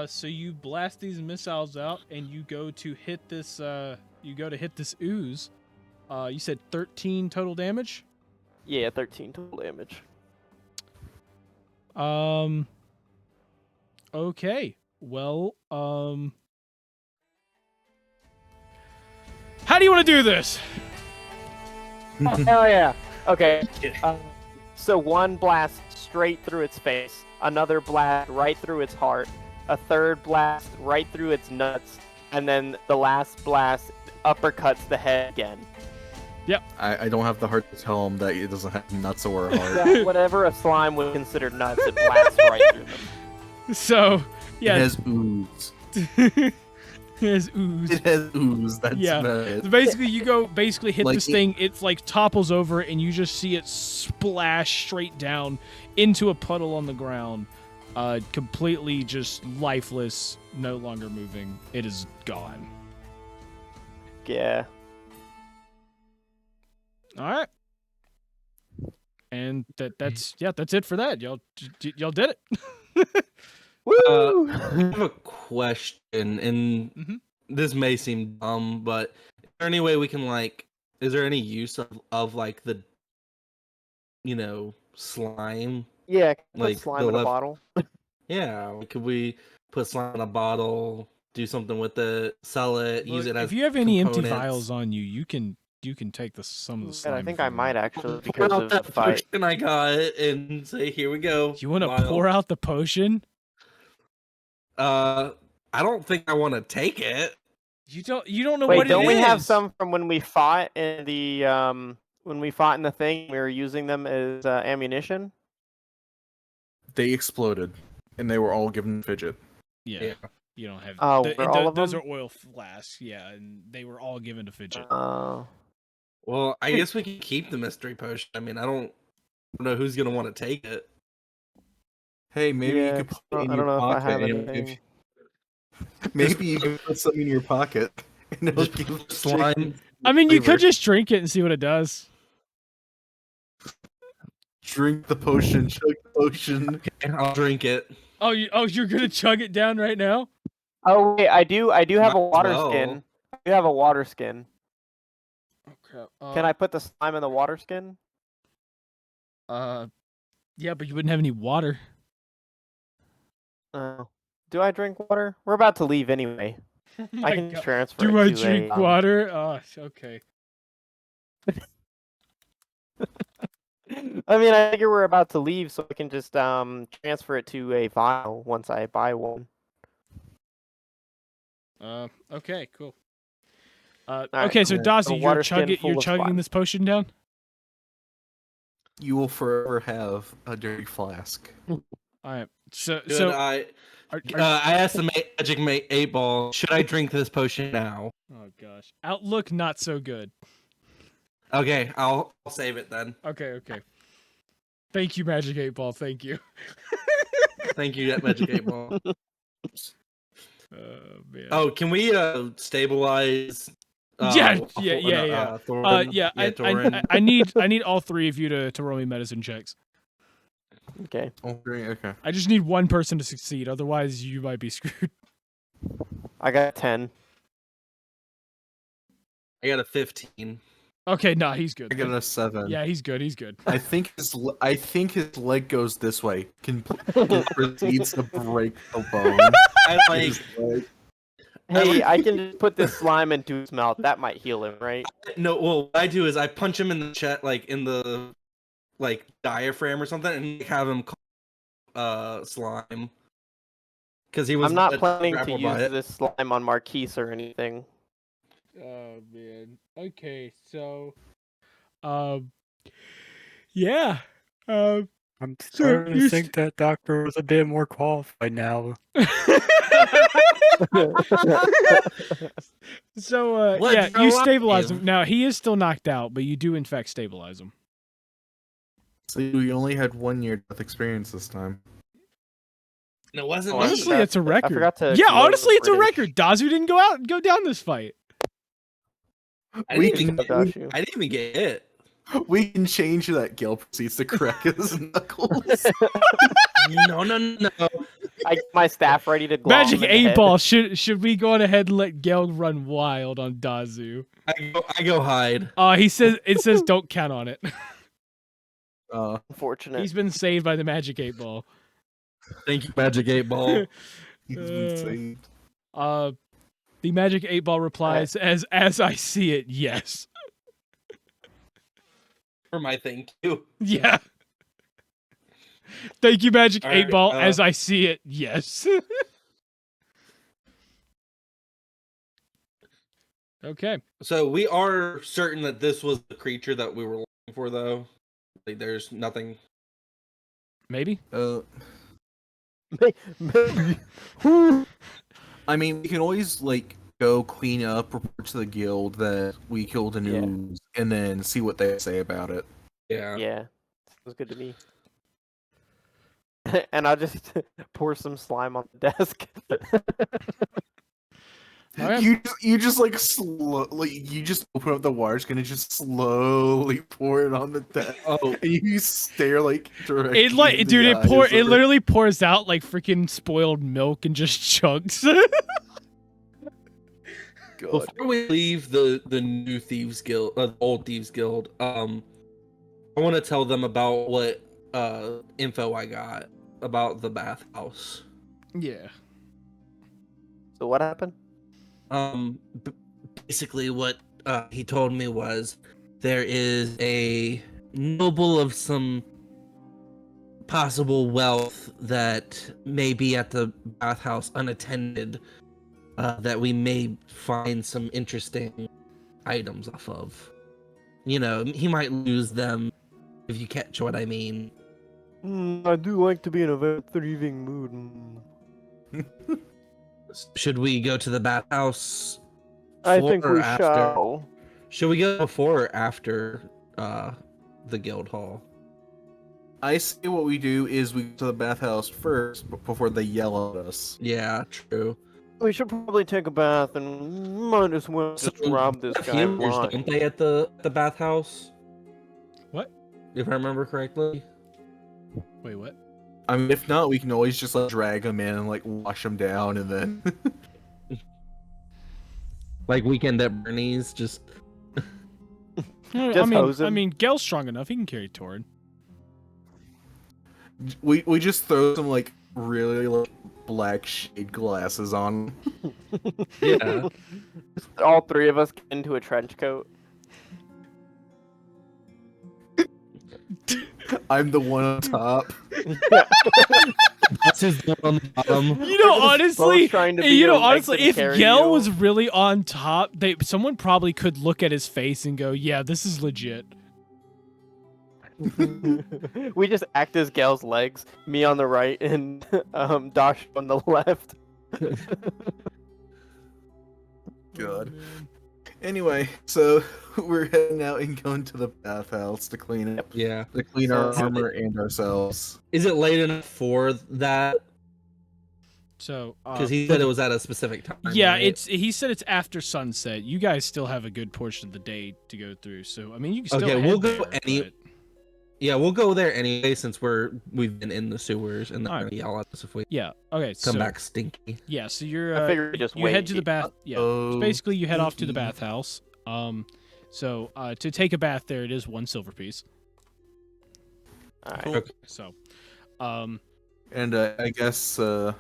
So you blast these missiles out, and you go to hit this. Ooze. You said 13 total damage. Yeah, 13 total damage. Okay. Well. How do you want to do this? Hell yeah. Okay. So one blast straight through its face, another blast right through its heart, a third blast right through its nuts, and then the last blast uppercuts the head again. I don't have the heart to tell him that it doesn't have nuts or a heart. Yeah, whatever a slime would consider nuts, it blasts right through them. So, yeah. It has ooze. It has ooze. It has ooze. That's Yeah. about it. So basically, you go hit Like this thing. It like topples over, and you just see it splash straight down into a puddle on the ground, completely just lifeless, no longer moving. It is gone. Yeah. All right, and that's it for that. Y'all did it. Woo! I have a question, and Mhm. this may seem dumb, but is there any way we can is there any use of like the, slime? Yeah, put Like, slime the in a left- bottle. Yeah, could we put slime in a bottle, do something with it, sell it, use Look, it as if you have any empty components? vials on you, you can take some of the slime. And I think if I you might want. actually Pour because out of the that fight. potion I got and say, here we go. You want to vial. pour out the potion? I don't think I want to take it. You don't know Wait, what it is. don't we have some from when we fought in the thing? We were using them as ammunition. They exploded, and they were all given fidget. Yeah. Yeah. You don't have. Oh, were all of those them? are oil flasks. Yeah, and they were all given to Fidget. Well, I guess we can keep the mystery potion. I mean, I don't know who's gonna want to take it. Hey, maybe Yeah, you could put it in I your don't know if I pocket. have and anything. maybe you can put something in your pocket. And it'll Just give slime. chicken I mean, you flavor. could just drink it and see what it does. Drink the potion, chug the potion. I'll drink it. You're gonna chug it down right now? Oh wait, I do have Might a as water well. skin. I do have a water skin. Oh crap! Can I put the slime in the water skin? Yeah, but you wouldn't have any water. Do I drink water? We're about to leave anyway. Oh I my can God. transfer. Do it I to drink a, water? Oh, okay. I mean, I figure we're about to leave, so I can just transfer it to a vial once I buy one. Okay, cool. right, Okay, so cool. Dossie, A water skin you're full of chugging slime. this potion down? You will forever have a dirty flask. All right. So Should so I are, I asked the magic 8-ball, should I drink this potion now? oh gosh. Outlook not so good. Okay, I'll save it then. Okay. Thank you, Magic 8 Ball. Thank you. Thank you, magic 8-ball. Man. Oh, can we stabilize? Yeah. Thorin? Yeah. Thorin. I need all three of you to roll me medicine checks. Okay. Oh, great. Okay. I just need one person to succeed, otherwise you might be screwed. I got 10. I got a 15. Okay, nah, he's good. I got a 7. Yeah, he's good. I think his leg goes this way. Proceeds to break the bone. I like. His leg. Hey, I can just put this slime into his mouth. That might heal him, right? No, well, what I do is I punch him in the chest, like in the diaphragm or something, and have him slime. Because he was. I'm not planning to grappled by use it. this slime on Marquise or anything. Oh man. Okay, so yeah. I'm starting to think that doctor was a bit more qualified now. So What yeah, do you I stabilize do? him. Now he is still knocked out, but you do in fact stabilize him. So you only had 1 year death experience this time. It wasn't Oh, me. Honestly, it's a record. forgot to Yeah, gloat honestly, it's a British. record. Dazu didn't go down this fight. I We didn't, can- even, Got you. I didn't even get hit. We can change that. Gil proceeds to crack his knuckles. No. I get my staff ready to glow Magic him in the 8 head. Ball. Should we go on ahead and let Gel run wild on Dazu? I go hide. He says it says don't count on it. Unfortunate. He's been saved by the Magic 8 Ball. Thank you, magic 8-ball. He's been saved. The Magic 8 Ball replies as I see it, yes. For my thank you. Yeah. Thank you, Magic All 8 right, Ball. As I see it, yes. Okay. So we are certain that this was the creature that we were looking for, though. Like, there's nothing. Maybe. I mean, we can always go clean up, report to the guild that we killed a news, and then see what they say about it. Yeah. Yeah, sounds good to me. And I'll just pour some slime on the desk. Alright. You just you just open up the water skin and just slowly pour it on the desk. Oh, And you stare directly. It like, in the dude, it eyes of literally pours out like freaking spoiled milk and just chugs. God. before we leave the new thieves guild, old thieves guild, I want to tell them about what info I got about the bathhouse. Yeah. So what happened? Basically what he told me was there is a noble of some possible wealth that may be at the bathhouse unattended, that we may find some interesting items off of. You know, he might lose them, if you catch what I mean. I do like to be in a very thriving mood. Should we go to the bathhouse? I before think or we after? shall. Should we go before or after the guild hall? I say what we do is we go to the bathhouse first before they yell at us. Yeah, true. We should probably take a bath and might as well just So, rob this guy Healers, blind. don't they, at the bathhouse? What? If I remember correctly. Wait, what? I mean, if not, we can always just drag them in and wash them down, and then Like Weekend at Bernie's, just Just hose him. I mean, Gel's strong enough. He can carry Torrid. we just throw some really black shade glasses on. yeah. All three of us get into a trench coat. I'm the one on top. That's his one on the bottom. You know, honestly, Both trying to be you know, your legs honestly, and if carry Gel you. was really on top, someone probably could look at his face and go, "Yeah, this is legit." We just act as Gal's legs, me on the right and Dosh on the left. God. Anyway, so we're heading out and going to the bathhouse to clean up, Yeah. to clean our So- armor and ourselves. Is it late enough for that? So, Because he said it was at a specific time. yeah, right? he said it's after sunset. You guys still have a good portion of the day to go through. So, I mean, you can still Okay, head we'll go there, any- but- Yeah, we'll go there anyway since we've been in the sewers and they're Alright. gonna yell at us if we Yeah. Okay. come so, back stinky. Yeah. So you're. I figured we just you wait. head to the bath. Yeah. Oh, So basically, you head off to the stinky. bathhouse. So to take a bath there, it is 1 silver piece. Alright. Okay. So, And I guess are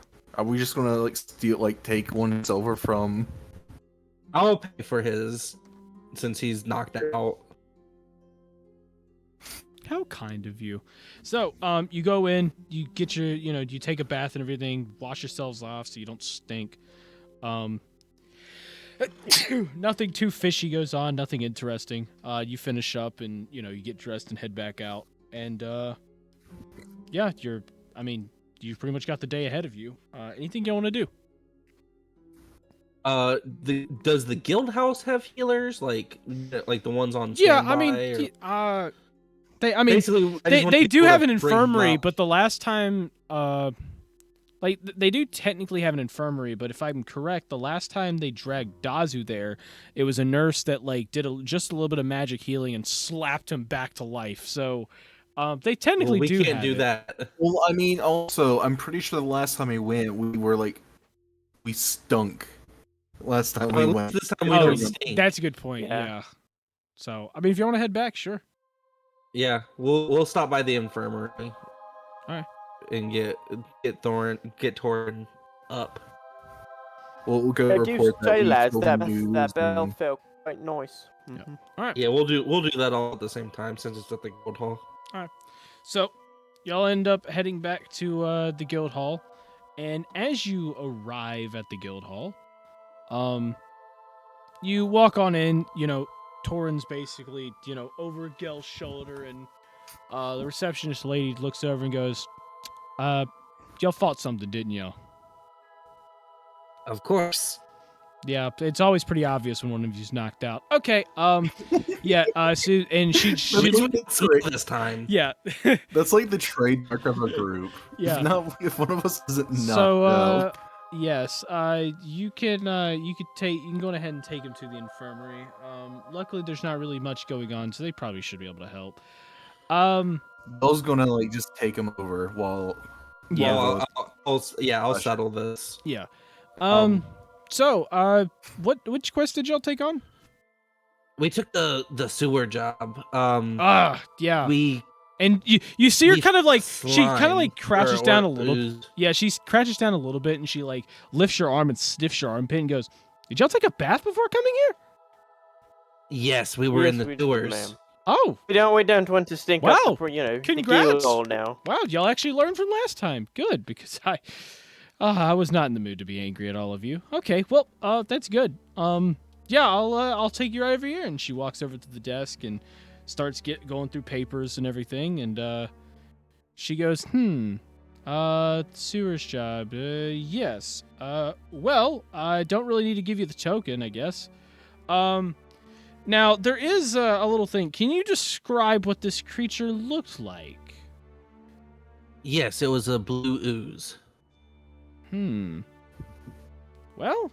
we just gonna like take 1 silver from? I'll pay for his since he's knocked out. how kind of you. So, you go in, you get your, you take a bath and everything, wash yourselves off so you don't stink. Nothing too fishy goes on, nothing interesting. You finish up and, you get dressed and head back out. And, yeah, you've pretty much got the day ahead of you. Anything you want to do? Does the guild house have healers like the ones on Yeah, standby, or- basically, I just want they do people have to an bring infirmary, up. but the last time, they do technically have an infirmary, but if I'm correct, the last time they dragged Dazu there, it was a nurse that did just a little bit of magic healing and slapped him back to life. So, they technically we do can't have do it. that. Well, I mean, also, I'm pretty sure the last time we went, we stunk. Last time we Well, went. this time we Oh, don't stink. that's a good point. Yeah. Yeah. So, I mean, if you want to head back, sure. Yeah, we'll stop by the infirmary. Alright. And get Torin up. We'll go I do report that say, we lads, stole that news bell and- felt quite nice. Yeah. Mhm. Yeah, we'll do that all at the same time since it's at the guild hall. So, y'all end up heading back to the guild hall, and as you arrive at the guild hall, you walk on in. Torin's basically over Gel's shoulder, and the receptionist lady looks over and goes, "Y'all fought something, didn't y'all?" Of course. Yeah, it's always pretty obvious when one of you's knocked out. Okay, yeah. So and she That's right. This time. yeah. That's like the trademark of our group. Yeah. If one of us isn't knocked So, out. yes, you can go ahead and take him to the infirmary. Luckily there's not really much going on, so they probably should be able to help. Bill's gonna just take him over while. Yeah. Well, I'll Question. settle this. Yeah. Um, So, which quest did y'all take on? We took the sewer job. Yeah. We And you see her we kind of she kind of slime, crouches or down a little. ooze. Yeah, she crouches down a little bit and she lifts your arm and sniffs your armpit and goes, "Did y'all take a bath before coming here?" Yes, we were in Yes, the we did, sewers. ma'am. Oh, We don't want to stink Wow. up the Congrats. all now. wow, y'all actually learned from last time. Good, because I was not in the mood to be angry at all of you. Okay, well, that's good. Yeah, I'll take you right over here. And she walks over to the desk and starts going through papers and everything. And she goes, sewers job. Yes. Well, I don't really need to give you the token, I guess. Now there is a little thing. Can you describe what this creature looked like? Yes, it was a blue ooze. Well,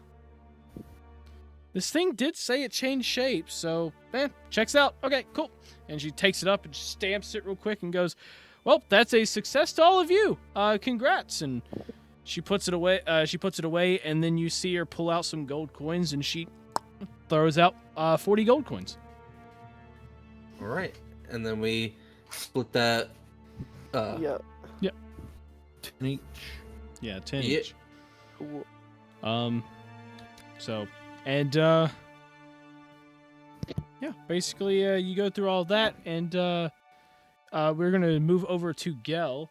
this thing did say it changed shape, so checks out. Okay, cool. And she takes it up and stamps it real quick and goes, "Well, that's a success to all of you. Congrats." And she puts it away. And then you see her pull out some gold coins, and she throws out 40 gold coins. All right, and then we split that. Yeah. 10 each. Yeah, 10 Yeah. each. Cool. So, and yeah, basically you go through all that, and we're gonna move over to Gel.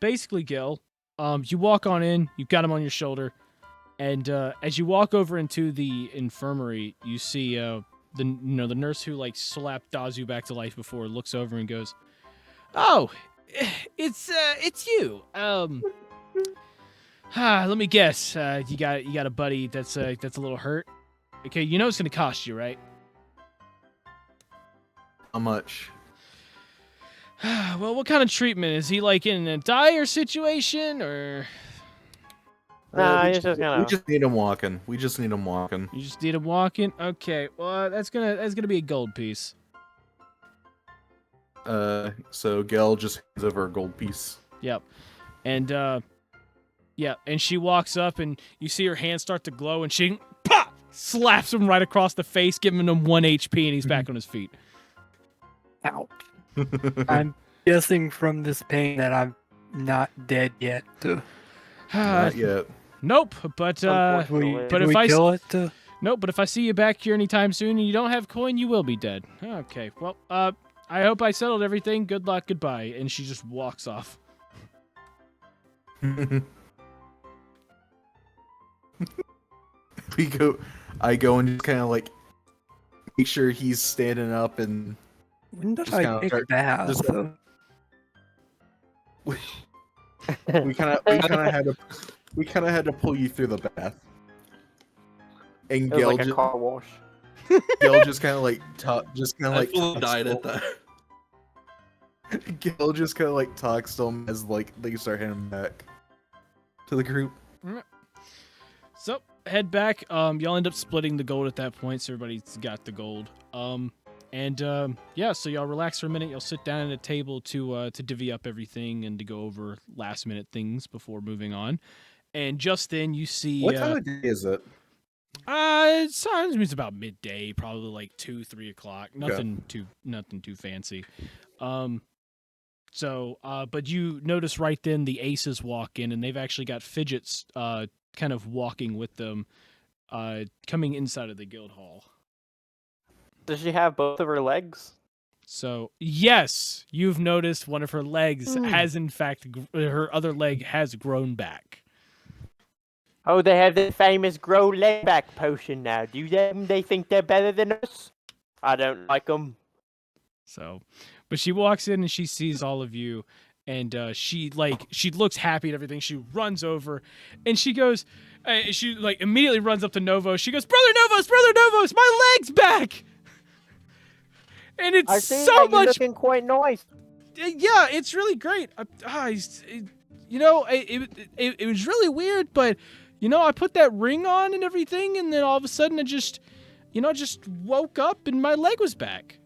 Basically, Gel, you walk on in, you've got him on your shoulder, and as you walk over into the infirmary, you see the nurse who slapped Dazu back to life before looks over and goes, Oh, it's you. Let me guess. You got a buddy that's a little hurt. Okay, you know it's gonna cost you, right? How much? Well, what kind of treatment is he like in a dire situation, or Nah, we he's just we gonna. just need him walking. We just need him walking. you just need him walking? Okay, well that's gonna be a gold piece. So Gel just hands over a gold piece. Yep, and yeah, and she walks up, and you see her hands start to glow, and she pop slaps him right across the face, giving him 1 HP, and he's back on his feet. Ouch. I'm guessing from this pain that I'm not dead yet. Not yet. Nope, but Unfortunately. but Did if we I kill it? nope, but if I see you back here anytime soon and you don't have coin, you will be dead. Okay, well, I hope I settled everything. Good luck, goodbye. And she just walks off. I go and just kind of like make sure he's standing up and When did Just I kinda take start- that? just- we kind of had to pull you through the bath. And It was Gel like a just, car wash. Gel just kind of like I fully died at that. Gil just kind of like talks to him as like they start heading back to the group. So head back. Y'all end up splitting the gold at that point, so everybody's got the gold. Yeah, so y'all relax for a minute. Y'all sit down at a table to divvy up everything and to go over last minute things before moving on. And just then you see What time of day is it? it's about midday, probably like 2-3 o'clock. Nothing too fancy. But you notice right then the aces walk in, and they've actually got Fidgets kind of walking with them, coming inside of the guild hall. Does she have both of her legs? So yes, you've noticed one of her legs has in fact her other leg has grown back. Oh, they have the famous grow leg back potion now. Do they think they're better than us? I don't like them. So, but she walks in and she sees all of you, and she looks happy and everything. She runs over, and she goes, she like immediately runs up to Novos. She goes, Brother Novos, my leg's back. And it's I see so that you're much. looking quite nice. Yeah, it's really great. It was really weird, but I put that ring on and everything, and then all of a sudden I just woke up and my leg was back.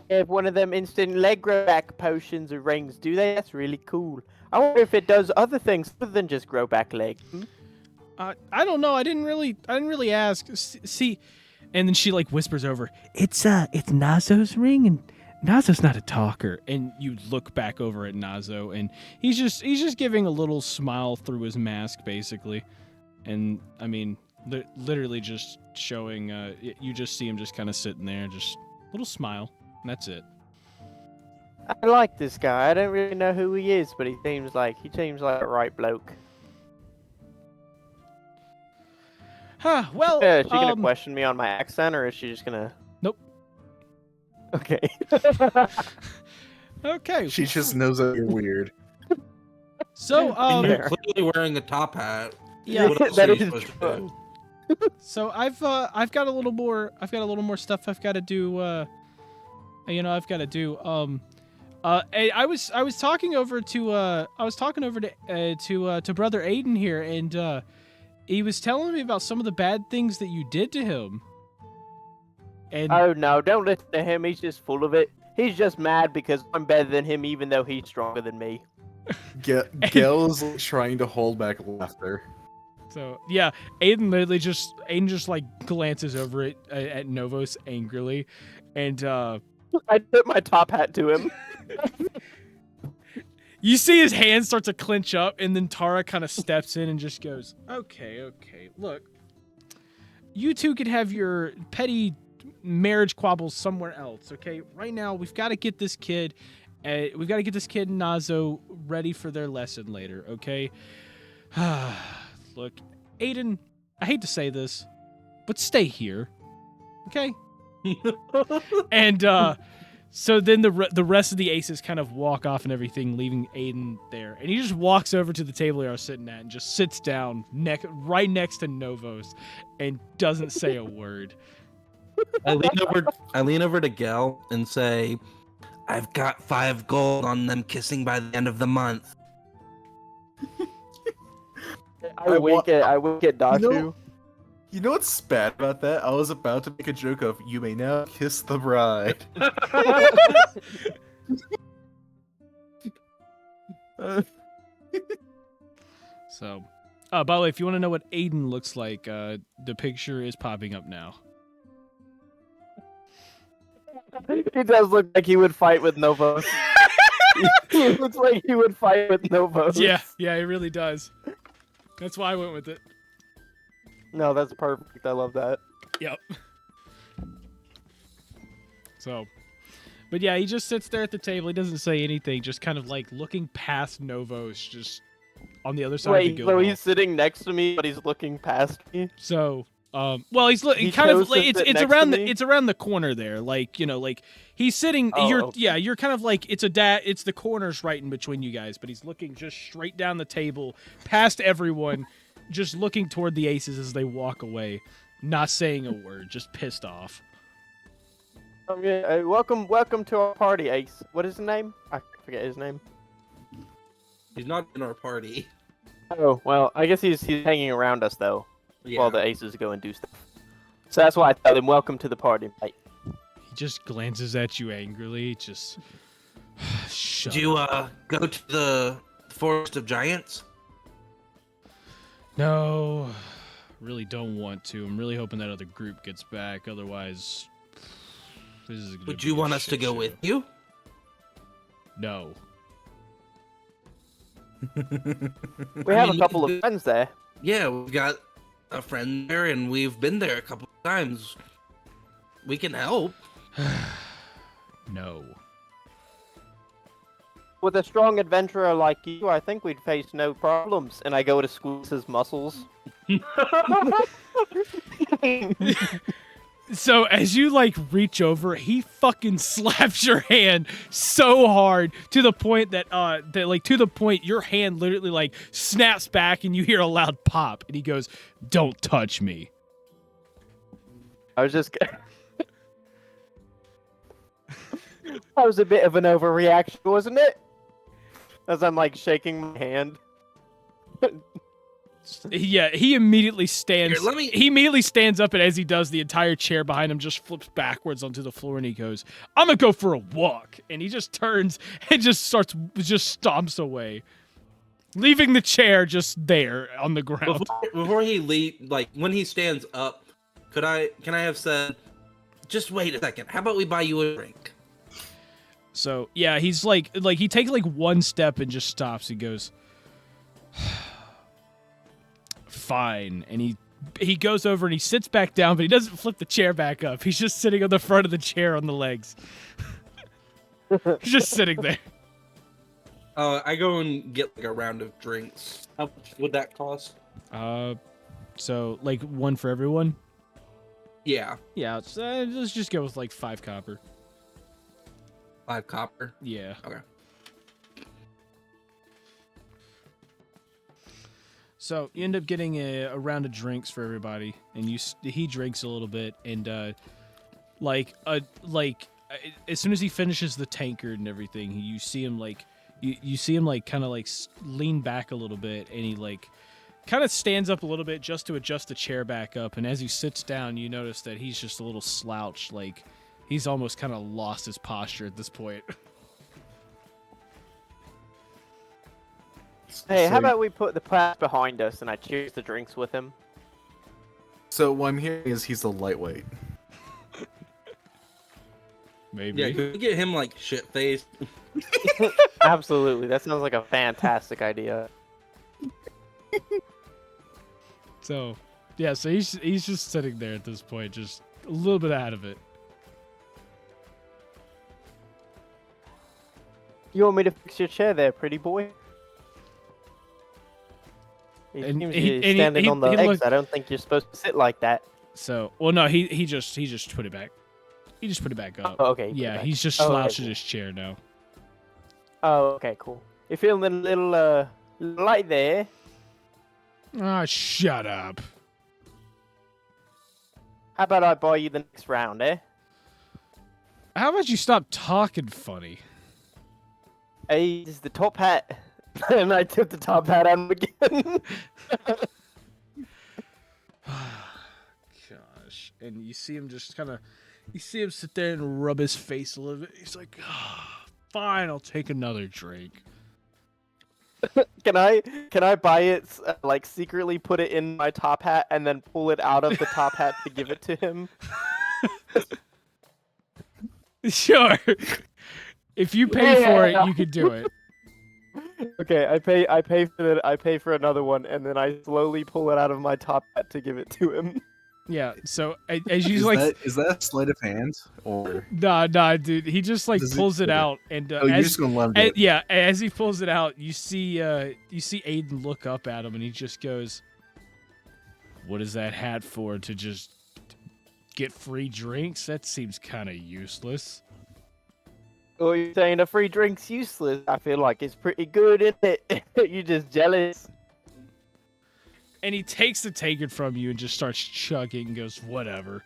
They have one of them instant leg grow back potions or rings, do they? That's really cool. I wonder if it does other things other than just grow back leg. I don't know. I didn't really ask. See, and then she like whispers over, It's Nazo's ring, and Nazo's not a talker. And you look back over at Nazo, and he's just giving a little smile through his mask, basically. And I mean, literally just showing. You just see him just kind of sitting there, just a little smile, and that's it. I like this guy. I don't really know who he is, but he seems like a right bloke. Huh. Well, Is she gonna question me on my accent, or is she just gonna? Nope. Okay. Okay. She just knows that you're weird. So And you're clearly wearing a top hat. yeah. What else that are you is supposed to true. do? So I've got a little more stuff I've got to do. I've got to do. I was talking over to brother Aiden here, and he was telling me about some of the bad things that you did to him. And Oh no! Don't listen to him. He's just full of it. He's just mad because I'm better than him, even though he's stronger than me. Gail's like, trying to hold back laughter. so yeah, Aiden just like glances over at Novos angrily, and I tip my top hat to him. you see his hands start to clench up, and then Tara kind of steps in and just goes, Okay, look. You two could have your petty marriage quabbles somewhere else, okay? Right now, we've got to get this kid and Nazo ready for their lesson later, okay? Look, Aiden, I hate to say this, but stay here, okay? And So then the rest of the aces kind of walk off and everything, leaving Aiden there. And he just walks over to the table they are sitting at and just sits down right next to Novos and doesn't say a word. I lean over to Gel and say, "I've got 5 gold on them kissing by the end of the month." I wink at Dachu. You know what's bad about that? I was about to make a joke of, you may now kiss the bride. So, by the way, if you want to know what Aiden looks like, the picture is popping up now. He does look like he would fight with Novos. He looks like he would fight with Novos. Yeah, it really does. That's why I went with it. No, that's perfect. I love that. Yep. So, but yeah, he just sits there at the table. He doesn't say anything, just kind of like looking past Novos, just on the other side of the Wait, guild so hall. he's sitting next to me, but he's looking past me? So, well, he's He kind of chose to like sit it's next around to the me? it's around the corner there, like like he's sitting. Oh, You're okay. you're kind of like it's the corners right in between you guys, but he's looking just straight down the table, past everyone, just looking toward the aces as they walk away, not saying a word, just pissed off. Welcome to our party, Ace. What is his name? I forget his name. He's not in our party. Oh, well, I guess he's hanging around us though, Yeah. while the aces go and do stuff. So that's why I tell him, welcome to the party, mate. He just glances at you angrily, just shut Did you up. go to the Forest of Giants? No, really don't want to. I'm really hoping that other group gets back. Otherwise, this is gonna Would be you a want us to shit go show. with you? No. We have a couple of friends there. Yeah, we've got a friend there, and we've been there a couple of times. We can help. No. With a strong adventurer like you, I think we'd face no problems. And I go to squeeze his muscles. So as you like reach over, he fucking slaps your hand so hard to the point that your hand literally like snaps back and you hear a loud pop and he goes, "Don't touch me." I was just. That was a bit of an overreaction, wasn't it? As I'm like shaking my hand. Yeah, he immediately stands. Here, let me- He immediately stands up, and as he does, the entire chair behind him just flips backwards onto the floor, and he goes, "I'm gonna go for a walk." And he just turns and just stomps away, leaving the chair just there on the ground. Before he when he stands up, can I have said, "Just wait a second. How about we buy you a drink?" So yeah, he's like he takes like one step and just stops. He goes, "Fine," and he goes over and he sits back down, but he doesn't flip the chair back up. He's just sitting on the front of the chair on the legs. He's just sitting there. I go and get like a round of drinks. How much would that cost? So like one for everyone. Yeah, Yeah, let's just go with like 5 copper. 5 copper. Yeah. Okay. So you end up getting a round of drinks for everybody, and he drinks a little bit, and as soon as he finishes the tankard and everything, you see him like you see him like kind of like lean back a little bit, and he like kind of stands up a little bit just to adjust the chair back up, and as he sits down, you notice that he's just a little slouched, like he's almost kind of lost his posture at this point. Hey, how So- about we put the past behind us and I cheers the drinks with him? So what I'm hearing is he's a lightweight. Maybe. Yeah, could we get him like shit faced? Absolutely, that sounds like a fantastic idea. So, yeah, so he's just sitting there at this point, just a little bit out of it. You want me to fix your chair there, pretty boy? He And seems he- to be and he- standing he- on the he legs. looked- I don't think you're supposed to sit like that. So, well, no, he just put it back. He just put it back up. Oh, okay. put it Yeah, back. he's just Oh, okay, slouched in cool. his chair now. Oh, okay, cool. You feeling a little light there? Ah, shut up. How about I buy you the next round, eh? How about you stop talking funny? Hey, this is the top hat. And I tip the top hat on him again. Gosh. And you see him just kind of, you see him sit there and rub his face a little bit. He's like, fine, I'll take another drink. Can I buy it, like secretly put it in my top hat and then pull it out of the top hat to give it to him? Sure. If you pay for it, you could do it. Okay, I pay for another one, and then I slowly pull it out of my top hat to give it to him. Yeah, so as you like... Is that a sleight of hand? Or Nah, dude. He just like Does it- pulls it okay. out, and oh, you're just gonna let him do it. yeah, as he pulls it out, you see Aiden look up at him, and he just goes, "What is that hat for? To just get free drinks? That seems kind of useless." Oh, you're saying a free drink's useless? I feel like it's pretty good, isn't it? You're just jealous. And he takes the tankard from you and just starts chugging and goes, "Whatever."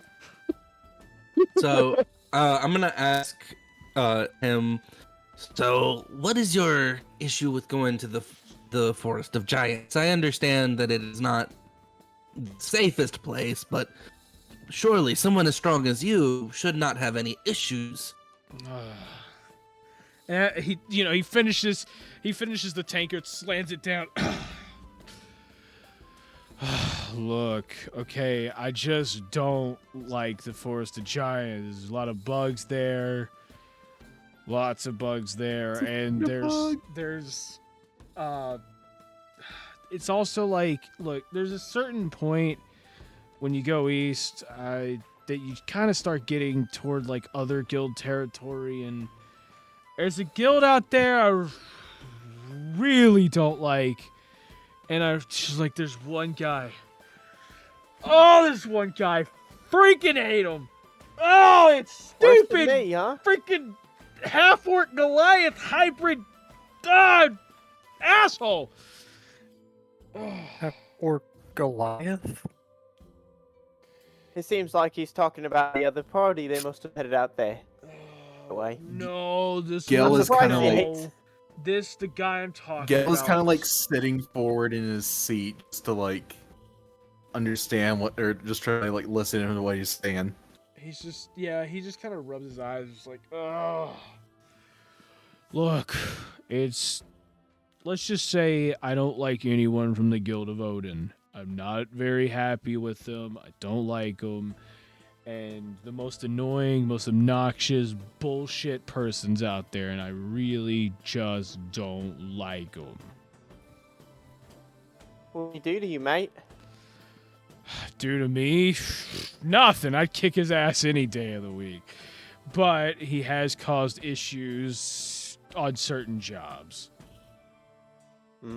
So I'm gonna ask him. So, what is your issue with going to the Forest of Giants? I understand that it is not the safest place, but surely someone as strong as you should not have any issues. He finishes the tankard, slams it down. Look, okay, I just don't like the Forest of Giants. There's a lot of bugs there. Lots of bugs there, and there's it's also like, look, there's a certain point when you go east that you kind of start getting toward like other guild territory, and there's a guild out there I really don't like, and I just like, there's one guy. Oh, this one guy, freaking hate him. Oh, it's Worse stupid. than me, huh? Freaking half-orc Goliath hybrid asshole. Or Goliath? It seems like he's talking about the other party. They must have headed out there. Away. No, this Gil one- is kinda no. like- This the guy I'm talking Gil about. is kind of like sitting forward in his seat just to like understand what, or just try to like listen to what he's saying. He just kind of rubs his eyes. It's like, oh. Look, let's just say I don't like anyone from the Guild of Odin. I'm not very happy with them. I don't like them. And the most annoying, most obnoxious bullshit person's out there, and I really just don't like them. What do you do to you, mate? Due to me, nothing. I'd kick his ass any day of the week. But he has caused issues on certain jobs. We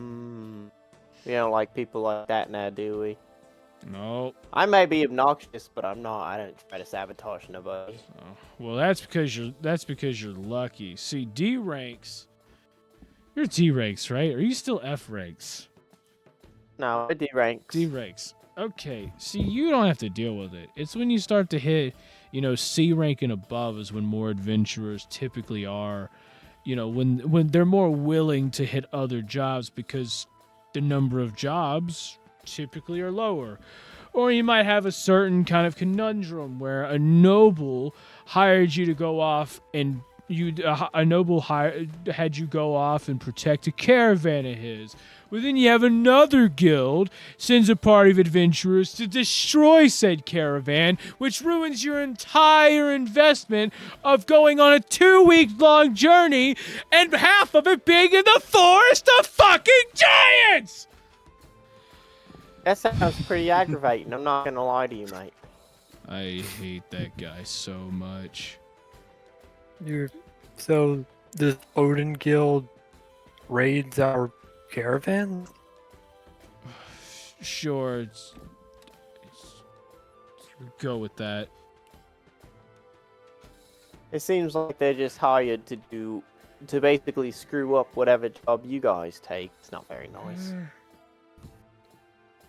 don't like people like that now, do we? No. I may be obnoxious, but I'm not. I don't try to sabotage nobody. Oh, well, that's because you're lucky. See, D ranks. You're D ranks, right? Are you still F ranks? No, I D ranks. D ranks. Okay. See, you don't have to deal with it. It's when you start to hit, C rank and above is when more adventurers typically are. When they're more willing to hit other jobs because the number of jobs typically are lower. Or you might have a certain kind of conundrum where a noble hired you to go off and had you go off and protect a caravan of his. Well, then you have another guild sends a party of adventurers to destroy said caravan, which ruins your entire investment of going on a 2-week-long journey and half of it being in the Forest of fucking Giants! That sounds pretty aggravating. I'm not gonna lie to you, mate. I hate that guy so much. So this Odin Guild raids our caravan? Sure, go with that. It seems like they're just hired to basically screw up whatever job you guys take. It's not very nice.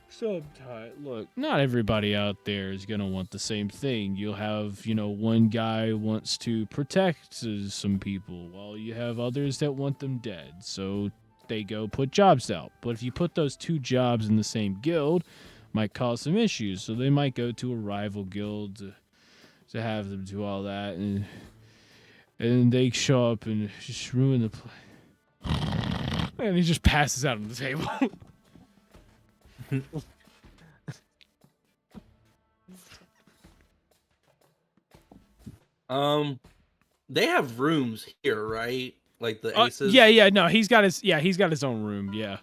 Sometimes, look, not everybody out there is gonna want the same thing. You'll have, one guy wants to protect some people, while you have others that want them dead. So they go put jobs out. But if you put those two jobs in the same guild, might cause some issues. So they might go to a rival guild to have them do all that, and they show up and just ruin the play. And he just passes out on the table. They have rooms here, right? Like the aces. Yeah. No, he's got his own room. Yeah.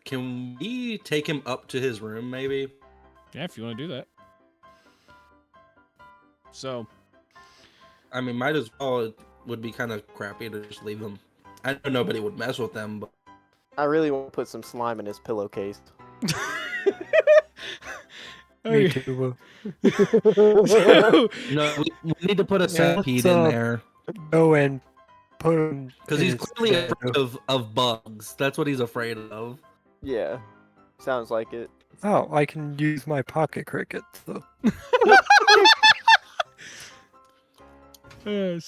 Can we take him up to his room, maybe? Yeah, if you want to do that. So, I mean, might as well. It would be kind of crappy to just leave him. I know nobody would mess with them, but I really want to put some slime in his pillowcase. Me too. So, no, we need to put a centipede in there Go and put him because in he's his clearly bed. afraid of bugs. That's what he's afraid of. Yeah, sounds like it. Oh, I can use my pocket crickets though. yeah,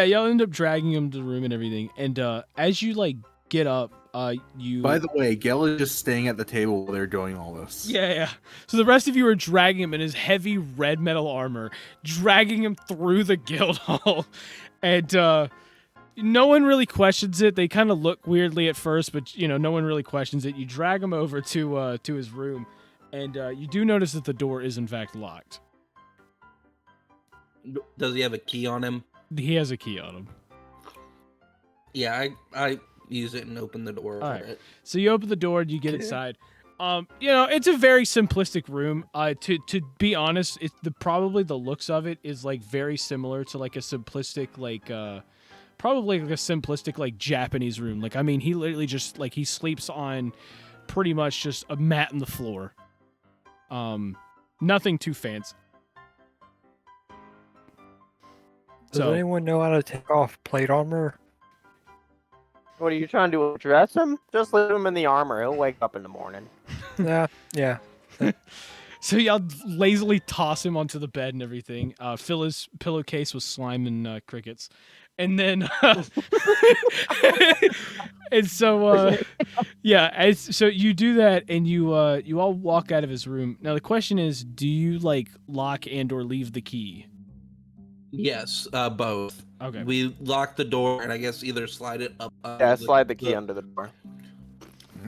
y'all end up dragging him to the room and everything. And as you get up, you. By the way, Gel is just staying at the table while they're doing all this. Yeah. So the rest of you are dragging him in his heavy red metal armor, dragging him through the guild hall, and no one really questions it. They kind of look weirdly at first, but no one really questions it. You drag him over to his room, and you do notice that the door is in fact locked. Does he have a key on him? He has a key on him. Yeah, I use it and open the door. All right. It. So you open the door and you get inside. It's a very simplistic room. To be honest, it's probably the looks of it is very similar to a simplistic probably a simplistic Japanese room. He literally just he sleeps on pretty much just a mat on the floor. Nothing too fancy. Does anyone know how to take off plate armor? What are you trying to address him? Just leave him in the armor. He'll wake up in the morning. Yeah. So y'all lazily toss him onto the bed and everything. Fill his pillowcase with slime and crickets, and then and so so you do that, and you all walk out of his room. Now the question is, do you lock and or leave the key? Yes, both. Okay. We lock the door and I guess either slide it up. Yeah, slide the key under the door.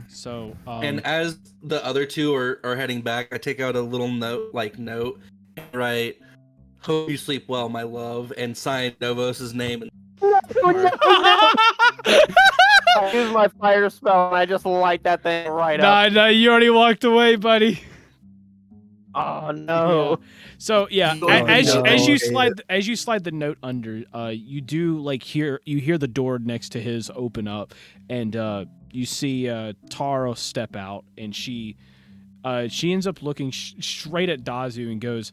So and as the other two are heading back, I take out a little note, right. Hope you sleep well, my love, and sign Novos's name. I use my fire spell and I just light that thing right up. Nah, you already walked away, buddy. Oh no. Yeah. So yeah, no. as you slide the note under, you do hear the door next to his open up, and you see Taro step out, and she ends up looking straight at Dazu and goes,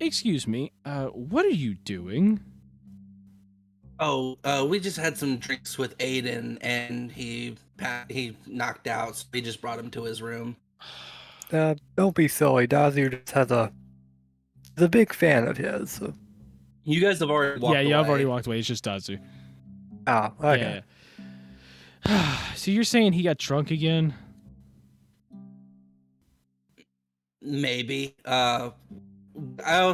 excuse me, what are you doing? Oh, we just had some drinks with Aiden, and he knocked out, so we just brought him to his room. Don't be silly. Dazu just has a big fan of his. So. You guys have already walked away. I've already walked away. It's just Dazu. Oh, okay. Yeah. So you're saying he got drunk again? Maybe. I'll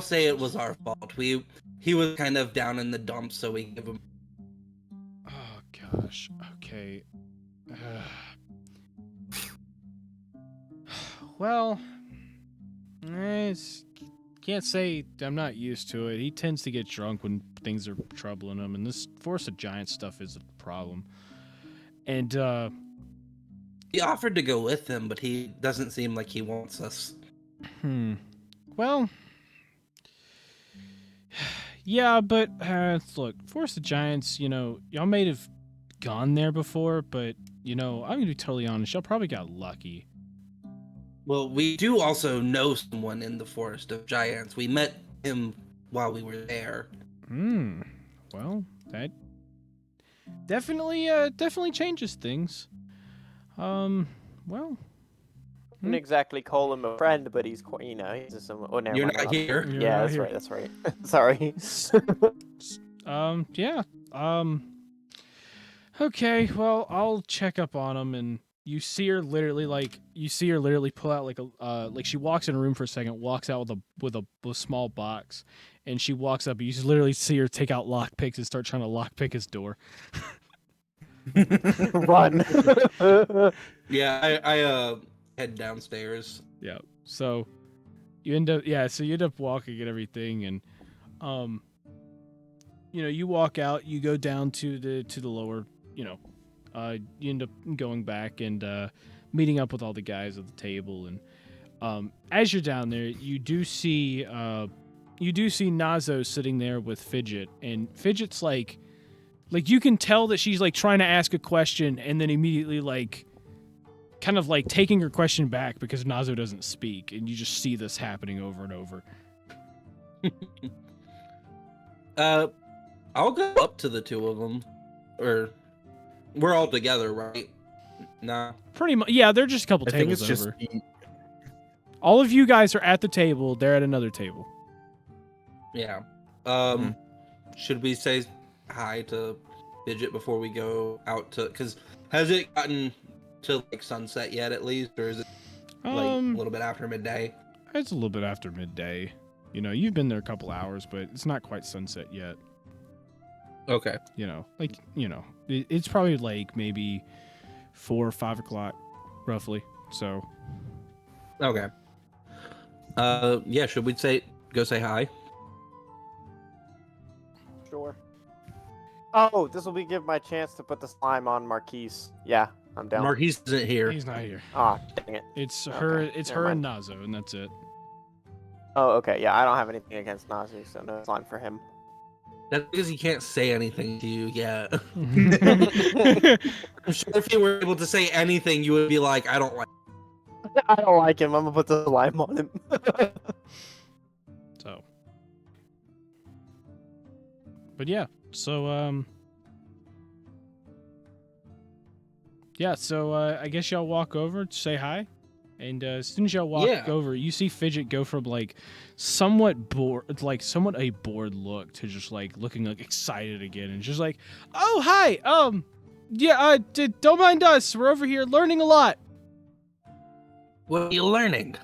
say it was our fault. He was kind of down in the dumps, so we give him. Oh gosh. Okay. Well, can't say I'm not used to it. He tends to get drunk when things are troubling him, and this Force of Giants stuff is a problem. And He offered to go with him, but he doesn't seem like he wants us. Well, yeah, but look, Force of Giants, y'all may have gone there before, but I'm gonna be totally honest, y'all probably got lucky. Well, we do also know someone in the Forest of Giants. We met him while we were there. Well, that definitely changes things. Well, Wouldn't exactly call him a friend, but he's quite, he's a someone. Oh, never You're mind. not here. You're Yeah, not that's here. right. That's right. Sorry. Yeah. Okay, well, I'll check up on him, and you see her literally pull out like she walks in a room for a second, walks out with a small box, and she walks up. You just literally see her take out lockpicks and start trying to lockpick his door. Run. Yeah, I head downstairs. Yeah. So you end up walking and everything, and you walk out, you go down to the lower, you end up going back and meeting up with all the guys at the table, and as you're down there, you do see Nazo sitting there with Fidget, and Fidget's like you can tell that she's like trying to ask a question and then immediately kind of taking her question back because Nazo doesn't speak, and you just see this happening over and over. I'll go up to the two of them, or we're all together, right? Nah. Pretty much, yeah. They're just a couple I think tables it's over. just All of you guys are at the table. They're at another table. Yeah. Should we say hi to Fidget before we go out to? Because has it gotten to sunset yet, at least, or is it a little bit after midday? It's a little bit after midday. You've been there a couple hours, but it's not quite sunset yet. Okay. It's probably maybe 4 or 5 o'clock, roughly. So. Okay. Yeah. Should we go say hi? Sure. Oh, this will give my chance to put the slime on Marquise. Yeah, I'm down. Marquise isn't here. He's not here. Ah, dang it. It's Okay, her. It's never her and mind. Nazo, and that's it. Oh, okay. Yeah, I don't have anything against Nazu, so no slime for him. That's because he can't say anything to you yet. So I'm sure if you were able to say anything, you would be like, I don't like. I don't like him. I'm gonna put the slime on him. But yeah. So yeah. So I guess y'all walk over to say hi. And as soon as y'all walk over, you see Fidget go from somewhat bored, somewhat a bored look to just looking excited again, and just oh hi, yeah, don't mind us, we're over here learning a lot. What are you learning?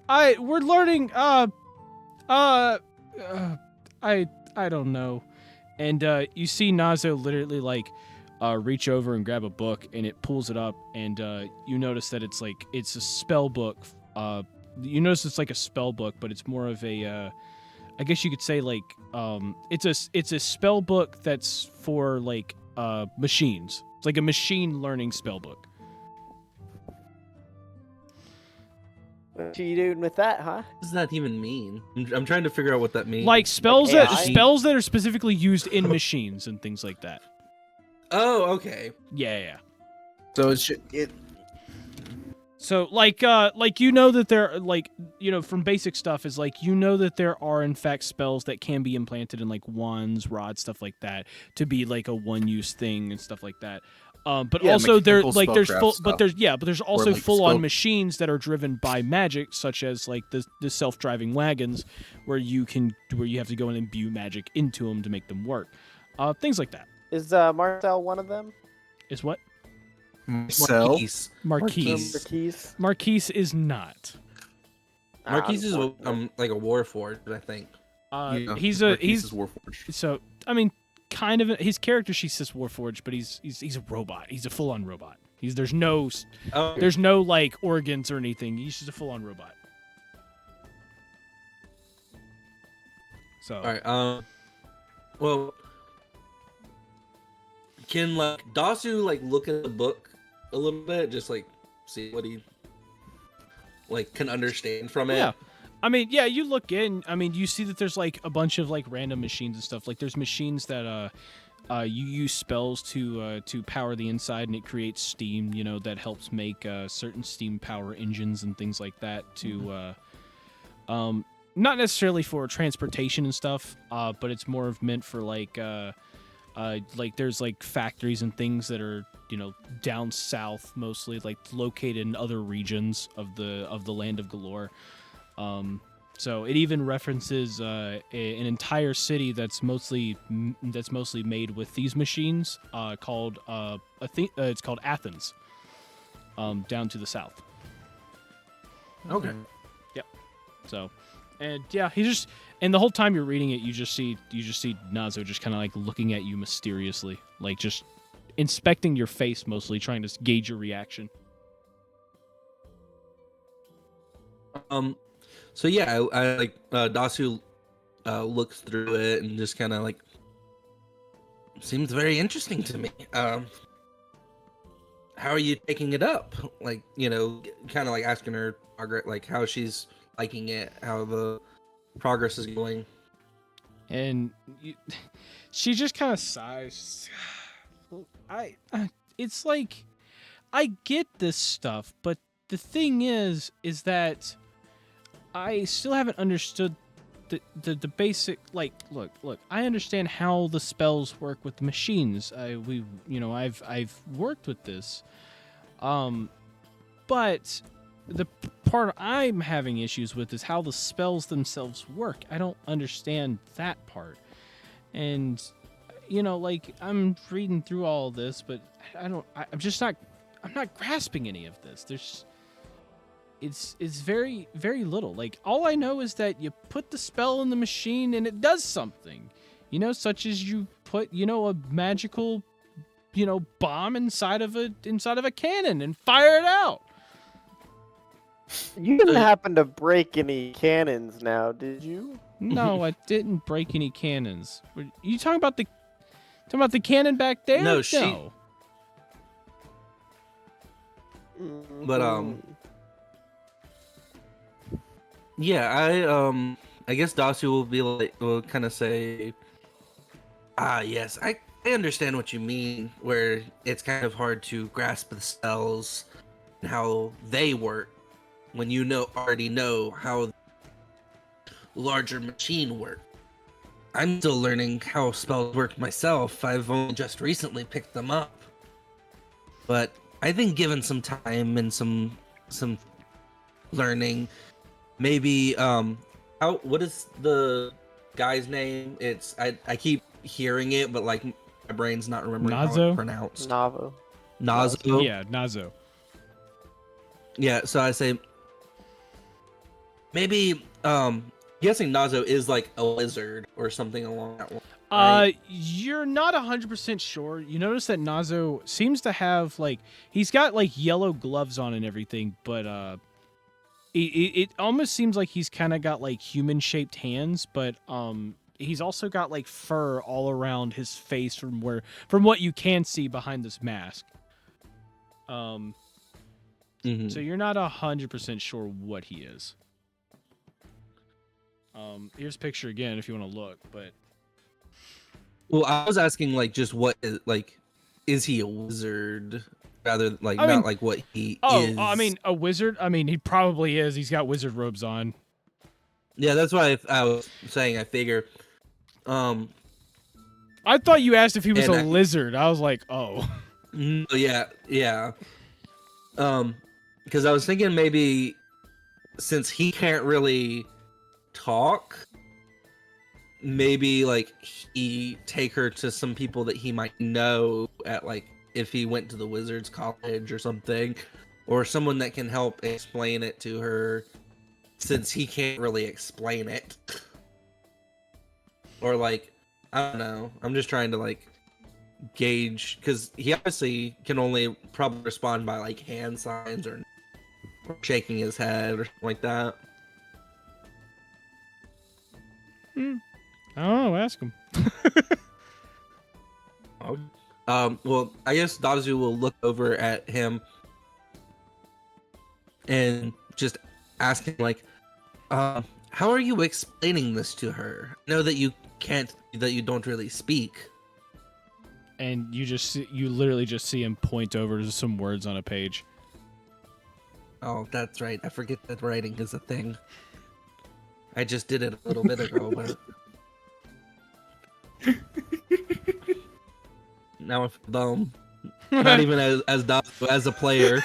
We're learning, I don't know, and you see Nazo literally reach over and grab a book, and it pulls it up, and you notice that it's a spell book. You notice it's a spell book, but it's more of a, I guess you could say it's a spell book that's for machines. It's like a machine learning spell book. What you doing with that, huh? What does that even mean? I'm trying to figure out what that means. Spells AI? spells that are specifically used in machines and things like that. Oh, okay. Yeah. so So that there from basic stuff is that there are in fact spells that can be implanted in wands, rods, stuff like that to be a one-use thing and stuff like that. But Yeah, also there mechanical there's spellcraft full stuff. but there's also Or, full-on spell- machines that are driven by magic, such as the self-driving wagons where you have to go in and imbue magic into them to make them work. Things like that. Is Marcel one of them? Is what? Marcel? Marquise. Marquise is not. Marquise is a warforged, I think. He's Warforged. so I mean, kind of his character sheet says Warforged, but he's a robot. He's a full-on robot. There's no organs or anything. He's just a full-on robot. So All right. Well, can Dasu look at the book a little bit, just see what he can understand from it? yeah. I mean, yeah, you look in. I mean, you see that there's a bunch of random machines and stuff. There's machines that you use spells to power the inside, and it creates steam. You know, that helps make certain steam power engines and things like that. Not necessarily for transportation and stuff, but it's more of meant for like there's like factories and things that are, you know, down south mostly, like located in other regions of the land of Galore. So it even references an entire city that's mostly made with these machines, called it's called Athens, down to the south. Okay. Yep. So, and yeah, and the whole time you're reading it, you just see Nazo just kind of like looking at you mysteriously, like just inspecting your face, mostly trying to gauge your reaction. So yeah, I like Dasu looks through it and just kind of like seems very interesting to me. How are you taking it up? Like, you know, kind of like asking her like how she's liking it, how the progress is going. And she just kind of sighs. It's like, I get this stuff, but the thing is that I still haven't understood the basic, like, look, I understand how the spells work with the machines. I've worked with this. But the part I'm having issues with is how the spells themselves work. I don't understand that part. And, you know, like, I'm reading through all of this, but I'm not grasping any of this. It's very, very little. Like, all I know is that you put the spell in the machine and it does something, you know, such as you put, you know, a magical, you know, bomb inside of a cannon and fire it out. You didn't happen to break any cannons now, did you? No, I didn't break any cannons. Were you talking about the cannon back there? No, But yeah, I guess Dasu will kind of say, yes, I understand what you mean, where it's kind of hard to grasp the spells and how they work when you already know how the larger machine work. I'm still learning how spells work myself. I've only just recently picked them up. But I think given some time and some learning, maybe what is the guy's name? It's I keep hearing it, but like my brain's not remembering how Nazo? it's pronounced. Nazo. Nazo. Yeah, Nazo. Yeah, so I say maybe guessing Nazo is like a lizard or something along that line. Right? You're not 100% sure. You notice that Nazo seems to have, like, he's got like yellow gloves on and everything, but it almost seems like he's kind of got like human shaped hands, but he's also got like fur all around his face from what you can see behind this mask. So you're not 100% sure what he is. Here's a picture again if you want to look, but Well, I was asking like just what is he a wizard rather like I not mean, like what he oh, is. I mean a wizard. I mean he probably is. He's got wizard robes on. Yeah, that's why I was saying I figure. I thought you asked if he was a And lizard. I was like, oh. Yeah. Because I was thinking maybe since he can't really talk, maybe like he take her to some people that he might know at like if he went to the Wizards College or something, or someone that can help explain it to her since he can't really explain it. Or like, I don't know. I'm just trying to like gauge because he obviously can only probably respond by like hand signs or shaking his head or something like that. I don't know. Ask him. Well, I guess Dazu will look over at him and just ask him like, how are you explaining this to her? I know that you don't really speak. and you literally just see him point over to some words on a page. Oh, that's right. I forget that writing is a thing. I just did it a little bit ago, but now I feel dumb. Not even as dumb as a player.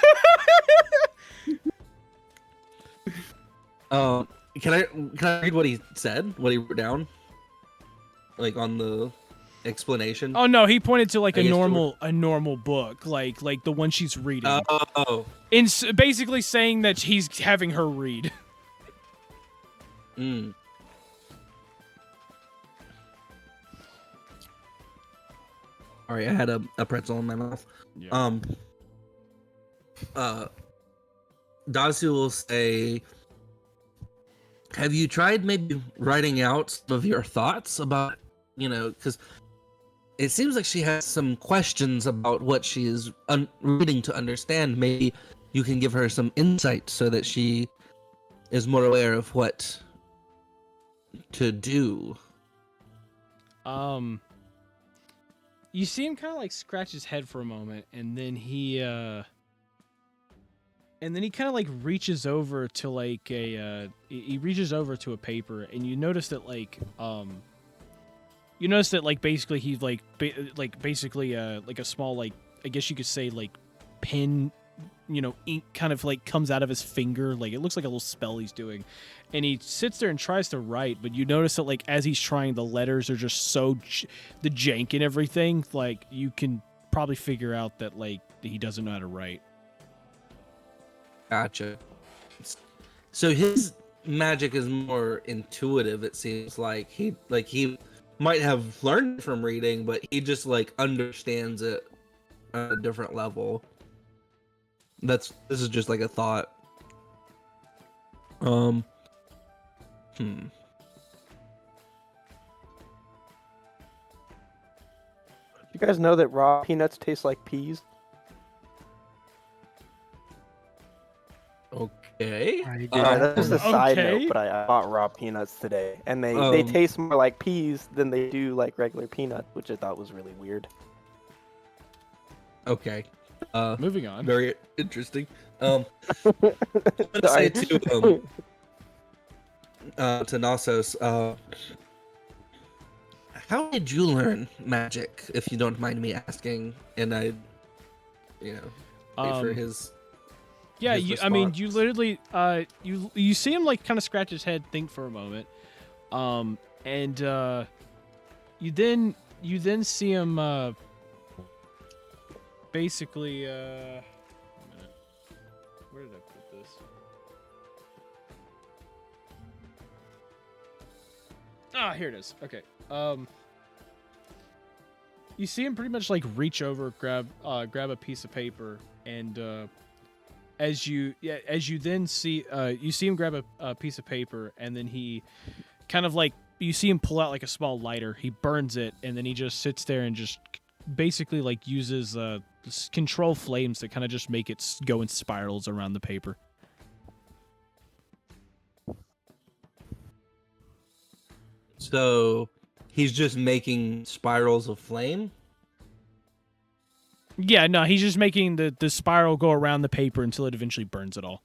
Can I read what he said? What he wrote down? Like on the explanation? Oh no, he pointed to like I a guess normal book, like the one she's reading. Oh. Basically saying that he's having her read. Mm. Sorry, I had a pretzel in my mouth. Yeah. Dasu will say, have you tried maybe writing out some of your thoughts about, because it seems like she has some questions about what she is reading to understand. Maybe you can give her some insight so that she is more aware of what to do. You see him kind of like scratch his head for a moment, and then he kind of like reaches over to like he reaches over to a paper, and you notice that basically he's like basically like a small, like, I guess you could say, like, pen, ink kind of like comes out of his finger, like it looks like a little spell he's doing, and he sits there and tries to write, but you notice that like as he's trying, the letters are just so the jank and everything, like you can probably figure out that like he doesn't know how to write. Gotcha. So his magic is more intuitive, it seems like. He might have learned from reading, but he just like understands it at a different level. This is just like a thought. You guys know that raw peanuts taste like peas? Okay. I did That's just a side Okay. note, but I bought raw peanuts today, and they taste more like peas than they do like regular peanuts, which I thought was really weird. Okay. Moving on. Very interesting. I'm gonna say to Nasos, how did you learn magic, if you don't mind me asking? And I, wait for his. Yeah, his I mean, response. you literally, you see him like kind of scratch his head, think for a moment, and you then see him basically. A minute. Where did I put this? Ah, here it is. Okay. You see him pretty much like reach over, grab a piece of paper, and as you then see you see him grab a piece of paper, and then he kind of like, you see him pull out like a small lighter, he burns it, and then he just sits there and just basically like uses control flames to kind of just make it go in spirals around the paper. So he's just making spirals of flame? Yeah, no, he's just making the spiral go around the paper until it eventually burns it all.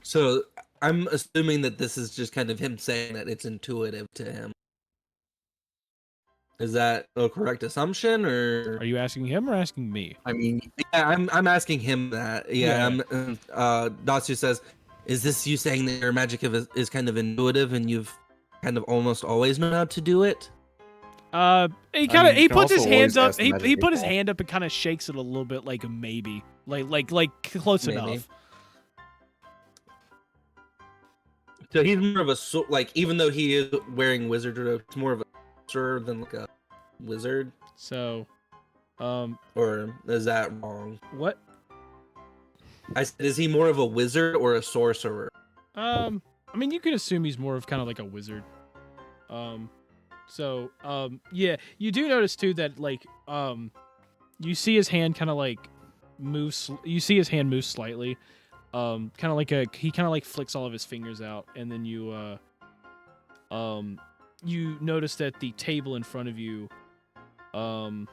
So I'm assuming that this is just kind of him saying that it's intuitive to him. Is that a correct assumption, or Are you asking him or asking me? I mean, yeah, I'm asking him that. Yeah, Yeah. Datsu says, is this you saying that your magic is kind of intuitive and you've kind of almost always known how to do it? He kind of you he can puts his also hands always up. ask the He magic put his people. hand up and kind of shakes it a little bit, like a maybe, like close Maybe. enough. So he's more of a like, even though he is wearing wizard robes, it's more of a sorcerer than like a wizard. So, Or is that wrong? what? I said, is he more of a wizard or a sorcerer? I mean, you could assume he's more of kind of like a wizard. Yeah, you do notice too that like, you see his hand kind of like moves. You see his hand move slightly. Kind of like he kind of like flicks all of his fingers out, and then you notice that the table in front of you, Let's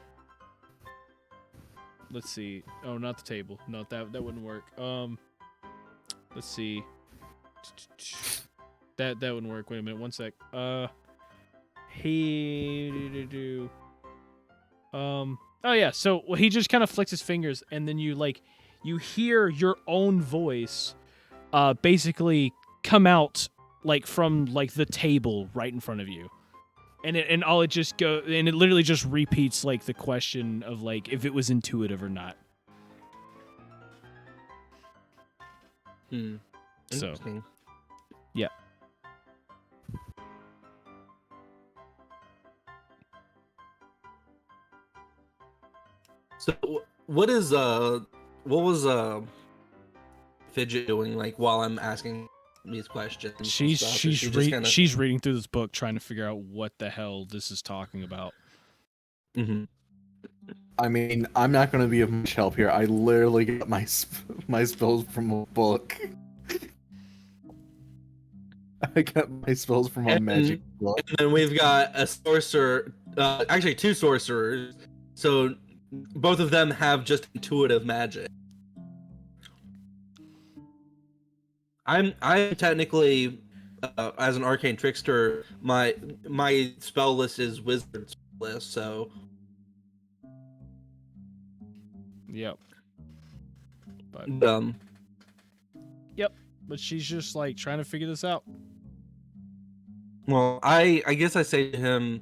see. Oh, not the table. No, that wouldn't work. Let's see. That wouldn't work. Wait a minute. One sec. Oh yeah. So he just kind of flicks his fingers, and then you hear your own voice, basically come out from the table right in front of you. And it literally just repeats the question of if it was intuitive or not. So, Interesting. yeah. So what was Fidget doing while I'm asking these questions? and stuff? Is she just kinda- She's reading through this book trying to figure out what the hell this is talking about. Mhm. I mean, I'm not going to be of much help here. I literally got my spells from a book. I got my spells from a And- magic book. And then we've got a sorcerer, actually two sorcerers. So both of them have just intuitive magic. I'm technically, as an arcane trickster, my spell list is wizard list. So Yep. But but she's just trying to figure this out. well, I guess I say to him,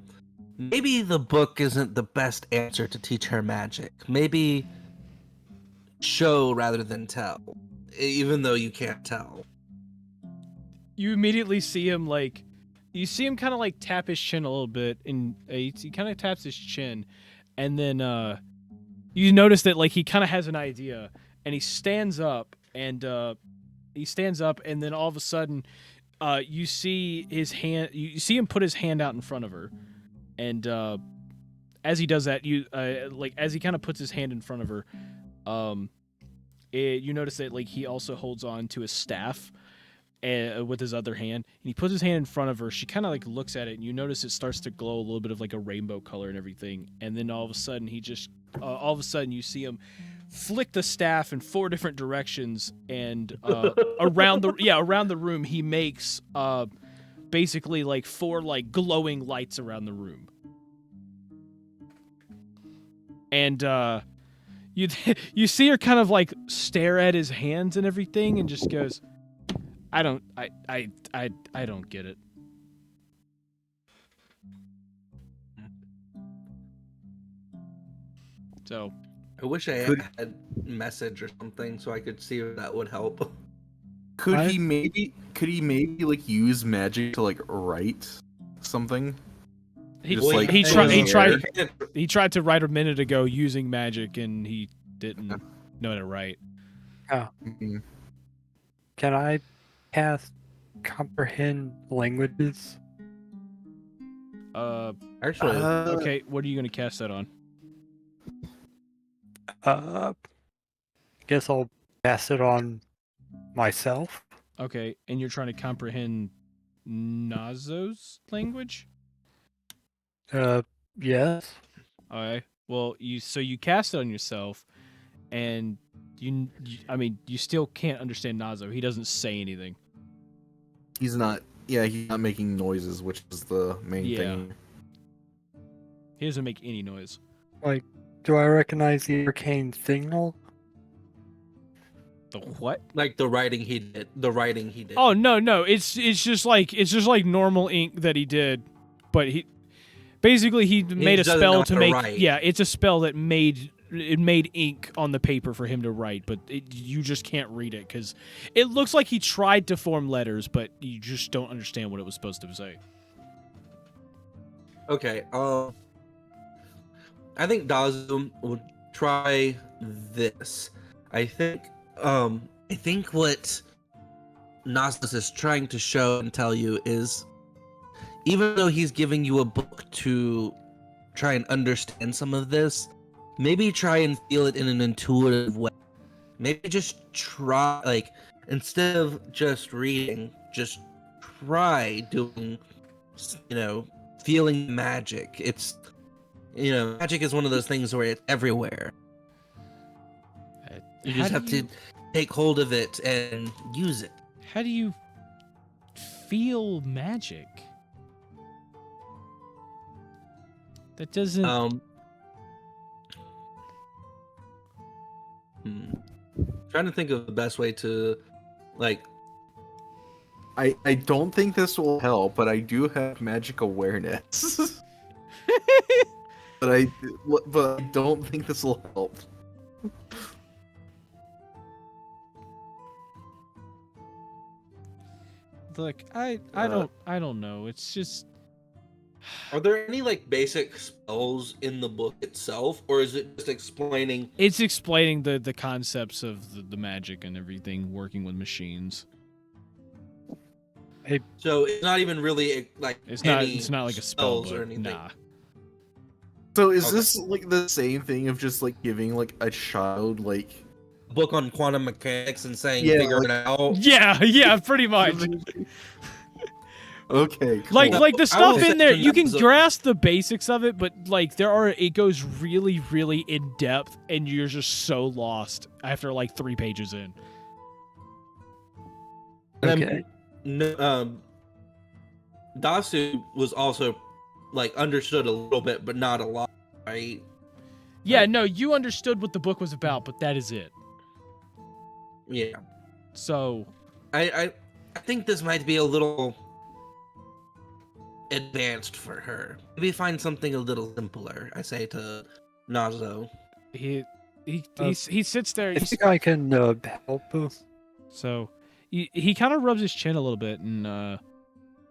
maybe the book isn't the best answer to teach her magic. Maybe show rather than tell, even though you can't tell. You immediately see him you see him kind of tap his chin a little bit, and he kind of taps his chin, and then you notice that he kind of has an idea, and he stands up, and then all of a sudden you see his hand, you see him put his hand out in front of her, and as he does that, you as he kind of puts his hand in front of her, you notice that he also holds on to his staff with his other hand, and he puts his hand in front of her. She kind of looks at it, and you notice it starts to glow a little bit of a rainbow color and everything. And then all of a sudden you see him flick the staff in 4 different directions, and around the room he makes basically 4 glowing lights around the room. And you see her kind of stare at his hands and everything, and just goes, I don't get it. So I wish I Could- had message or something so I could see if that would help. Could he maybe use magic to write something? he Just, he tried to write a minute ago using magic, and he didn't know how to write. Mhm. Can I cast comprehend languages? Actually, Okay, what are you gonna cast that on? Guess I'll cast it on myself. Okay, and you're trying to comprehend Nazo's language? Yes. Okay. Well, you cast it on yourself, and you still can't understand Nazo. He doesn't say anything. He's not making noises, which is the main thing. He doesn't make any noise. Do I recognize the arcane signal? The what? the writing he did. Oh no! It's just like normal ink that he did, but he made a just doesn't know spell how to to make. write. Yeah, it's a spell that made ink on the paper for him to write, but you just can't read it because it looks like he tried to form letters, but you just don't understand what it was supposed to say. Okay. I think Dazum would try this. I think what Gnostus is trying to show and tell you is, even though he's giving you a book to try and understand some of this, maybe try and feel it in an intuitive way. Maybe just try, instead of just reading, just try doing, feeling magic. You know, magic is one of those things where it's everywhere. You How just do have to take hold of it and use it. How do you feel magic? That doesn't. Trying to think of the best way to, like. I don't think this will help, but I do have magic awareness. but I don't think this will help. Look, I don't know. It's just. Are there any like basic spells in the book itself, or is it just explaining? It's explaining the concepts of the magic and everything, working with machines. So it's not even really like It's any not like a spell spells book. or anything. Nah. So is Okay. this like the same thing of just like giving like a child like Book on quantum mechanics and saying Yeah, figure like- it out. Yeah, pretty much. Okay, cool. Like the I stuff will in there, say you can that- grasp the basics of it, but like it goes really, really in depth, and you're just so lost after like 3 pages in. And Okay. Dasu was also like understood a little bit, but not a lot, right? Yeah, no, you understood what the book was about, but that is it. Yeah. So I think this might be a little advanced for her. Maybe find something a little simpler. I say to Nazo. he sits there. I think I can help. So he kind of rubs his chin a little bit, and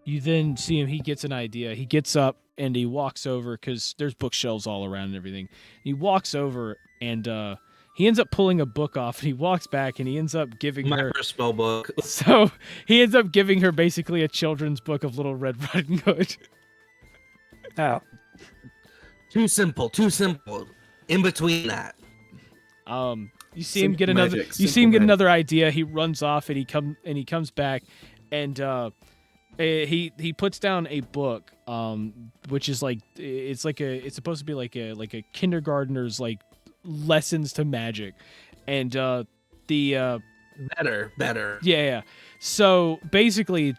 you then see him. He gets an idea. He gets up and he walks over because there's bookshelves all around and everything. He walks over and he ends up pulling a book off. And he walks back and he ends up giving My her. first spell book. So he ends up giving her basically a children's book of Little Red Riding Hood. Now, Too simple. Too simple. In between that. You see him get Simple another. magic, You see simple him get magic. another idea. He runs off and he comes back, and he puts down a book, which is like it's supposed to be like a kindergartner's like lessons to magic, and the Better. yeah. So basically,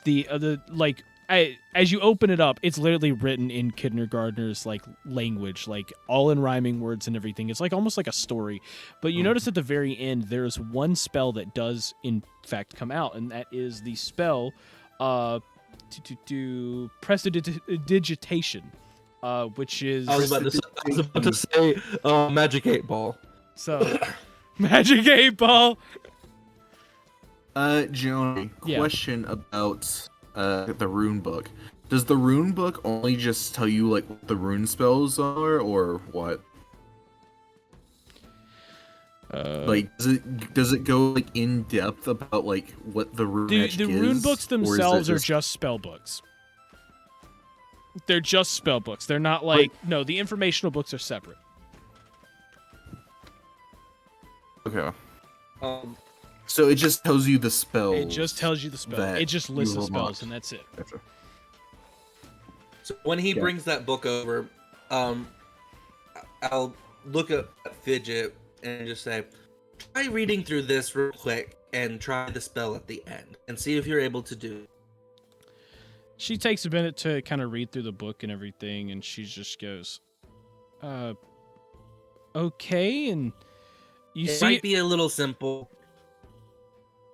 as you open it up, it's literally written in kindergartner's like language, like all in rhyming words and everything. It's like almost like a story. But you notice at the very end, there's one spell that does in fact come out, and that is the spell, to prestidigitation, which is I was about to say Magic 8 Ball. so magic 8 ball. Johnny, Yeah. question about the rune book. Does the rune book only just tell you like what the rune spells are, or what? Like, does it go like in depth about like what the rune The magic is, rune books or is it themselves are just spell books. They're just spell books. They're not like no. The informational books are separate. okay? Um, So it just tells you the spells. It just tells you the spell. that It just lists you the will spells, not. and that's it. Gotcha. So when he Yeah. brings that book over, I'll look at Fidget and just say, try reading through this real quick and try the spell at the end and see if you're able to do it. She takes a minute to kind of read through the book and everything, and she just goes, okay, and you It see might be a little simple.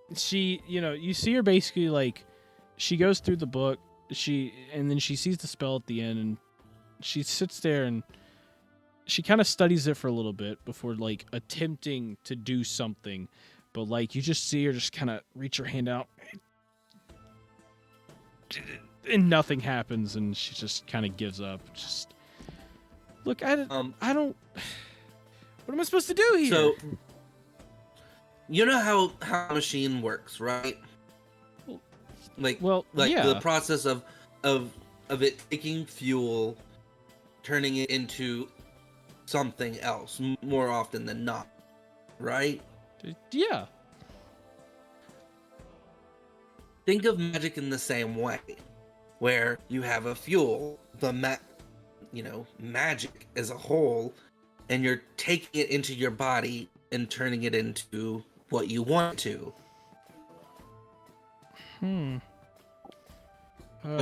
you see her basically like she goes through the book, and then she sees the spell at the end, and she sits there and she kind of studies it for a little bit before like attempting to do something, but like you just see her just kind of reach her hand out and nothing happens, and she just kind of gives up. Just look, I don't what am I supposed to do here? So, you know how a machine works, right? Like yeah. the process of it taking fuel, turning it into something else more often than not, right? Yeah. Think of magic in the same way, where you have a fuel, magic as a whole, and you're taking it into your body and turning it into what you want to. So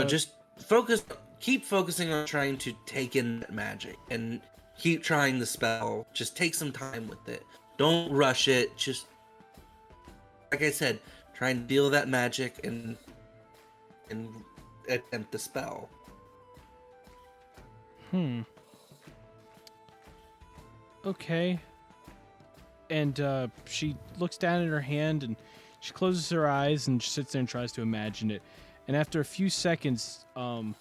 just keep focusing on trying to take in that magic and keep trying the spell. Just take some time with it. Don't rush it. Just, like I said, try and feel that magic and attempt the spell. Okay. And she looks down at her hand and she closes her eyes and she sits there and tries to imagine it. And after a few seconds, you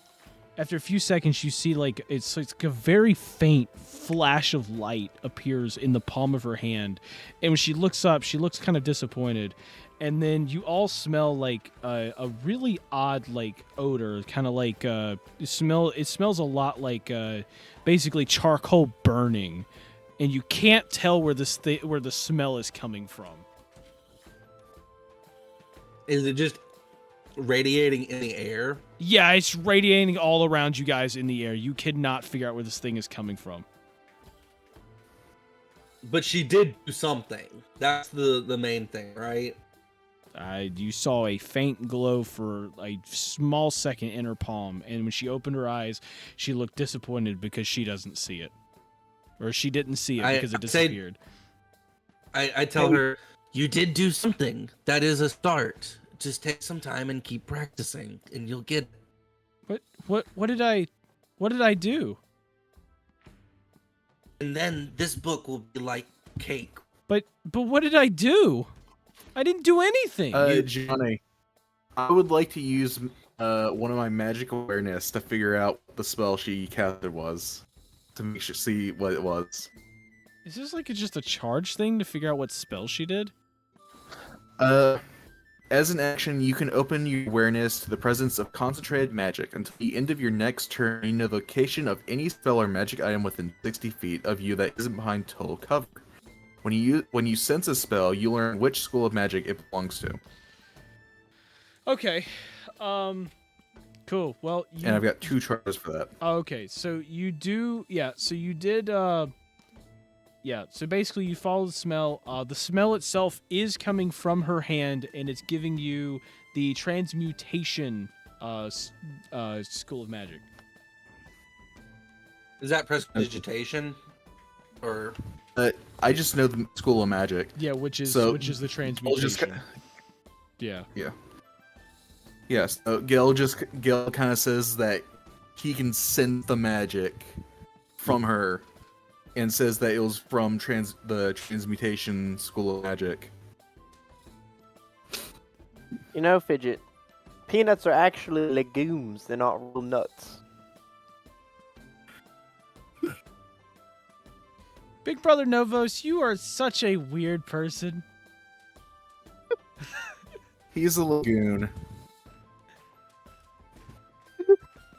see like it's like a very faint flash of light appears in the palm of her hand. And when she looks up, she looks kind of disappointed. And then you all smell like a really odd like odor, kind of like it smells a lot like basically charcoal burning. And you can't tell where where the smell is coming from. Is it just radiating in the air? Yeah, it's radiating all around you guys in the air. You cannot figure out where this thing is coming from. But she did do something. That's the main thing, right? You saw a faint glow for a small second in her palm, and when she opened her eyes, she looked disappointed because she doesn't see it. Or she didn't see it because it disappeared. I tell her, you did do something. That is a start. Just take some time and keep practicing, and you'll get it. What did I do? And then this book will be like cake. But what did I do? I didn't do anything. Johnny, I would like to use one of my magic awareness to figure out what the spell she casted was, to make sure see what it was. Is this like just a charge thing to figure out what spell she did? As an action, you can open your awareness to the presence of concentrated magic until the end of your next turn. You know the location of any spell or magic item within 60 feet of you that isn't behind total cover. When you sense a spell, you learn which school of magic it belongs to. Okay. Cool. Well, and I've got 2 charges for that. Okay, so you do. Yeah. So you did. Yeah. So basically, you follow the smell. The smell itself is coming from her hand, and it's giving you the transmutation school of magic. Is that prestidigitation, or? I just know the school of magic. Yeah, which is the transmutation. Yeah. Yeah. Yes. So Gil kind of says that he can sense the magic from her, and says that it was from the transmutation school of magic. You know, Fidget, peanuts are actually legumes. They're not real nuts. Big Brother Novos, you are such a weird person. He's a lagoon.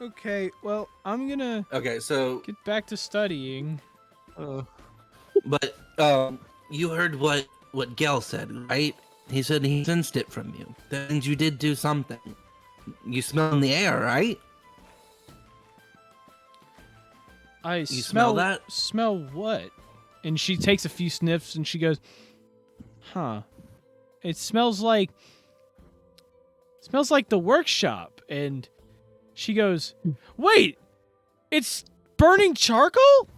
Okay, well, I'm gonna so get back to studying. But you heard what Gel said, right? He said he sensed it from you. That means you did do something. You smell in the air, right? You smell that? Smell what? And she takes a few sniffs and she goes, "Huh. It smells like the workshop." And she goes, "Wait. It's burning charcoal?"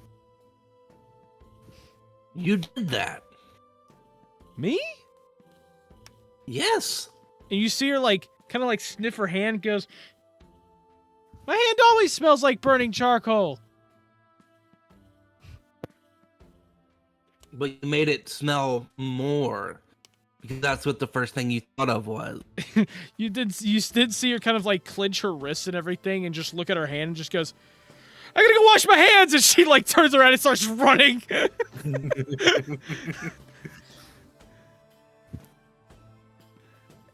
You did that. Me? Yes. And you see her kind of sniff her hand, goes, "My hand always smells like burning charcoal." But you made it smell more, because that's what the first thing you thought of was. You did see her kind of clench her wrists and everything and just look at her hand and just goes, "I gotta go wash my hands," and she turns around and starts running.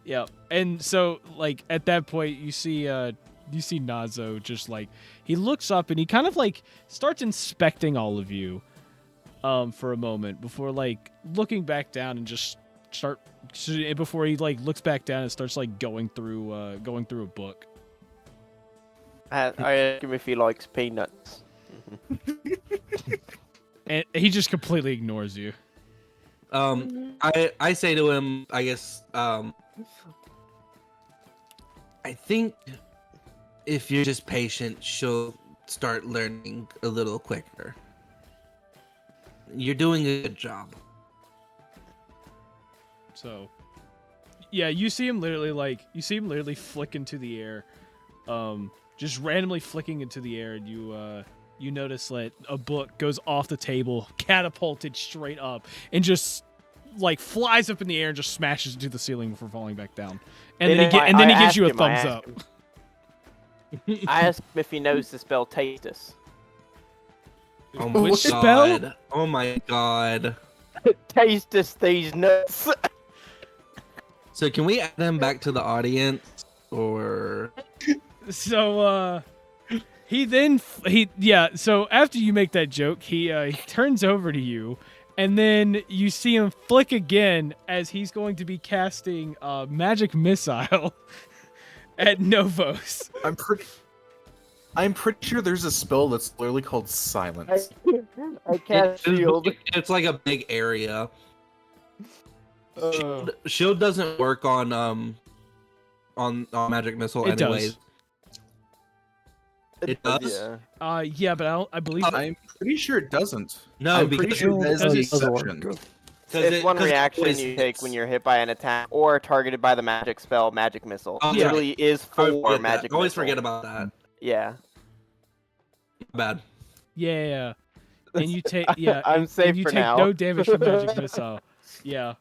Yeah, and so at that point you see Nazo just he looks up and he kind of starts inspecting all of you for a moment before looking back down and just before he looks back down and starts going through a book. I reckon if he likes peanuts. And he just completely ignores you. I say to him, I guess, I think if you're just patient, she'll start learning a little quicker. You're doing a good job. So, yeah, you see him literally flick into the air, just randomly flicking into the air, and you notice that a book goes off the table, catapulted straight up, and just like flies up in the air and just smashes into the ceiling before falling back down. And then he gives you a thumbs up. I asked him if he knows the spell Tastus. Oh my Which god. spell? Oh my god. Tastus these nuts. So can we add him back to the audience, or? So so after you make that joke, he turns over to you, and then you see him flick again as he's going to be casting magic missile at Novos. I'm pretty sure there's a spell that's literally called Silence. I cast shield. It's like a big area. Shield doesn't work on magic missile It anyways. does. It does? Yeah. Yeah, but I believe I'm pretty sure it doesn't. No, I'm because pretty sure that is does the it- exception. It's one reaction always you hits. take when you're hit by an attack or targeted by the magic spell Magic Missile. Oh, It yeah. literally is I always for forget magic that. I always missile. forget about that. Yeah. Bad. yeah. And you take I'm and safe you for take now. no damage from magic missile. Yeah.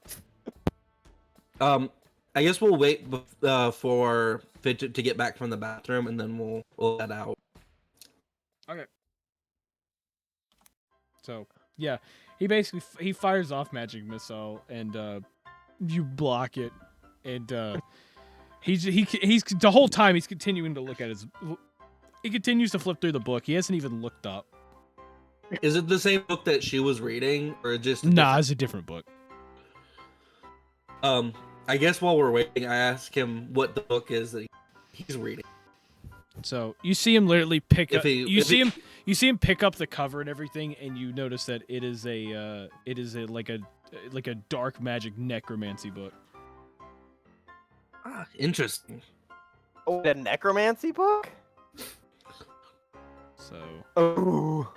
I guess we'll wait for Fidget to get back from the bathroom, and then we'll head out. Okay. So yeah, he fires off magic missile, and you block it, and he's the whole time he's continuing to look at his. He continues to flip through the book. He hasn't even looked up. Is it the same book that she was reading, or just a Nah, it's a different book. I guess while we're waiting, I ask him what the book is that he's reading. So you see him literally pick If up. he- You if see he- him. You see him pick up the cover and everything, and you notice that it is a like a dark magic necromancy book. Ah, interesting. Oh, the necromancy book? So Oh.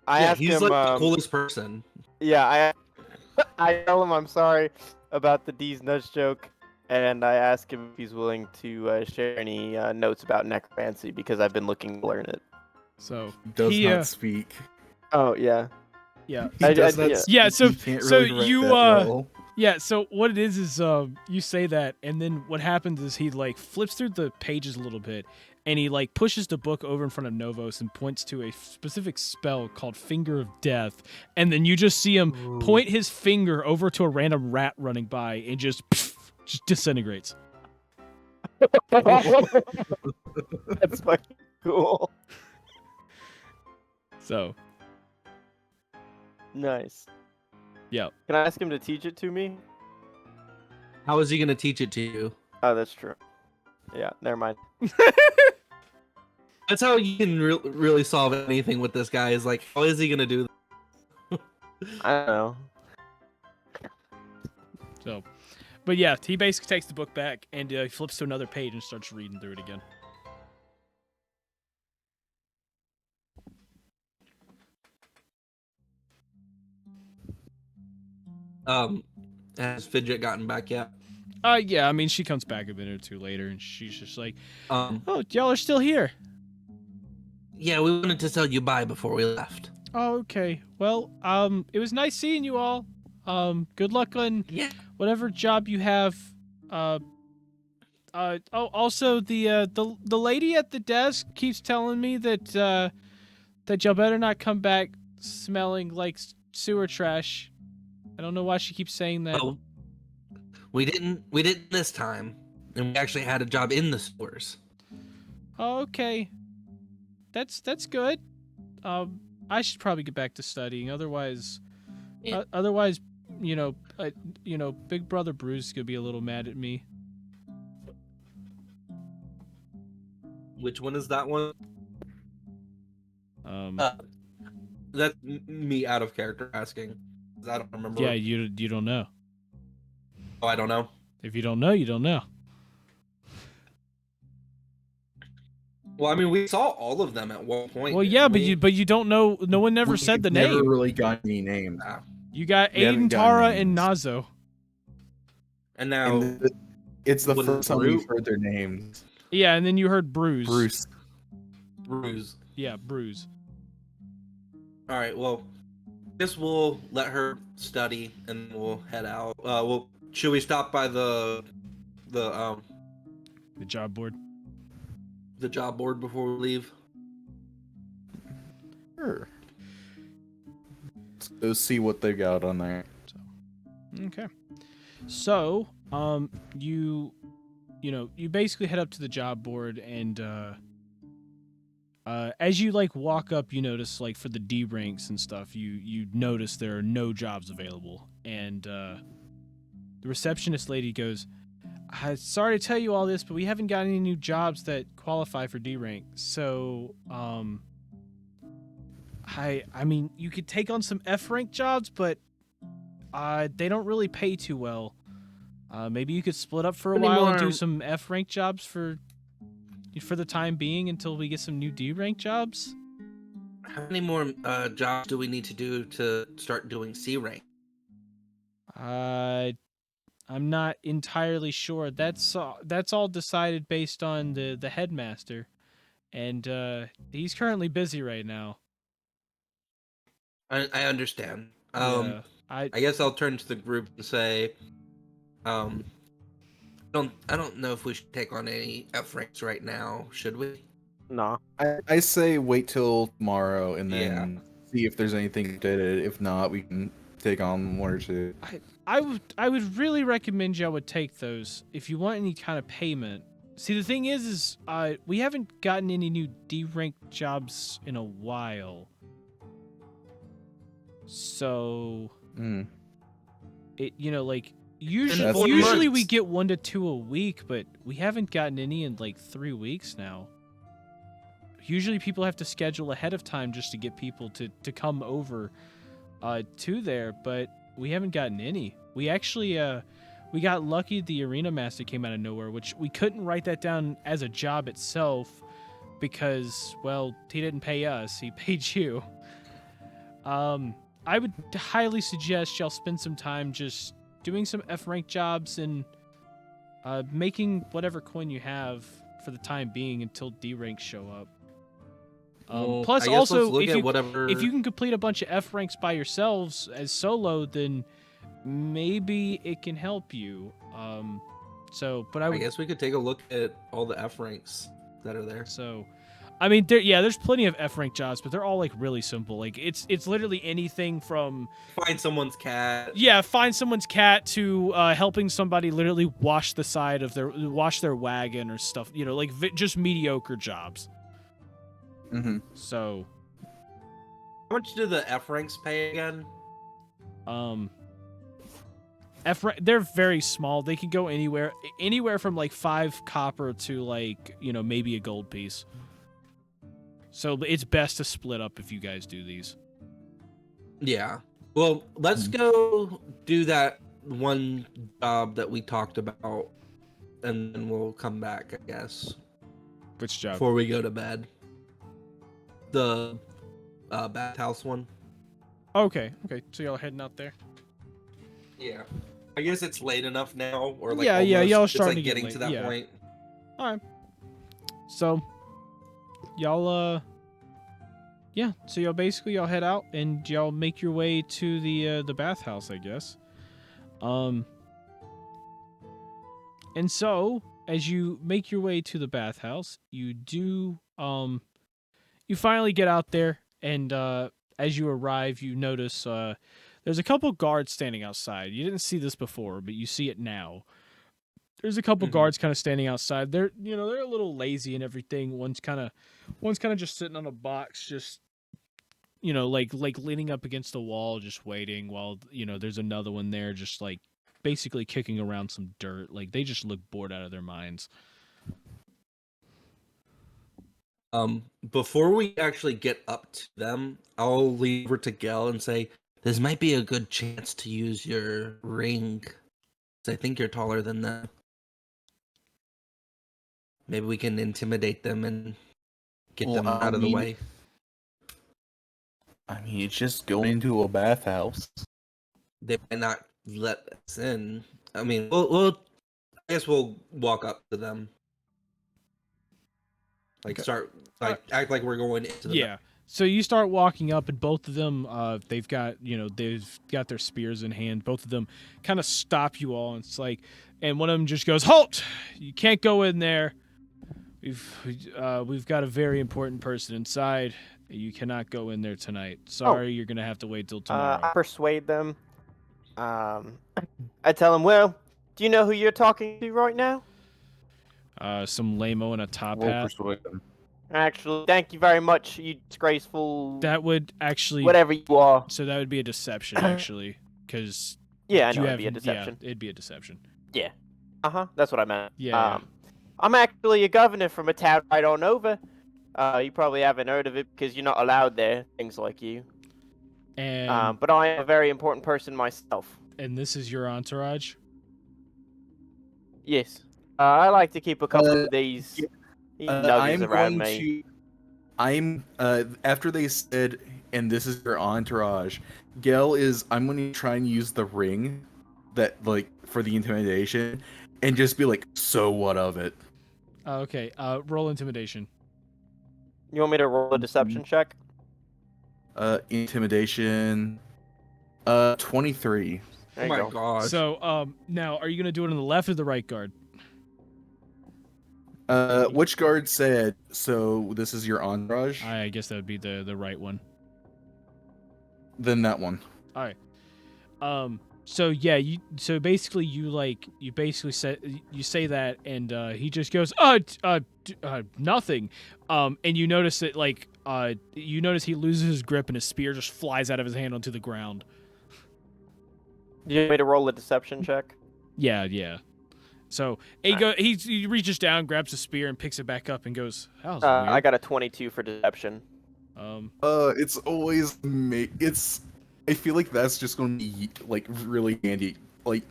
I Yeah, asked he's him. like the coolest person. Yeah, I tell him I'm sorry about the D's nuts joke, and I ask him if he's willing to share any notes about necromancy because I've been looking to learn it. so Does he, not speak. Oh yeah. yeah. He I- does I- not yeah. speak. Yeah, so- He can't so really write you, that well. Yeah, so what it is you say that, and then what happens is he like flips through the pages a little bit, and he like pushes the book over in front of Novos and points to a specific spell called Finger of Death, and then you just see him point his finger over to a random rat running by and just disintegrates. That's fucking cool. So Nice. yeah, Can I ask him to teach it to me? How is he gonna teach it to you? Oh, that's true. Yeah, never mind. That's how you can really solve anything with this guy. Is like, how is he gonna do that? I don't know. so, but yeah, he basically takes the book back and he flips to another page and starts reading through it again. Has Fidget gotten back yet? Yeah, I mean she comes back a minute or two later and she's just like, Um, "Oh, y'all are still here." yeah, we wanted to tell you bye before we left. Oh, okay. Well, it was nice seeing you all. Good luck on Yeah. whatever job you have. Also the lady at the desk keeps telling me that that y'all better not come back smelling like sewer trash. I don't know why she keeps saying that. Oh, we didn't this time, and we actually had a job in the stores. Oh, okay. That's good. I should probably get back to studying. Otherwise, Yeah. Big Brother Bruce is gonna be a little mad at me. Which one is that one? That's me out of character asking. 'Cause I don't remember. Yeah, you don't know. Oh, I don't know. If you don't know, you don't know. Well, I mean, we saw all of them at one point. Well, didn't yeah, we? but you don't know. No one never said the Never name. really got any names. Ah. You got We haven't Aiden, gotten Tara, names. and Nazo. And now And it's the Was first it time Brute? we've heard their names. Yeah, and then you heard Bruise. Bruce. Bruise. Yeah, Bruise. All right. Well, guess we'll let her study and we'll head out. Well, should we stop by the The job board. job board before we leave? Sure. Let's go see what they got on there. Okay. So, you basically head up to the job board, and as you like walk up, you notice like for the D ranks and stuff, you notice there are no jobs available, and the receptionist lady goes, "I'm sorry to tell you all this, but we haven't got any new jobs that qualify for D rank. So, I mean, you could take on some F rank jobs, but they don't really pay too well. Maybe you could split up for a Any while and do more- some F rank jobs for the time being until we get some new D rank jobs." How many more jobs do we need to do to start doing C rank? I'm not entirely sure. That's all decided based on the headmaster, and he's currently busy right now. I understand. Yeah, I guess I'll turn to the group and say, I don't know if we should take on any F ranks right now. Should we? Nah. I say wait till tomorrow and then see if there's anything updated. If not, we can take on one or two. I would really recommend y'all would take those if you want any kind of payment. See, the thing is we haven't gotten any new D rank jobs in a while. So it like usually 4 we months. get 1 to 2 a week, but we haven't gotten any in like 3 weeks now. Usually people have to schedule ahead of time just to get people to come over to there, but we haven't gotten any. We actually we got lucky the arena master came out of nowhere, which we couldn't write that down as a job itself because, well, he didn't pay us, he paid you. I would highly suggest y'all spend some time just doing some F rank jobs and making whatever coin you have for the time being until D ranks show up. Well, Plus, I guess also, let's look if at you whatever... if you can complete a bunch of F ranks by yourselves as solo, then maybe it can help you. But I guess we could take a look at all the F ranks that are there. So, I mean, there's plenty of F rank jobs, but they're all like really simple. Like it's literally anything from Find someone's cat. find someone's cat to helping somebody literally wash their wagon or stuff. Like just mediocre jobs. Mm-hmm. So, How much do the F ranks pay again? they're very small. They can go anywhere from like 5 copper to like maybe a gold piece. So it's best to split up if you guys do these. Yeah. Well, let's go do that one job that we talked about, and then we'll come back, I guess, Which job? before we go to bed. The bathhouse one. Okay. So y'all heading out there? Yeah. I guess it's late enough now, or like Yeah, almost, y'all it's starting like to get getting late, to that yeah. point. All right. So y'all basically y'all head out and y'all make your way to the bathhouse, I guess. And so as you make your way to the bathhouse, you do you finally get out there, and as you arrive, you notice there's a couple guards standing outside. You didn't see this before, but you see it now. There's a couple guards kind of standing outside. They're they're a little lazy and everything. One's kind of just sitting on a box, just like leaning up against the wall, just waiting. While there's another one there, just like basically kicking around some dirt. Like they just look bored out of their minds. Before we actually get up to them, I'll leave over to Gel and say, this might be a good chance to use your ring. 'Cause I think you're taller than them. Maybe we can intimidate them and get them out of the way. I mean, it's just going into a bathhouse. They might not let us in. I mean, we'll I guess we'll walk up to them. Like act like we're going into the Yeah. So you start walking up, and both of them, they've got their spears in hand. Both of them kind of stop you all, and it's like, and one of them just goes, "Halt! You can't go in there. We've got a very important person inside. You cannot go in there tonight. Sorry, you're gonna have to wait till tomorrow." I persuade them. I tell them, well, do you know who you're talking to right now? Some lame-o in a top We'll hat. persuade them. Actually, thank you very much, you disgraceful... That would actually, whatever you are. so that would be a deception, actually, because Yeah, I know it'd be a deception. Yeah, it'd be a deception. That's what I meant. Yeah. I'm actually a governor from a town right on over. You probably haven't heard of it because you're not allowed there, things like you. And But I am a very important person myself. and this is your entourage. Yes. I like to keep a couple of these nuggies around me. After they said, and this is your entourage, I'm going to try and use the ring that, like, for the intimidation, and just be like, so what of it? Okay. Roll intimidation. You want me to roll a deception check? Intimidation, 23. There Oh you my go. gosh. So, now, are you gonna do it on the left or the right guard? Which guard said, so this is your entourage? I guess that would be the right one. Then that one. All right. So yeah, you basically say that, and he just goes, nothing. And you notice that he loses his grip and his spear just flies out of his hand onto the ground. Do you want me to roll a deception check? Yeah. So he reaches down, grabs a spear, and picks it back up and goes, "That was weird." I got a 22 for deception. It's always I feel like that's just going to be, like, really handy. Like,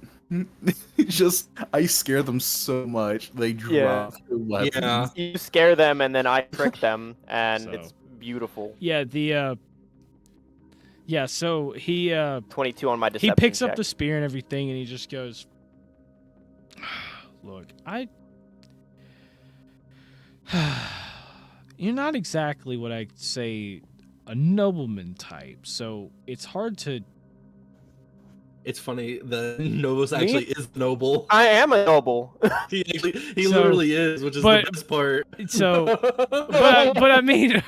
I scare them so much, they drop their weapons. Yeah. You scare them, and then I trick them, and So- it's beautiful. Yeah, so he 22 on my he deception picks up check. the spear and everything, and he just goes, "Look, you're not exactly what I'd say a nobleman type, so it's hard to." It's funny. The Novos actually is noble. I am a noble. He So- literally is, which is but- the best part. So, but I mean,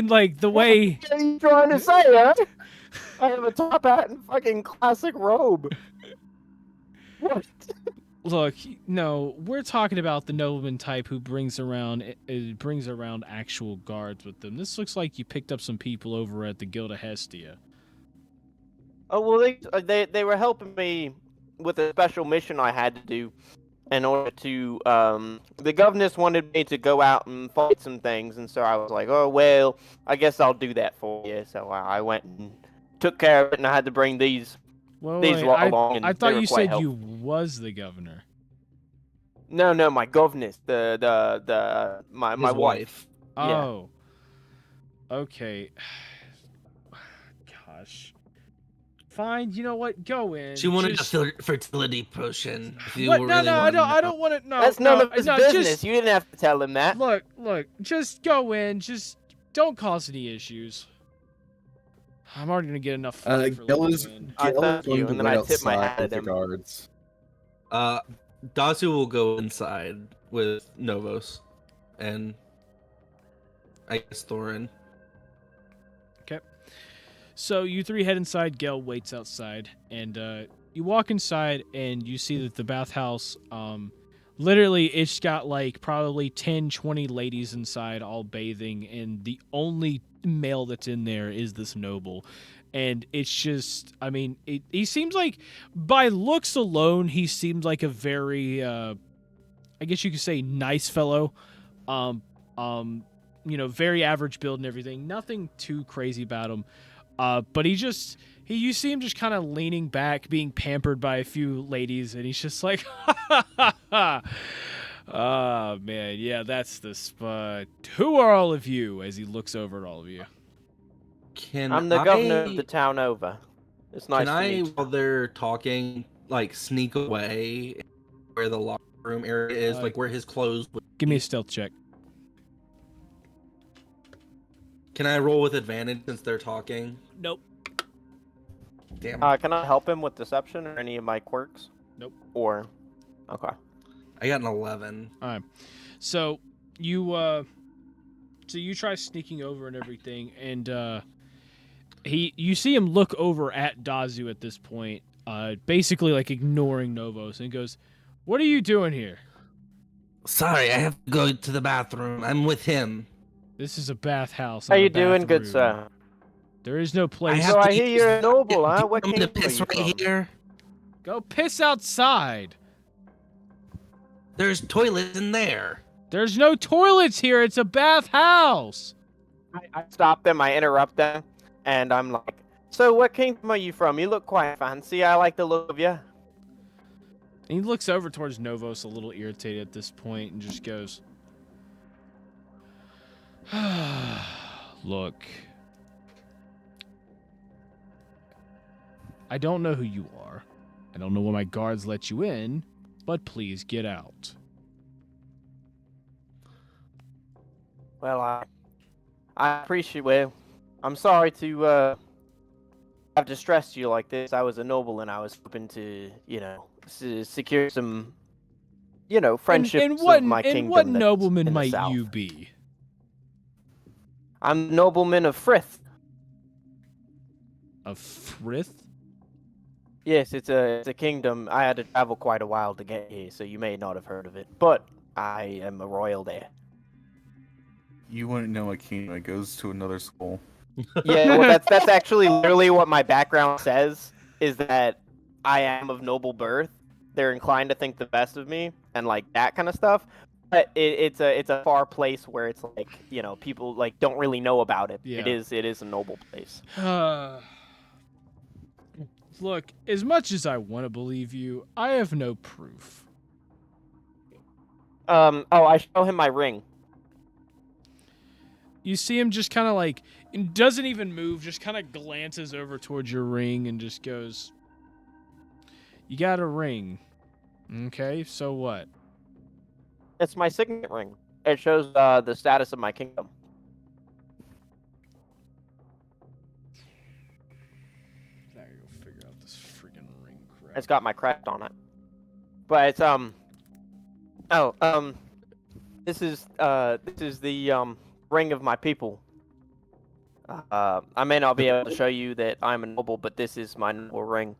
like the way. What are you trying to say, huh? I have a top hat and fucking classic robe. What? Look, no, we're talking about the nobleman type who brings around actual guards with them. This looks like you picked up some people over at the Guild of Hestia. Oh well, they were helping me with a special mission I had to do in order to the governess wanted me to go out and fight some things, and so I was like, oh well, I guess I'll do that for you. So I went and took care of it, and I had to bring these Well, these along. And I they thought were you quite said helpful. you was the governor. No, my governess, my His wife. Yeah. Oh. Okay. Gosh. Fine. You know what? Go in. She wanted Just- a fertility potion. If you What? really No, wanted I to don't. I know. don't want to. No. That's none no, of his no, business. Just, You didn't have to tell him that. look. Just go in. Just don't cause any issues. I'm already gonna get enough flack for Gil is leaving. I Gil is thank going you, to and then wait I tip my outside hat at with the him. guards. Dasu will go inside with Novos and I guess Thorin. So you three head inside. Gel waits outside, and you walk inside, and you see that the bathhouse, literally, it's got like probably 10, 20 ladies inside, all bathing, and the only male that's in there is this noble. And it's just, I mean, he seems like, by looks alone, he seems like a very, I guess you could say, nice fellow. very average build and everything. Nothing too crazy about him. But you see him just kind of leaning back, being pampered by a few ladies, and he's just like, oh, man, yeah, that's the spot. Who are all of you? As he looks over at all of you. I'm the governor of the town over. It's nice Can to I, meet. while they're talking, like sneak away where the locker room area is, like where his clothes would Give me be? a stealth check. Can I roll with advantage since they're talking? Nope. Damn. Can I help him with deception or any of my quirks? Nope. Or, okay. I got an 11. All right. So you try sneaking over and everything, and you see him look over at Dazu at this point, basically like ignoring Novos, and he goes, "What are you doing here?" Sorry, I have to go to the bathroom. I'm with him. This is a bathhouse. How not a you doing, good bathroom. sir? There is no place. have So to I hear use you're a noble, huh? Do you What want me to kingdom are piss you right from? here? Go piss outside. There's toilets in there. There's no toilets here. It's a bathhouse. I stop them, I interrupt them, and I'm like, so what kingdom are you from? You look quite fancy. I like the look of you. And he looks over towards Novos, a little irritated at this point, and just goes, "Look, I don't know who you are. I don't know why my guards let you in, but please get out." Well, I appreciate. Well, I'm sorry to have distressed you like this. I was a noble, and I was hoping to, secure some, friendships And what, of my and kingdom. what that's nobleman in the might south. you be? I'm the nobleman of Frith. A Frith? Yes, it's a kingdom. I had to travel quite a while to get here, so you may not have heard of it. But I am a royal there. You wouldn't know a king that goes to another school. Yeah, well, that's actually literally what my background says, is that I am of noble birth. They're inclined to think the best of me and like that kind of stuff. But it's a far place where it's like, people like don't really know about it. Yeah. It is a noble place. Look, as much as I want to believe you, I have no proof. I show him my ring. You see him just kind of like, and doesn't even move, just kind of glances over towards your ring and just goes, "You got a ring. Okay, so what?" It's my signet ring. It shows the status of my kingdom. I gotta go figure out this freaking ring crap. It's got my crest on it. But it's this is the ring of my people. I may not be able to show you that I'm a noble, but this is my noble ring.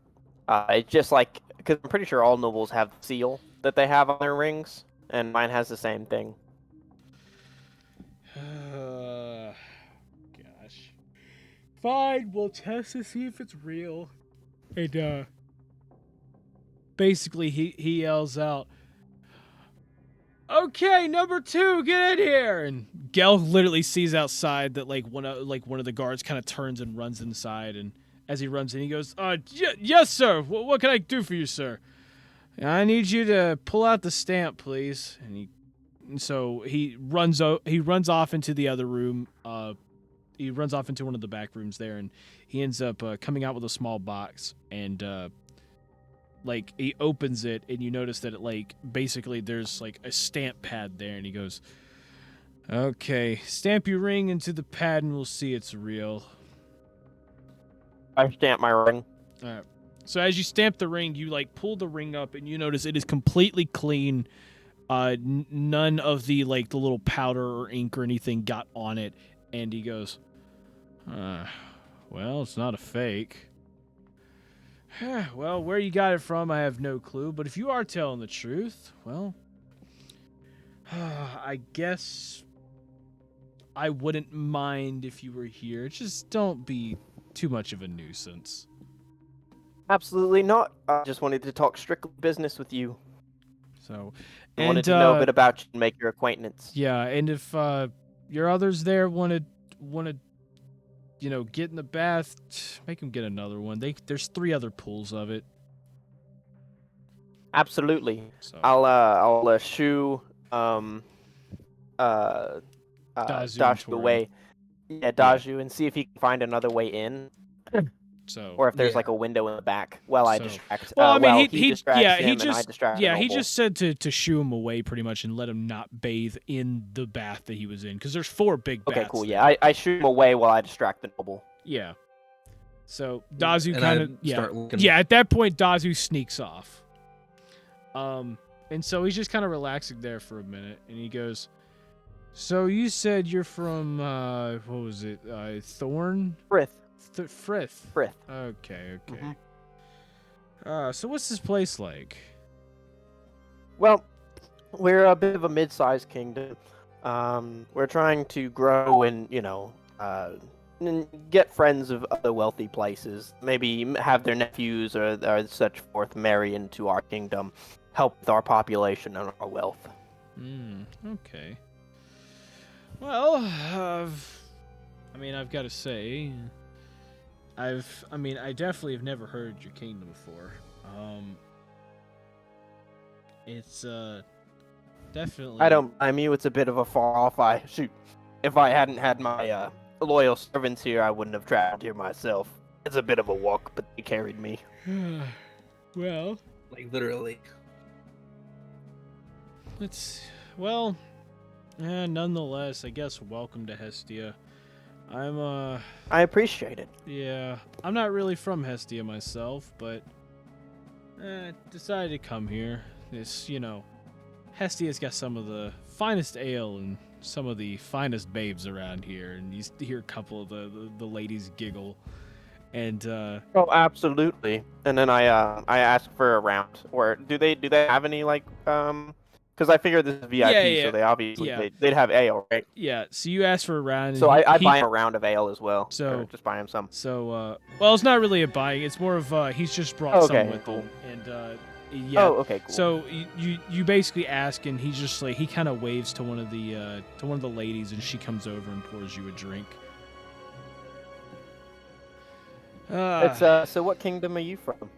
It's just like, because I'm pretty sure all nobles have the seal that they have on their rings, and mine has the same thing. Gosh. Fine, we'll test to see if it's real. And basically he yells out, "Okay, number 2, get in here!" And Gel literally sees outside that one of the guards kind of turns and runs inside, and as he runs in, he goes, yes, sir. What can I do for you, sir?" "I need you to pull out the stamp, please." And so he runs off into the other room. He runs off into one of the back rooms there, and he ends up coming out with a small box, and he opens it, and you notice that it basically there's a stamp pad there, and he goes, "Okay, stamp your ring into the pad, and we'll see it's real." I stamp my ring. All right. So as you stamp the ring, you pull the ring up, and you notice it is completely clean. None of the the little powder or ink or anything got on it. And he goes, "Well, it's not a fake." "Well, where you got it from, I have no clue. But if you are telling the truth, well, I guess I wouldn't mind if you were here. Just don't be too much of a nuisance." Absolutely not. I just wanted to talk strictly business with you. So, I wanted to know a bit about you and make your acquaintance. yeah, and if your others there want to, get in the bath, make them get another one. There's 3 other pools of it. Absolutely. So I'll shoo Dazu and Dashu Torin. away. Yeah, Daju, and see if he can find another way in, So or if there's Yeah. like a window in the back. While I So- distract. Well, I mean, well, he distracts yeah, him, he and I just distract yeah, he Noble. just said to shoo him away pretty much and let him not bathe in the bath that he was in because there's 4 big baths. Okay, cool. there. Yeah, I shoot him away while I distract the noble. Yeah. So Dazu And kind I of start looking. yeah. At that point, Dazu sneaks off. And so he's just kind of relaxing there for a minute, and he goes, "So you said you're from what was it? Thorn? Frith. Frith. Frith. Okay. Mhm. So what's this place like? Well, we're a bit of a mid-sized kingdom. We're trying to grow and, get friends of other wealthy places. Maybe have their nephews or such forth marry into our kingdom, help with our population and our wealth. Okay. Well, I've got to say, I definitely have never heard your kingdom before. It's definitely. I don't blame you. It's a bit of a far off. If I hadn't had my loyal servants here, I wouldn't have traveled here myself. It's a bit of a walk, but they carried me. Well, Like literally. nonetheless, I guess welcome to Hestia. I appreciate it. Yeah, I'm not really from Hestia myself, but decided to come here. Hestia's got some of the finest ale and some of the finest babes around here, and you hear a couple of the ladies giggle, and Oh, absolutely. And then I ask for a round. Or do they have any because I figure this is VIP, Yeah. so they obviously Yeah. they'd have ale, right? yeah. So you ask for a round, and So I he- buy him a round of ale as well. So- Or just buy him some. So well, it's not really a buying. It's more of he's just brought some Okay, with cool. him, and yeah. Oh, okay, cool. So you basically ask, and he's just like he kind of waves to one of the ladies, and she comes over and pours you a drink. It's so what kingdom are you from?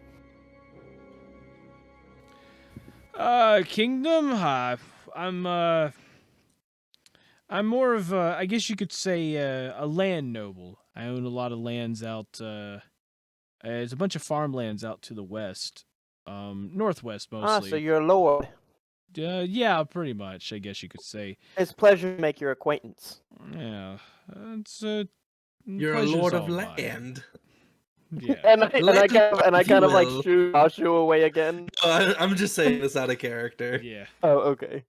Kingdom. I'm more of I guess you could say a land noble. I own a lot of lands out. There's a bunch of farmlands out to the west, northwest mostly. So you're a lord. Yeah, pretty much. I guess you could say. It's a pleasure to make your acquaintance. Yeah, it's You're a pleasure's lord of all mine. land. Yeah. And I If you kind of like will. shoo Joshua away again. I'm just saying this out of character. Yeah. Oh, okay.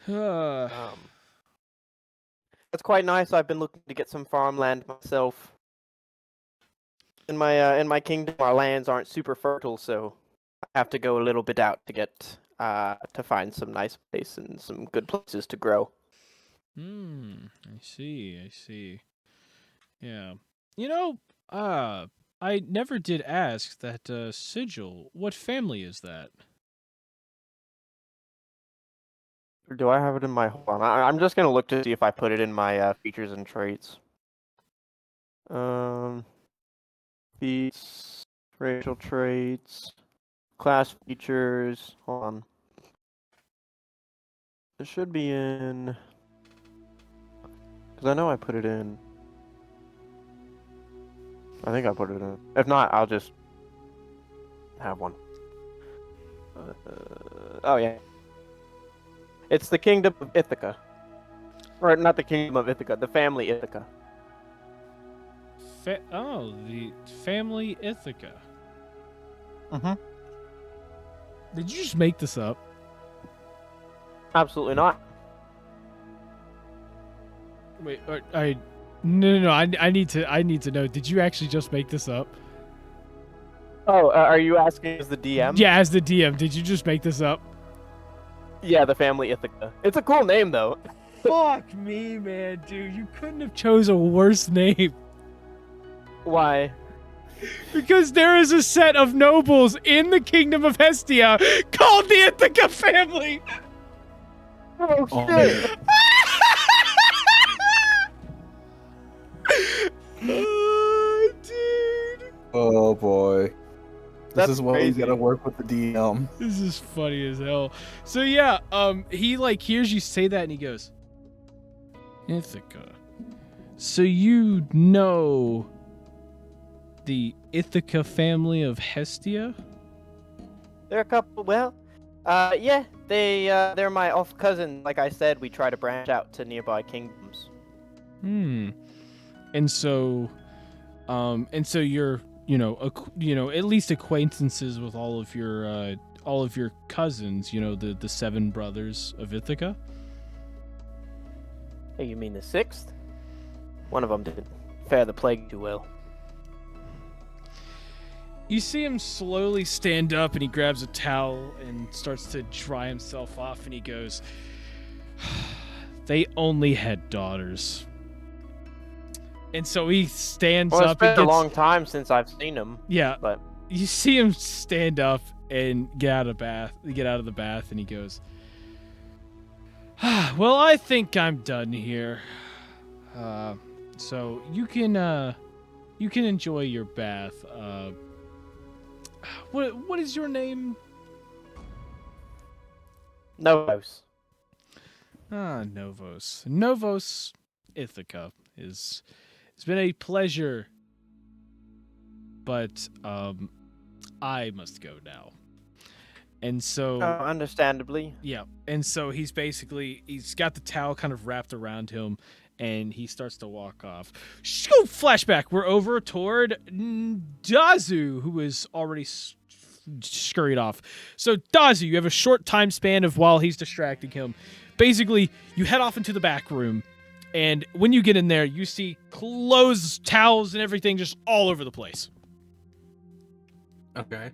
Uh, That's quite nice. I've been looking to get some farmland myself. In my kingdom, our lands aren't super fertile, so I have to go a little bit out to get to find some nice place and some good places to grow. I see. Yeah. I never did ask that sigil. What family is that? Do I have it in my? Hold on, I'm just gonna look to see if I put it in my features and traits. Feats, racial traits, class features. Hold on. It should be in. Because I know I put it in. I think I put it in. If not, I'll just have one. Oh, yeah. It's the Kingdom of Ithaca. Or not the Kingdom of Ithaca, the family Ithaca. The family Ithaca. Mhm. Did you just make this up? Absolutely not. Wait, no. I need to know. Did you actually just make this up? Oh, are you asking as the DM? Yeah, as the DM, did you just make this up? Yeah, the family Ithaca. It's a cool name, though. Fuck me, man, dude. You couldn't have chose a worse name. Why? Because there is a set of nobles in the Kingdom of Hestia called the Ithaca family. Oh, Oh, shit! Oh boy. That's This is why crazy. you gotta work with the DM. This is funny as hell. So yeah, he like hears you say that and he goes, Ithaca. So you know the Ithaca family of Hestia? They're a couple. Well, yeah, they're my off cousin. Like I said, we try to branch out to nearby kingdoms. And so you're, at least acquaintances with all of your cousins, the seven brothers of Ithaca. Hey, you mean the sixth? One of them didn't fare the plague too well. You see him slowly stand up and he grabs a towel and starts to dry himself off and he goes, they only had daughters. And so he stands Well, it's up been and gets, a long time since I've seen him. yeah, But you see him stand up and get out of the bath and he goes, well, I think I'm done here. So you can enjoy your bath. What is your name? Novos. Novos. Novos Ithaca it's been a pleasure, but I must go now. And so Understandably. yeah, and so he's got the towel kind of wrapped around him and he starts to walk off. Flashback. We're over toward Dazu, who is already scurried off. So Dazu, you have a short time span of while he's distracting him. Basically, you head off into the back room, and when you get in there, you see clothes, towels, and everything just all over the place. Okay.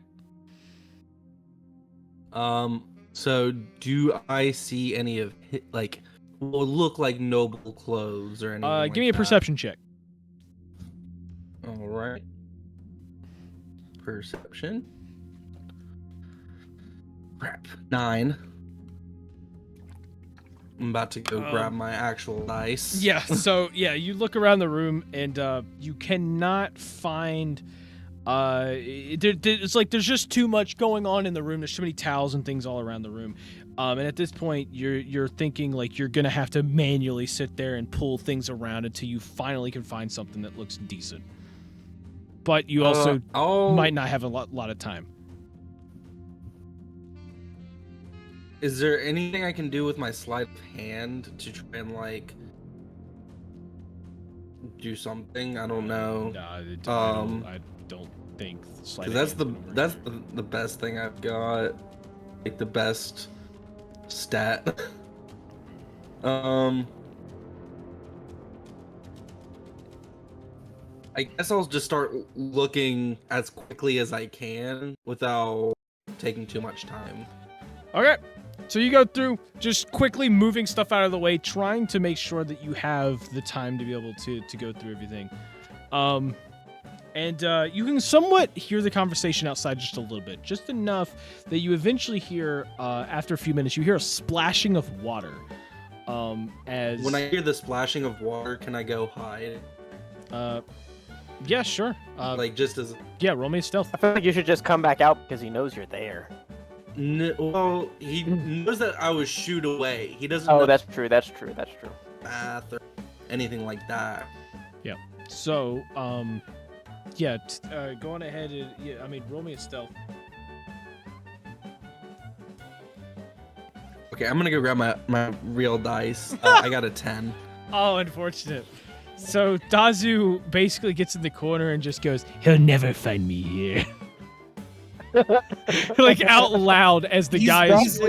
So do I see any of like what look like noble clothes or anything? Give me a perception check. All right. Perception. Crap. 9. I'm about to go grab my actual dice. Yeah, so yeah, you look around the room and you cannot find it's like there's just too much going on in the room. There's too many towels and things all around the room. And at this point you're thinking like you're going to have to manually sit there and pull things around until you finally can find something that looks decent. But you also might not have a lot of time. Is there anything I can do with my sleight of hand to try and like do something? I don't know. I don't think sleight of Because hand that's the best thing I've got, like the best stat. I guess I'll just start looking as quickly as I can without taking too much time. Okay. So you go through just quickly moving stuff out of the way, trying to make sure that you have the time to be able to go through everything. And you can somewhat hear the conversation outside just a little bit, just enough that you eventually hear, after a few minutes, you hear a splashing of water. As When I hear the splashing of water, can I go hide? Yeah, sure. Like just as Yeah, roll me a stealth. I feel like you should just come back out because he knows you're there. well, he knows that I was shooed away. He doesn't Oh, know that's true. That's true. That's true. path or anything like that. Yeah. So, yeah, go on ahead and roll me a stealth. Okay, I'm gonna go grab my real dice. I got a 10. Oh, unfortunate. So Dazu basically gets in the corner and just goes, "He'll never find me here." Like out loud as the guy is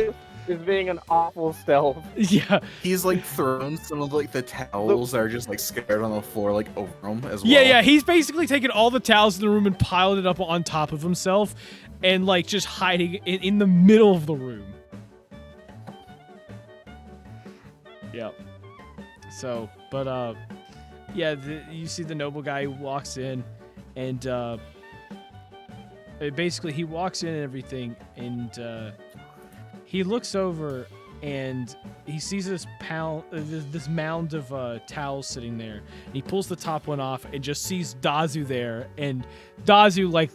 being an awful stealth. yeah. He's like thrown some of like the towels that are just like scattered on the floor like over him as well. Yeah, he's basically taken all the towels in the room and piled it up on top of himself and like just hiding in the middle of the room. Yeah. So, but yeah, you see the noble guy who walks in and basically he walks in and everything and he looks over and he sees this mound of towels sitting there. And he pulls the top one off and just sees Dazu there, and Dazu like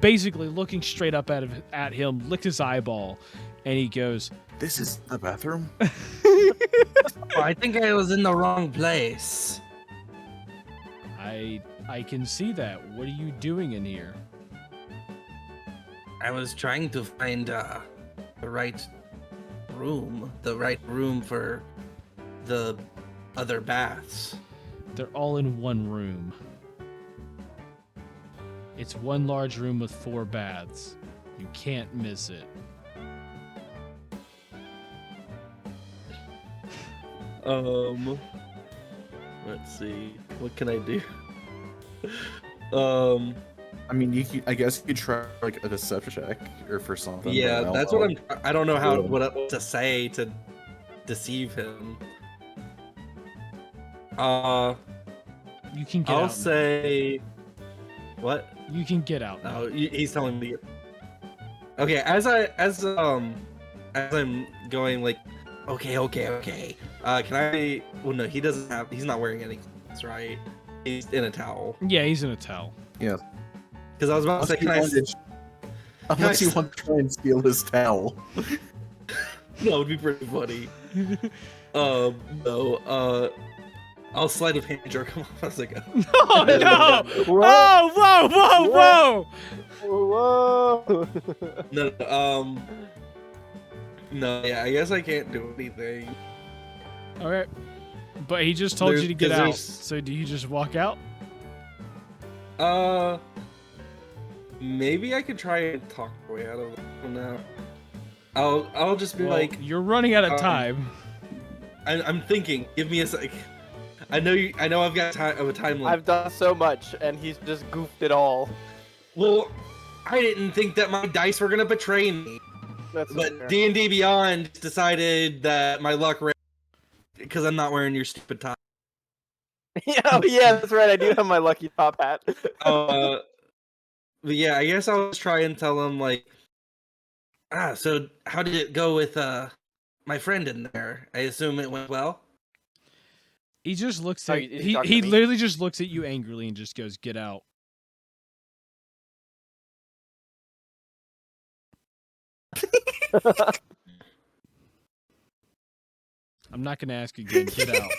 basically looking straight up at him, licked his eyeball, and he goes, This is the bathroom? Oh, I think I was in the wrong place. I can see that. What are you doing in here? I was trying to find the right room for the other baths. They're all in one room. It's one large room with 4 baths. You can't miss it. Let's see. What can I do? I mean, I guess you could try like a deception check or for something. Yeah, but that's what I don't know Yeah. what to say to deceive him. You can get I'll out. say what? You can get out. No, he's telling me. Okay, as I'm going like, okay. Can I? Well, no, he's not wearing any clothes, right? He's in a towel. Yeah, he's in a towel. Yeah. Because I was about to say, Unless you want to try and steal his towel. No, it would be pretty funny. No, I'll slide of hand jerk him off as I go. Oh no! What? Oh, whoa! Whoa! No, yeah, I guess I can't do anything. All right, but he just told you to get 'cause out. there's- So do you just walk out? Maybe I could try and talk my way out of it. No, I'll just be Well, like, you're running out of time. I'm thinking. Give me a sec. I know I've got a time limit. I've done so much, and he's just goofed it all. Well, I didn't think that my dice were gonna betray me, That's but fair. D&D Beyond decided that my luck ran because I'm not wearing your stupid tie. Oh yeah, that's right. I do have my lucky top hat. But yeah, I guess I'll just try and tell him like, so how did it go with my friend in there? I assume it went well. He just looks Oh, at is he he talking to he me? literally just looks at you angrily and just goes, "Get out." I'm not gonna ask again. Get out.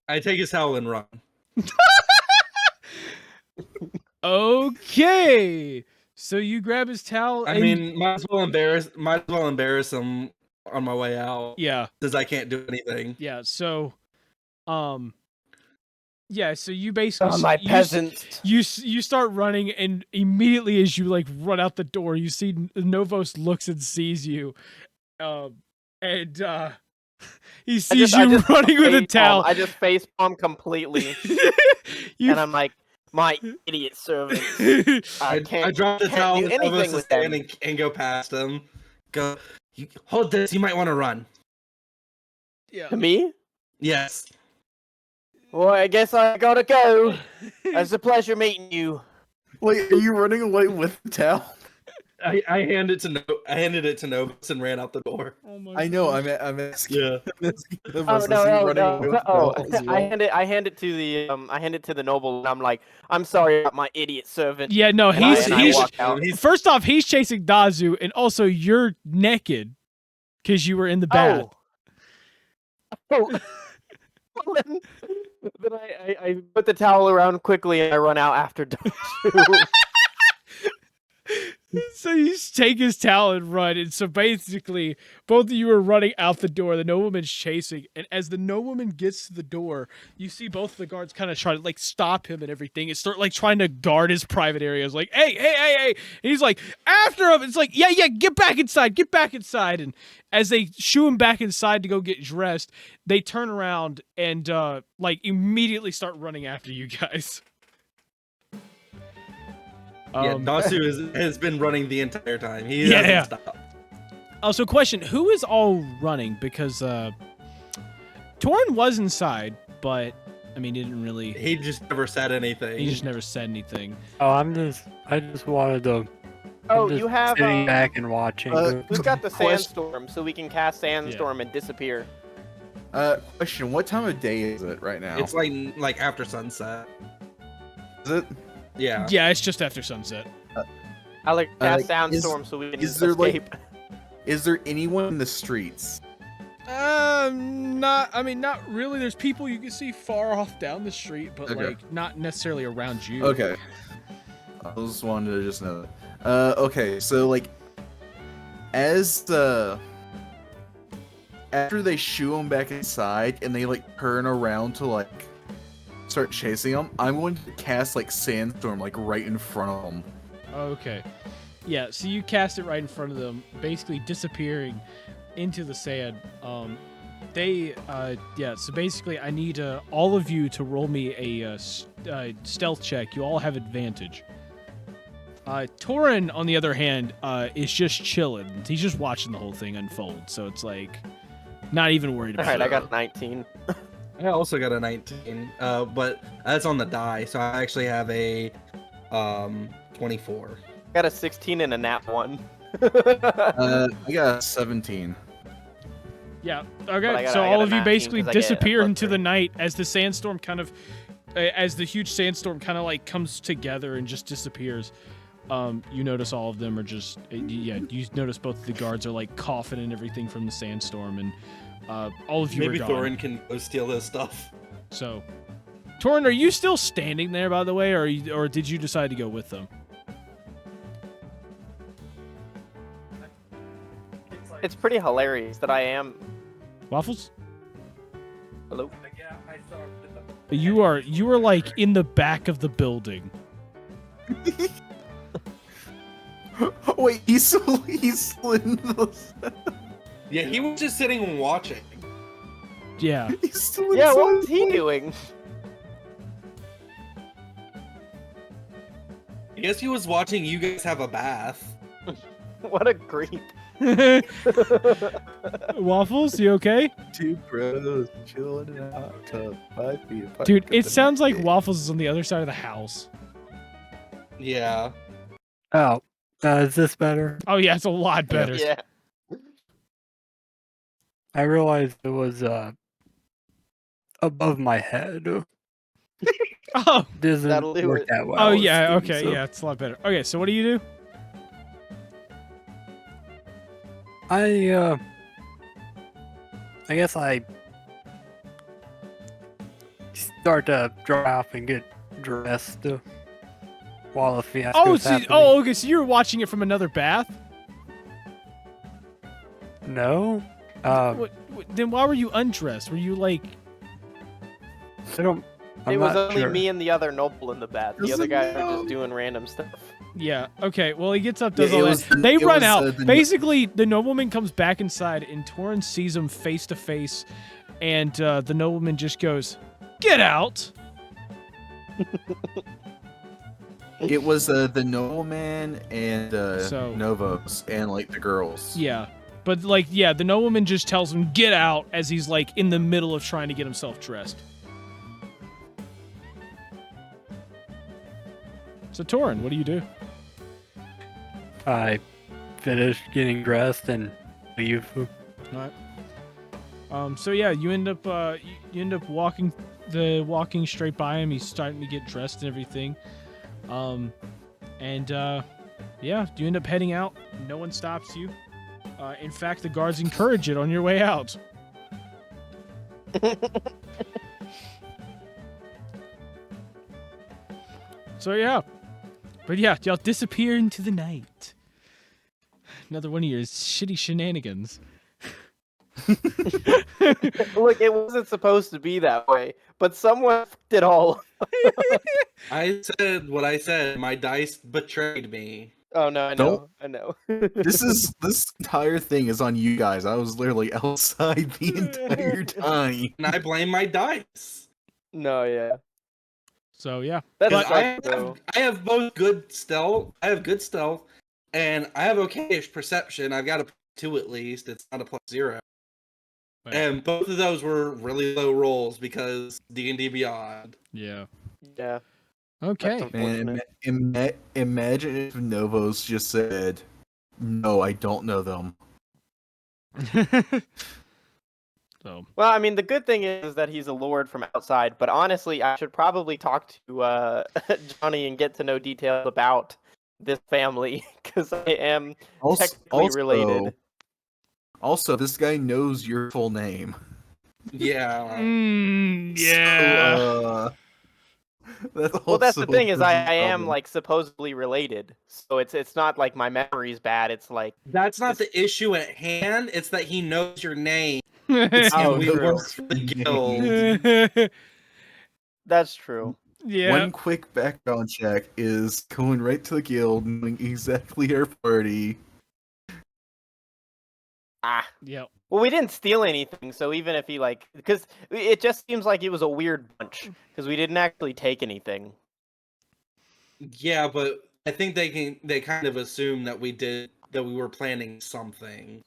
I take his towel and run. Okay. So you grab his towel. I and- mean, might as well embarrass him on my way out. yeah, Since I can't do anything. yeah. So, yeah. So you basically Oh, my peasant. You start running, and immediately as you like run out the door, you see Novos looks and sees you, and he sees I you just running with a facepalm. towel. I just facepalm completely, You and I'm like, my idiot servant. I I drop the towel do and anything almost with stand them. and go past him. Go, hold this. You might want to run. yeah. To me? Yes. Well, I guess I gotta go. It's a pleasure meeting you. Wait, are you running away with the towel? I handed it to Novus and ran out the door. Oh my I know. gosh. I'm asking. Yeah. Oh no, I hand it to the noble, and I'm like, I'm sorry about my idiot servant. Yeah, no, And I he's walk out. first off, he's chasing Dazu, and also you're naked because you were in the bath. Oh. then I put the towel around quickly and I run out after Dazu. So you take his towel and run, and so basically both of you are running out the door. The nobleman's chasing, and as the nobleman gets to the door, you see both of the guards kind of try to like stop him and everything, and start like trying to guard his private areas. Like, hey! And he's like after him. It's like, yeah, get back inside. And as they shoo him back inside to go get dressed, they turn around and like immediately start running after you guys. Yeah, Dasu has been running the entire time. He Yeah, hasn't yeah. stopped. Also, question: who is all running? Because Torin was inside, but I mean, he didn't really. He just never said anything. He just never said anything. Oh, I just wanted to Oh, I'm you just have. sitting back and watching. We've got the Question- sandstorm, so we can cast sandstorm and disappear. Question: what time of day is it right now? It's like after sunset. Is it? Yeah. Yeah, it's just after sunset. I like to cast is- sandstorm so we can is there, like- escape. Is there anyone in the streets? Not. I mean, not really. There's people you can see far off down the street, but Okay. like not necessarily around you. Okay. I just wanted to just know that. Okay, so like, after they shoo him back inside and they like turn around to like start chasing him, I'm going to cast like sandstorm like right in front of them. Okay. Yeah. So you cast it right in front of them, basically disappearing into the sand. Yeah. So basically, I need all of you to roll me a stealth check. You all have advantage. Torin, on the other hand, is just chilling. He's just watching the whole thing unfold. So it's like, not even worried All about right, it. I got 19. I also got a 19, but that's on the die, so I actually have a 24. Got a 16 and a nat 1. I got 17. Yeah. But I Okay. got- So I got all a of you 19 basically 'cause I get a disappear plus into the 3. night as the sandstorm kind of, as the huge sandstorm kind of like comes together and just disappears. You notice all of them are just, yeah. You notice both of the guards are like coughing and everything from the sandstorm, and all of you Maybe are gone. Thorin can go steal his stuff. So, Torin, are you still standing there, by the way, or did you decide to go with them? It's pretty hilarious that I am. Waffles? Hello? You are like in the back of the building. Wait, he's still in those. Yeah, he was just sitting and watching. Yeah. He's still in Yeah, what some- was he doing? I guess he was watching you guys have a bath. What a creep. Waffles, you okay? Two bros chilling in a hot tub, 5 feet apart. Dude, it sounds like Waffles is on the other side of the house. Yeah. Oh, is this better? Oh yeah, it's a lot better. Yeah. I realized it was above my head. Oh, Doesn't That'll do work it. that well. oh it yeah, seems, okay, so. yeah, it's a lot better. Okay, so what do you do? I guess I start to dry off and get dressed while the fiasco Oh, is happening. okay, so you were watching it from another bath? No, Then why were you undressed? Were you like? I don't. I'm It was not only sure. me and the other noble in the bath. The other Doesn't guys are know. just doing random stuff. Yeah. Okay. Well, he gets up, does Yeah, it all was that. the- They it run was, out. the- Basically, the nobleman comes back inside, and Torrin sees him face to face, and the nobleman just goes, "Get out!" It was the nobleman and So- Novos and like the girls. Yeah. But like, yeah, the nobleman just tells him, "Get out!" as he's like in the middle of trying to get himself dressed. So Torrin, what do you do? I finish getting dressed and leave. Alright. So yeah, you end up walking straight by him. He's starting to get dressed and everything. Yeah, you end up heading out. No one stops you. In fact, the guards encourage it on your way out. So yeah. But yeah, y'all disappear into the night. Another one of your shitty shenanigans. Look, it wasn't supposed to be that way, but someone f***ed it all. I said what I said. My dice betrayed me. Oh no, I know. This entire thing is on you guys. I was literally outside the entire time. And I blame my dice. No, yeah. So yeah. That's Because though. I have both good stealth. I have good stealth, and I have okayish perception. I've got a 2 at least. It's not a +0. Right. And both of those were really low rolls because D&D Beyond. Yeah. Yeah. Okay. That's Man, unfortunate. imagine if Novos just said, "No, I don't know them." So Well, I mean, the good thing is that he's a lord from outside, but honestly, I should probably talk to Johnny and get to know details about this family, because I am technically related. Also, this guy knows your full name. Yeah. yeah. So, that's Well, that's the also thing is I a am problem. like supposedly related, so it's not like my memory's bad. It's like That's not It's- the issue at hand. It's that he knows your name. Oh, And we true. work for the guild. That's true. yeah. One quick background check is going right to the guild, knowing exactly our party. Ah. Yep. Well, we didn't steal anything, so even if he because it just seems like it was a weird bunch because we didn't actually take anything. Yeah, but I think they kind of assume that we were planning something.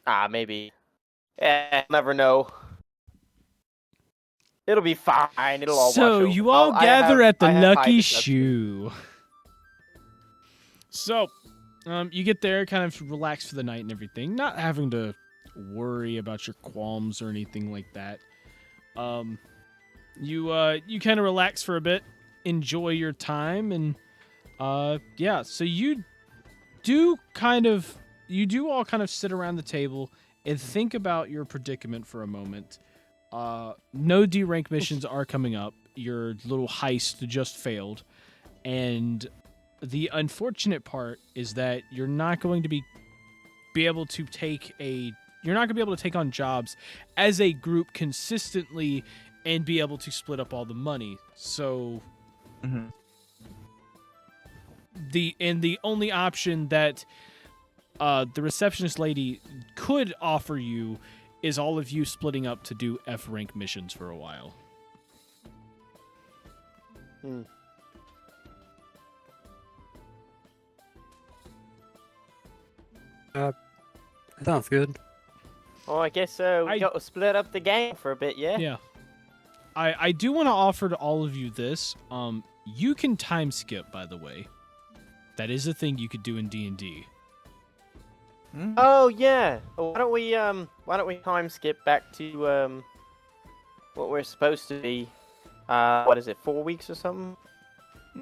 Ah, maybe. Never know. It'll be fine. It'll all wash So over. you all I gather have- at the I have high Lucky deception. Shoe. So, you get there, kind of relax for the night and everything, not having to worry about your qualms or anything like that. You kind of relax for a bit, enjoy your time, and yeah. So you do all kind of sit around the table and think about your predicament for a moment. No D rank missions are coming up. Your little heist just failed, and the unfortunate part is that you're not going to be able to take on jobs as a group consistently and be able to split up all the money. So the only option that the receptionist lady could offer you is all of you splitting up to do F rank missions for a while. That sounds good. Oh, I guess we got to split up the gang for a bit, yeah? Yeah. I do want to offer to all of you this. You can time skip, by the way. That is a thing you could do in D&D. Oh yeah. Why don't we time skip back to what we're supposed to be? What is it? 4 weeks or something?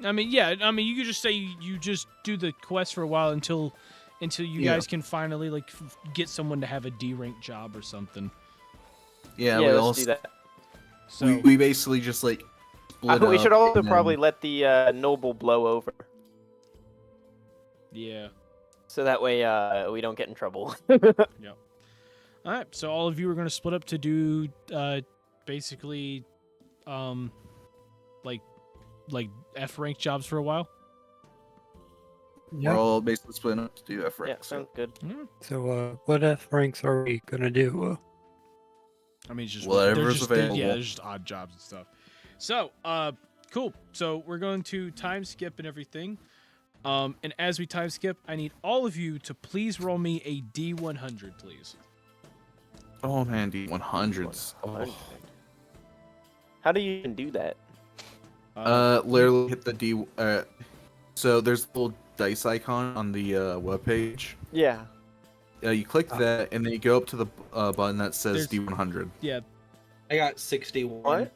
I mean, yeah. I mean, you could just say you just do the quest for a while until you guys can finally get someone to have a D rank job or something. Yeah, Let's do that. So we basically just split We up should also and probably let the noble blow over, yeah. so that way we don't get in trouble. All right. So all of you are going to split up to do basically like F rank jobs for a while. we're all basically splitting up to do F Yeah, rank. sounds good. So, what F ranks are we gonna do? I mean, it's just Whatever's they're available. just odd jobs and stuff. So, cool. So we're going to time skip and everything. And as we time skip, I need all of you to please roll me a D100, please. Oh man, D100s. Oh. How do you even do that? Literally hit the D. So there's a little dice icon on the webpage. Yeah. You click that, and then you go up to the button that says There's- D100. Yeah. I got 61. What?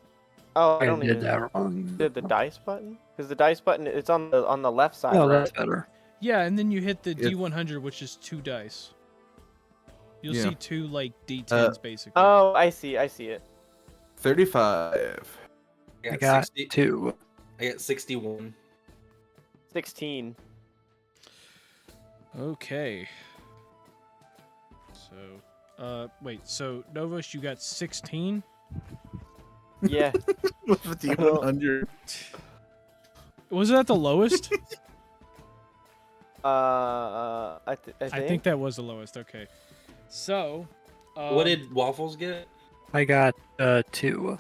Oh, I I don't did even. that wrong. Did the dice button? Because the dice button it's on the left side. Oh, right? that's better. Yeah, and then you hit the It's- D100, which is 2 dice. You'll Yeah. see 2 D10s basically. Oh, I see it. 35. I got 60. 2. I got 61. 16. Okay. So, wait. So Novus, you got 16. Yeah. With the D100. Was that the lowest? I I think that was the lowest. Okay. So, What did Waffles get? I got 2.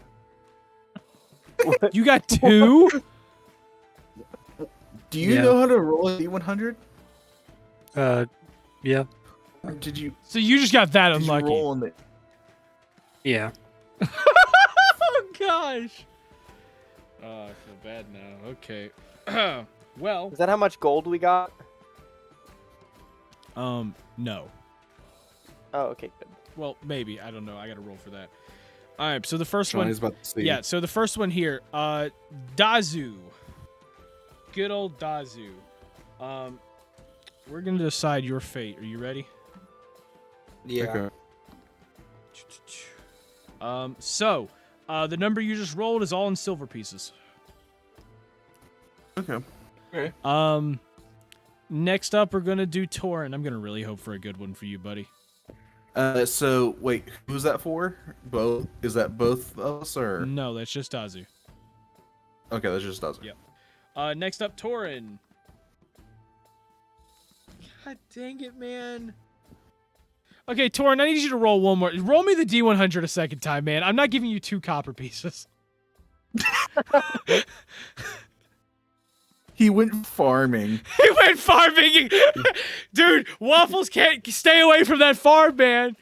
you got 2? Do you Yeah. know how to roll a D100? Yeah. Or did you, So you just got that did you unlucky. roll on the... Yeah. Oh gosh. Oh, I feel bad now. Okay. Well, Is that how much gold we got? no. Oh, okay, good. Well, maybe. I don't know. I got to roll for that. All right. So the first Johnny's one. about to see. Yeah. So the first one here. Dazu. Good old Dazu. We're gonna decide your fate. Are you ready? Yeah. Okay. So, the number you just rolled is all in silver pieces. Okay. Next up, we're gonna do Torin. I'm gonna really hope for a good one for you, buddy. So wait, who's that for? Both? Is that both of us or? No, that's just Dazu. Okay, that just does it. Yep. Next up, Torin. God dang it, man. Okay, Torin, I need you to roll one more. Roll me the D100 a second time, man. I'm not giving you 2 copper pieces. He went farming. He went farming. Dude, Waffles can't stay away from that farm, man.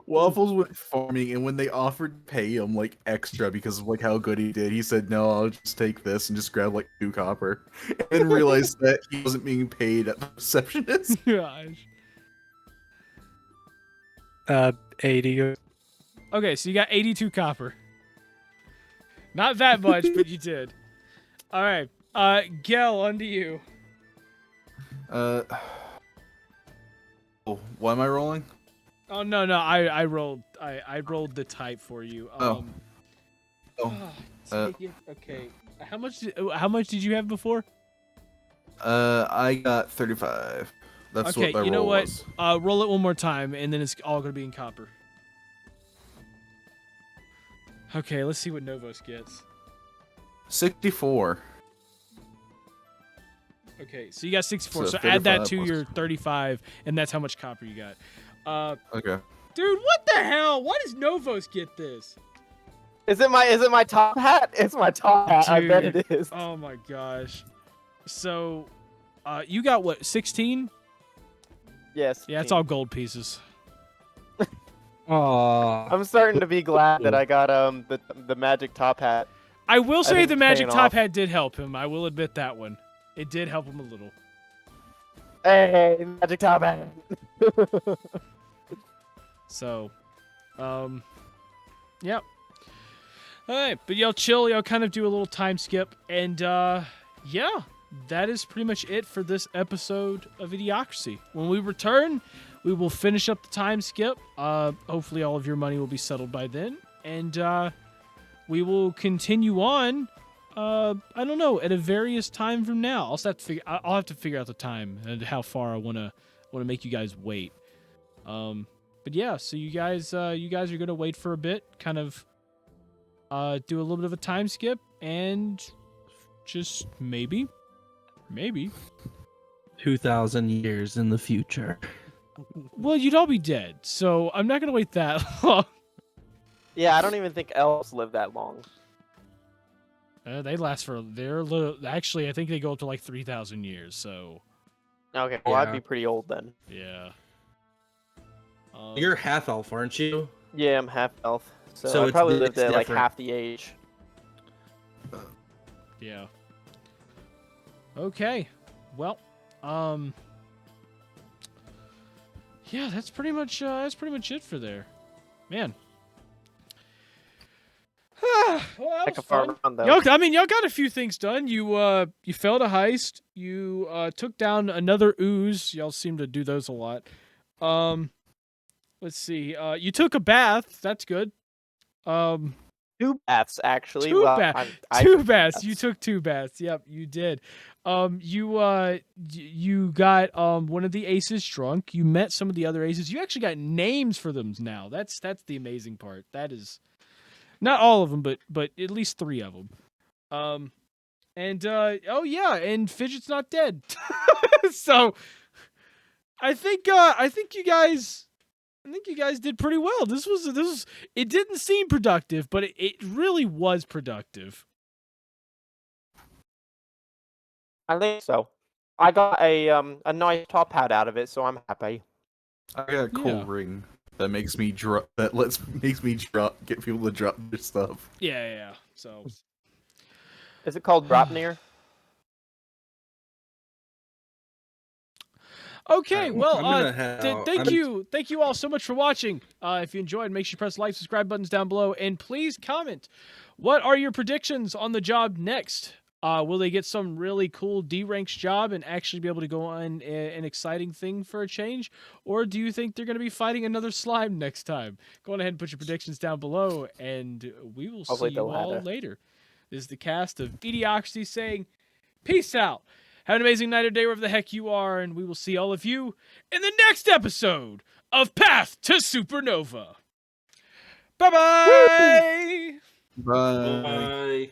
Waffles went farming, and when they offered to pay him like extra because of like how good he did, he said, "No, I'll just take this and just grab like 2 copper," and realized that he wasn't being paid at the receptionist. Gosh. 80. Okay, so you got 82 copper. Not that much, but you did. All right. Gel, onto you. Oh, why am I rolling? Oh no, I rolled the type for you. Oh. Take it. Okay. How much did you have before? I got 35. That's Okay, what my you know roll what? was. Roll it one more time, and then it's all gonna be in copper. Okay, let's see what Novos gets. 64. Okay, so you got 64. So So add that 35 to plus- your 35, and that's how much copper you got. Okay. Dude, what the hell? Why does Novos get this? Is it my top hat? It's my top hat. I bet Dude. it is. Oh my gosh. So, you got what? 16? Yes. Yeah, it's all gold pieces. Aw. I'm starting to be glad that I got the magic top hat. I will say think the it's magic paying top off. hat did help him. I will admit that one. It did help him a little. Hey, magic top hat. So, yep. All right, but y'all chill. Y'all kind of do a little time skip, and yeah, that is pretty much it for this episode of Idiocracy. When we return, we will finish up the time skip. Hopefully, all of your money will be settled by then, and we will continue on. I don't know, at a various time from now. I'll have to figure out the time and how far I wanna make you guys wait. But yeah, so you guys are gonna wait for a bit, kind of do a little bit of a time skip, and just maybe 2,000 years in the future. well, you'd all be dead, so I'm not gonna wait that long. Yeah, I don't even think elves live that long. They last for they're little. Actually, I think they go up to like 3,000 years. So Okay, well, I'd Yeah. be pretty old then. yeah. You're half elf, aren't you? Yeah, I'm half elf, so, So I it's- probably it's lived at like different. half the age. Yeah. Okay. Well, yeah, that's pretty much it for there, man. Well, that Like was a far fun. run though. Y'all got a few things done. You failed a heist. You took down another ooze. Y'all seem to do those a lot. Let's see. You took a bath. That's good. 2 baths actually. Two well, baths. I Two took baths. You took 2 baths. Yep, you did. You got one of the aces drunk. You met some of the other aces. You actually got names for them now. That's the amazing part. That is not all of them, but at least 3 of them. And oh yeah, and Fidget's not dead. So I think you guys did pretty well. This was it didn't seem productive, but it really was productive. I think so. I got a nice top hat out of it, so I'm happy. I got a cool Yeah. ring that makes me drop. Get people to drop their stuff. Yeah. So Is it called Drop Near? Okay, Alright, well, I'm gonna head out. thank you all so much for watching. If you enjoyed, make sure you press the like, subscribe buttons down below, and please comment. What are your predictions on the job next? Will they get some really cool D-ranks job and actually be able to go on an exciting thing for a change? Or do you think they're going to be fighting another slime next time? Go on ahead and put your predictions down below, and we will Hopefully see you they'll have all it. later. This is the cast of eDIOCRACY saying, peace out. Have an amazing night or day wherever the heck you are, and we will see all of you in the next episode of Path to Supernova. Bye-bye! Bye. Bye.